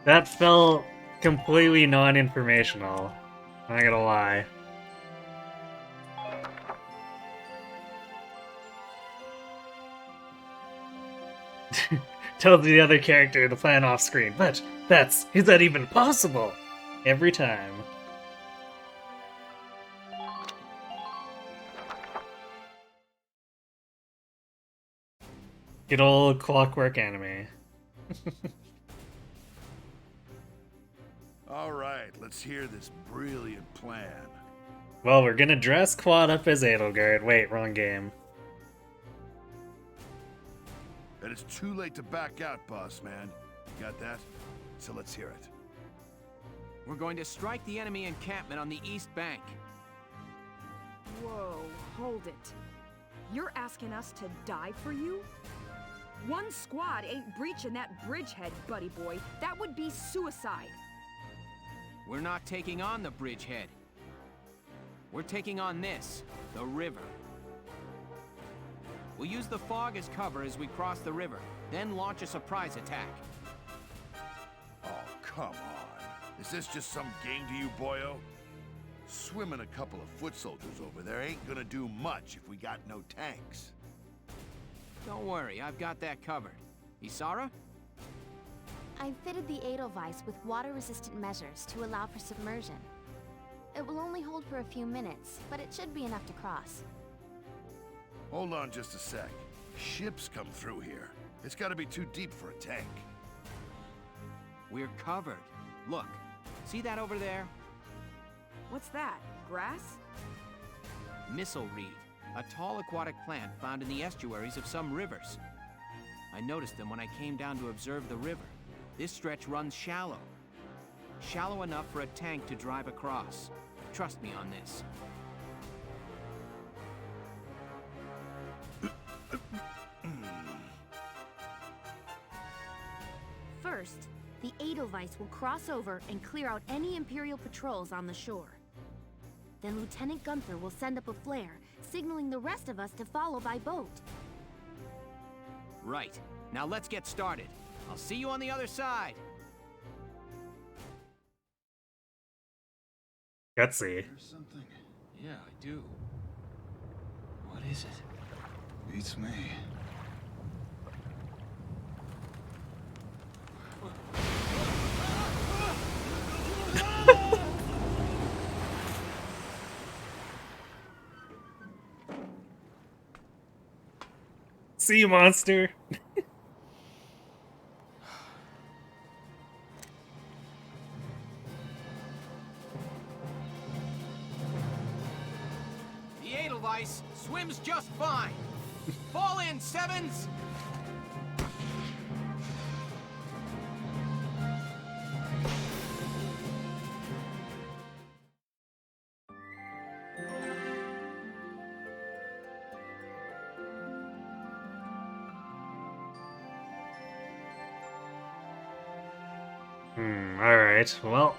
That felt completely non-informational. Not gonna lie. Tells the other character the plan off screen, but is that even possible? Every time. Good old Clockwork Anime. All right, let's hear this brilliant plan. Well, we're gonna dress Quad up as Edelgard. Wait, wrong game. And it's too late to back out, boss man. You got that? So let's hear it. We're going to strike the enemy encampment on the east bank. Whoa, hold it. You're asking us to die for you? One squad ain't breaching that bridgehead, buddy boy. That would be suicide. We're not taking on the bridgehead. We're taking on this, the river. We'll use the fog as cover as we cross the river, then launch a surprise attack. Oh, come on. Is this just some game to you, boyo? Swimming a couple of foot soldiers over there ain't gonna do much if we got no tanks. Don't worry, I've got that covered. Isara? I've fitted the Edelweiss with water-resistant measures to allow for submersion. It will only hold for a few minutes, but it should be enough to cross. Hold on just a sec. Ships come through here. It's gotta be too deep for a tank. We're covered. Look, see that over there? What's that? Grass? Missile reed, a tall aquatic plant found in the estuaries of some rivers. I noticed them when I came down to observe the river. This stretch runs shallow. Shallow enough for a tank to drive across. Trust me on this. First, the Edelweiss will cross over and clear out any Imperial patrols on the shore. Then Lieutenant Gunther will send up a flare, signaling the rest of us to follow by boat. Right. Now let's get started. I'll see you on the other side. Gutsy. There's something. Yeah, I do. What is it? Beats me. See you, monster. The Edelweiss swims just fine. Fall in, Sevens! Alright, well.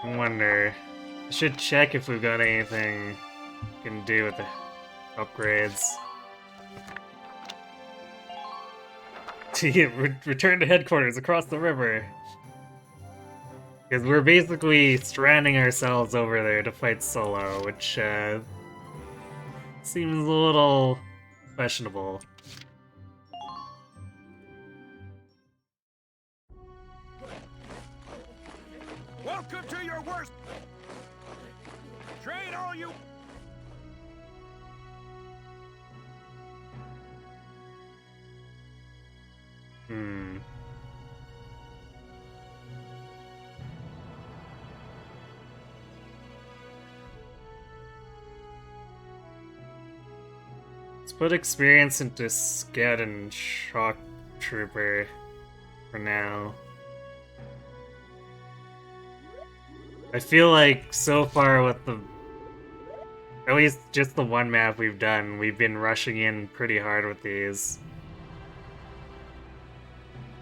I wonder. I should check if we've got anything we can do with the upgrades. Return to headquarters across the river. Because we're basically stranding ourselves over there to fight solo, which, seems a little questionable. Welcome to your worst. Train all you. Let's put experience into Scout and Shock Trooper for now. I feel like so far with at least just the one map we've done, we've been rushing in pretty hard with these.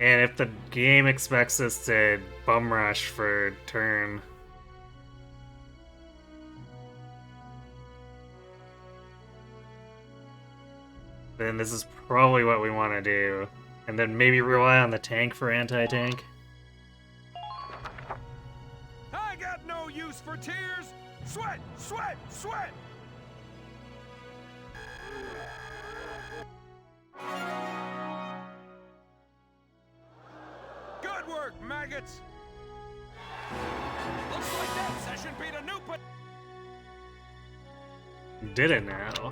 And if the game expects us to bum rush for a turn, then this is probably what we want to do. And then maybe rely on the tank for anti-tank. I got no use for tears! Sweat! Sweat! Sweat! Good work, maggots! Looks like that session beat a new Did it now?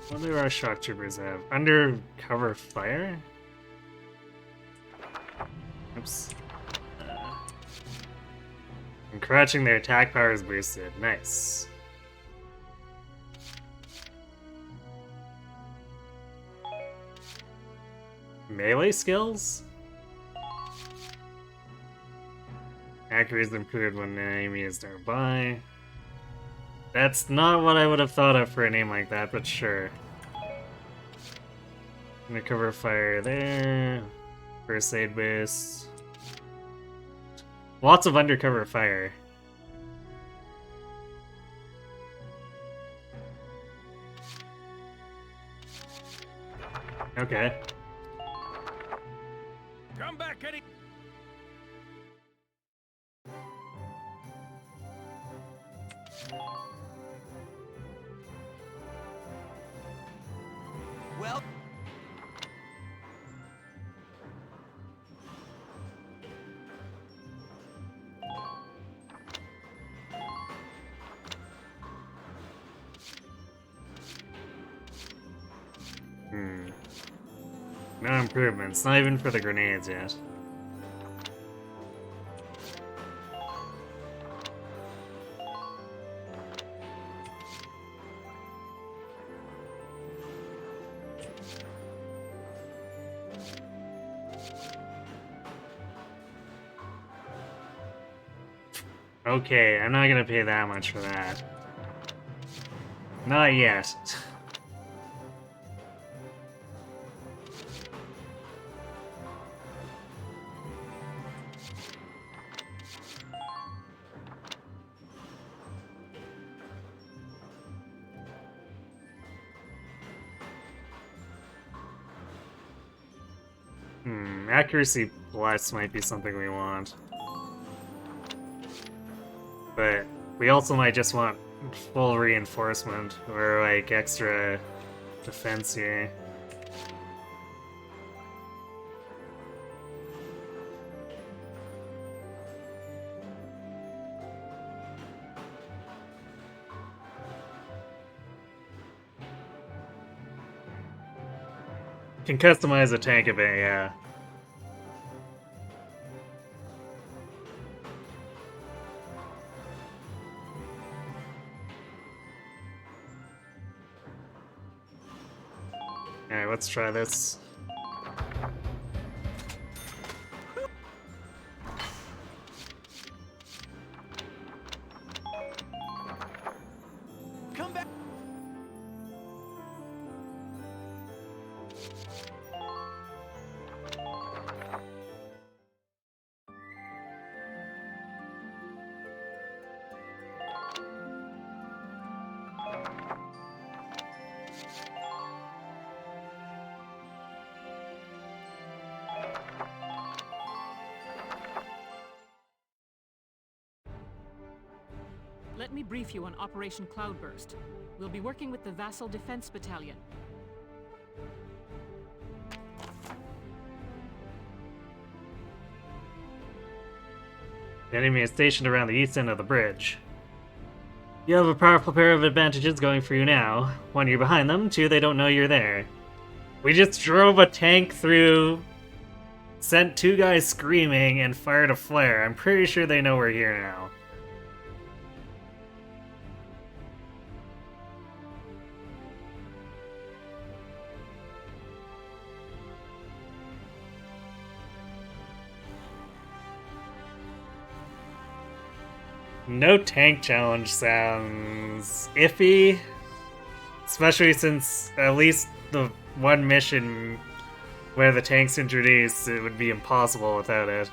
What do our shock troopers have? Undercover fire? Oops. And crouching, their attack power is boosted. Nice. Melee skills? Accuracy is improved when an enemy is nearby. That's not what I would have thought of for a name like that, but sure. Undercover fire there. First aid boost. Lots of undercover fire. Okay. Come back, Eddie! Well... No improvements, not even for the grenades yet. Okay, I'm not gonna pay that much for that. Not yet. Accuracy plus might be something we want. But we also might just want full reinforcement, or like extra defense here. Can customize a tank a bit, yeah. Alright, let's try this. Come back! Let me brief you on Operation Cloudburst. We'll be working with the Vassal Defense Battalion. The enemy is stationed around the east end of the bridge. You have a powerful pair of advantages going for you now. One, you're behind them. Two, they don't know you're there. We just drove a tank through, sent two guys screaming, and fired a flare. I'm pretty sure they know we're here now. No tank challenge sounds iffy, especially since at least the one mission where the tank's introduced, it would be impossible without it.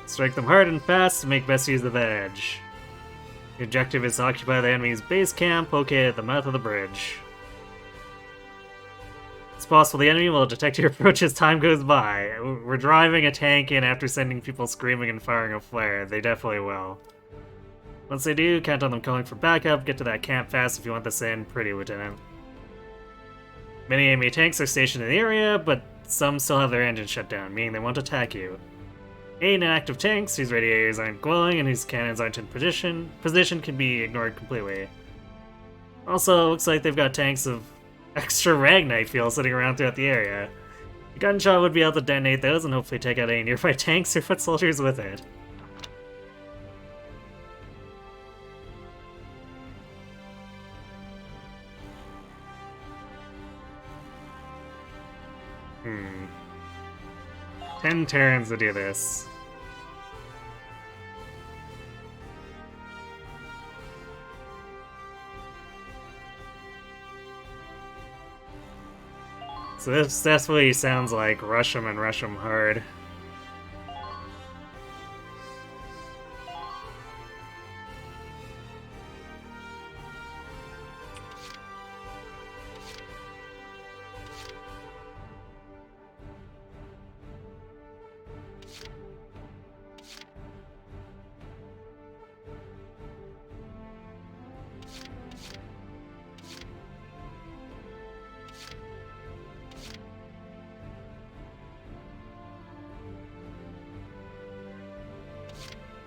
Strike them hard and fast to make best use of that edge. The objective is to occupy the enemy's base camp located at the mouth of the bridge. It's possible the enemy will detect your approach as time goes by. We're driving a tank in after sending people screaming and firing a flare. They definitely will. Once they do, count on them calling for backup. Get to that camp fast if you want this in. Pretty, Lieutenant. Many enemy tanks are stationed in the area, but some still have their engines shut down, meaning they won't attack you. 8 inactive tanks whose radiators aren't glowing and whose cannons aren't in position can be ignored completely. Also, looks like they've got tanks of extra Ragnite fuel sitting around throughout the area. A gunshot would be able to detonate those and hopefully take out any nearby tanks or foot soldiers with it. Hmm. 10 turns to do this. So this definitely sounds like rush 'em and rush 'em hard.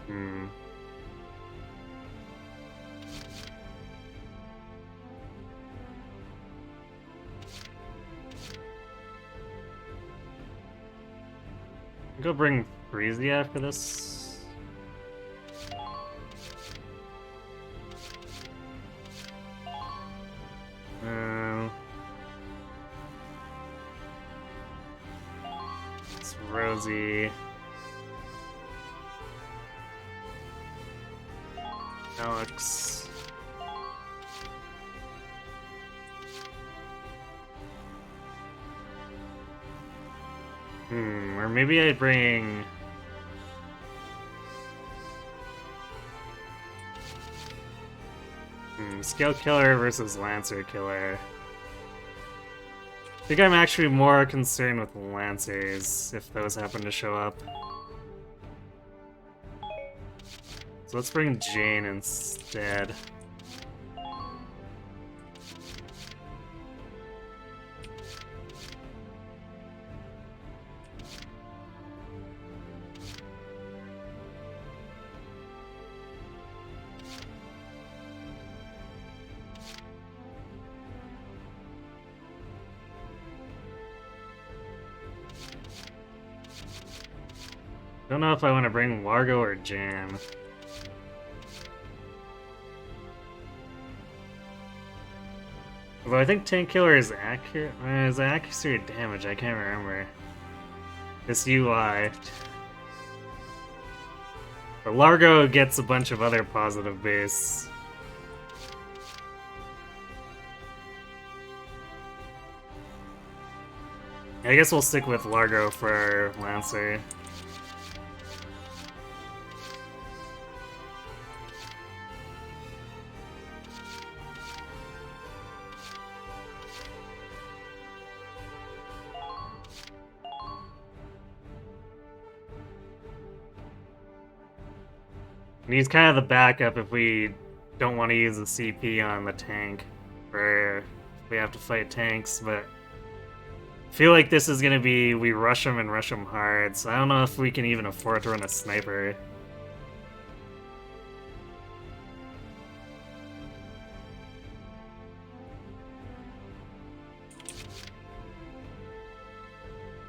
Hmm. Go bring Breezy after this. It's Rosie. Alex. Or maybe I bring... Scale Killer versus Lancer Killer. I think I'm actually more concerned with Lancers, if those happen to show up. So let's bring Jane instead. Don't know if I want to bring Largo or Jan. Although I think Tank Killer is accurate. Is it accuracy or damage? I can't remember. This UI. But Largo gets a bunch of other positive base. I guess we'll stick with Largo for our Lancer. And he's kind of the backup if we don't want to use the CP on the tank, or if we have to fight tanks, but I feel like this is going to be we rush them and rush them hard, so I don't know if we can even afford to run a sniper.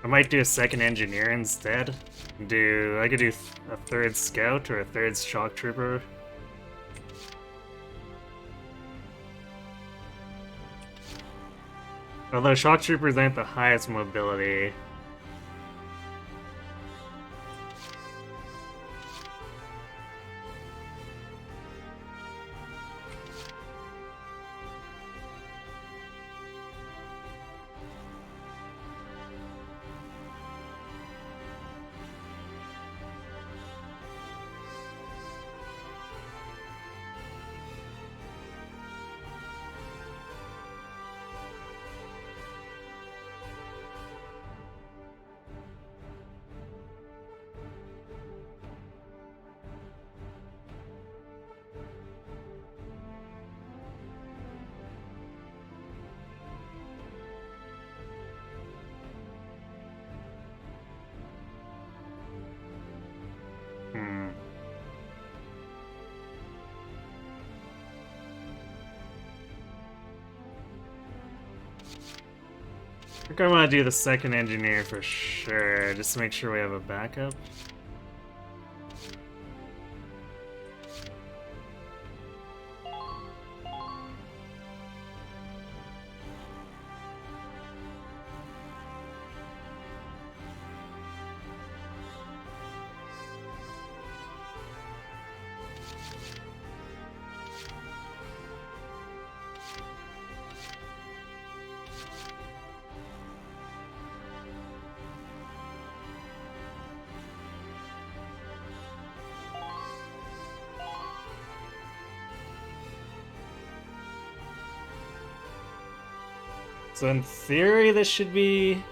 I might do a second engineer instead. I could do a third scout or a third shock trooper. Although shock troopers aren't the highest mobility. think I want to do the second engineer for sure, just to make sure we have a backup. So in theory, this should be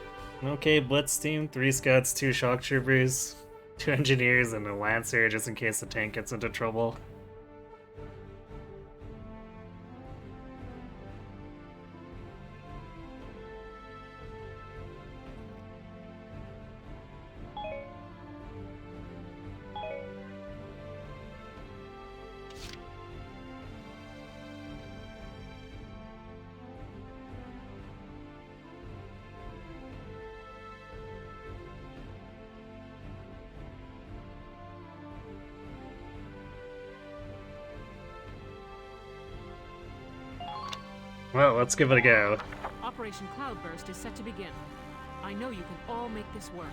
an okay blitz team. 3 scouts, 2 shock troopers, 2 engineers, and a lancer just in case the tank gets into trouble. Well, let's give it a go. Operation Cloudburst is set to begin. I know you can all make this work.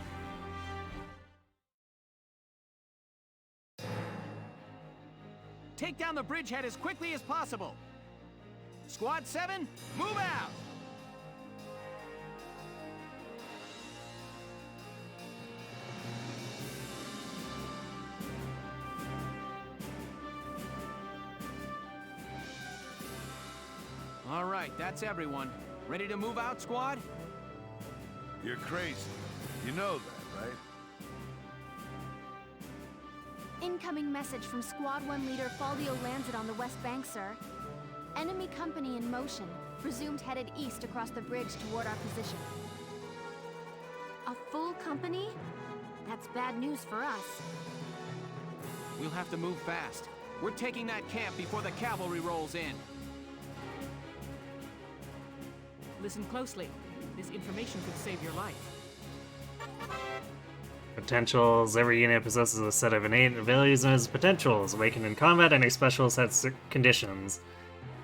Take down the bridgehead as quickly as possible. Squad 7, move out! All right, that's everyone. Ready to move out, squad? You're crazy. You know that, right? Incoming message from Squad 1 leader Faldio Lancet on the West Bank, sir. Enemy company in motion, presumed headed east across the bridge toward our position. A full company? That's bad news for us. We'll have to move fast. We're taking that camp before the cavalry rolls in. Listen closely. This information could save your life. Potentials. Every unit possesses a set of innate abilities known as potentials, awakened in combat under special sets conditions,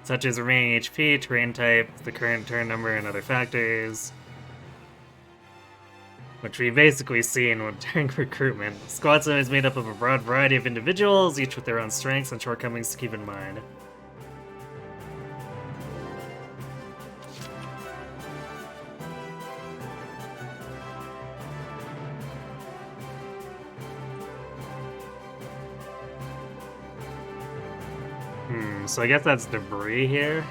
such as remaining HP, terrain type, the current turn number, and other factors. Which we've basically seen during recruitment. Squad 7 is made up of a broad variety of individuals, each with their own strengths and shortcomings to keep in mind. So I guess that's debris here.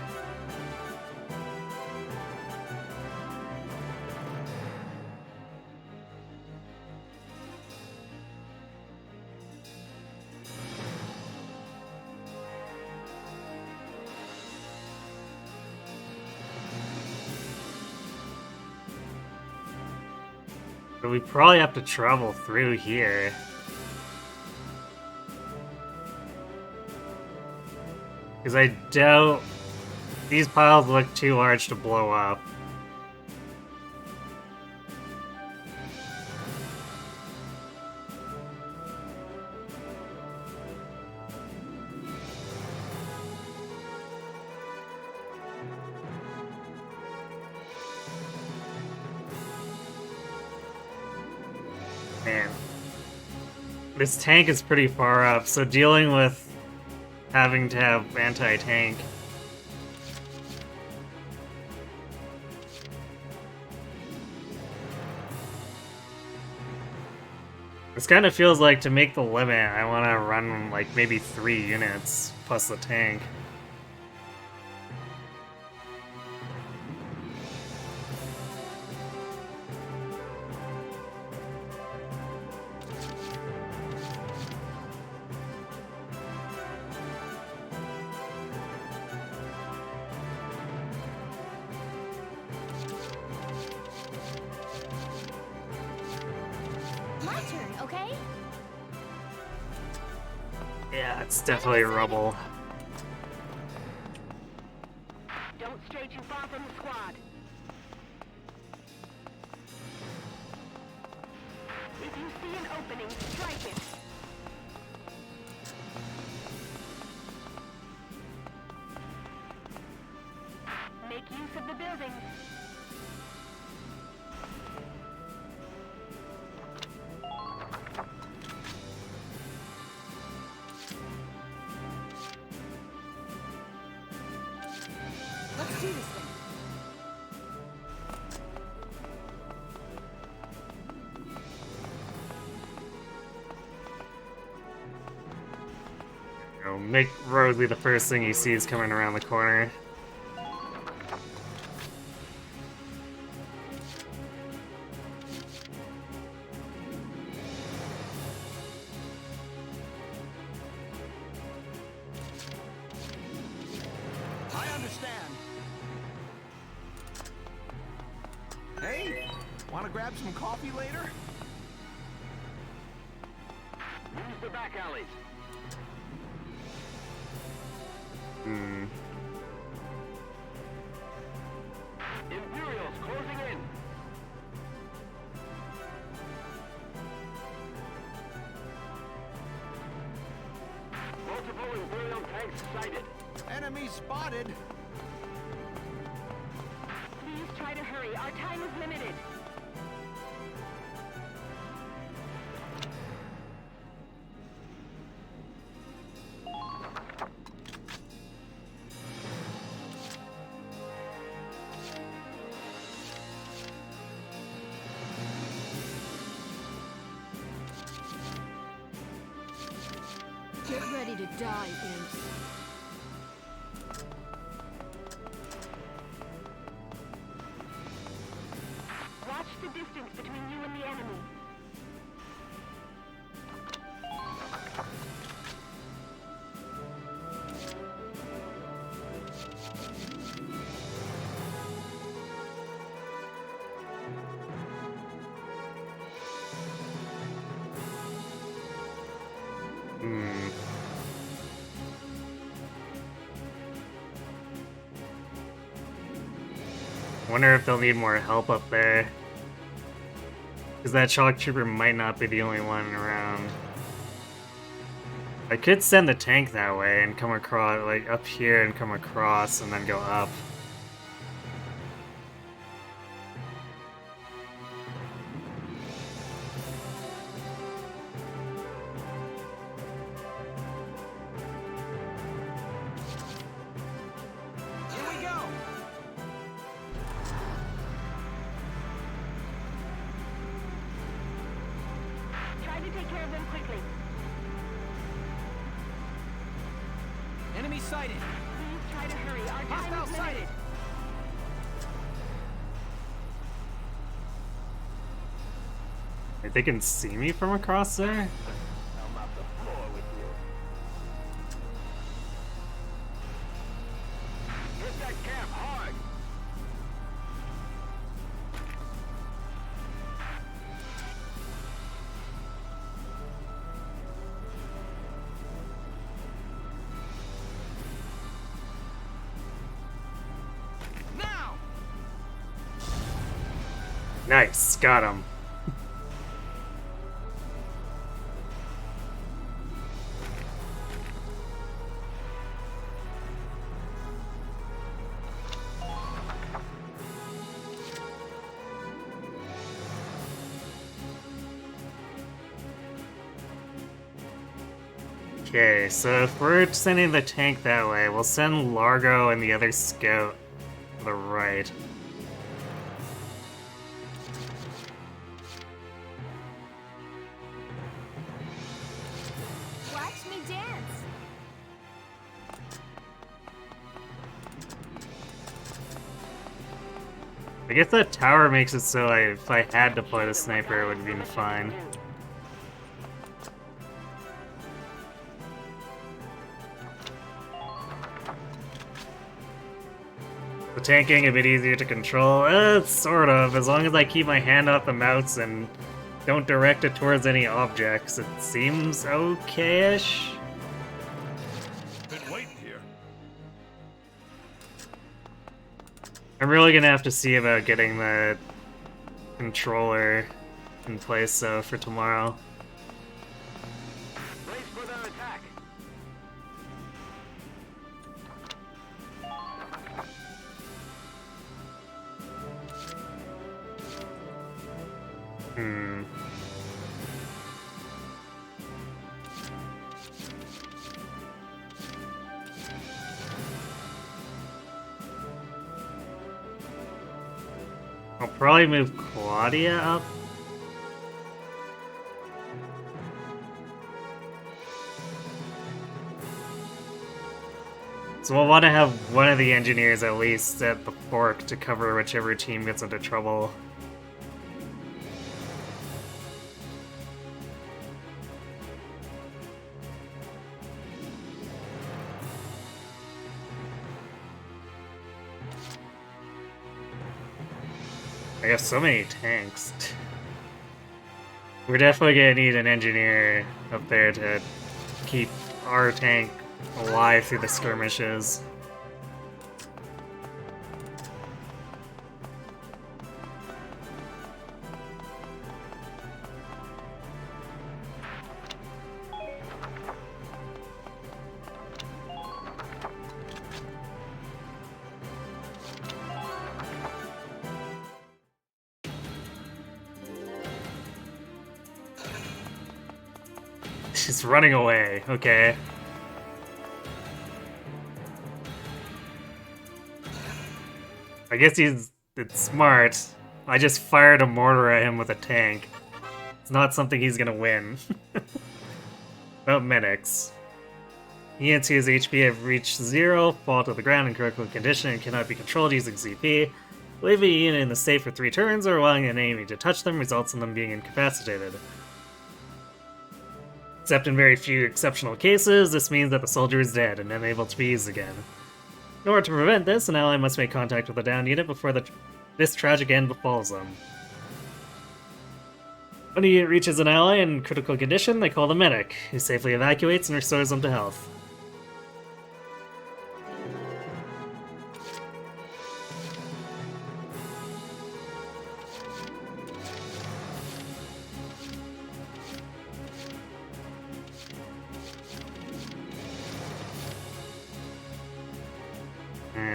But we probably have to travel through here. Because I doubt these piles look too large to blow up. Man. This tank is pretty far up, so dealing with having to have anti-tank. This kind of feels like to make the limit, I want to run like maybe 3 units plus the tank. Yeah, it's definitely rubble. Don't stray too far from the squad. opening, strike it. Make use of the buildings. Let's do this thing. Make Rosie the first thing he sees coming around the corner. I understand. Hey, want to grab some coffee later? Use the back alleys. Imperials closing in. Multiple Imperial tanks sighted. Enemy spotted. Please try to hurry. Our time is limited. Get ready to die, imps. Watch the distance between you and the enemy. Wonder if they'll need more help up there. Because that shock trooper might not be the only one around. I could send the tank that way and come across, like up here and come across and then go up. Here we go! Try to take care of them quickly. Enemy sighted. Please try to hurry. Our time Hostile is limited. sighted. If they can see me from across there? I'll mop the floor with you. Hit that camp hard. Now! Nice, got him. Okay, so if we're sending the tank that way, we'll send Largo and the other scout to the right. Watch me dance. I guess that tower makes it so if I had to play the sniper, it would be fine. The tank getting a bit easier to control? Sort of, as long as I keep my hand off the mouse and don't direct it towards any objects. It seems okay-ish. Been waiting here. I'm really gonna have to see about getting the controller in place, though, for tomorrow. I'll probably move Claudia up. So we'll want to have one of the engineers at least at the fork to cover whichever team gets into trouble. I have so many tanks. We're definitely gonna need an engineer up there to keep our tank alive through the skirmishes. She's running away, okay. I guess it's smart. I just fired a mortar at him with a tank. It's not something he's gonna win. About medics. ENT's HP have reached 0, fall to the ground in critical condition, and cannot be controlled using CP. Leaving a unit in the safe for 3 turns or allowing an enemy to touch them results in them being incapacitated. Except in very few exceptional cases, this means that the soldier is dead and unable to be used again. In order to prevent this, an ally must make contact with a downed unit before this tragic end befalls them. When a unit reaches an ally in critical condition, they call the medic, who safely evacuates and restores them to health.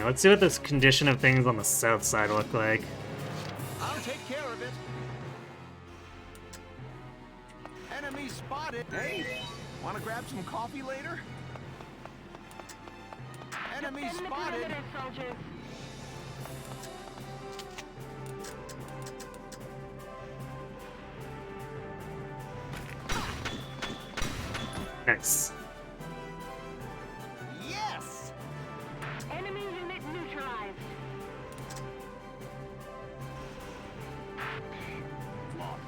Let's see what this condition of things on the south side look like. I'll take care of it. Enemy spotted. Hey, want to grab some coffee later? Enemy spotted. Nice. Yes! Enemy unit neutralized. Good work.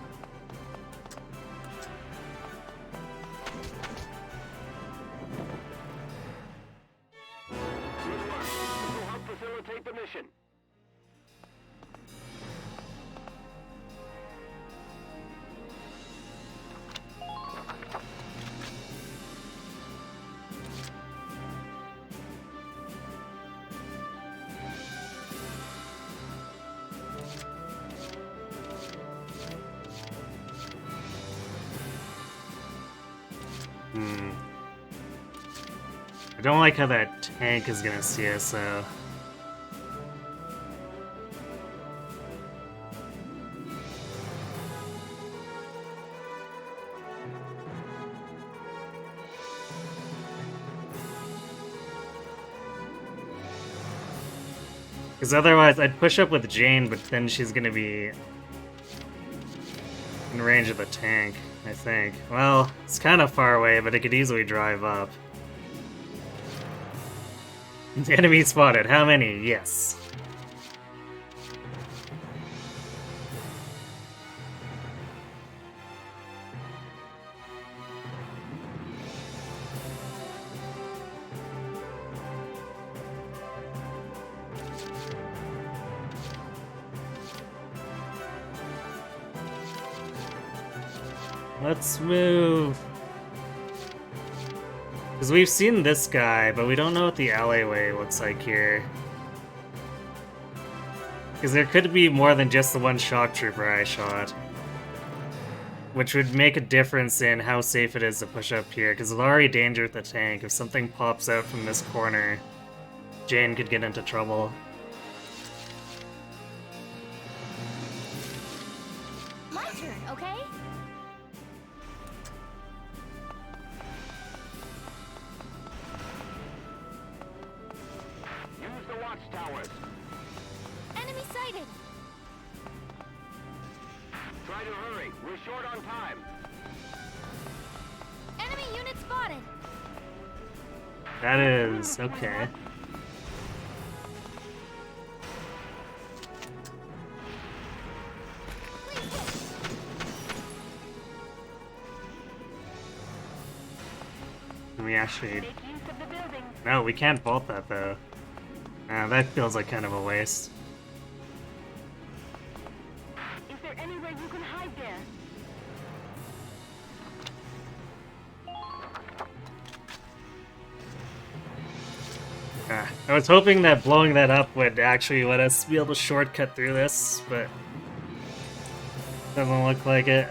This will help facilitate the mission. I don't like how that tank is gonna see us, so... Because otherwise, I'd push up with Jane, but then she's gonna be in range of the tank, I think. Well, it's kind of far away, but it could easily drive up. Enemy spotted. How many? Yes. Let's move. Because we've seen this guy, but we don't know what the alleyway looks like here. Because there could be more than just the one shock trooper I shot. Which would make a difference in how safe it is to push up here, because there's already danger with the tank. If something pops out from this corner, Jane could get into trouble. My turn, okay? Use the watchtowers. Enemy sighted! Try to hurry. We're short on time. Enemy unit spotted. That is okay. Can we actually... No, we can't vault that though. That feels like kind of a waste. Is there anywhere you can hide there? I was hoping that blowing that up would actually let us be able to shortcut through this, but doesn't look like it.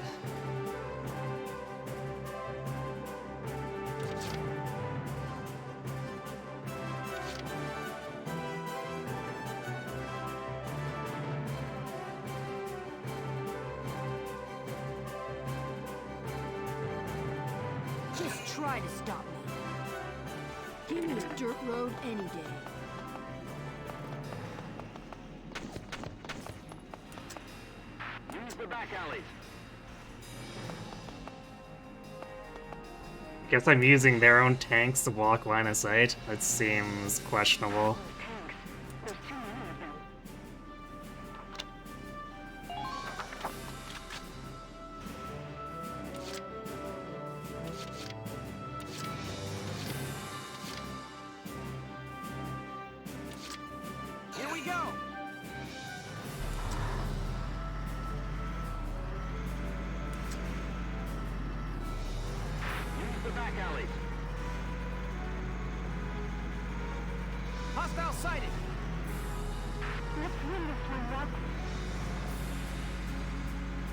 Just try to stop me. Give me a dirt road any day. Use the back alleys. Guess I'm using their own tanks to block line of sight. That seems questionable. Here we go! Use the back alleys. Hostile sighted! Let's win this one, Rob.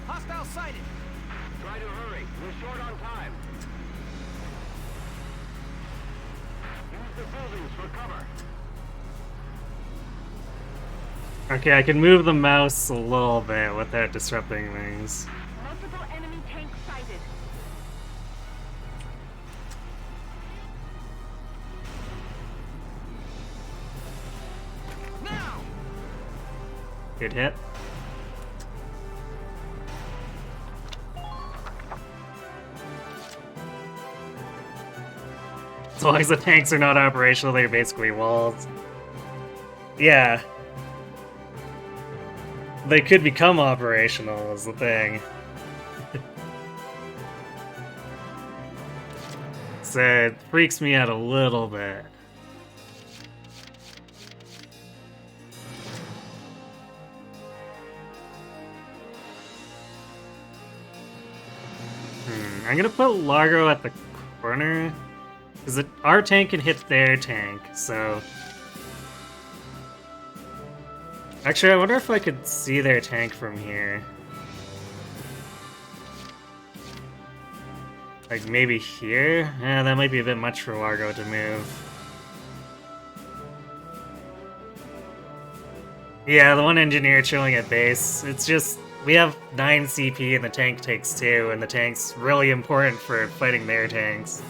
Hostile sighted! Try to hurry. We're short on time. Use the buildings for cover. Okay, I can move the mouse a little bit without disrupting things. Multiple enemy tanks sighted. Now! Good hit. As long as the tanks are not operational, they're basically walls. Yeah. They could become operational, is the thing. So it freaks me out a little bit. I'm gonna put Largo at the corner, because our tank can hit their tank, so... Actually, I wonder if I could see their tank from here. Like, maybe here? Yeah, that might be a bit much for Largo to move. Yeah, the one engineer chilling at base. It's just, we have 9 CP and the tank takes 2, and the tank's really important for fighting their tanks.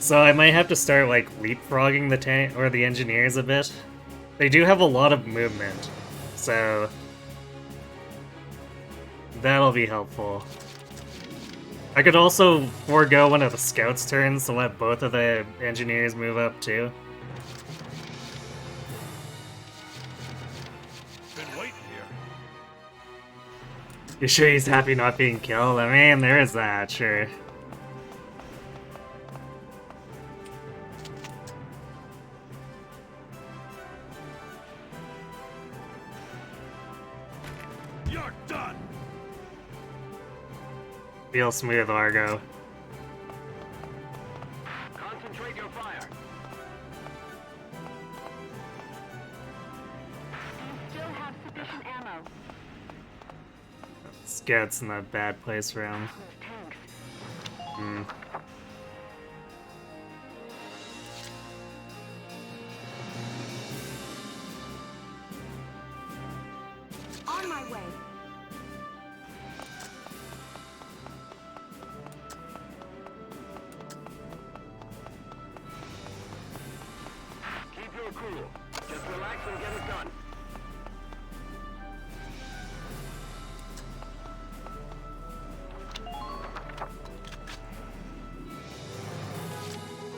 So I might have to start, like, leapfrogging the tank or the engineers a bit. They do have a lot of movement, so that'll be helpful. I could also forego one of the scouts' turns to let both of the engineers move up too. Been waiting here. You sure he's happy not being killed? I mean, there is that, sure. You're done. Feel smooth, Largo. Concentrate your fire. Do you still have sufficient ammo? Scout's in a bad place for him. On my way. Keep your cool. Just relax and get it done.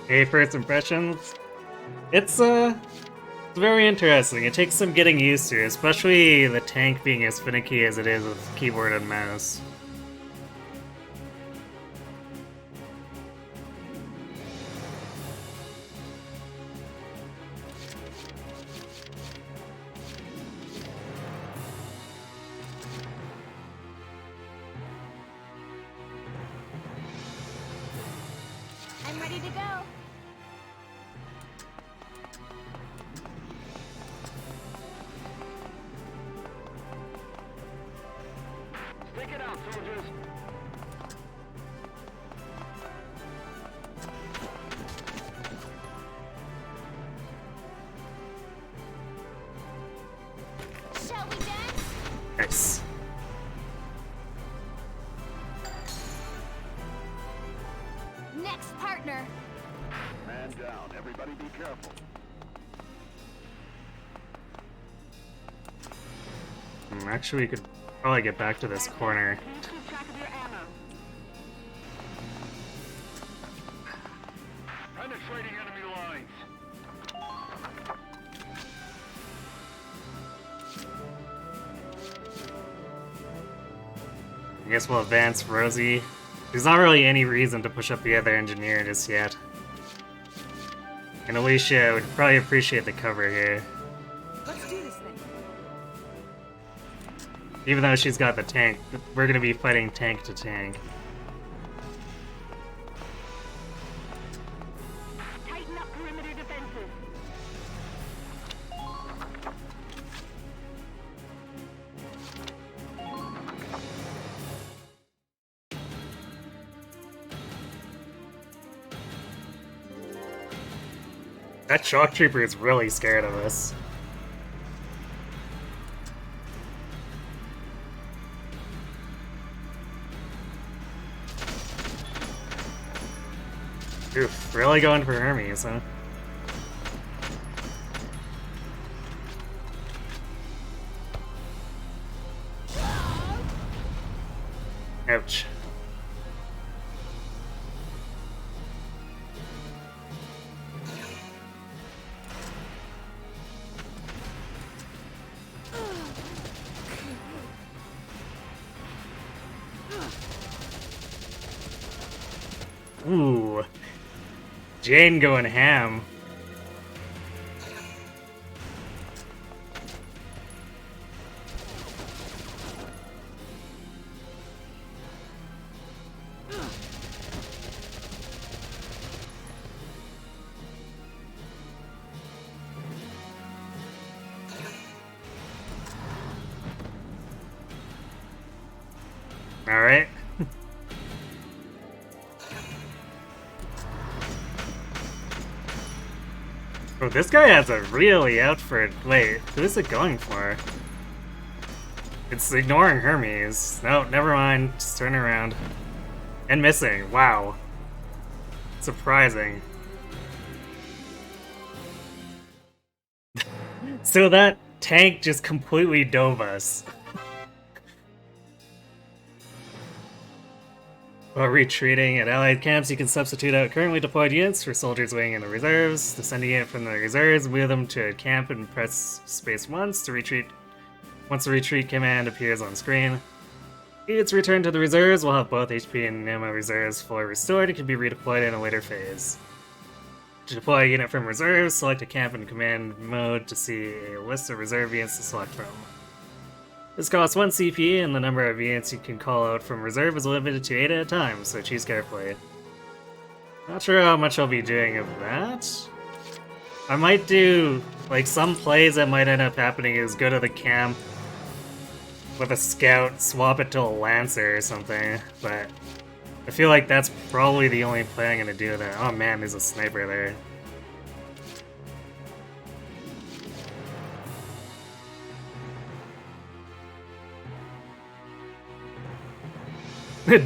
Hey, first impressions? It's very interesting. It takes some getting used to, especially the tank being as finicky as it is with keyboard and mouse. I'm ready to go. Stick it out, soldiers. Shall we dance? Nice. Next partner. Man down. Everybody be careful. Actually, we could probably get back to this corner. Keep track of your ammo. Penetrating enemy lines. I guess we'll advance Rosie. There's not really any reason to push up the other engineer just yet. And Alicia would probably appreciate the cover here. Let's do this thing. Even though she's got the tank, we're gonna be fighting tank to tank. Tighten up perimeter defenses. That shock trooper is really scared of us. Oof, really going for Hermes, huh? Ouch. Ooh. Jane going ham. All right. Oh, this guy has a really out for it. Wait, who is it going for? It's ignoring Hermes. No, never mind. Just turn around. And missing. Wow. Surprising. So that tank just completely dove us. While retreating at allied camps, you can substitute out currently deployed units for soldiers waiting in the reserves. To send a unit from the reserves, move them to a camp and press space once to retreat. Once the retreat command appears on screen. Units returned to the reserves will have both HP and ammo reserves fully restored and can be redeployed in a later phase. To deploy a unit from reserves, select a camp in command mode to see a list of reserve units to select from. This costs 1 CP, and the number of units you can call out from reserve is limited to 8 at a time, so choose carefully. Not sure how much I'll be doing of that. I might do, like, some plays that might end up happening is go to the camp with a scout, swap it to a lancer or something, but I feel like that's probably the only play I'm gonna do there. Oh man, there's a sniper there.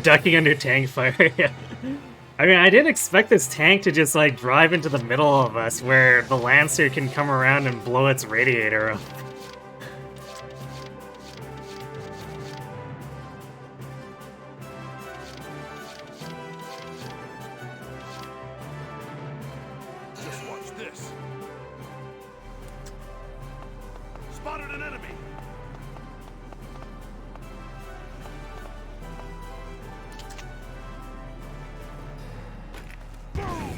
Ducking under tank fire, yeah. I mean, I didn't expect this tank to just, like, drive into the middle of us where the Lancer can come around and blow its radiator up. spotted an enemy! Boom!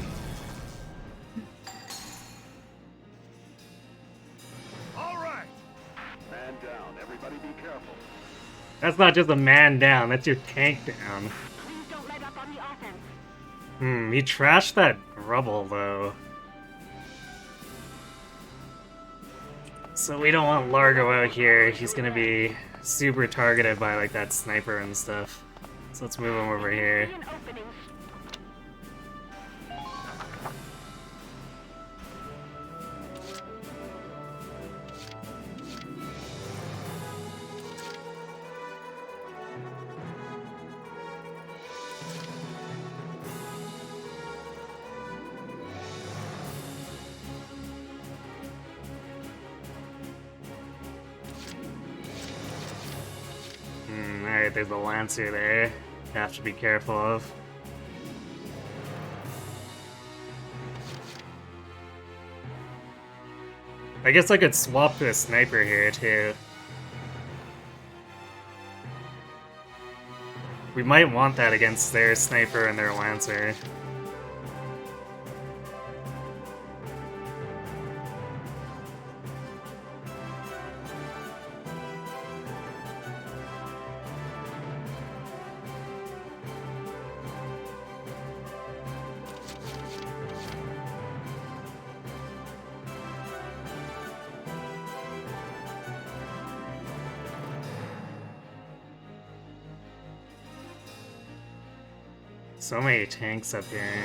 All right! Man down. Everybody be careful. That's not just a man down, that's your tank down. Please don't let up on the offense. He trashed that rubble though. So we don't want Largo out here. He's gonna be super targeted by like that sniper and stuff. So let's move him over here. Alright, there's a Lancer there. Have to be careful of. I guess I could swap to a sniper here too. We might want that against their sniper and their Lancer. So many tanks up here.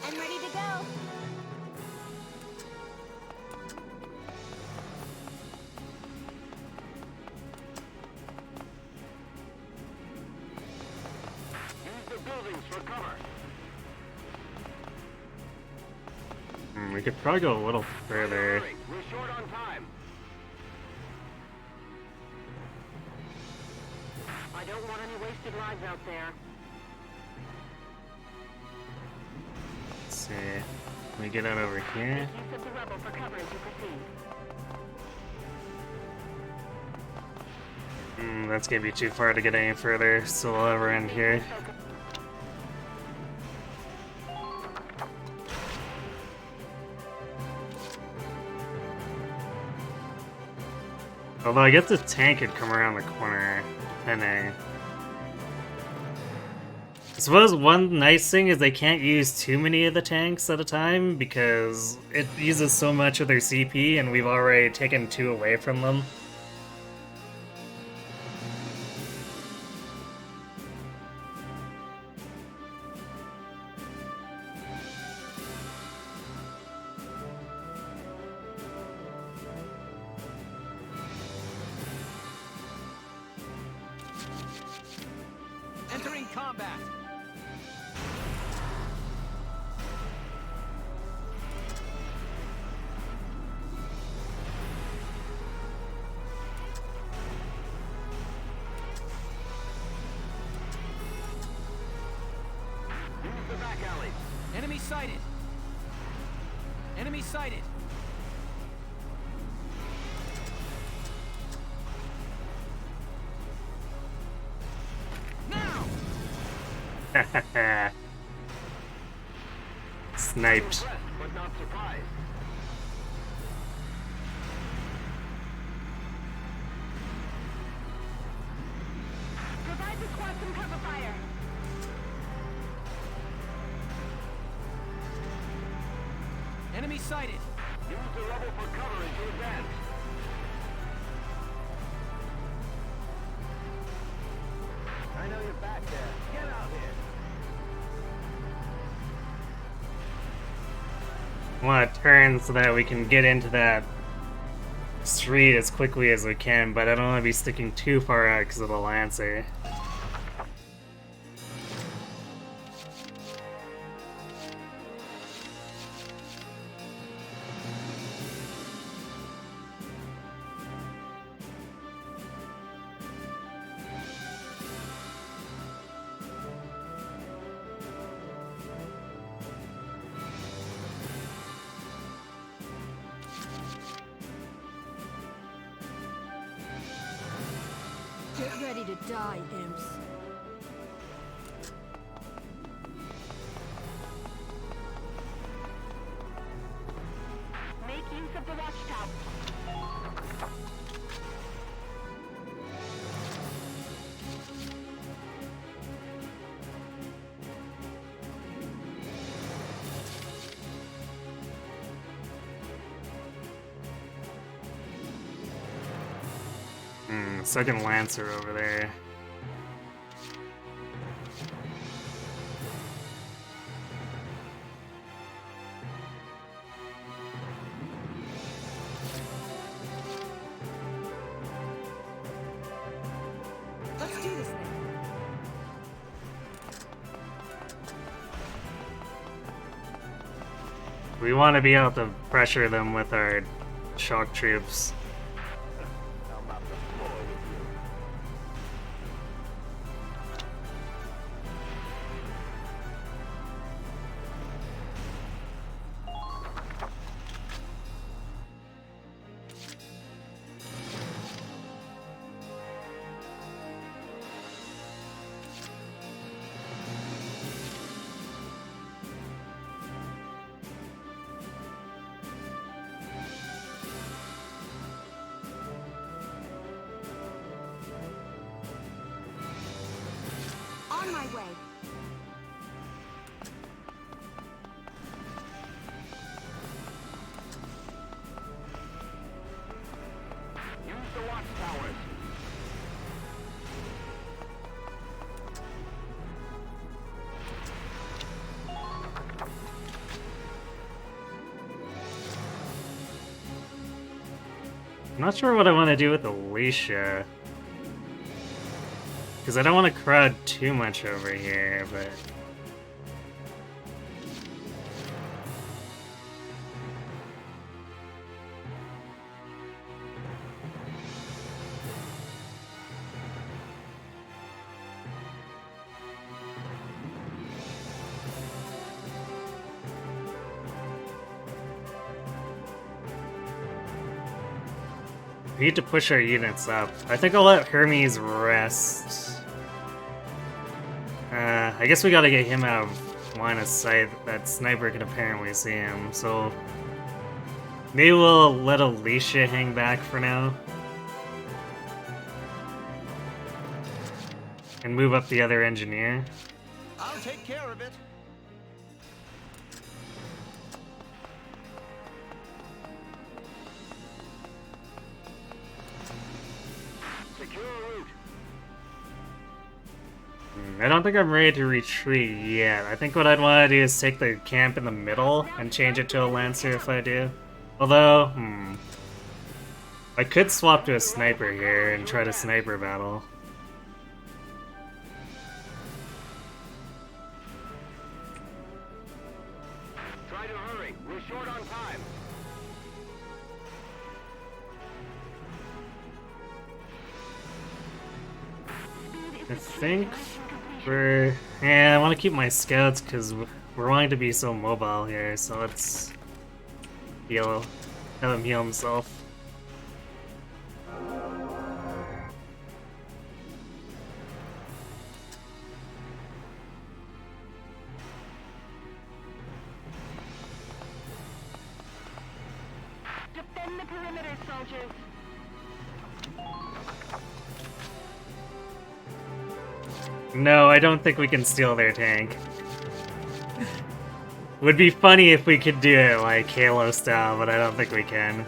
I'm ready to go. Use the buildings for cover. We could probably go a little further. We're short on time. I don't want any wasted lives out there. Let's see. Can we get out over here? Use of the rebel for cover as you proceed. That's gonna be too far to get any further, so we'll ever end here. Although I guess the tank could come around the corner, depending. I suppose one nice thing is they can't use too many of the tanks at a time because it uses so much of their CP and we've already taken 2 away from them. Entering combat. Use the back alley. Enemy sighted. Enemy sighted. Now. Sniped. But not surprised. Provide the squad some cover fire. Enemy sighted. Use the rubble for cover as you advance. I know you're back there. Get out here. I want to turn so that we can get into that street as quickly as we can, but I don't want to be sticking too far out because of the Lancer. Get ready to die, imps. Make use of the watchtower. Second Lancer over there. Let's do this thing. We want to be able to pressure them with our shock troops. On my way. Use the watchtowers. I'm not sure what I want to do with Alicia. Because I don't want to crowd too much over here, but... we need to push our units up. I think I'll let Hermes rest. I guess we gotta get him out of line of sight. That sniper can apparently see him, so... maybe we'll let Alicia hang back for now. And move up the other engineer. I'll take care of it. Secure a route. I don't think I'm ready to retreat yet. I think what I'd want to do is take the camp in the middle and change it to a Lancer if I do. Although, I could swap to a sniper here and try to sniper battle. Try to hurry. We're short on time. I think I want to keep my scouts because we're wanting to be so mobile here, so let's have him heal himself. Defend the perimeter, soldiers. No, I don't think we can steal their tank. Would be funny if we could do it like Halo style, but I don't think we can.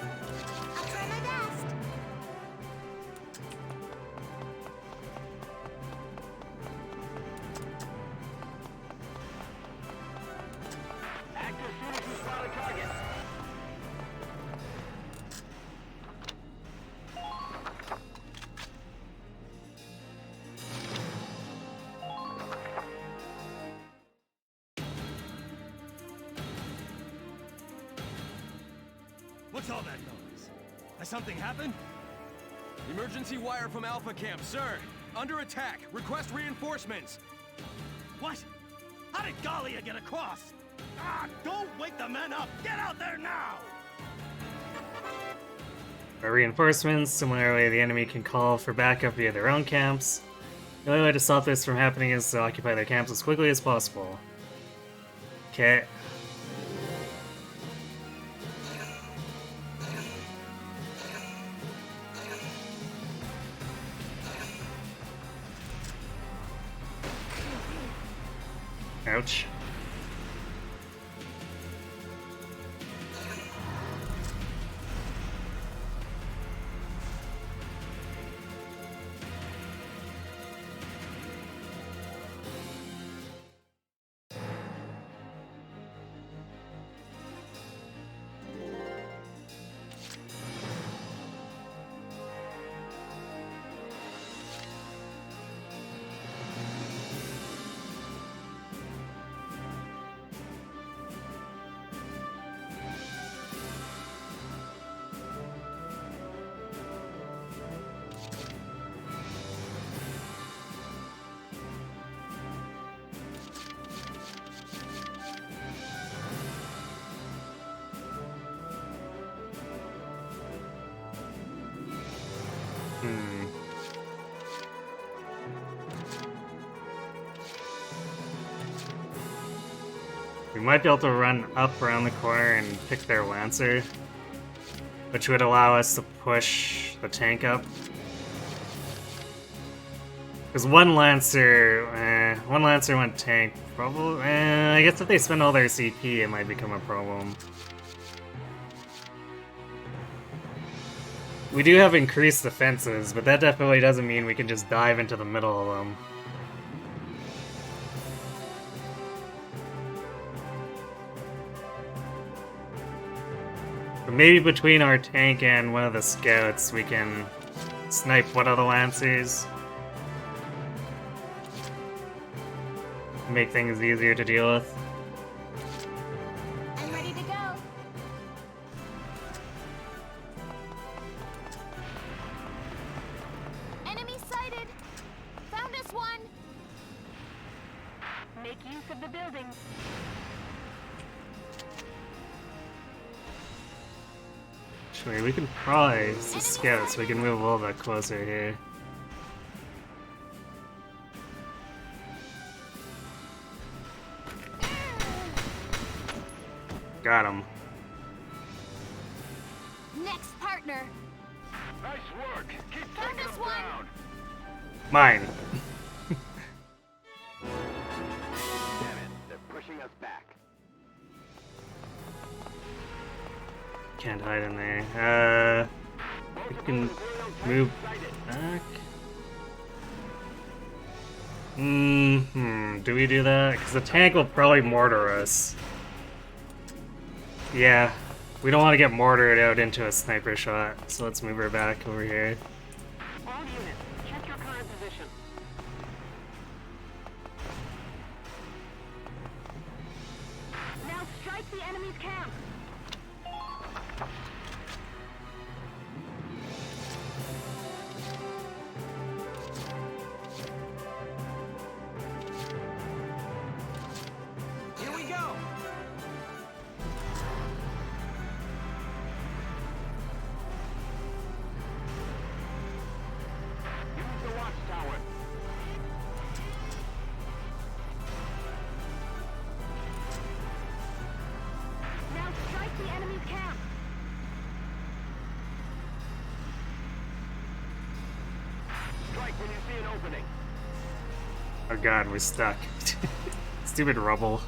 Act as soon as you spot a target. What's all that noise? Has something happened? Emergency wire from Alpha Camp, sir. Under attack. Request reinforcements. What? How did Galia get across? Ah, don't wake the men up! Get out there now! For reinforcements, similarly, the enemy can call for backup via their own camps. The only way to stop this from happening is to occupy their camps as quickly as possible. Okay. Ouch. We might be able to run up around the corner and pick their Lancer, which would allow us to push the tank up. Because one Lancer, went tank, probably. I guess if they spend all their CP, it might become a problem. We do have increased defenses, but that definitely doesn't mean we can just dive into the middle of them. But maybe between our tank and one of the scouts, we can snipe one of the Lancers. Make things easier to deal with. I'm ready to go. Enemy sighted. Found us one. Make use of the buildings. Actually, we can probably use the scout so we can move a little bit closer here. Got him. Next partner. Nice work. Keep Found taking us them one. down. Mine. Damn it, they're pushing us back. Can't hide in there. We can move back. Do we do that? Because the tank will probably mortar us. Yeah, we don't want to get mortared out into a sniper shot, so let's move her back over here. All units, check your current position. Now strike the enemy's camp. Here we go! Use the watchtower. Now strike the enemy's camp. Strike when you see an opening. Oh god, we're stuck. Stupid rubble.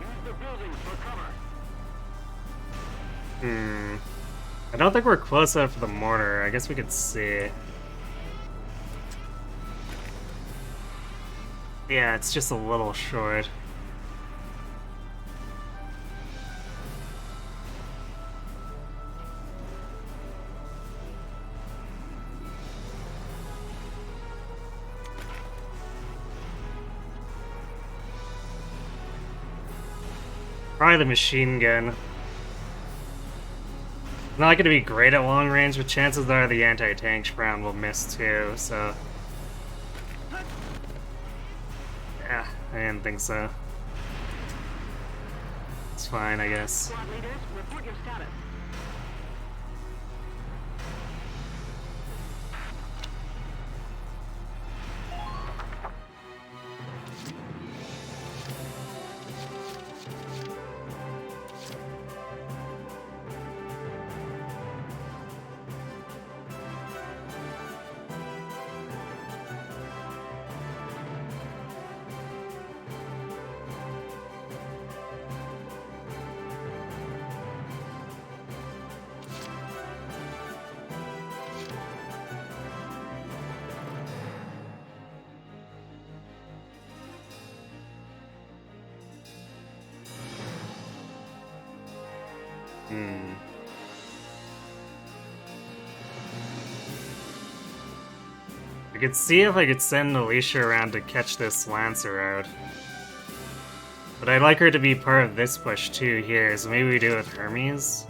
Use the buildings for cover. I don't think we're close enough for the mortar. I guess we could see. Yeah, it's just a little short. Probably the machine gun. Not going to be great at long range, but chances are the anti-tank round will miss too, so... Yeah, I didn't think so. It's fine, I guess. Squad leaders, report your status. I could see if I could send Alicia around to catch this Lancer out. But I'd like her to be part of this push too here, so maybe we do it with Hermes.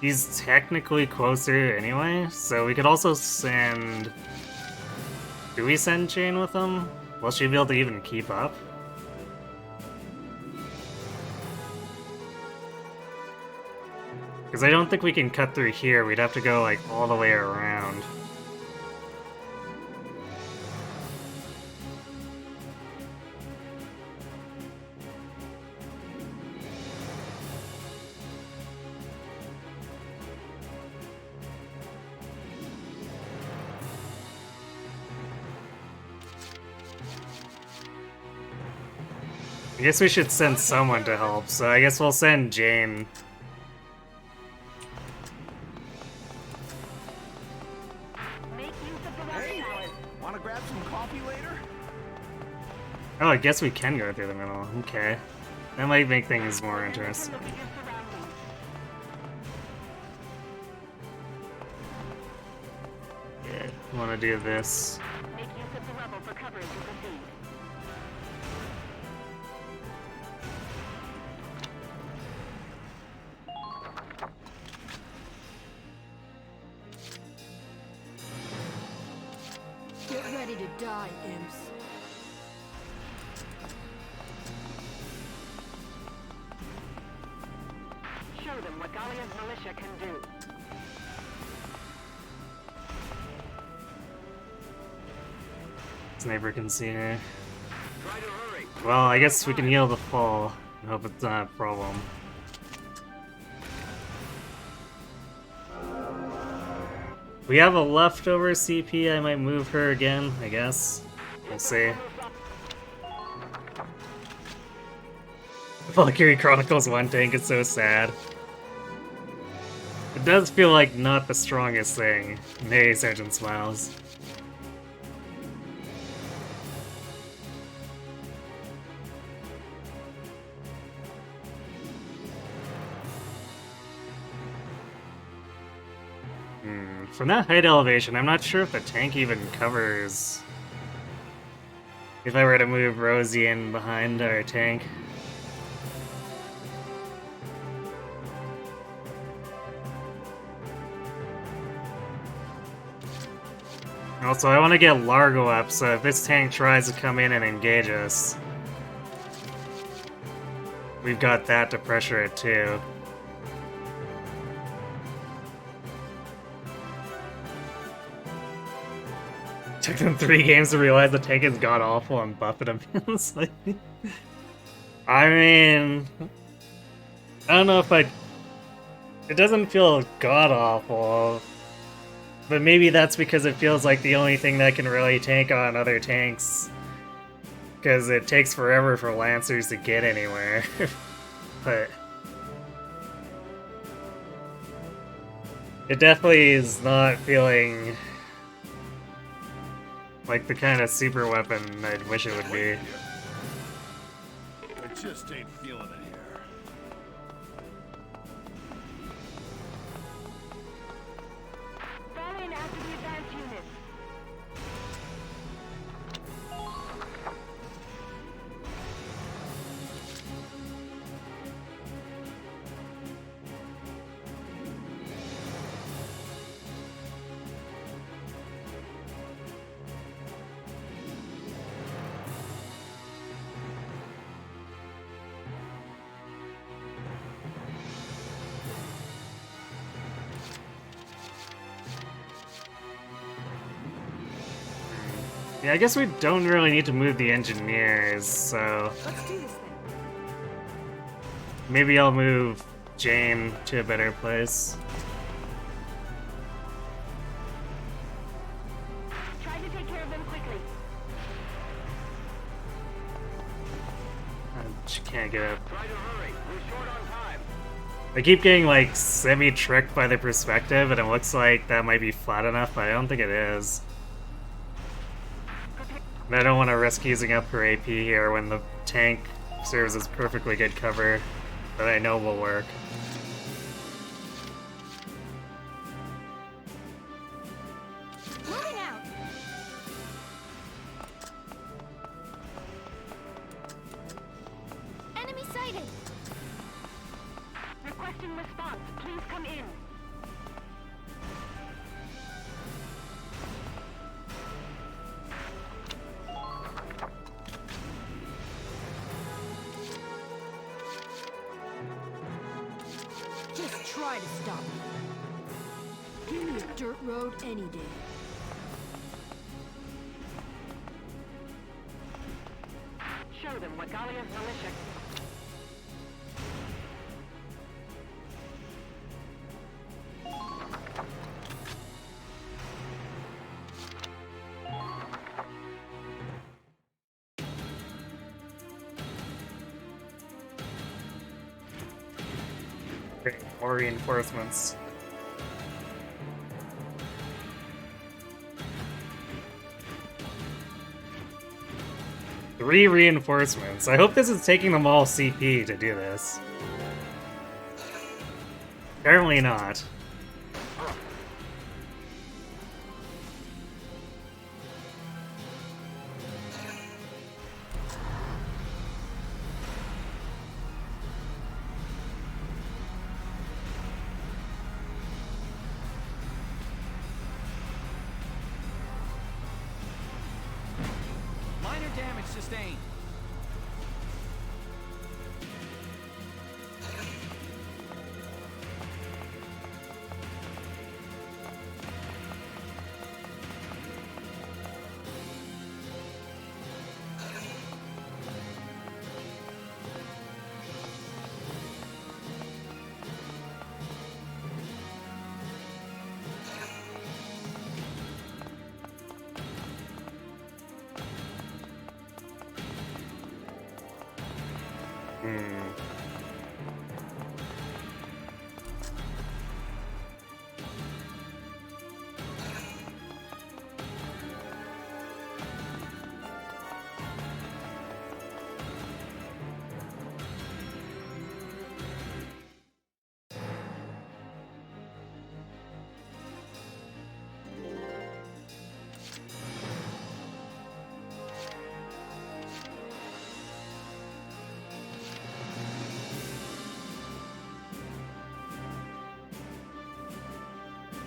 He's technically closer anyway, so we could also send... Do we send Jane with him? Will she be able to even keep up? Because I don't think we can cut through here, we'd have to go like all the way around. I guess we should send someone to help, so I guess we'll send Jane. Hey, wanna grab some coffee later? Oh, I guess we can go through the middle. Okay. That might make things more interesting. Yeah, wanna do this. Make use of the rubble for coverage and proceed. Get ready to die, imps. Show them what Gallia's militia can do. Sniper can see her. Well, I guess we can heal the fall. I hope it's not a problem. We have a leftover CP, I might move her again, I guess. We'll see. Valkyria Chronicles 1 tank is so sad. It does feel like not the strongest thing. Nay, Sergeant Smiles. From that height elevation, I'm not sure if the tank even covers... If I were to move Rosie in behind our tank. Also, I want to get Largo up, so if this tank tries to come in and engage us, we've got that to pressure it too. Took them 3 games to realize the tank is god-awful and buffed him. Like, I mean... I don't know if I... It doesn't feel god-awful. But maybe that's because it feels like the only thing that can really tank on other tanks. Because it takes forever for Lancers to get anywhere. But... It definitely is not feeling... like the kind of super weapon I'd wish it would be. I just ain't feeling it here. Fall in after the advanced units. Yeah, I guess we don't really need to move the engineers, so... Let's do this then. Maybe I'll move Jane to a better place. Try to take care of them quickly. She can't get up. Try to hurry. We're short on time. I keep getting, like, semi-tricked by the perspective, and it looks like that might be flat enough, but I don't think it is. And I don't want to risk using up her AP here when the tank serves as perfectly good cover that I know will work. Moving out. Enemy sighted. Requesting response. Please come in. Just try to stop me. Give me a dirt road any day. Show them what Gallia's militia... Okay, more reinforcements. Three reinforcements. I hope this is taking them all CP to do this. Apparently not. Minor damage sustained.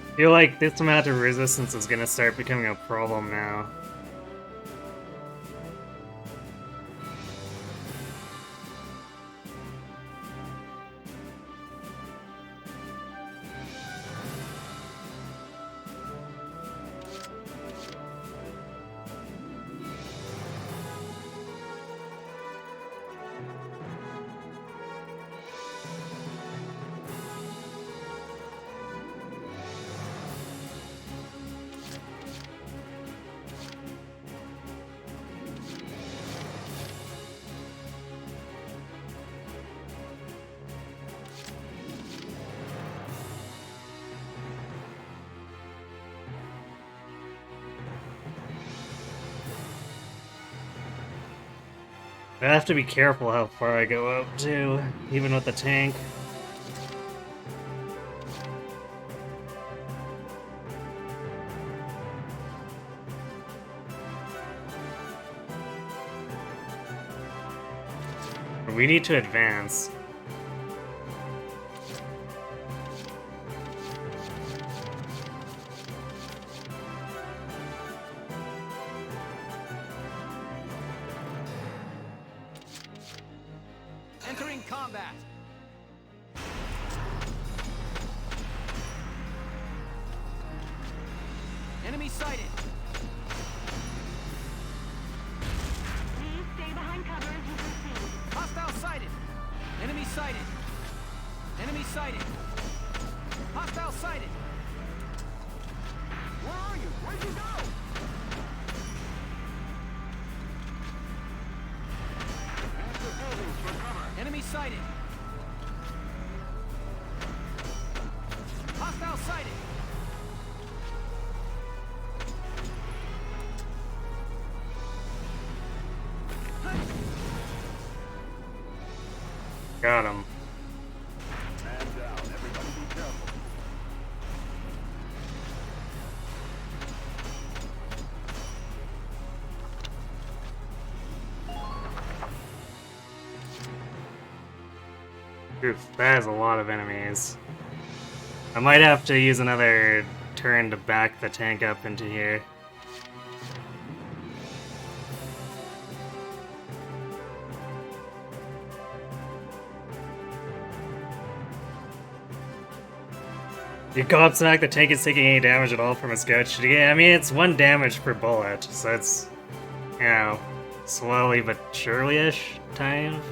I feel like this amount of resistance is gonna start becoming a problem now. I have to be careful how far I go up, too, even with the tank. We need to advance. Entering combat. Enemy sighted. sighted! Hostile sighted! Where are you? Where'd you go? Enemy sighted! Hostile sighted! Got him. Man down. Everybody be careful. Oof, that is a lot of enemies. I might have to use another turn to back the tank up into here. You go up snack, the tank is taking any damage at all from its ghost. Yeah, I mean, it's 1 damage per bullet, so it's, you know, slowly but surely-ish, kind of.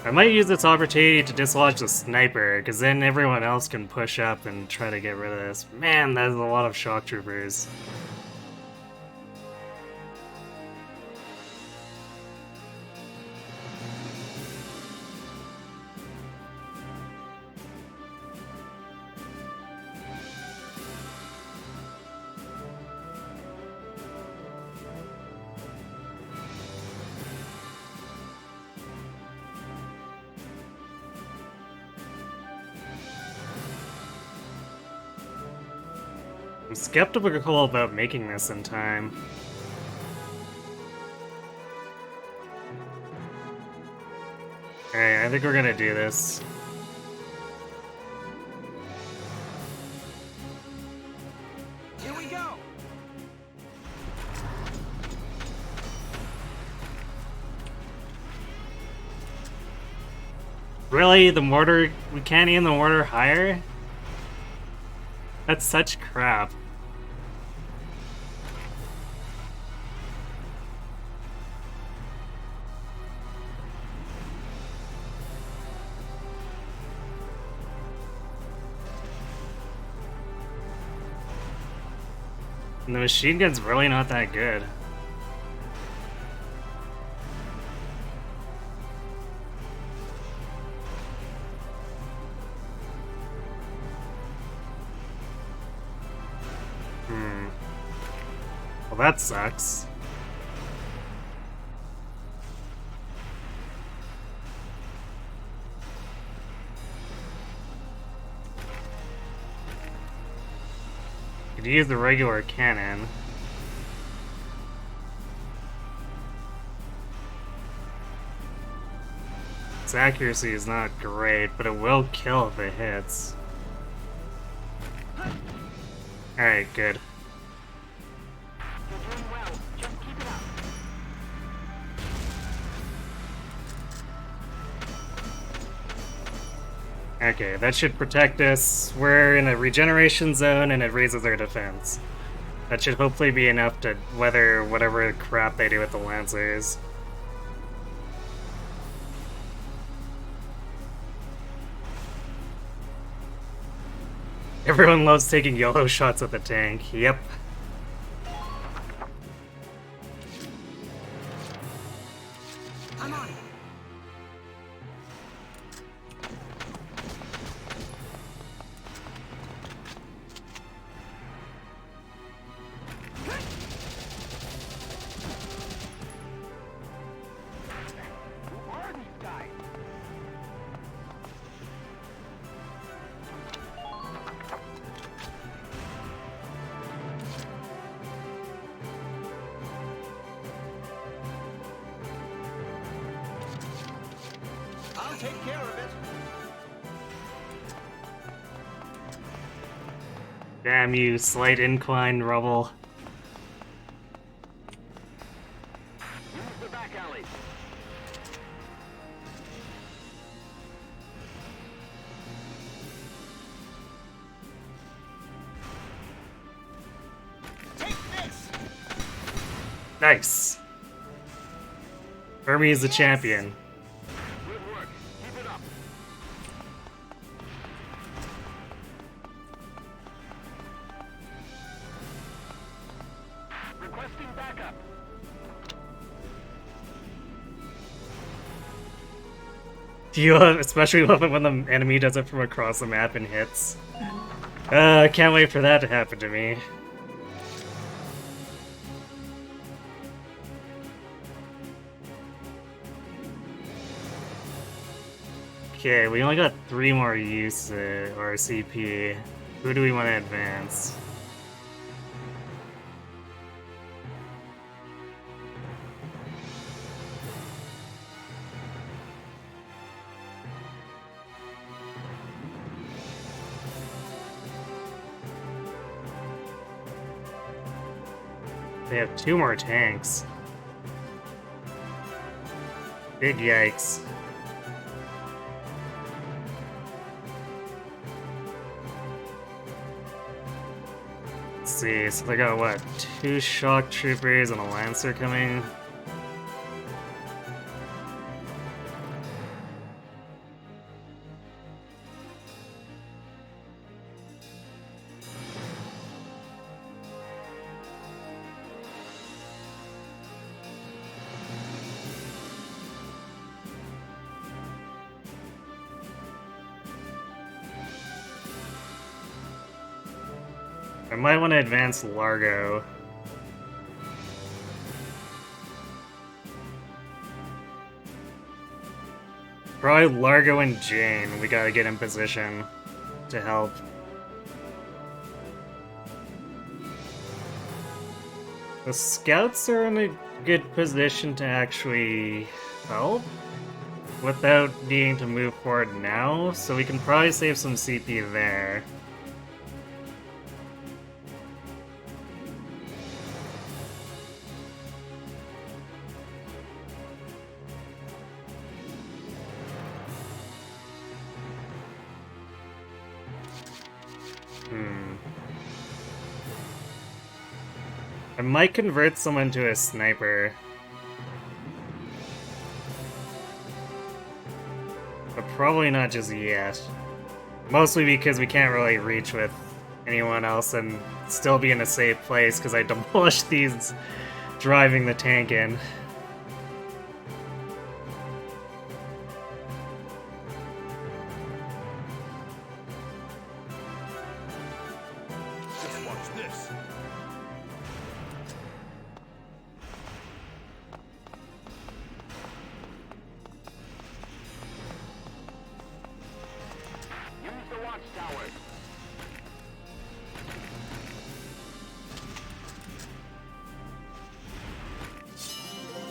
I might use this opportunity to dislodge the sniper, because then everyone else can push up and try to get rid of this. Man, that is a lot of shock troopers. I'm skeptical about making this in time. Alright, I think we're gonna do this. Here we go! Really? The mortar? We can't aim the mortar higher? That's such crap. And the machine gun's really not that good. Well, that sucks. Could use the regular cannon. Its accuracy is not great, but it will kill if it hits. Alright, good. You're doing well. Just keep it up. Okay, that should protect us. We're in a regeneration zone and it raises our defense. That should hopefully be enough to weather whatever crap they do with the Lancers. Everyone loves taking YOLO shots at the tank. Yep. I'm on it. Who are these guys? I'll take care of it. Damn you, slight incline rubble. Use the back alley. Take this! Nice. Hermes is the champion. Good work. Keep it up. Requesting backup. Do you especially love it when the enemy does it from across the map and hits? Can't wait for that to happen to me. Okay, we only got 3 more use or CP. Who do we want to advance? They have 2 more tanks. Big yikes. Let's see, so they got what? 2 shock troopers and a lancer coming. I might want to advance Largo. Probably Largo and Jane. We gotta get in position to help. The scouts are in a good position to actually help without needing to move forward now, so we can probably save some CP there. I might convert someone to a sniper. But probably not just yet. Mostly because we can't really reach with anyone else and still be in a safe place because I demolished these driving the tank in. Just watch this. Use the watchtower.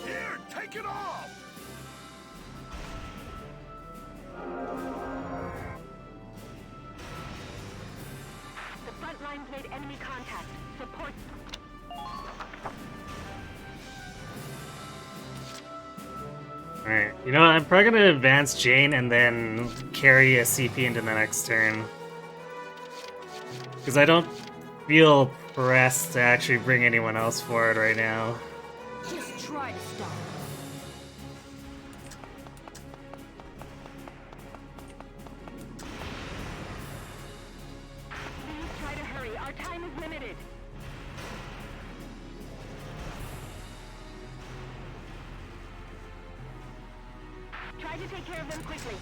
Here, take it off! The front lines made enemy contact. Support. Alright, you know what, I'm probably gonna advance Jane and then carry a CP into the next turn. Because I don't feel pressed to actually bring anyone else forward right now. Just try to stop. Please try to hurry. Our time is limited. Try to take care of them quickly.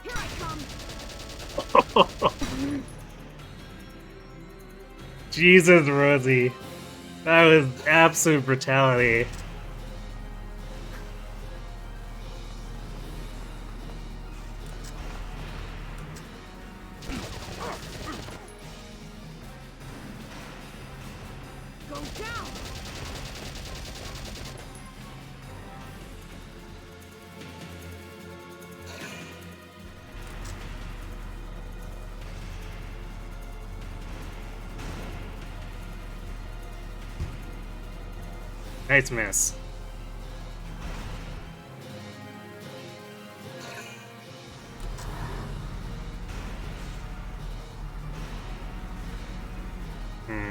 Here I come. Jesus, Rosie. That was absolute brutality. Go down. Nice miss.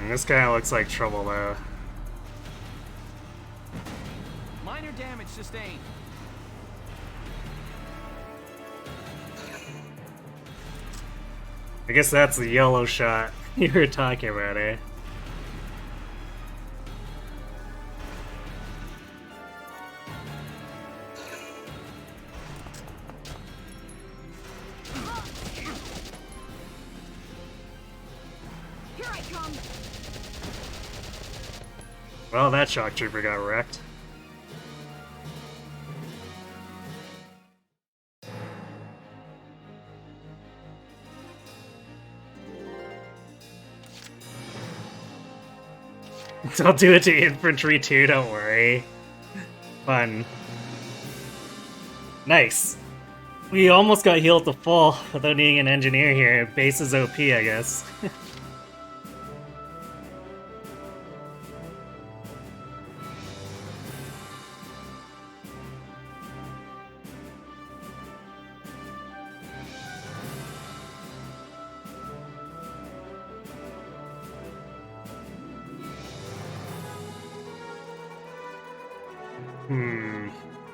This guy looks like trouble though. Minor damage sustained. I guess that's the yellow shot you were talking about, eh? Here I come. Well, that shock trooper got wrecked. I'll do it to infantry too, don't worry. Fun. Nice. We almost got healed to full without needing an engineer here. Base is OP, I guess.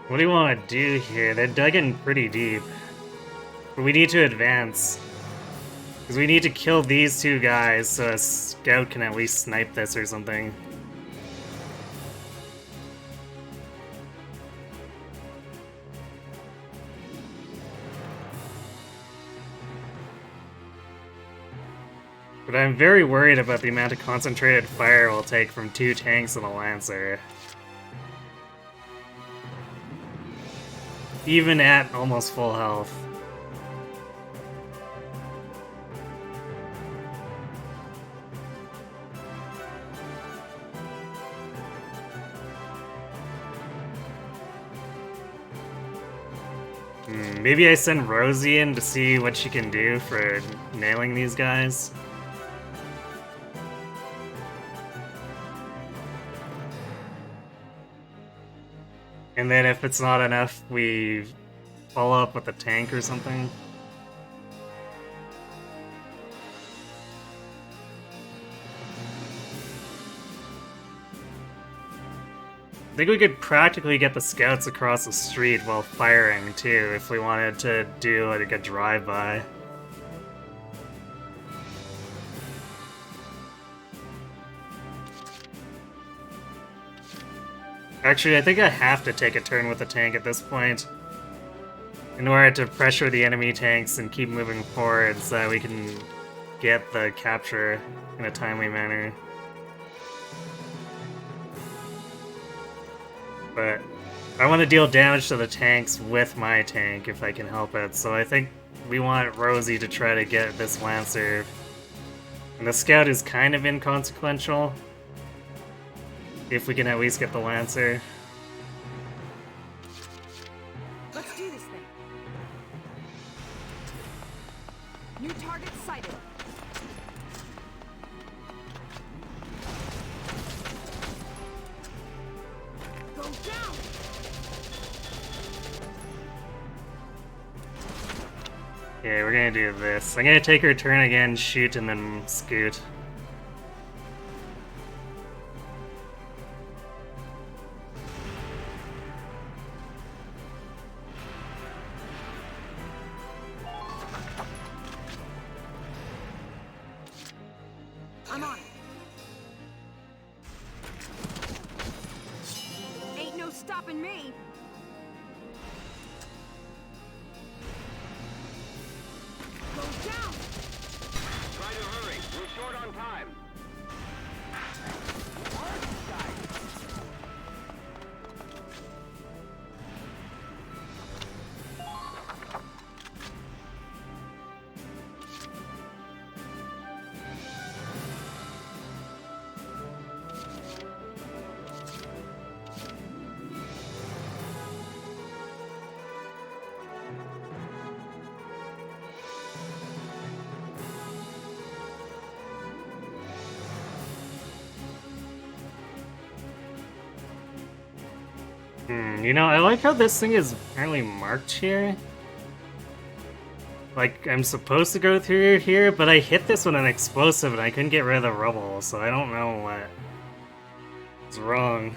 What do you want to do here? They're dug in pretty deep. But we need to advance. Because we need to kill these two guys so a scout can at least snipe this or something. But I'm very worried about the amount of concentrated fire we'll take from 2 tanks and a Lancer. Even at almost full health. Maybe I send Rosie in to see what she can do for nailing these guys. And then if it's not enough, we follow up with a tank or something. I think we could practically get the scouts across the street while firing too, if we wanted to do like a drive-by. Actually, I think I have to take a turn with the tank at this point in order to pressure the enemy tanks and keep moving forward so that we can get the capture in a timely manner. But I want to deal damage to the tanks with my tank if I can help it, so I think we want Rosie to try to get this Lancer. And the scout is kind of inconsequential. If we can at least get the Lancer. Let's do this thing. New target sighted. Go down. Okay, we're gonna do this. I'm gonna take her turn again, shoot, and then scoot. I'm on it. Ain't no stopping me. Go down. Try to hurry. We're short on time. You know, I like how this thing is apparently marked here. Like, I'm supposed to go through here, but I hit this with an explosive and I couldn't get rid of the rubble, so I don't know what is wrong.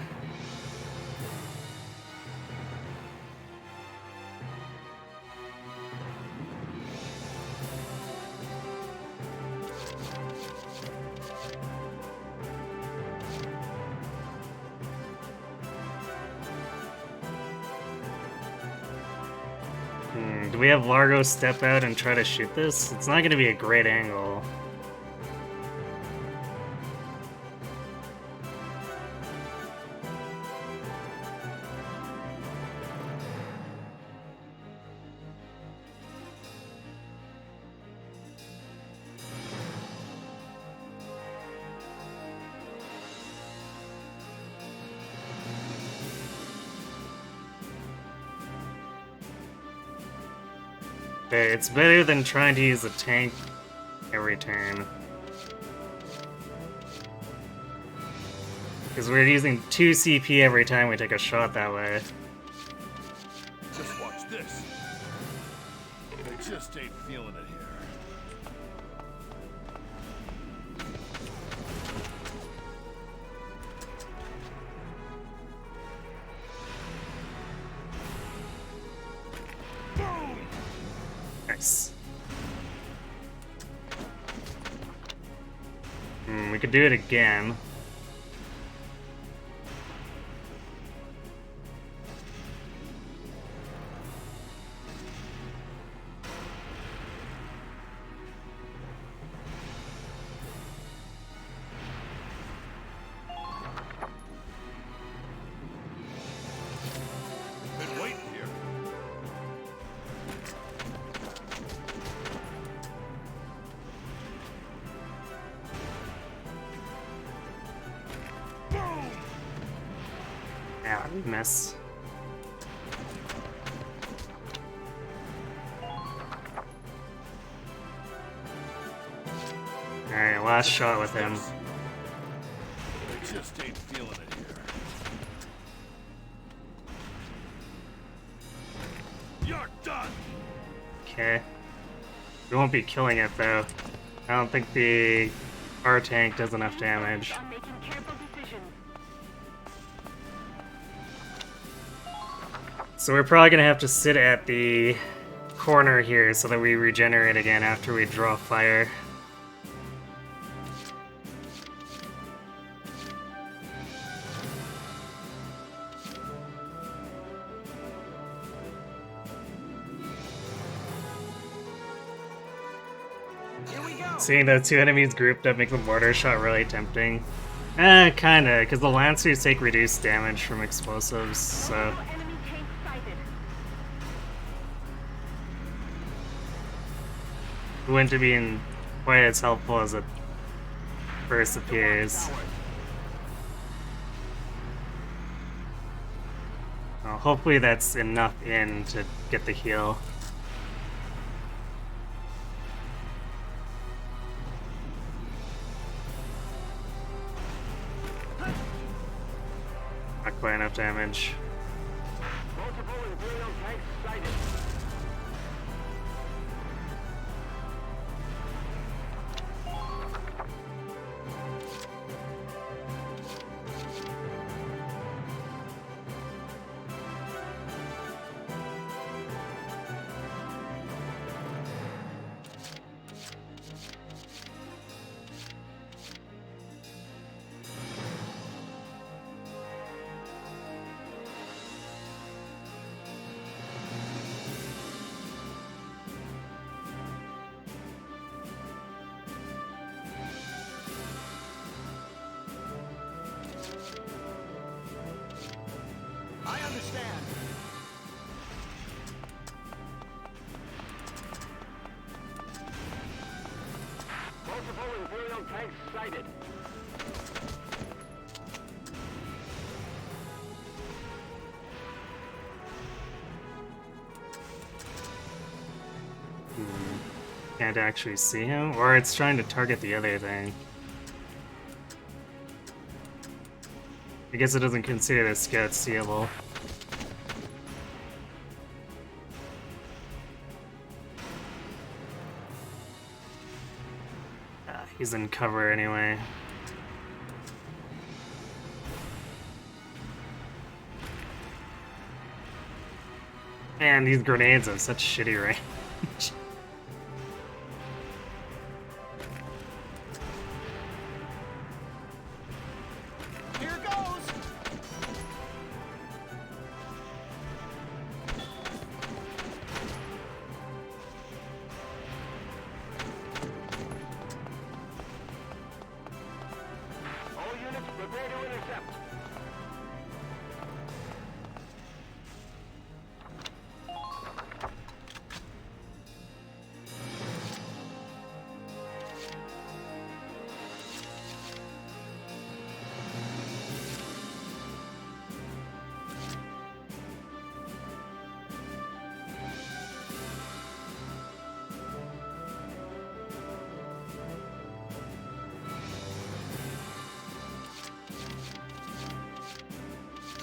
Do we have Largo step out and try to shoot this? It's not going to be a great angle. Okay, it's better than trying to use a tank every turn. Because we're using 2 CP every time we take a shot that way. Just watch this. I just ain't feeling it here. Nice. We could do it again. Been waiting here. Yeah, miss. Alright, last shot with him. I just ain't feeling it here. You're done. Okay. We won't be killing it though. I don't think the R tank does enough damage. So we're probably gonna have to sit at the corner here so that we regenerate again after we draw fire. Seeing the two enemies grouped up makes the mortar shot really tempting. Kinda, because the Lancers take reduced damage from explosives, so... It wouldn't be quite as helpful as it first appears. Well, hopefully that's enough in to get the heal. Not quite enough damage. Multiple Imperial tanks sighted. I understand. Multiple Imperial tanks sighted. Can't actually see him, or it's trying to target the other thing. I guess it doesn't consider the scout seeable. He's in cover anyway. Man, these grenades have such shitty range. Here goes! All units, prepare to intercept.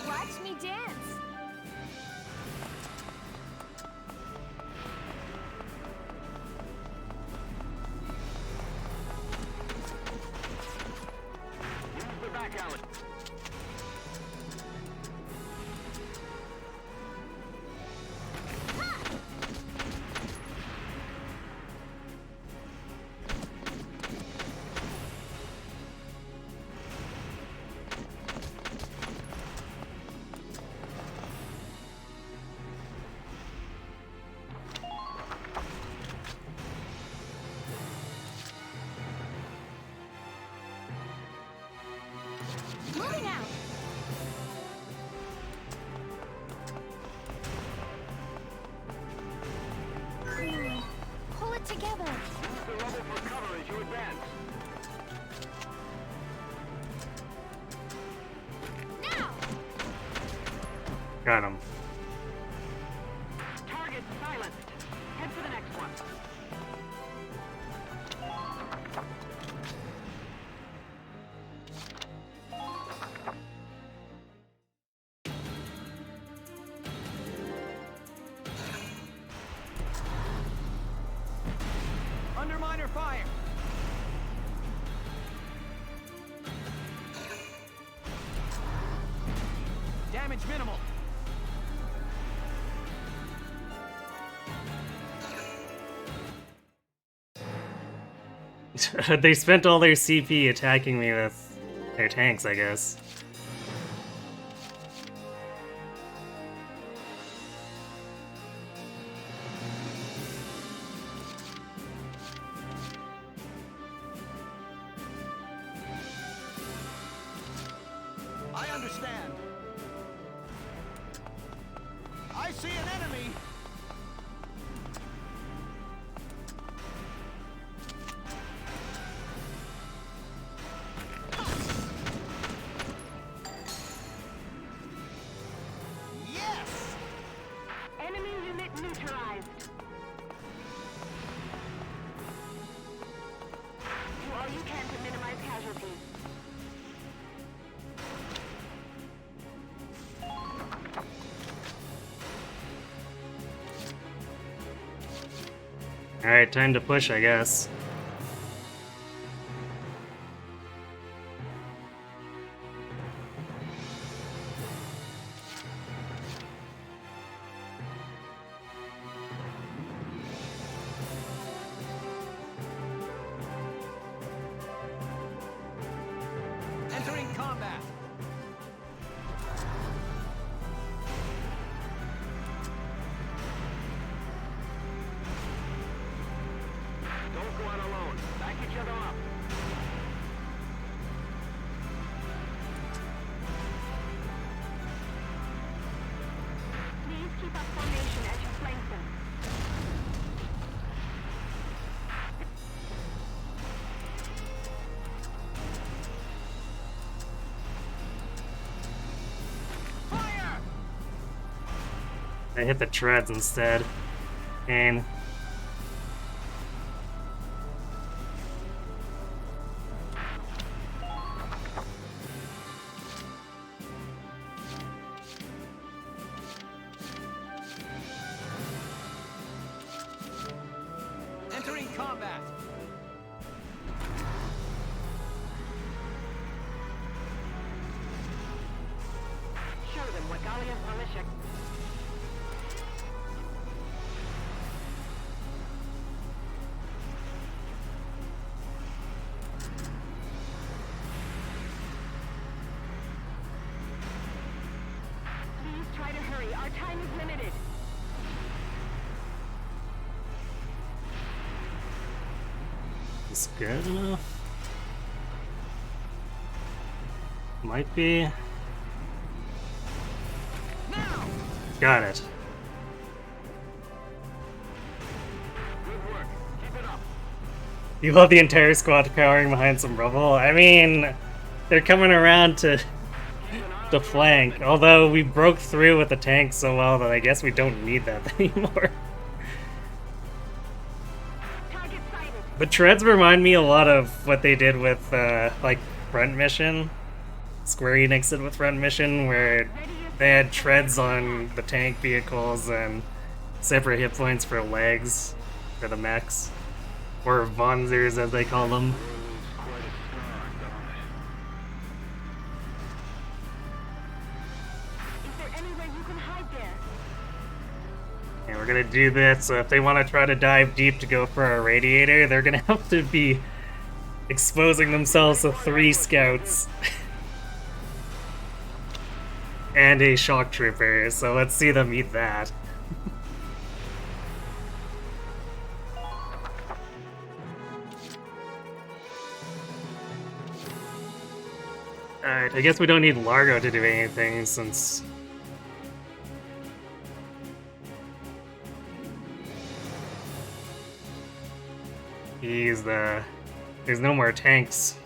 Watch me dance! Use the back alley. Moving out! Pull it together! Use the rubble for cover as you advance. Now! Got him. Target silenced. Head for the next one. Underminer fire! Damage minimal. They spent all their CP attacking me with their tanks, I guess. I understand. I see an enemy! Yes! Enemy unit neutralized. Do all you can to minimize casualties. Alright, time to push, I guess. Entering combat! Don't go out alone. Back each other up. Please keep up formation as you flank them. Fire! I hit the treads instead. And Entering combat! Is good enough? Might be. Got it. You have the entire squad cowering behind some rubble? I mean, they're coming around to flank. Although we broke through with the tank so well that I guess we don't need that anymore. The treads remind me a lot of what they did with, like, Front Mission. Square Enix did with Front Mission, where they had treads on the tank vehicles and separate hit points for legs for the mechs. Or Vonzers, as they call them. And we're gonna do this, so if they want to try to dive deep to go for our radiator, they're gonna have to be exposing themselves to 3 scouts. And a shock trooper, so let's see them eat that. Alright, I guess we don't need Largo to do anything since... There's no more tanks.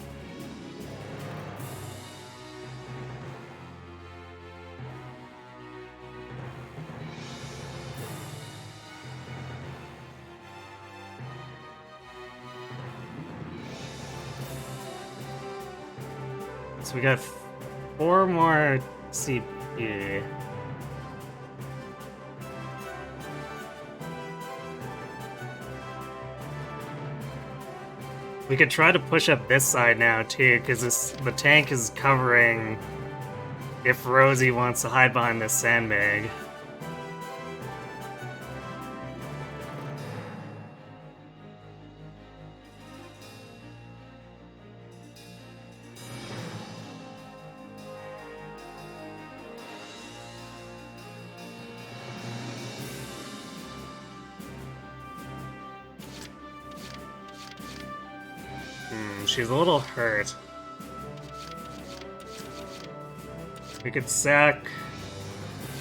So we got 4 more CPU. We could try to push up this side now too, because the tank is covering if Rosie wants to hide behind this sandbag. She's a little hurt. We could sack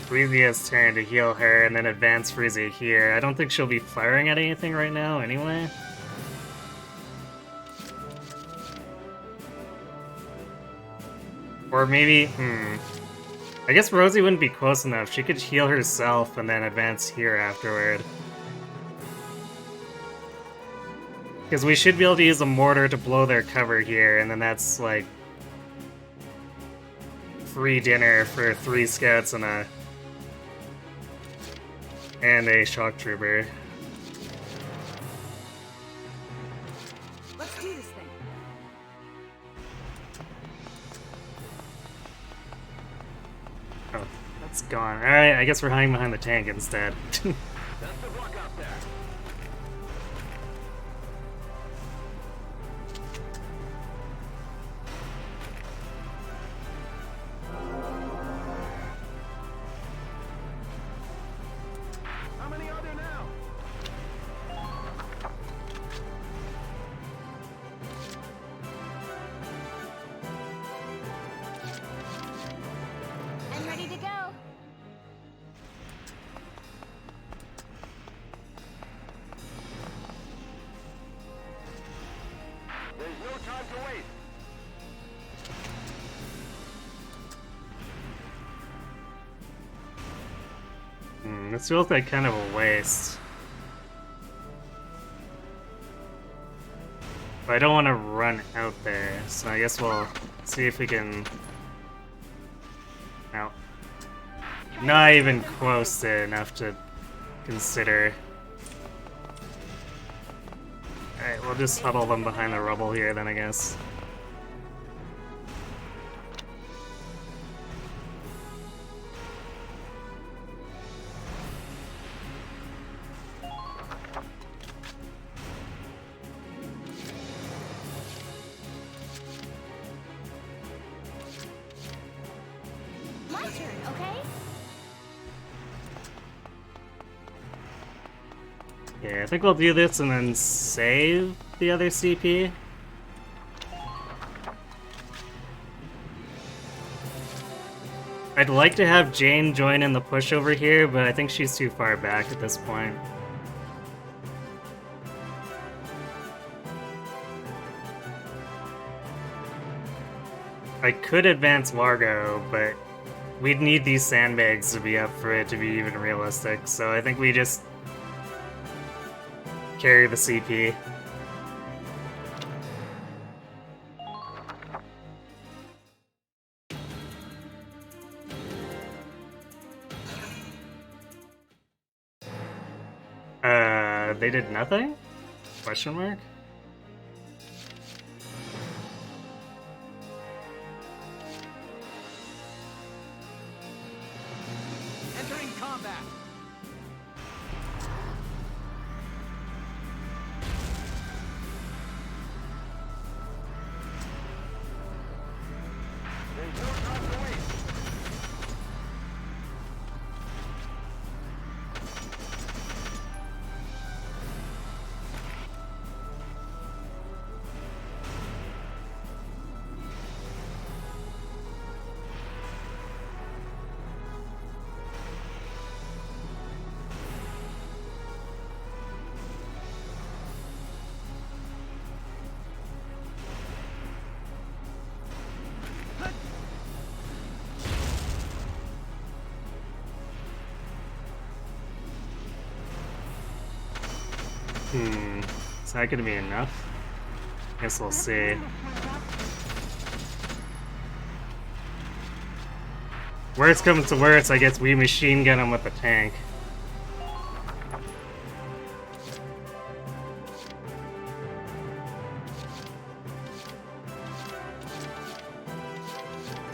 Freezia's turn to heal her and then advance Freezia here. I don't think she'll be firing at anything right now anyway. Or maybe, I guess Rosie wouldn't be close enough. She could heal herself and then advance here afterward. Because we should be able to use a mortar to blow their cover here, and then that's like free dinner for 3 scouts and a shock trooper. Let's do this thing. Oh, that's gone. Alright, I guess we're hiding behind the tank instead. This feels like kind of a waste. But I don't want to run out there, so I guess we'll see if we can... No. Not even close to enough to consider. Alright, we'll just huddle them behind the rubble here then, I guess. Yeah, I think we'll do this and then save the other CP. I'd like to have Jane join in the push over here, but I think she's too far back at this point. I could advance Largo, but we'd need these sandbags to be up for it to be even realistic, so I think we just carry the CP. They did nothing? Question mark? Entering combat. Is that gonna be enough? Guess we'll see. Worst comes to worst, I guess we machine gun him with the tank.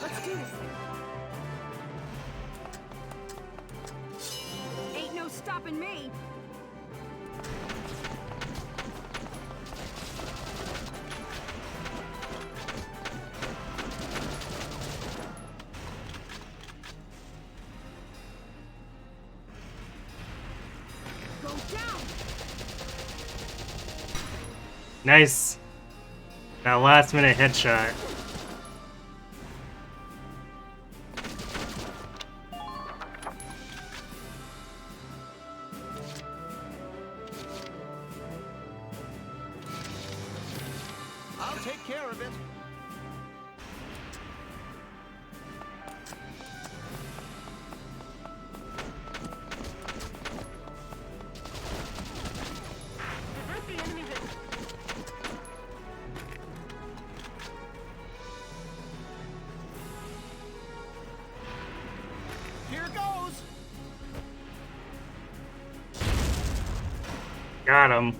Let's do this. Ain't no stopping me. Nice! That last minute headshot. I'll take care of it. Here goes. Got him.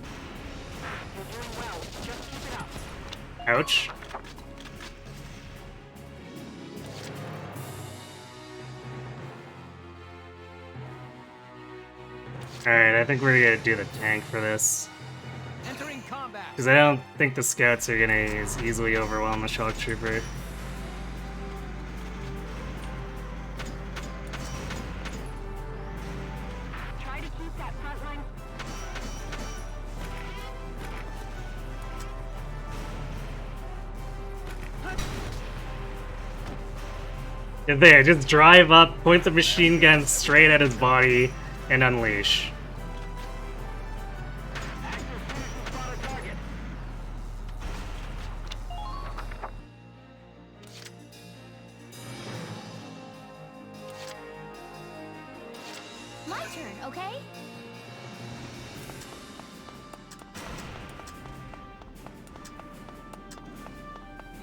Ouch. Alright, I think we're gonna do the tank for this. Entering combat. Because I don't think the scouts are gonna as easily overwhelm the shock trooper. Try to keep that front line. There, just drive up, point the machine gun straight at his body, and unleash. My turn, okay?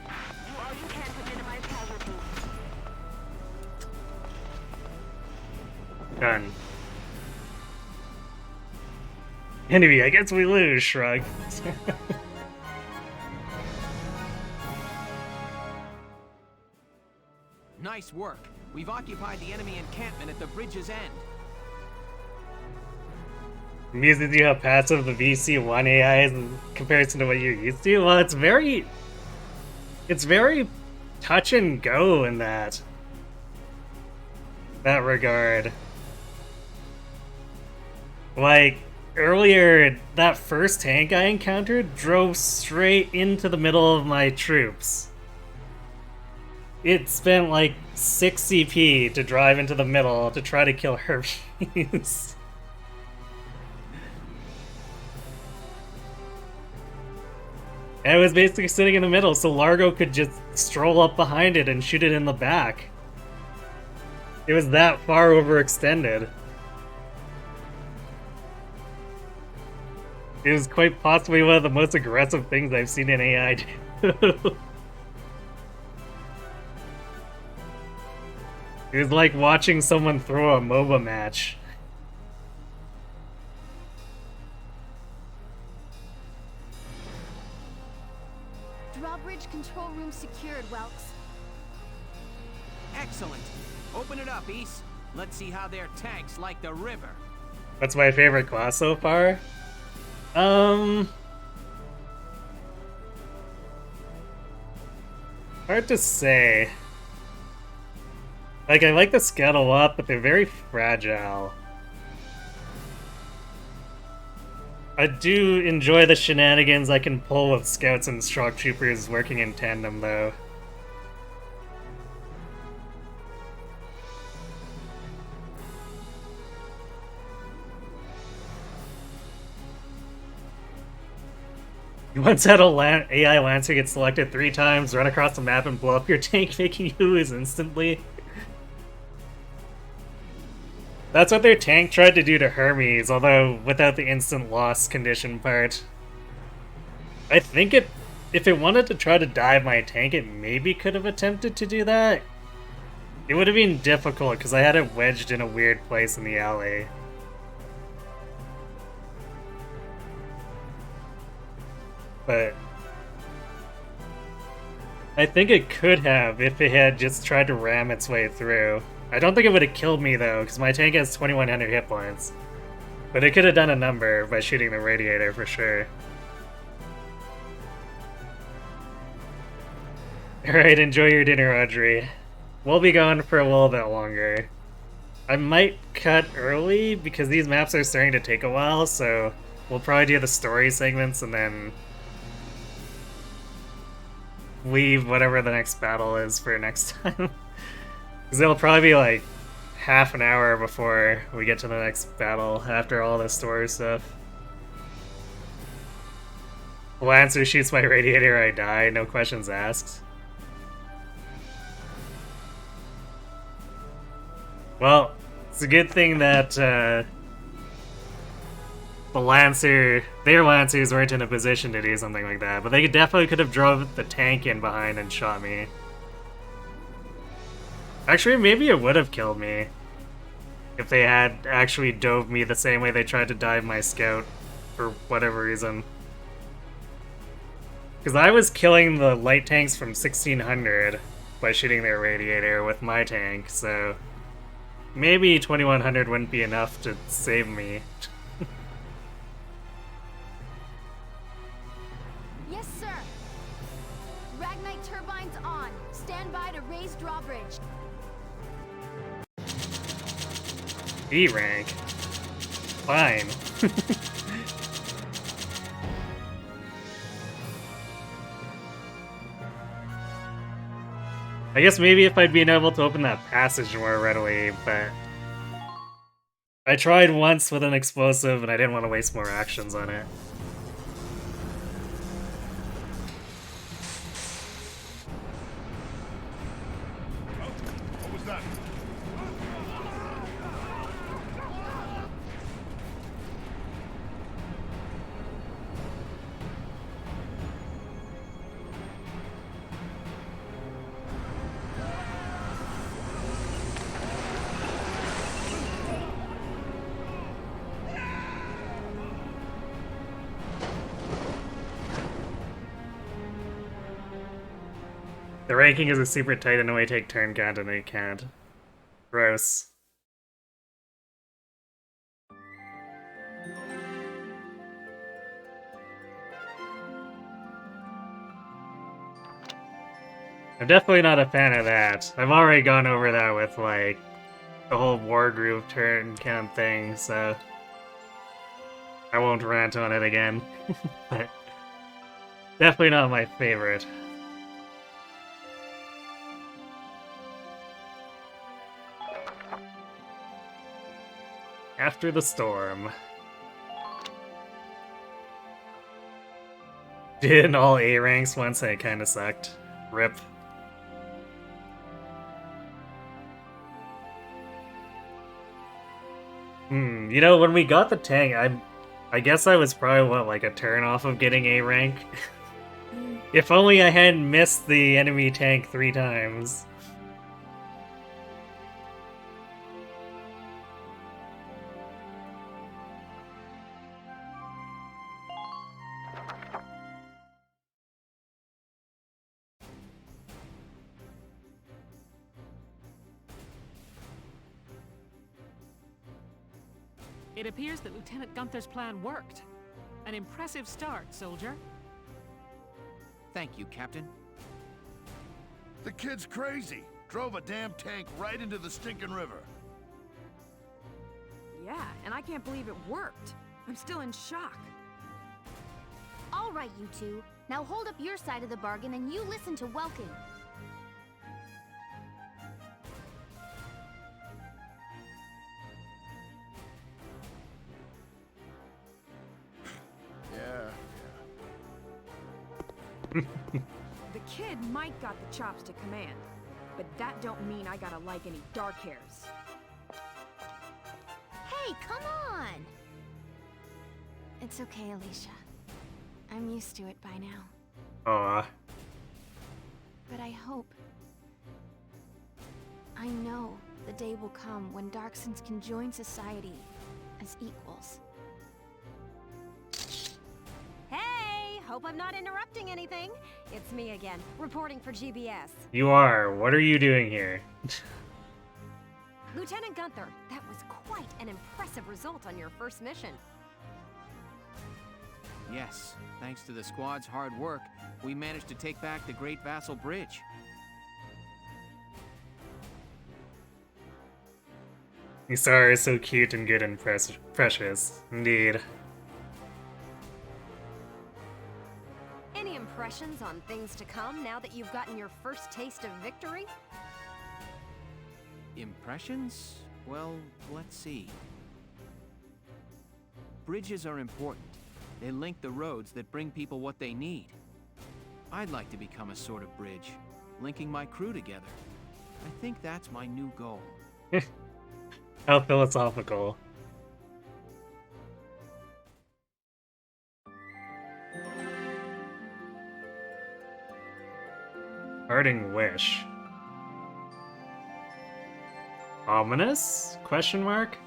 Do all you can to minimize casualties. Done. Enemy, I guess we lose, shrug. Nice work. We've occupied the enemy encampment at the bridge's end. Amuses you how passive the VC1 AI is in comparison to what you're used to? Well, it's very touch and go in that regard. Like, earlier, that first tank I encountered drove straight into the middle of my troops. It spent like 6 CP to drive into the middle to try to kill Hermes. And it was basically sitting in the middle, so Largo could just stroll up behind it and shoot it in the back. It was that far overextended. It was quite possibly one of the most aggressive things I've seen in AI do. It was like watching someone throw a MOBA match. Drawbridge control room secured, Welks. Excellent. Open it up, East. Let's see how their tanks like the river. That's my favorite class so far. Hard to say. Like, I like the scuttle up, but they're very fragile. I do enjoy the shenanigans I can pull with scouts and shock troopers working in tandem, though. You once had a AI Lancer get selected 3 times, run across the map, and blow up your tank, making you lose instantly. That's what their tank tried to do to Hermes, although without the instant loss condition part. I think if it wanted to try to dive my tank, it maybe could have attempted to do that. It would have been difficult, because I had it wedged in a weird place in the alley. But I think it could have if it had just tried to ram its way through. I don't think it would have killed me though, because my tank has 2100 hit points. But it could have done a number by shooting the radiator for sure. Alright, enjoy your dinner, Audrey. We'll be gone for a little bit longer. I might cut early because these maps are starting to take a while, so we'll probably do the story segments and then leave whatever the next battle is for next time. Because it'll probably be like half an hour before we get to the next battle after all this story stuff. Lancer shoots my radiator, I die, no questions asked. Well, it's a good thing that their Lancers weren't in a position to do something like that, but they definitely could have drove the tank in behind and shot me. Actually, maybe it would have killed me if they had actually dove me the same way they tried to dive my scout for whatever reason. Because I was killing the light tanks from 1600 by shooting their radiator with my tank, so maybe 2100 wouldn't be enough to save me. Yes, sir. Ragnite turbines on. Stand by to raise drawbridge. E rank. Fine. I guess maybe if I'd been able to open that passage more readily, but I tried once with an explosive and I didn't want to waste more actions on it. What was that? The ranking is a super tight and only take turn count and they can't. Gross. I'm definitely not a fan of that. I've already gone over that with, like, the whole war group turn count thing, so I won't rant on it again. But definitely not my favorite. After the storm. Did in all A ranks once and it kinda sucked. RIP. You know, when we got the tank, I guess I was probably, what, like a turn off of getting A rank? If only I hadn't missed the enemy tank 3 times. It appears that Lieutenant Gunther's plan worked. An impressive start, soldier. Thank you, Captain. The kid's crazy. Drove a damn tank right into the stinking river. Yeah, and I can't believe it worked. I'm still in shock. All right, you two. Now hold up your side of the bargain and you listen to Welkin. The kid might got the chops to command, but that don't mean I gotta like any dark hairs. Hey, come on! It's okay, Alicia. I'm used to it by now. Aw. But I hope... I know the day will come when Darksons can join society as equals. Hey! Hope I'm not interrupting anything. It's me again, reporting for GBS. You are. What are you doing here? Lieutenant Gunther, that was quite an impressive result on your first mission. Yes, thanks to the squad's hard work, we managed to take back the Great Vassal Bridge. Isara is so cute and good and precious. Indeed. Any impressions on things to come now that you've gotten your first taste of victory? Impressions? Well, let's see. Bridges are important. They link the roads that bring people what they need. I'd like to become a sort of bridge, linking my crew together. I think that's my new goal. How philosophical. Parting wish. Ominous? Question mark?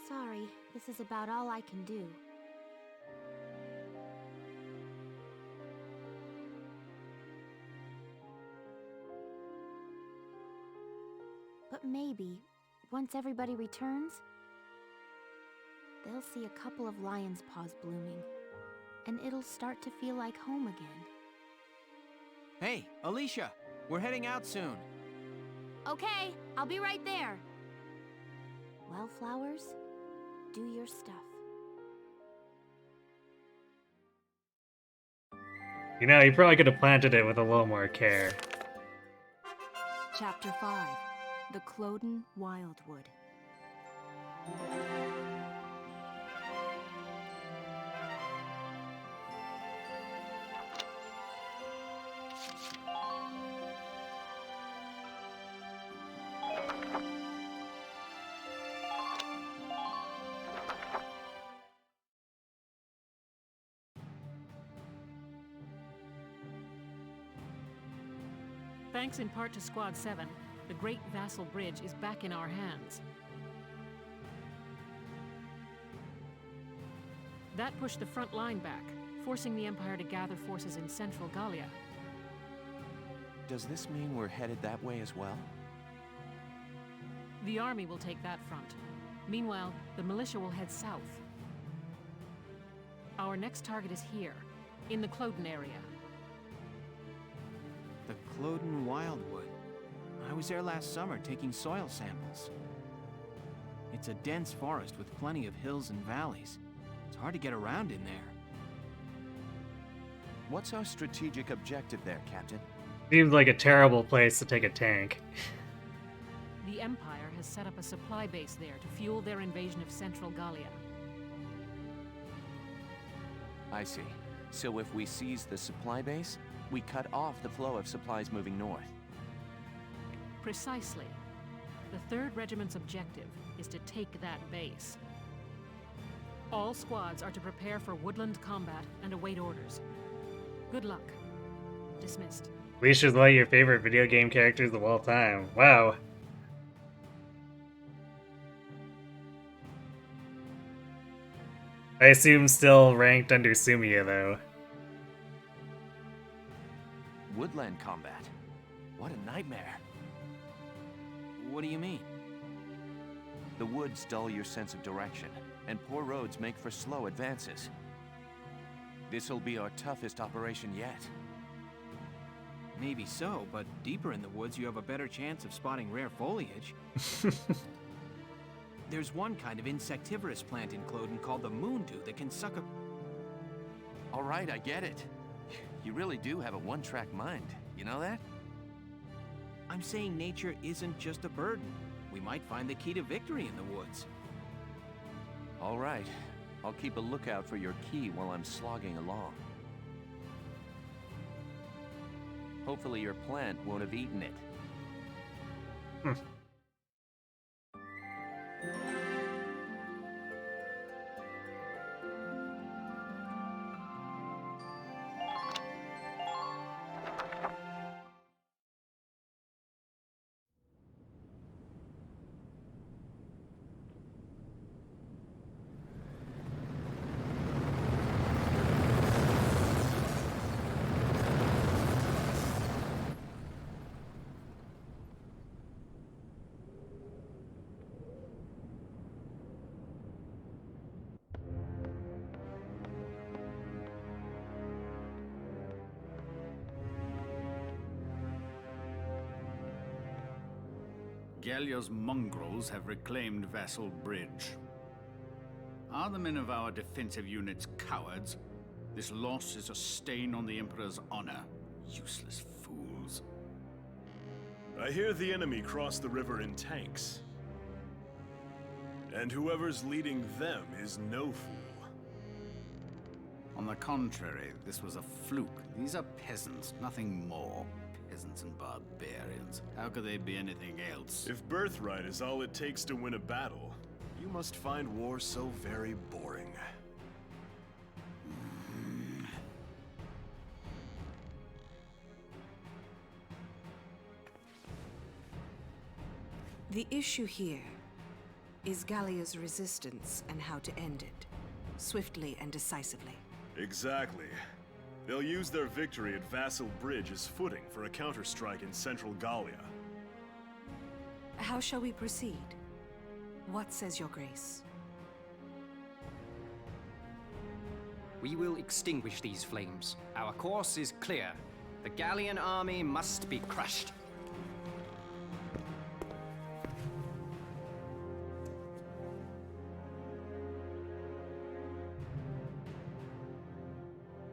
Sorry, this is about all I can do. But maybe, once everybody returns, they'll see a couple of lion's paws blooming, and it'll start to feel like home again. Hey, Alicia! We're heading out soon. Okay, I'll be right there. Well, flowers, do your stuff. You know, you probably could have planted it with a little more care. Chapter 5. The Cloden Wildwood. Thanks in part to Squad 7, the Great Vassal Bridge is back in our hands. That pushed the front line back, forcing the Empire to gather forces in central Gallia. Does this mean we're headed that way as well? The army will take that front. Meanwhile, the militia will head south. Our next target is here, in the Cloden area. The Cloden Wildwood. I was there last summer taking soil samples. It's a dense forest with plenty of hills and valleys. It's hard to get around in there. What's our strategic objective there, Captain? Seems like a terrible place to take a tank. The Empire has set up a supply base there to fuel their invasion of Central Gallia. I see. So if we seize the supply base, we cut off the flow of supplies moving north. Precisely. The 3rd Regiment's objective is to take that base. All squads are to prepare for woodland combat and await orders. Good luck. Dismissed. Leash is one of your favorite video game characters of all time. Wow. I assume still ranked under Sumiya, though. Woodland combat? What a nightmare. What do you mean? The woods dull your sense of direction, and poor roads make for slow advances. This'll be our toughest operation yet. Maybe so, but deeper in the woods you have a better chance of spotting rare foliage. There's one kind of insectivorous plant in Cloden called the moondew that can suck a... All right, I get it. You really do have a one-track mind. You know that? I'm saying nature isn't just a burden. We might find the key to victory in the woods. All right. I'll keep a lookout for your key while I'm slogging along. Hopefully your plant won't have eaten it. Gallia's mongrels have reclaimed Vassal Bridge. Are the men of our defensive units cowards? This loss is a stain on the Emperor's honor. Useless fools. I hear the enemy crossed the river in tanks. And whoever's leading them is no fool. On the contrary, this was a fluke. These are peasants, nothing more. Peasants and barbarians. How could they be anything else? If birthright is all it takes to win a battle, you must find war so very boring. The issue here is Gallia's resistance and how to end it, swiftly and decisively. Exactly. They'll use their victory at Vassal Bridge as footing for a counterstrike in Central Gallia. How shall we proceed? What says your grace? We will extinguish these flames. Our course is clear. The Gallian army must be crushed.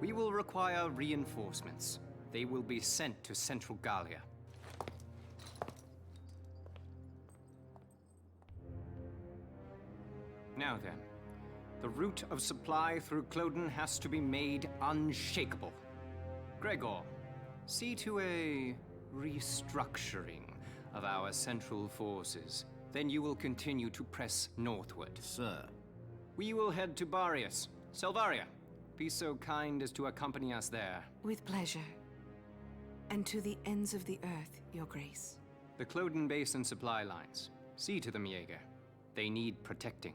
We will require reinforcements. They will be sent to Central Gallia. Now then, the route of supply through Cloden has to be made unshakable. Gregor, see to a restructuring of our central forces. Then you will continue to press northward. Sir. We will head to Barius. Selvaria, be so kind as to accompany us there. With pleasure. And to the ends of the earth, your grace. The Cloden base and supply lines. See to them, Jaeger. They need protecting.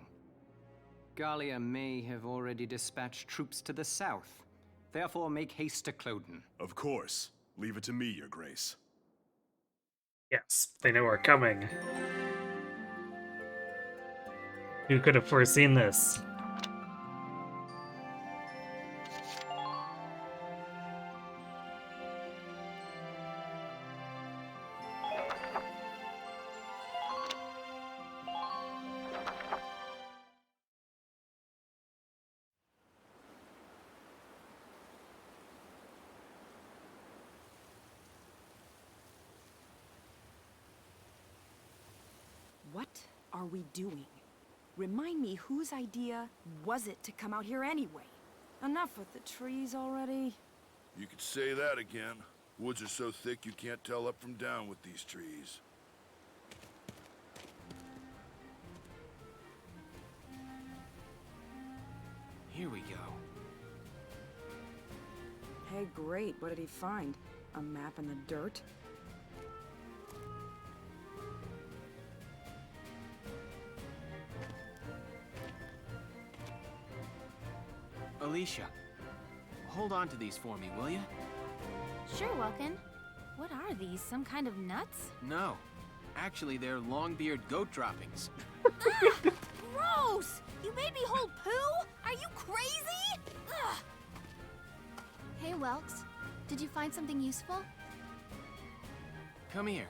Gallia may have already dispatched troops to the south. Therefore, make haste to Cloden. Of course. Leave it to me, your grace. Yes, they know we're coming. Who could have foreseen this? are we doing? Remind me, whose idea was it to come out here anyway? Enough with the trees already. You could say that again. Woods are so thick you can't tell up from down with these trees. Here we go. Hey, great. What did he find? A map in the dirt? Alicia, hold on to these for me, will you? Sure, Welkin. What are these? Some kind of nuts? No. Actually, they're long-beard goat droppings. Gross! You made me hold poo? Are you crazy? Ugh. Hey, Welks. Did you find something useful? Come here.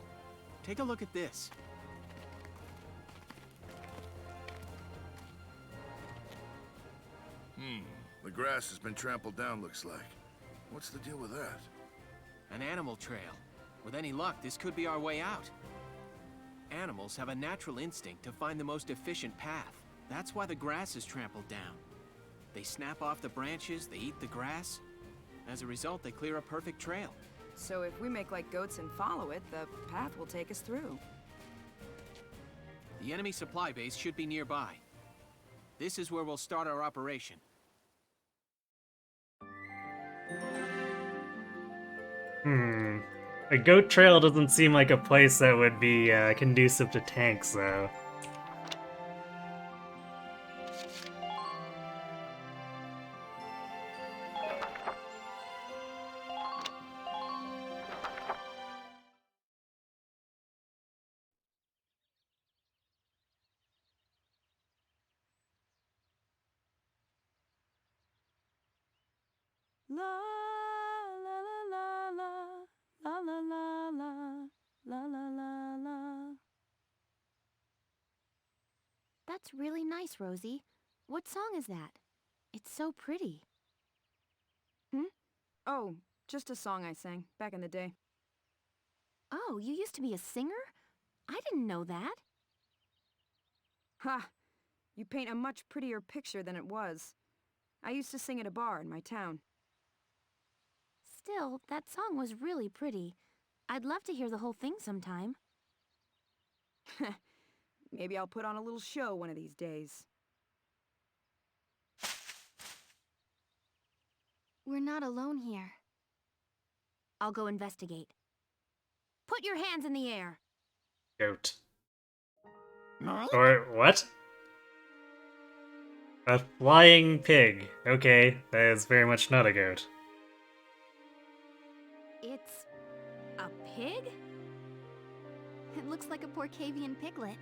Take a look at this. The grass has been trampled down, looks like. What's the deal with that? An animal trail. With any luck, this could be our way out. Animals have a natural instinct to find the most efficient path. That's why the grass is trampled down. They snap off the branches, they eat the grass. As a result, they clear a perfect trail. So if we make like goats and follow it, the path will take us through. The enemy supply base should be nearby. This is where we'll start our operation. A goat trail doesn't seem like a place that would be conducive to tanks, though. La la la la la la la la la la la la. That's really nice, Rosie. What song is that? It's so pretty. Oh, just a song I sang back in the day. Oh, you used to be a singer? I didn't know that. Ha! You paint a much prettier picture than it was. I used to sing at a bar in my town. Still, that song was really pretty. I'd love to hear the whole thing sometime. Maybe I'll put on a little show one of these days. We're not alone here. I'll go investigate. Put your hands in the air. Goat. Or what? A flying pig. Okay, that is very much not a goat. It's a pig? It looks like a Porcavian piglet.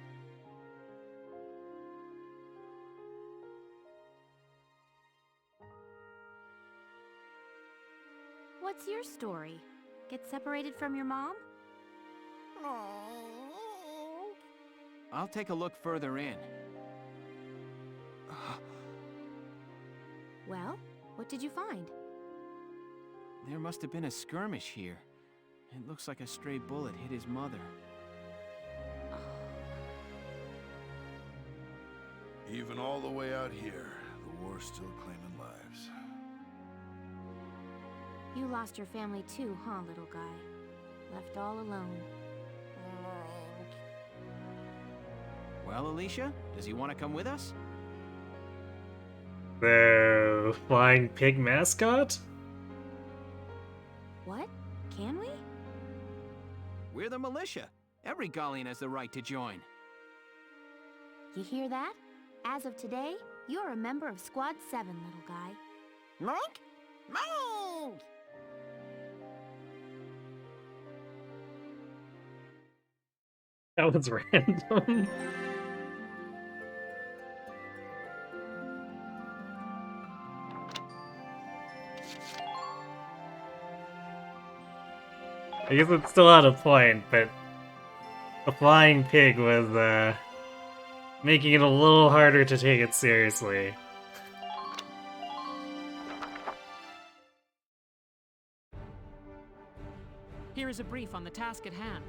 What's your story? Get separated from your mom? I'll take a look further in. Well, what did you find? There must have been a skirmish here. It looks like a stray bullet hit his mother. Even all the way out here, the war's still claiming lives. You lost your family too, huh, little guy? Left all alone. Well, Alicia, does he want to come with us? The flying pig mascot? What? Can we? We're the militia. Every Gallian has the right to join. You hear that? As of today, you're a member of Squad 7, little guy. Monk? Monk! That was random. I guess it's still at a point, but the flying pig was making it a little harder to take it seriously. Here is a brief on the task at hand.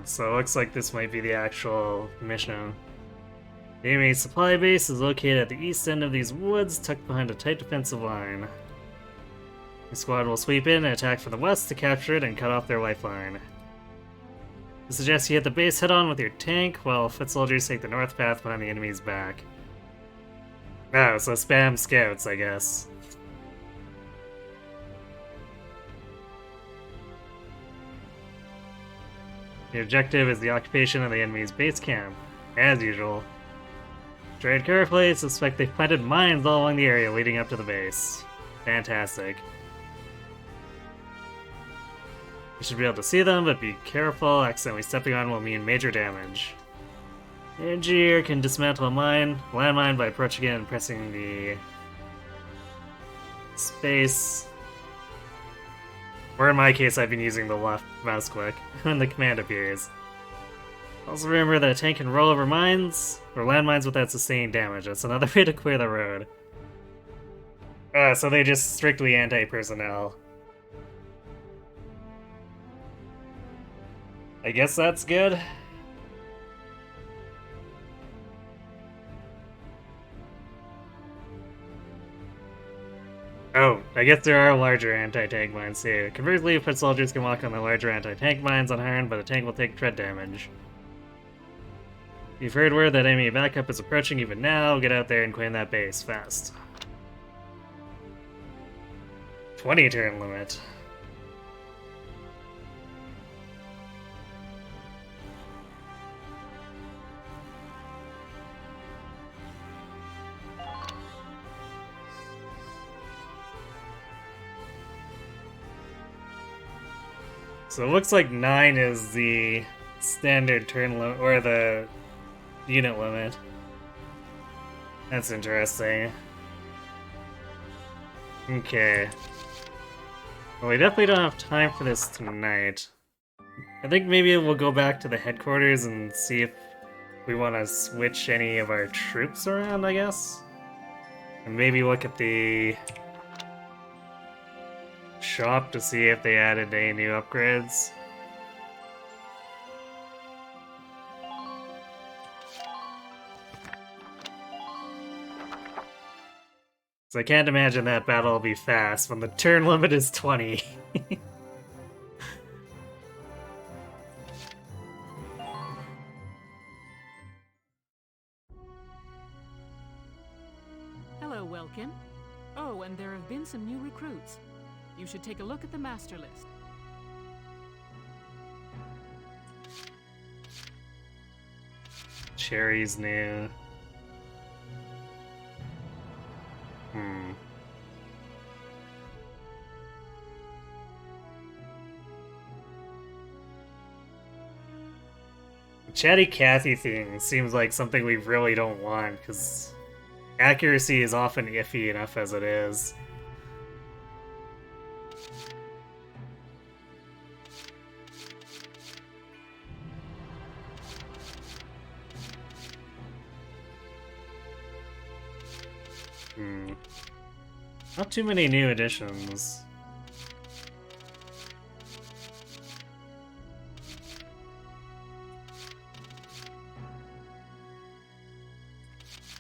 So it looks like this might be the actual mission. The enemy supply base is located at the east end of these woods, tucked behind a tight defensive line. The squad will sweep in and attack from the west to capture it and cut off their lifeline. I suggest you hit the base head-on with your tank, while foot soldiers take the north path behind the enemy's back. Oh, so spam scouts, I guess. The objective is the occupation of the enemy's base camp, as usual. Tread carefully, suspect they've planted mines all along the area leading up to the base. Fantastic. You should be able to see them, but be careful, accidentally stepping on will mean major damage. The engineer can dismantle a landmine by approaching it and pressing the space. Or in my case, I've been using the left mouse click when the command appears. Also remember that a tank can roll over mines, or landmines without sustaining damage. That's another way to clear the road. So they're just strictly anti-personnel. I guess that's good. Oh, I guess there are larger anti-tank mines too. Conversely, foot soldiers can walk on the larger anti-tank mines unharmed, but a tank will take tread damage. You've heard word that enemy backup is approaching even now. Get out there and claim that base fast. 20 turn limit. So it looks like 9 is the standard turn limit, or the unit limit. That's interesting. Okay. Well, we definitely don't have time for this tonight. I think maybe we'll go back to the headquarters and see if we want to switch any of our troops around, I guess? And maybe look at the shop to see if they added any new upgrades. So I can't imagine that battle will be fast when the turn limit is 20. Hello, Welkin. Oh, and there have been some new recruits. You should take a look at the master list. Cherry's new. The Chatty Cathy thing seems like something we really don't want, because accuracy is often iffy enough as it is. Not too many new additions.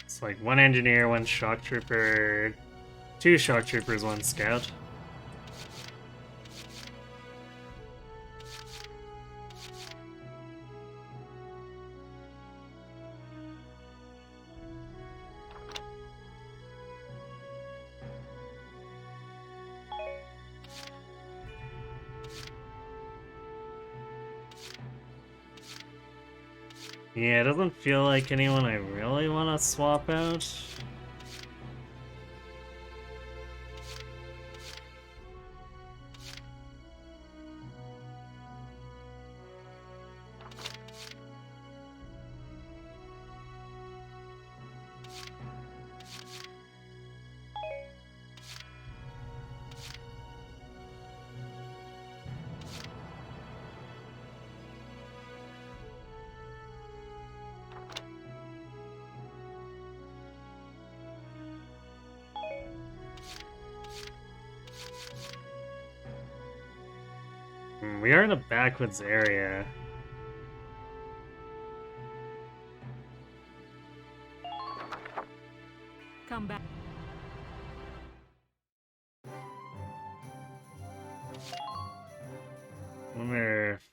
It's like 1 engineer, 1 shock trooper, 2 shock troopers, 1 scout. Yeah, it doesn't feel like anyone I really want to swap out. We are in a backwoods area. come back. I wonder if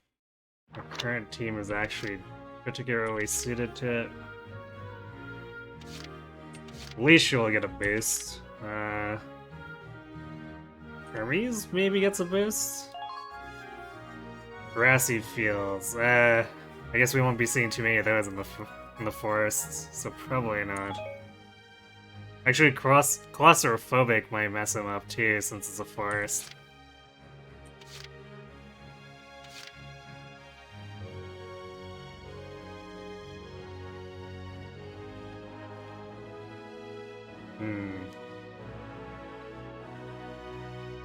our current team is actually particularly suited to it. Alicia will get a boost. Hermes maybe gets a boost? Grassy fields. I guess we won't be seeing too many of those in the forests, so probably not. Actually, claustrophobic might mess him up too, since it's a forest.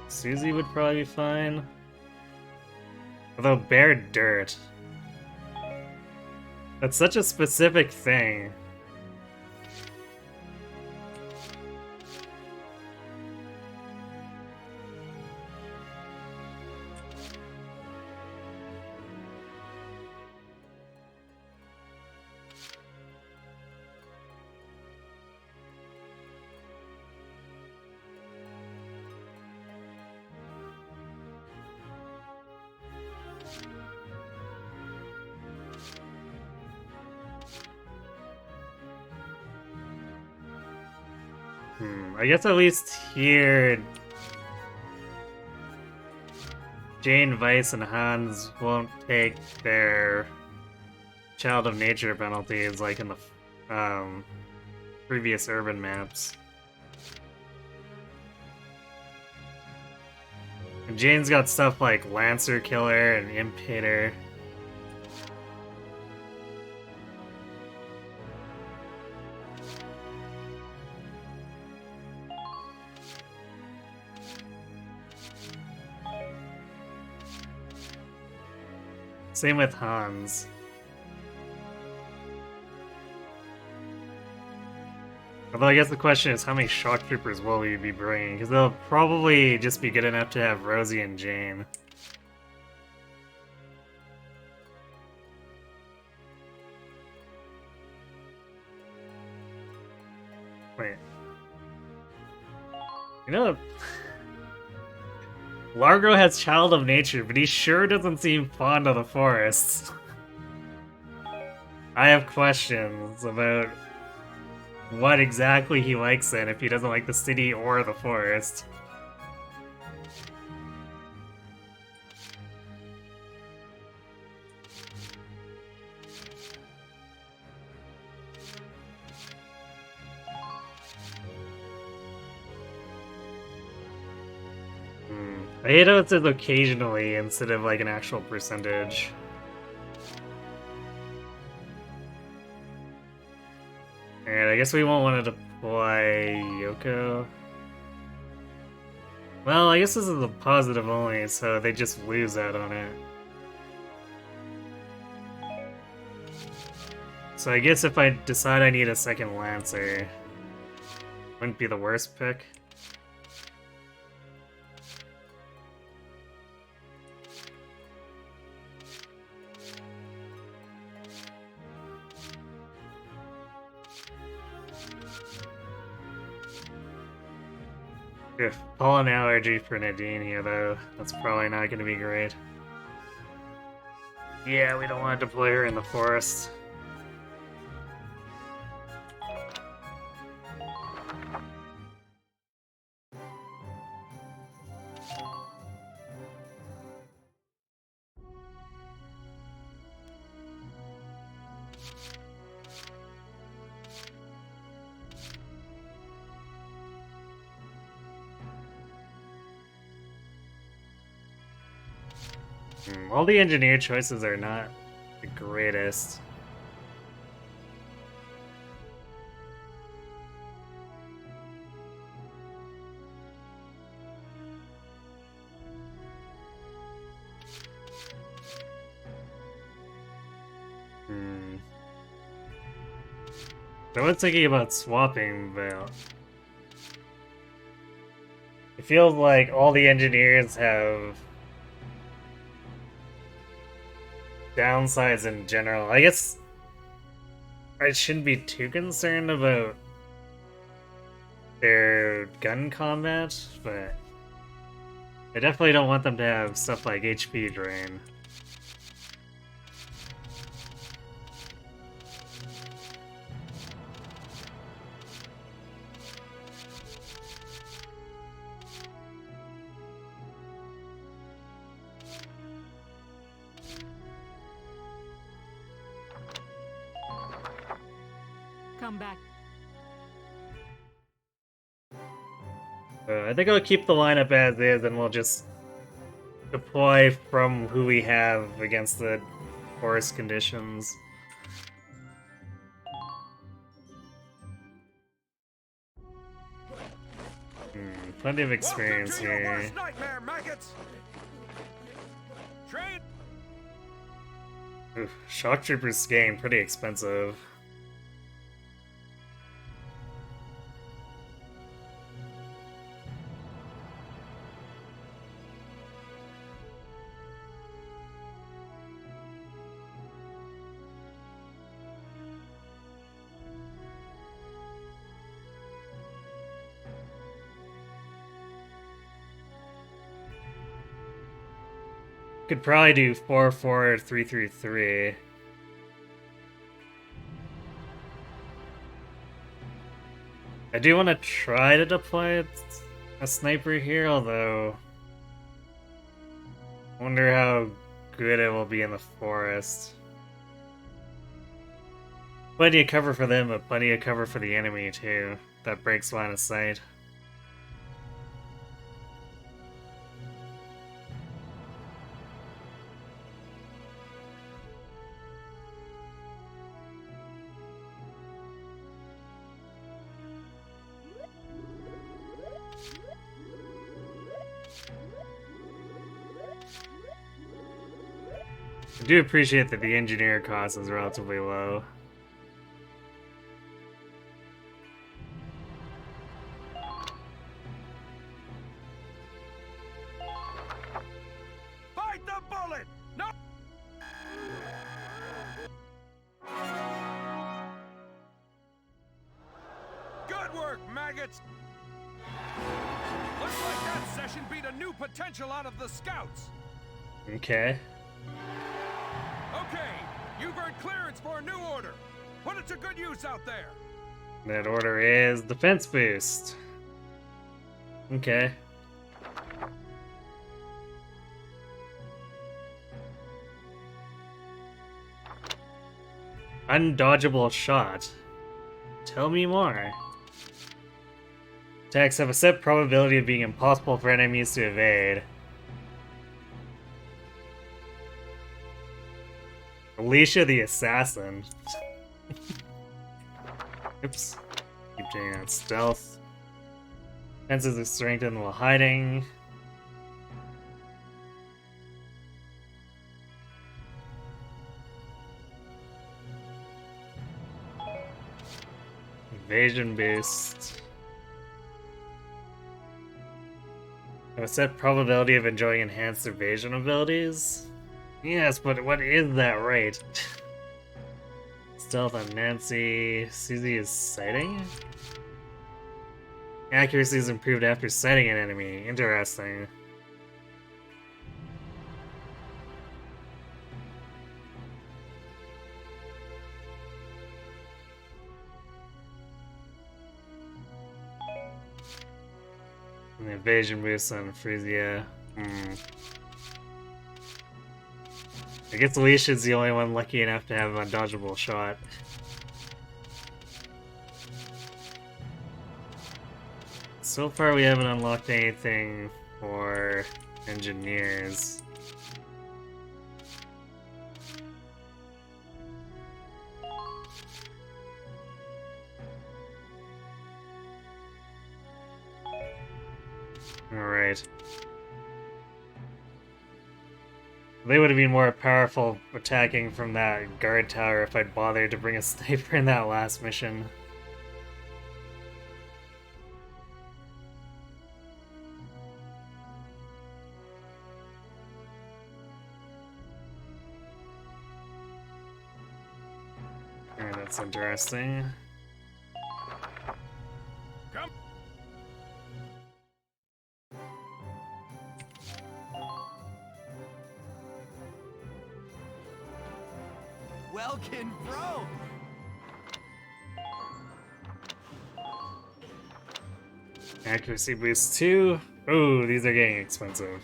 Susie would probably be fine. Although bare dirt. That's such a specific thing. I guess at least here, Jane, Weiss, and Hans won't take their Child of Nature penalties like in the previous urban maps. And Jane's got stuff like Lancer Killer and Imp Hater. Same with Hans. Although I guess the question is how many shock troopers will we be bringing? Because they'll probably just be good enough to have Rosie and Jane. Wait. You know, Largo has Child of Nature, but he sure doesn't seem fond of the forests. I have questions about what exactly he likes in if he doesn't like the city or the forest. I hate how it says occasionally instead of like an actual percentage. And I guess we won't want to deploy Yoko. Well, I guess this is a positive only, so they just lose out on it. So I guess if I decide I need a second Lancer, wouldn't be the worst pick. If pollen allergy for Nadine here, though, that's probably not going to be great. Yeah, we don't want to deploy her in the forest. All the engineer choices are not the greatest. I was thinking about swapping, but it feels like all the engineers have downsides in general. I guess I shouldn't be too concerned about their gun combat, but I definitely don't want them to have stuff like HP drain. Come back. I think I'll keep the lineup as is, and we'll just deploy from who we have against the forest conditions. Plenty of experience Welcome to your here. worst nightmare, maggots! Train. Oof, shock troopers game pretty expensive. Could probably do 4-4-3-3-3. I do want to try to deploy a sniper here, although I wonder how good it will be in the forest. Plenty of cover for them, but plenty of cover for the enemy too. That breaks line of sight. I do appreciate that the engineer cost is relatively low. Fight the bullet! No! Good work, maggots! Looks like that session beat a new potential out of the scouts! Okay. Okay, you've earned clearance for a new order. Put it to good use out there. That order is defense boost. Okay. Undodgeable shot. Tell me more. Attacks have a set probability of being impossible for enemies to evade. Alicia the Assassin. Oops. Keep doing that. Stealth. Defenses are strengthened while hiding. Evasion boost. Have a set probability of enjoying enhanced evasion abilities? Yes, but what is that rate? Stealth on Nancy. Susie is sighting? Accuracy is improved after sighting an enemy. Interesting. And the evasion boost on Frisia. I guess Alicia's the only one lucky enough to have an undodgeable shot. So far we haven't unlocked anything for engineers. Alright. They would have been more powerful attacking from that guard tower if I'd bothered to bring a sniper in that last mission. Alright, that's interesting. Come. bro! Accuracy boost 2. Ooh, these are getting expensive.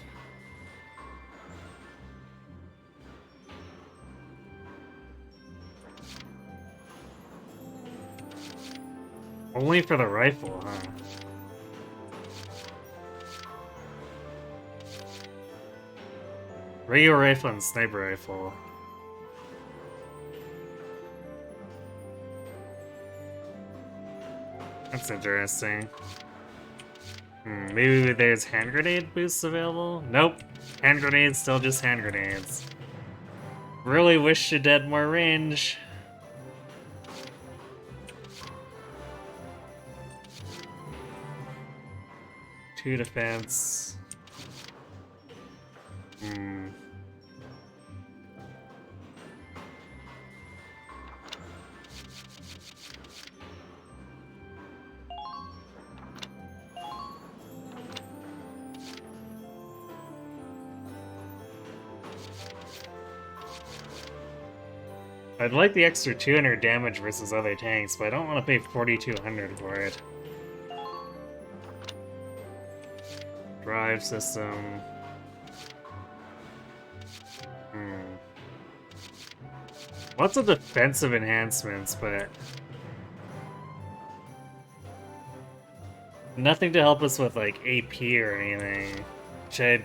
Only for the rifle, huh? Radio rifle and sniper rifle. That's interesting. Maybe there's hand grenade boosts available? Nope. Hand grenades, still just hand grenades. Really wish it had more range. Two defense. I'd like the extra 200 damage versus other tanks, but I don't want to pay 4,200 for it. Drive system. Lots of defensive enhancements, but nothing to help us with like AP or anything, which I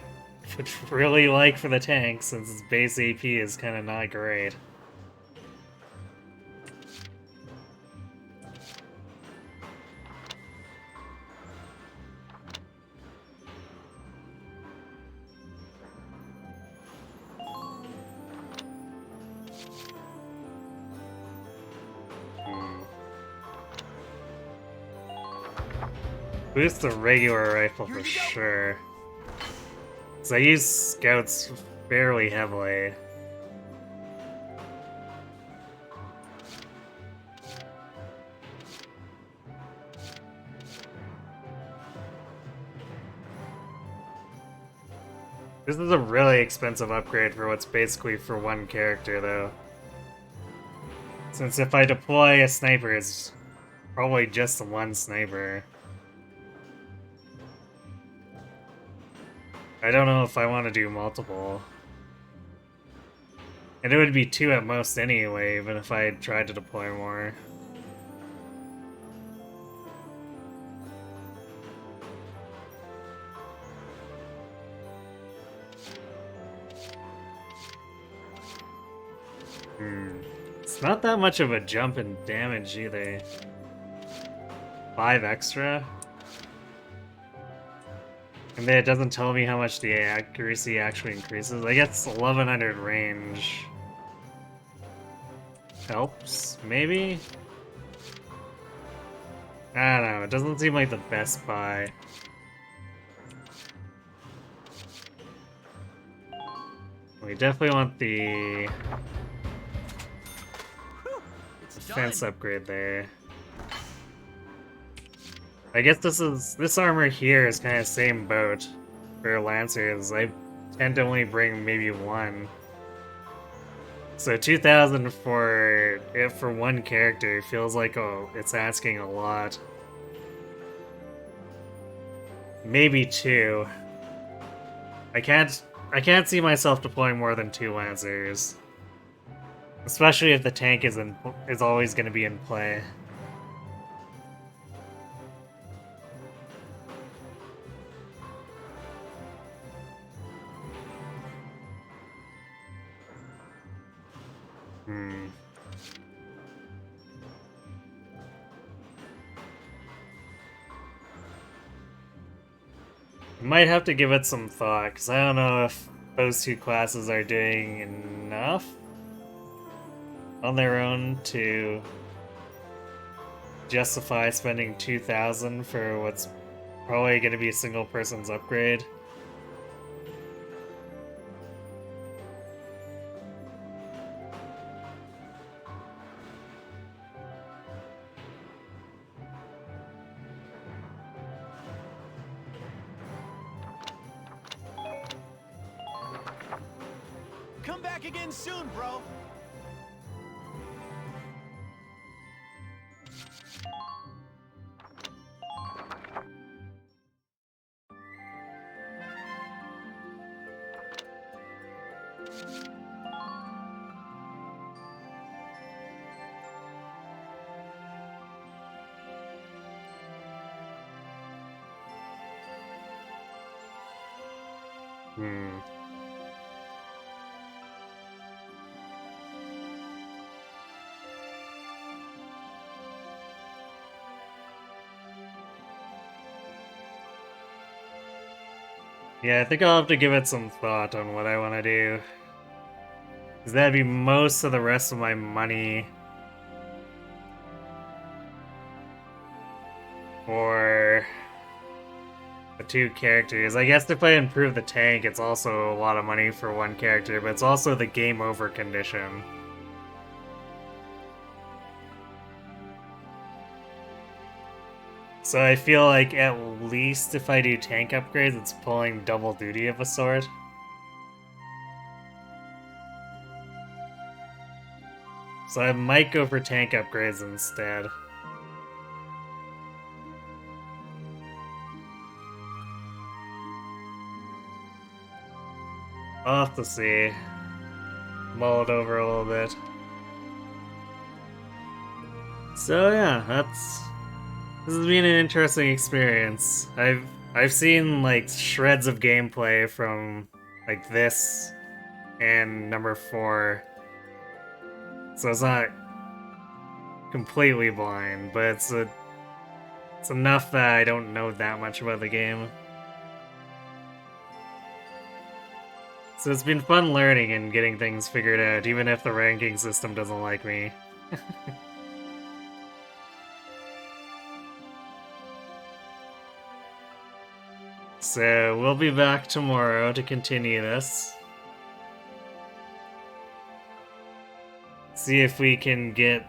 would really like for the tank since its base AP is kind of not great. Boost the regular rifle for sure. Because I use scouts fairly heavily. This is a really expensive upgrade for what's basically for one character, though. Since if I deploy a sniper, it's probably just the one sniper. I don't know if I want to do multiple. And it would be 2 at most anyway, even if I tried to deploy more. It's not that much of a jump in damage either. 5 extra? And then it doesn't tell me how much the accuracy actually increases. I guess 1100 range helps, maybe? I don't know, it doesn't seem like the best buy. We definitely want the defense upgrade there. I guess this armor here is kind of same boat for Lancers. I tend to only bring maybe 1. So 2,000 for one character feels like it's asking a lot. Maybe 2. I can't see myself deploying more than 2 Lancers. Especially if the tank is always going to be in play. Might have to give it some thought, because I don't know if those 2 classes are doing enough on their own to justify spending 2,000 for what's probably going to be a single person's upgrade. Come back again soon, bro. Yeah, I think I'll have to give it some thought on what I want to do. Because that'd be most of the rest of my money for the two characters. I guess if I improve the tank, it's also a lot of money for one character, but it's also the game over condition. So I feel like at least if I do tank upgrades, it's pulling double duty of a sort. So I might go for tank upgrades instead. I'll have to see. Mull it over a little bit. So yeah, this has been an interesting experience. I've seen like shreds of gameplay from like this and number 4. So it's not completely blind, but it's enough that I don't know that much about the game. So it's been fun learning and getting things figured out, even if the ranking system doesn't like me. So we'll be back tomorrow to continue this. See if we can get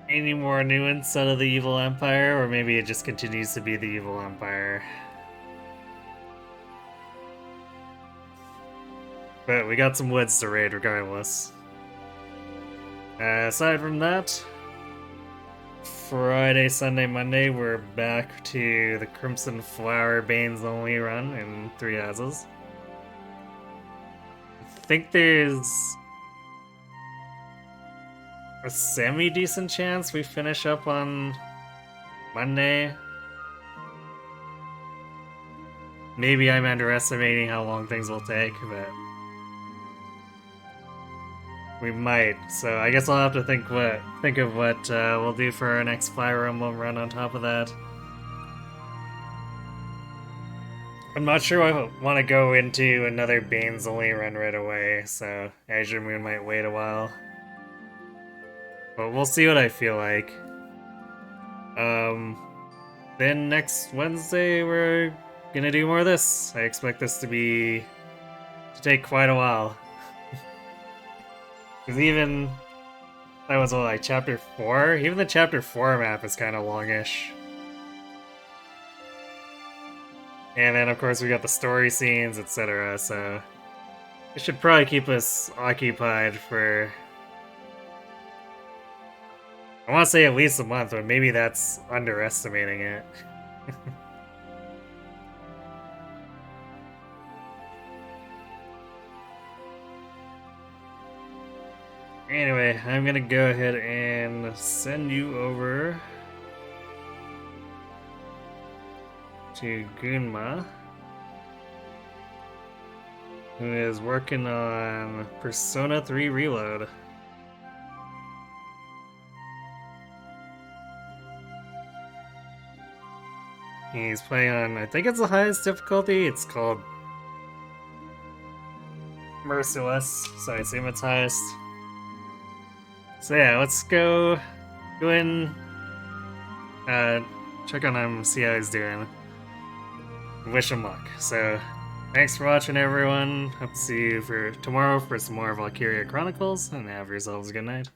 any more nuance out of the Evil Empire, or maybe it just continues to be the Evil Empire. But we got some woods to raid regardless. Aside from that, Friday, Sunday, Monday, we're back to the Crimson Flower Banes only run in 3 houses. I think there's a semi-decent chance we finish up on Monday. Maybe I'm underestimating how long things will take, but we might. So I guess I'll have to think of what we'll do for our next Fire Emblem run on top of that. I'm not sure I want to go into another Banes only run right away, so Azure Moon might wait a while. But we'll see what I feel like. Then next Wednesday we're gonna do more of this. I expect this to take quite a while. Because even, that was like chapter 4? Even the chapter 4 map is kind of longish. And then of course we got the story scenes, etc. So it should probably keep us occupied for, I want to say at least a month, but maybe that's underestimating it. Anyway, I'm gonna go ahead and send you over to Gunma, who is working on Persona 3 Reload. He's playing on, I think it's the highest difficulty. It's called Merciless, so I assume it's highest. So yeah, let's go in, check on him, see how he's doing. Wish him luck. So, thanks for watching, everyone. Hope to see you for tomorrow for some more Valkyria Chronicles, and have yourselves a good night.